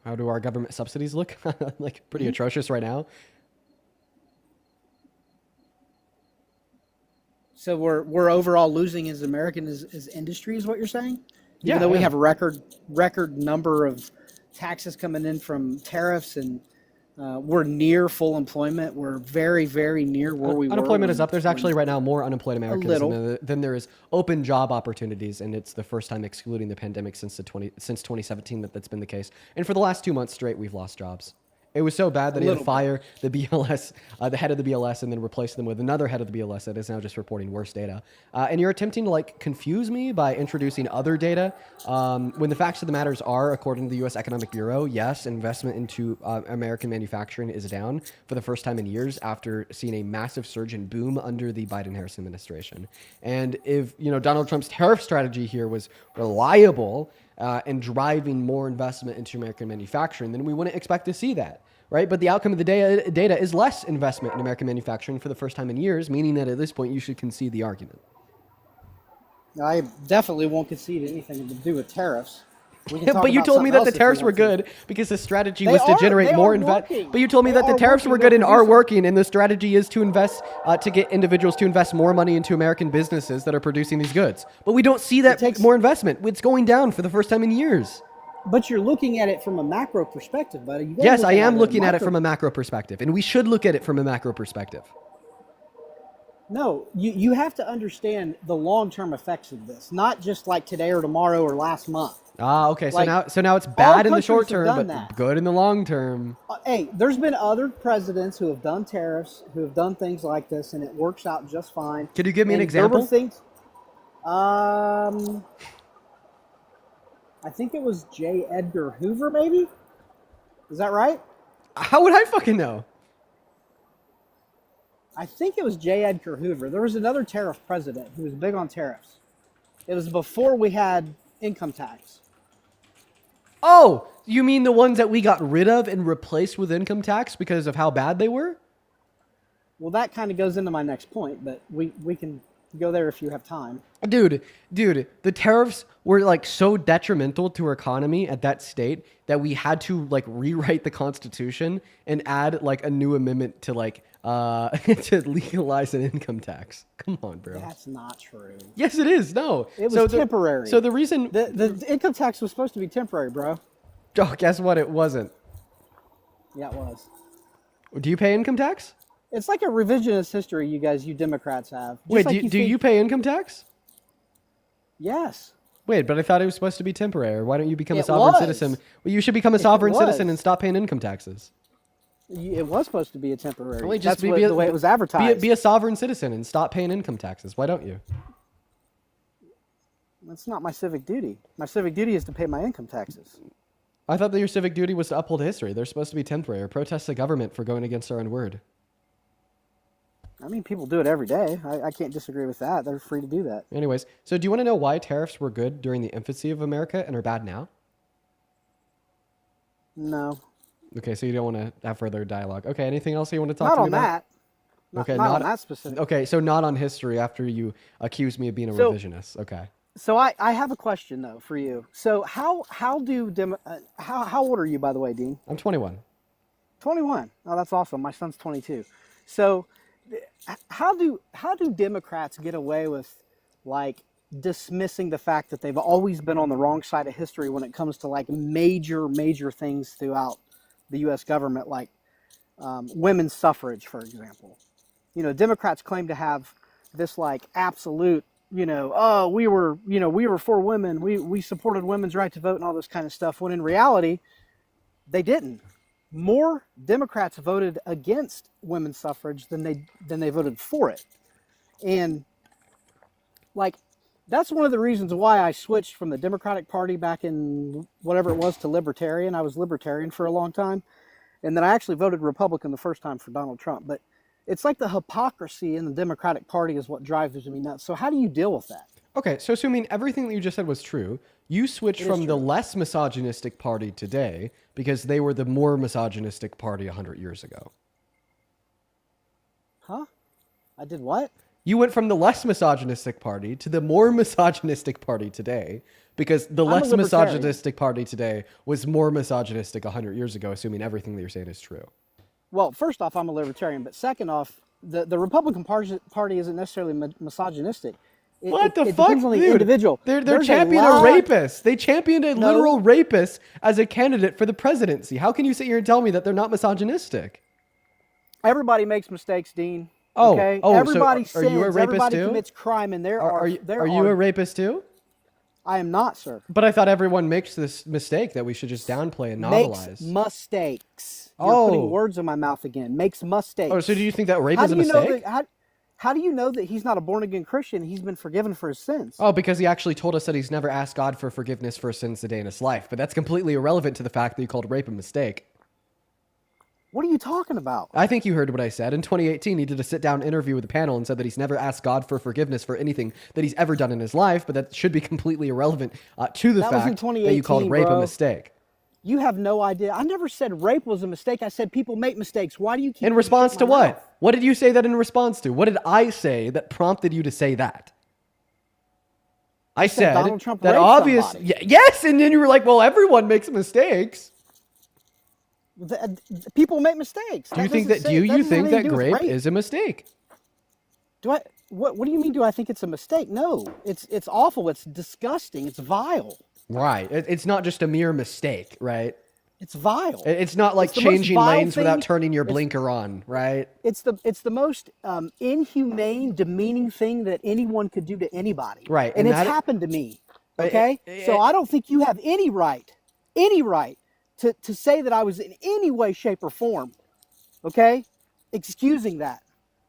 A: How do our government subsidies look? Like pretty
M: Mhm.
A: atrocious right now.
M: So we're overall losing as American as industry is what you're saying?
A: Yeah,
M: Even though we
A: yeah.
M: have a record number of taxes coming in from tariffs and we're near full employment. We're very, very near where we were.
A: Unemployment is
M: when-
A: up. There's actually right now more unemployed Americans
M: little.
A: than there is open job opportunities, and it's the first time excluding the pandemic since 2017 that's been the case. And for the last 2 months straight, we've lost jobs. It was so bad that he had to
M: little
A: fire the BLS, the head of the BLS, and then replace them with another head of the BLS that is now just reporting worse data. And you're attempting to like confuse me by introducing other data when the facts of the matters are, according to the U.S. Economic Bureau, yes, investment into American manufacturing is down for the first time in years after seeing a massive surge and boom under the Biden-Harris administration. And if Donald Trump's tariff strategy here was reliable and driving more investment into American manufacturing, then we wouldn't expect to see that, right? But the outcome of the data is less investment in American manufacturing for the first time in years, meaning that at this point you should concede the argument.
M: I definitely won't concede anything to do with tariffs. We can talk
A: But you
M: about
A: told me that
M: something
A: the
M: else if you
A: tariffs were
M: want to.
A: good because the strategy
M: They
A: was to
M: are-
A: generate
M: they
A: more
M: are
A: invest.
M: working.
A: But you told me
M: They
A: that the
M: are
A: tariffs were
M: working.
A: good and
M: They're
A: are
M: producing.
A: working, and the strategy is to invest to get individuals to invest more money into American businesses that are producing these goods. But we don't see that more investment. It's going down for the first time in years.
M: But you're looking at it from a macro perspective, buddy. You gotta
A: Yes,
M: look
A: I am looking at it
M: micro-
A: from a macro perspective, and we should look at it from a macro perspective.
M: No, you have to understand the long-term effects of this, not just like today or tomorrow or last month.
A: Ah, okay. So
M: Like,
A: now it's
M: all
A: bad in the short
M: countries have
A: term,
M: done
A: but
M: that.
A: good in the long term.
M: Hey, there's been other presidents who have done tariffs, who have done things like this, and it works out just fine.
A: Could you give me an
M: And there were
A: example?
M: things. I think it was J. Edgar Hoover, maybe. Is that right?
A: How would I fucking know?
M: I think it was J. Edgar Hoover. There was another tariff president who was big on tariffs. It was before we had income tax.
A: Oh, you mean the ones that we got rid of and replaced with income tax because of how bad they were?
M: Well, that kind of goes into my next point, but we can go there if you have time.
A: Dude, the tariffs were like so detrimental to our economy at that state that we had to like rewrite the Constitution and add like a new amendment to like to legalize an income tax. Come on, bro.
M: That's not true.
A: Yes, it is. No,
M: It was
A: So
M: temporary.
A: So the reason
M: the income tax was supposed to be temporary, bro.
A: Oh, guess what? It wasn't.
M: Yeah, it was.
A: Do you pay income tax?
M: It's like a revisionist history you Democrats have. Just
A: Wait,
M: like
A: do you pay income tax?
M: Yes.
A: Wait, but I thought it was supposed to be temporary. Why don't you become a
M: It
A: sovereign
M: was.
A: citizen? Well, you should become a
M: It
A: sovereign
M: was.
A: citizen and stop paying income taxes.
M: It was supposed to be a temporary.
A: Wait,
M: That's the way it was advertised.
A: Be a sovereign citizen and stop paying income taxes. Why don't you?
M: That's not my civic duty. My civic duty is to pay my income taxes.
A: I thought that your civic duty was to uphold history. They're supposed to be temporary or protest the government for going against our own word.
M: I mean, people do it every day. I can't disagree with that. They're free to do that.
A: Anyways, so do you want to know why tariffs were good during the infancy of America and are bad now?
M: No.
A: Okay, so you don't want to have further dialogue. Okay, anything else you want to talk
M: Not
A: to me
M: on
A: about?
M: that.
A: Okay,
M: not on that specific.
A: Okay, so not on history after you accuse me of being a revisionist. Okay.
M: So I have a question though for you. So how old are you, by the way, Dean?
A: I'm 21.
M: 21. Oh, that's awesome. My son's 22. So how do Democrats get away with like dismissing the fact that they've always been on the wrong side of history when it comes to like major things throughout the U.S. government, like women's suffrage, for example? You know, Democrats claim to have this like absolute, we were for women, we supported women's right to vote and all this kind of stuff, when in reality they didn't. More Democrats voted against women's suffrage than they voted for it. And like that's one of the reasons why I switched from the Democratic Party back in whatever it was to libertarian. I was libertarian for a long time. And then I actually voted Republican the first time for Donald Trump. But it's like the hypocrisy in the Democratic Party is what drives me nuts. So how do you deal with that?
A: Okay, so assuming everything that you just said was true, you switched
M: It is
A: from the
M: true.
A: less misogynistic party today because they were the more misogynistic party 100 years ago.
M: Huh? I did what?
A: You went from the less misogynistic party to the more misogynistic party today because the
M: I'm a
A: less
M: libertarian.
A: misogynistic party today was more misogynistic 100 years ago, assuming everything that you're saying is true.
M: Well, first off, I'm a libertarian, but second off, the Republican Party isn't necessarily misogynistic.
A: What the
M: it
A: fuck,
M: depends on the
A: dude?
M: individual.
A: They're
M: There's
A: championing a
M: lot-
A: rapist. They championed a
M: No.
A: literal rapist as a candidate for the presidency. How can you sit here and tell me that they're not misogynistic?
M: Everybody makes mistakes, Dean.
A: Oh,
M: okay?
A: so
M: Everybody
A: are you a
M: sins.
A: rapist
M: Everybody
A: too?
M: commits crime, and
A: Are you a rapist too?
M: I am not, sir.
A: But I thought everyone makes this mistake that we should just downplay and novelize.
M: Makes mistakes. You're putting words in my mouth again. Makes mistakes.
A: Oh, so do you think that rape
M: How
A: is a
M: do you know
A: mistake?
M: that? How do you know that he's not a born again Christian? He's been forgiven for his sins.
A: Oh, because he actually told us that he's never asked God for forgiveness for sins a day in his life. But that's completely irrelevant to the fact that he called rape a mistake.
M: What are you talking about?
A: I think you heard what I said. In 2018, he did a sit-down interview with the panel and said that he's never asked God for forgiveness for anything that he's ever done in his life, but that should be completely irrelevant to the
M: That was in
A: fact that you called
M: 2018,
A: rape a
M: bro.
A: mistake.
M: You have no idea. I never said rape was a mistake. I said people make mistakes. Why do you keep
A: In response to what? What did you say that in response to? What did I say that prompted you to say that? I said
M: Donald Trump
A: that
M: raped
A: obvious.
M: somebody.
A: Yes, and then you were like, well, everyone makes mistakes.
M: People make mistakes.
A: Do you think that? Do you think that grape is a mistake?
M: Do I? What do you mean? Do I think it's a mistake? No, it's awful. It's disgusting. It's vile.
A: Right. It's not just a mere mistake, right?
M: It's vile.
A: It's not like
M: It's the most
A: changing
M: vile
A: lanes without
M: thing.
A: turning your blinker on, right?
M: It's the most inhumane, demeaning thing that anyone could do to anybody.
A: Right,
M: and
A: and
M: it's
A: that-
M: happened to me. Okay, so I don't think you have any right to say that I was in any way, shape, or form, okay, excusing that.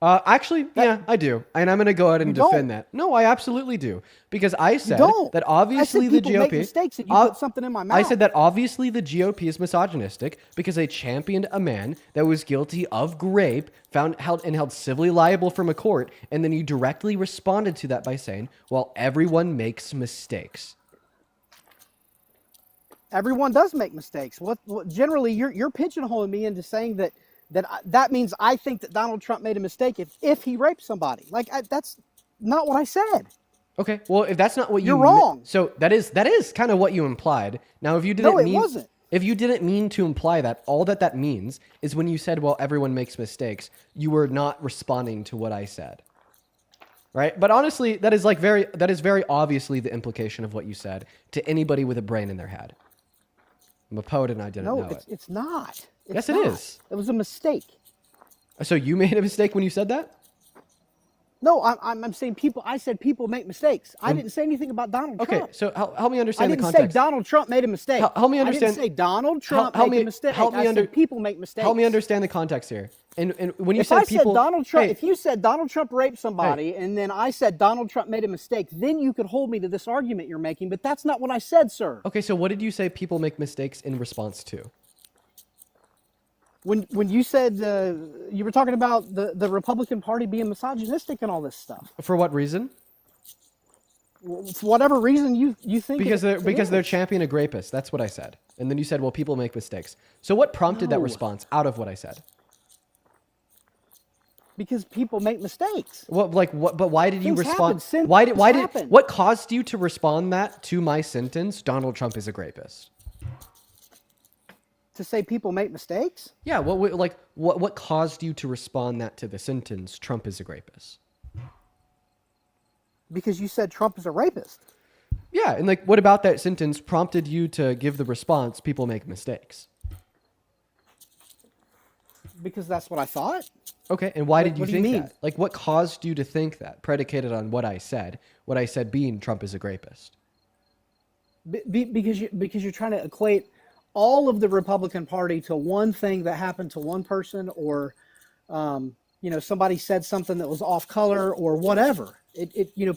A: Actually, yeah, I do, and I'm going to go ahead and
M: You don't.
A: defend that. No, I absolutely do, because I said
M: don't.
A: that obviously
M: I said
A: the
M: people make
A: GOP.
M: mistakes and you put something in my mouth.
A: I said that obviously the GOP is misogynistic because they championed a man that was guilty of rape, held civilly liable from a court, and then you directly responded to that by saying, "Well, everyone makes mistakes."
M: Everyone does make mistakes. What generally you're pigeonholing me into saying that means I think that Donald Trump made a mistake if he raped somebody. Like that's not what I said.
A: Okay, well, if that's not what
M: You're wrong.
A: So that is kind of what you implied. Now, if you didn't
M: No, it
A: mean,
M: wasn't.
A: If you didn't mean to imply that, all that means is when you said, "Well, everyone makes mistakes," you were not responding to what I said. Right? But honestly, that is very obviously the implication of what you said to anybody with a brain in their head. I'm a poet and I didn't know it.
M: It's not.
A: Yes, it is.
M: It was a mistake.
A: So you made a mistake when you said that?
M: No, I'm saying people. I said people make mistakes. I didn't say anything about Donald Trump.
A: Okay, so help me understand
M: I
A: the
M: didn't
A: context.
M: say Donald Trump made a mistake.
A: Help me understand.
M: I didn't say Donald Trump
A: help
M: made
A: me-
M: a mistake.
A: help me
M: I
A: under-
M: said people make mistakes.
A: Help me understand the context here. And when you
M: If
A: said
M: I
A: people,
M: said Donald Trump,
A: Hey,
M: if you said Donald Trump raped somebody, and then I said Donald Trump made a mistake, then you could hold me to this argument you're making. But that's not what I said, sir.
A: okay, so what did you say people make mistakes in response to?
M: When you said you were talking about the Republican Party being misogynistic and all this stuff.
A: For what reason?
M: For whatever reason you think
A: Because they're
M: is.
A: championing a rapist. That's what I said. And then you said, well, people make mistakes. So what prompted that
M: No.
A: response out of what I said?
M: Because people make mistakes.
A: What but why did you
M: Things
A: respond?
M: happen.
A: Why did
M: happen.
A: what caused you to respond that to my sentence? Donald Trump is a rapist.
M: To say people make mistakes?
A: Yeah, what caused you to respond that to the sentence Trump is a rapist?
M: Because you said Trump is a rapist.
A: Yeah, and what about that sentence prompted you to give the response people make mistakes?
M: Because that's what I thought.
A: Okay, and why did you
M: What do you
A: think
M: mean?
A: that? What caused you to think that, predicated on what I said being Trump is a rapist?
M: Because you're trying to equate all of the Republican Party to one thing that happened to one person, or somebody said something that was off color or whatever.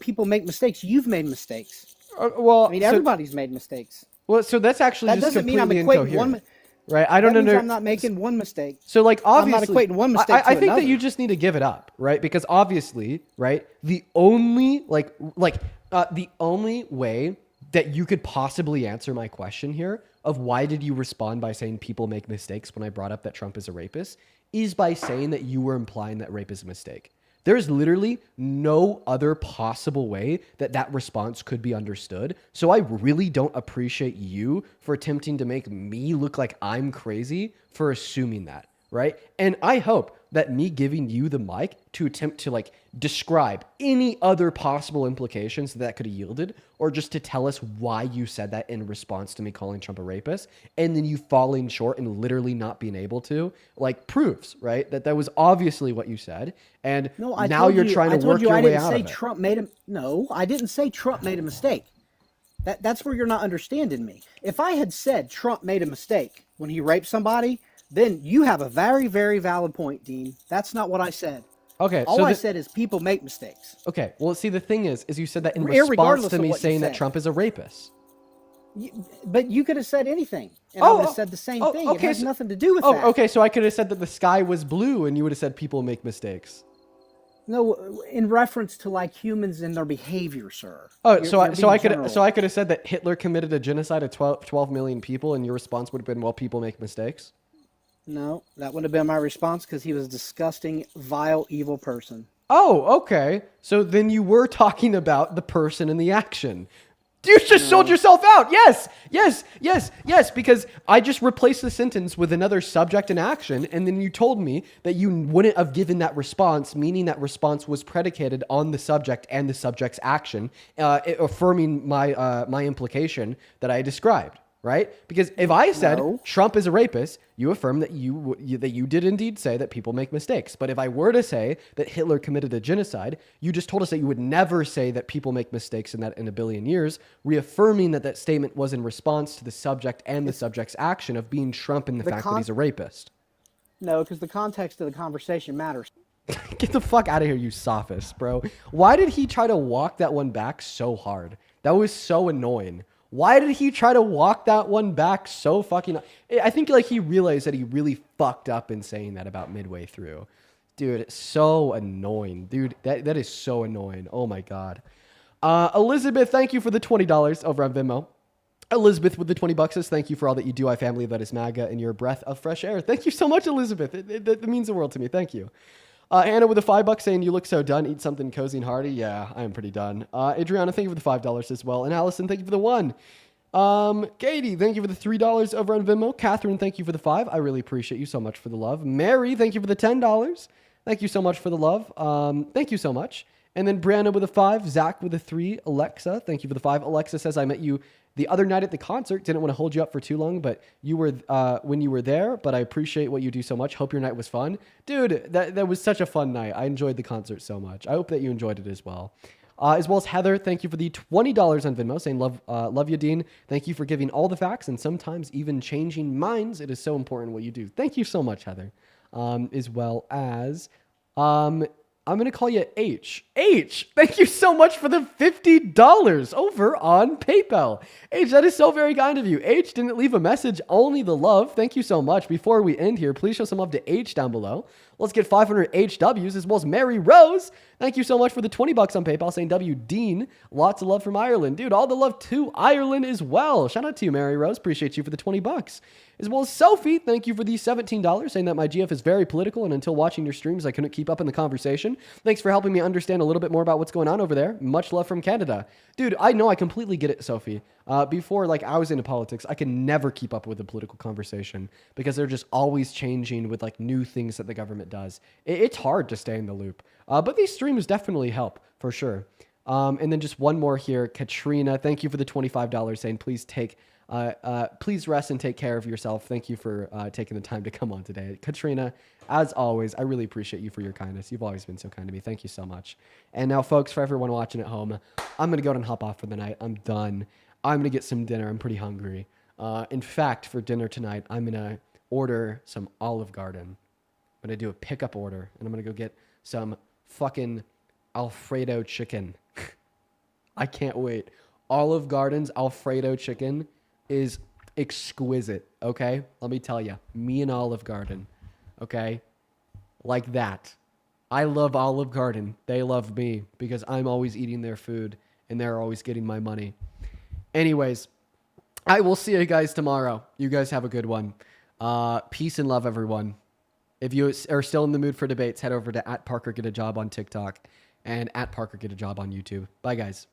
M: People make mistakes. You've made mistakes.
A: Well,
M: I mean,
A: so-
M: everybody's made mistakes.
A: Well, so that's actually
M: That
A: just
M: doesn't mean I'm
A: completely
M: equating
A: incoherent.
M: one.
A: Right, I don't
M: that means
A: under-
M: I'm not making one mistake.
A: So, obviously,
M: I'm not equating one mistake to
A: I think
M: another.
A: that you just need to give it up, right? Because obviously, right, the only the only way that you could possibly answer my question here of why did you respond by saying people make mistakes when I brought up that Trump is a rapist is by saying that you were implying that rape is a mistake. There's literally no other possible way that response could be understood. So I really don't appreciate you for attempting to make me look like I'm crazy for assuming that, right? And I hope that me giving you the mic to attempt to describe any other possible implications that could have yielded, or just to tell us why you said that in response to me calling Trump a rapist, and then you falling short and literally not being able to, proves, right, that was obviously what you said. And
M: No, I
A: now
M: told
A: you're
M: you-
A: trying
M: I
A: to
M: told
A: work
M: you
A: your
M: I
A: way
M: didn't
A: out
M: say
A: of it.
M: Trump made a No, I didn't say Trump made a mistake. That's where you're not understanding me. If I had said Trump made a mistake when he raped somebody, then you have a very, very valid point, Dean. That's not what I said.
A: Okay,
M: All
A: so
M: I said is people make mistakes.
A: Okay, well, see, the thing is you said that in
M: Irregardless
A: response to
M: of
A: me
M: what you
A: saying that
M: said.
A: Trump is a rapist.
M: But you could have said anything, and I would have said the same thing. It has nothing to do with that.
A: Okay, so I could have said that the sky was blue, and you would have said people make mistakes.
M: No, in reference to humans and their behavior, sir.
A: Oh,
M: You're
A: so I
M: being
A: could
M: general.
A: have said that Hitler committed a genocide of 12 million people, and your response would have been, well, people make mistakes.
M: No, that would have been my response because he was a disgusting, vile, evil person.
A: Oh, okay. So then you were talking about the person and the action. You just sold yourself out. Yes, yes, yes, yes, because I just replaced the sentence with another subject and action, and then you told me that you wouldn't have given that response, meaning that response was predicated on the subject and the subject's action, affirming my implication that I described. Right? Because if I said Trump is a rapist, you affirm that you did indeed say that people make mistakes. But if I were to say that Hitler committed a genocide, you just told us that you would never say that people make mistakes in a billion years, reaffirming that statement was in response to the subject and the subject's action of being Trump and the fact that he's a rapist.
M: No, because the context of the conversation matters.
A: Get the fuck out of here, you sophist, bro. Why did he try to walk that one back so hard? That was so annoying. Why did he try to walk that one back so fucking... I think like he realized that he really fucked up in saying that about midway through. Dude, it's so annoying. Dude, that is so annoying. Oh my God. Elizabeth, thank you for the $20 over on Venmo. Elizabeth with the $20 says, thank you for all that you do. I family that is MAGA and your breath of fresh air. Thank you so much, Elizabeth. It means the world to me. Thank you. Anna with the $5 saying, you look so done. Eat something cozy and hearty. Yeah, I am pretty done. Adriana, thank you for the $5 as well. And Allison, thank you for the $1. Katie, thank you for the $3 over on Venmo. Catherine, thank you for the $5. I really appreciate you so much for the love. Mary, thank you for the $10. Thank you so much for the love. Thank you so much. And then Brianna with a 5. Zach with a 3. Alexa, thank you for the 5. Alexa says, I met you the other night at the concert. Didn't want to hold you up for too long, but you were when you were there. But I appreciate what you do so much. Hope your night was fun, dude. That was such a fun night. I enjoyed the concert so much. I hope that you enjoyed it as well. As well as Heather, thank you for the $20 on Venmo, saying love you, Dean. Thank you for giving all the facts and sometimes even changing minds. It is so important what you do. Thank you so much, Heather. As well as I'm going to call you H. H, thank you so much for the $50 over on PayPal. H, that is so very kind of you. H didn't leave a message, only the love. Thank you so much. Before we end here, please show some love to H down below. Let's get 500 HWs as well as Mary Rose. Thank you so much for the $20 on PayPal saying W. Dean. Lots of love from Ireland. Dude, all the love to Ireland as well. Shout out to you, Mary Rose. Appreciate you for the $20. As well as Sophie, thank you for the $17 saying that my GF is very political and until watching your streams, I couldn't keep up in the conversation. Thanks for helping me understand a little bit more about what's going on over there. Much love from Canada. Dude, I know I completely get it, Sophie. Before, like, I was into politics, I could never keep up with the political conversation because they're just always changing with, like, new things that the government does. It's hard to stay in the loop. But these streams definitely help, for sure. And then just one more here. Katrina, thank you for the $25 saying, please rest and take care of yourself. Thank you for taking the time to come on today. Katrina, as always, I really appreciate you for your kindness. You've always been so kind to me. Thank you so much. And now, folks, for everyone watching at home, I'm going to go ahead and hop off for the night. I'm done. I'm going to get some dinner. I'm pretty hungry. In fact, for dinner tonight, I'm going to order some Olive Garden. I'm going to do a pickup order, and I'm going to go get some fucking Alfredo chicken. I can't wait. Olive Garden's Alfredo chicken is exquisite, okay? Let me tell you, me and Olive Garden, okay? Like that. I love Olive Garden. They love me because I'm always eating their food and they're always getting my money. Anyways, I will see you guys tomorrow. You guys have a good one. Peace and love, everyone. If you are still in the mood for debates, head over to @ParkerGetAJob on TikTok and @ParkerGetAJob on YouTube. Bye, guys.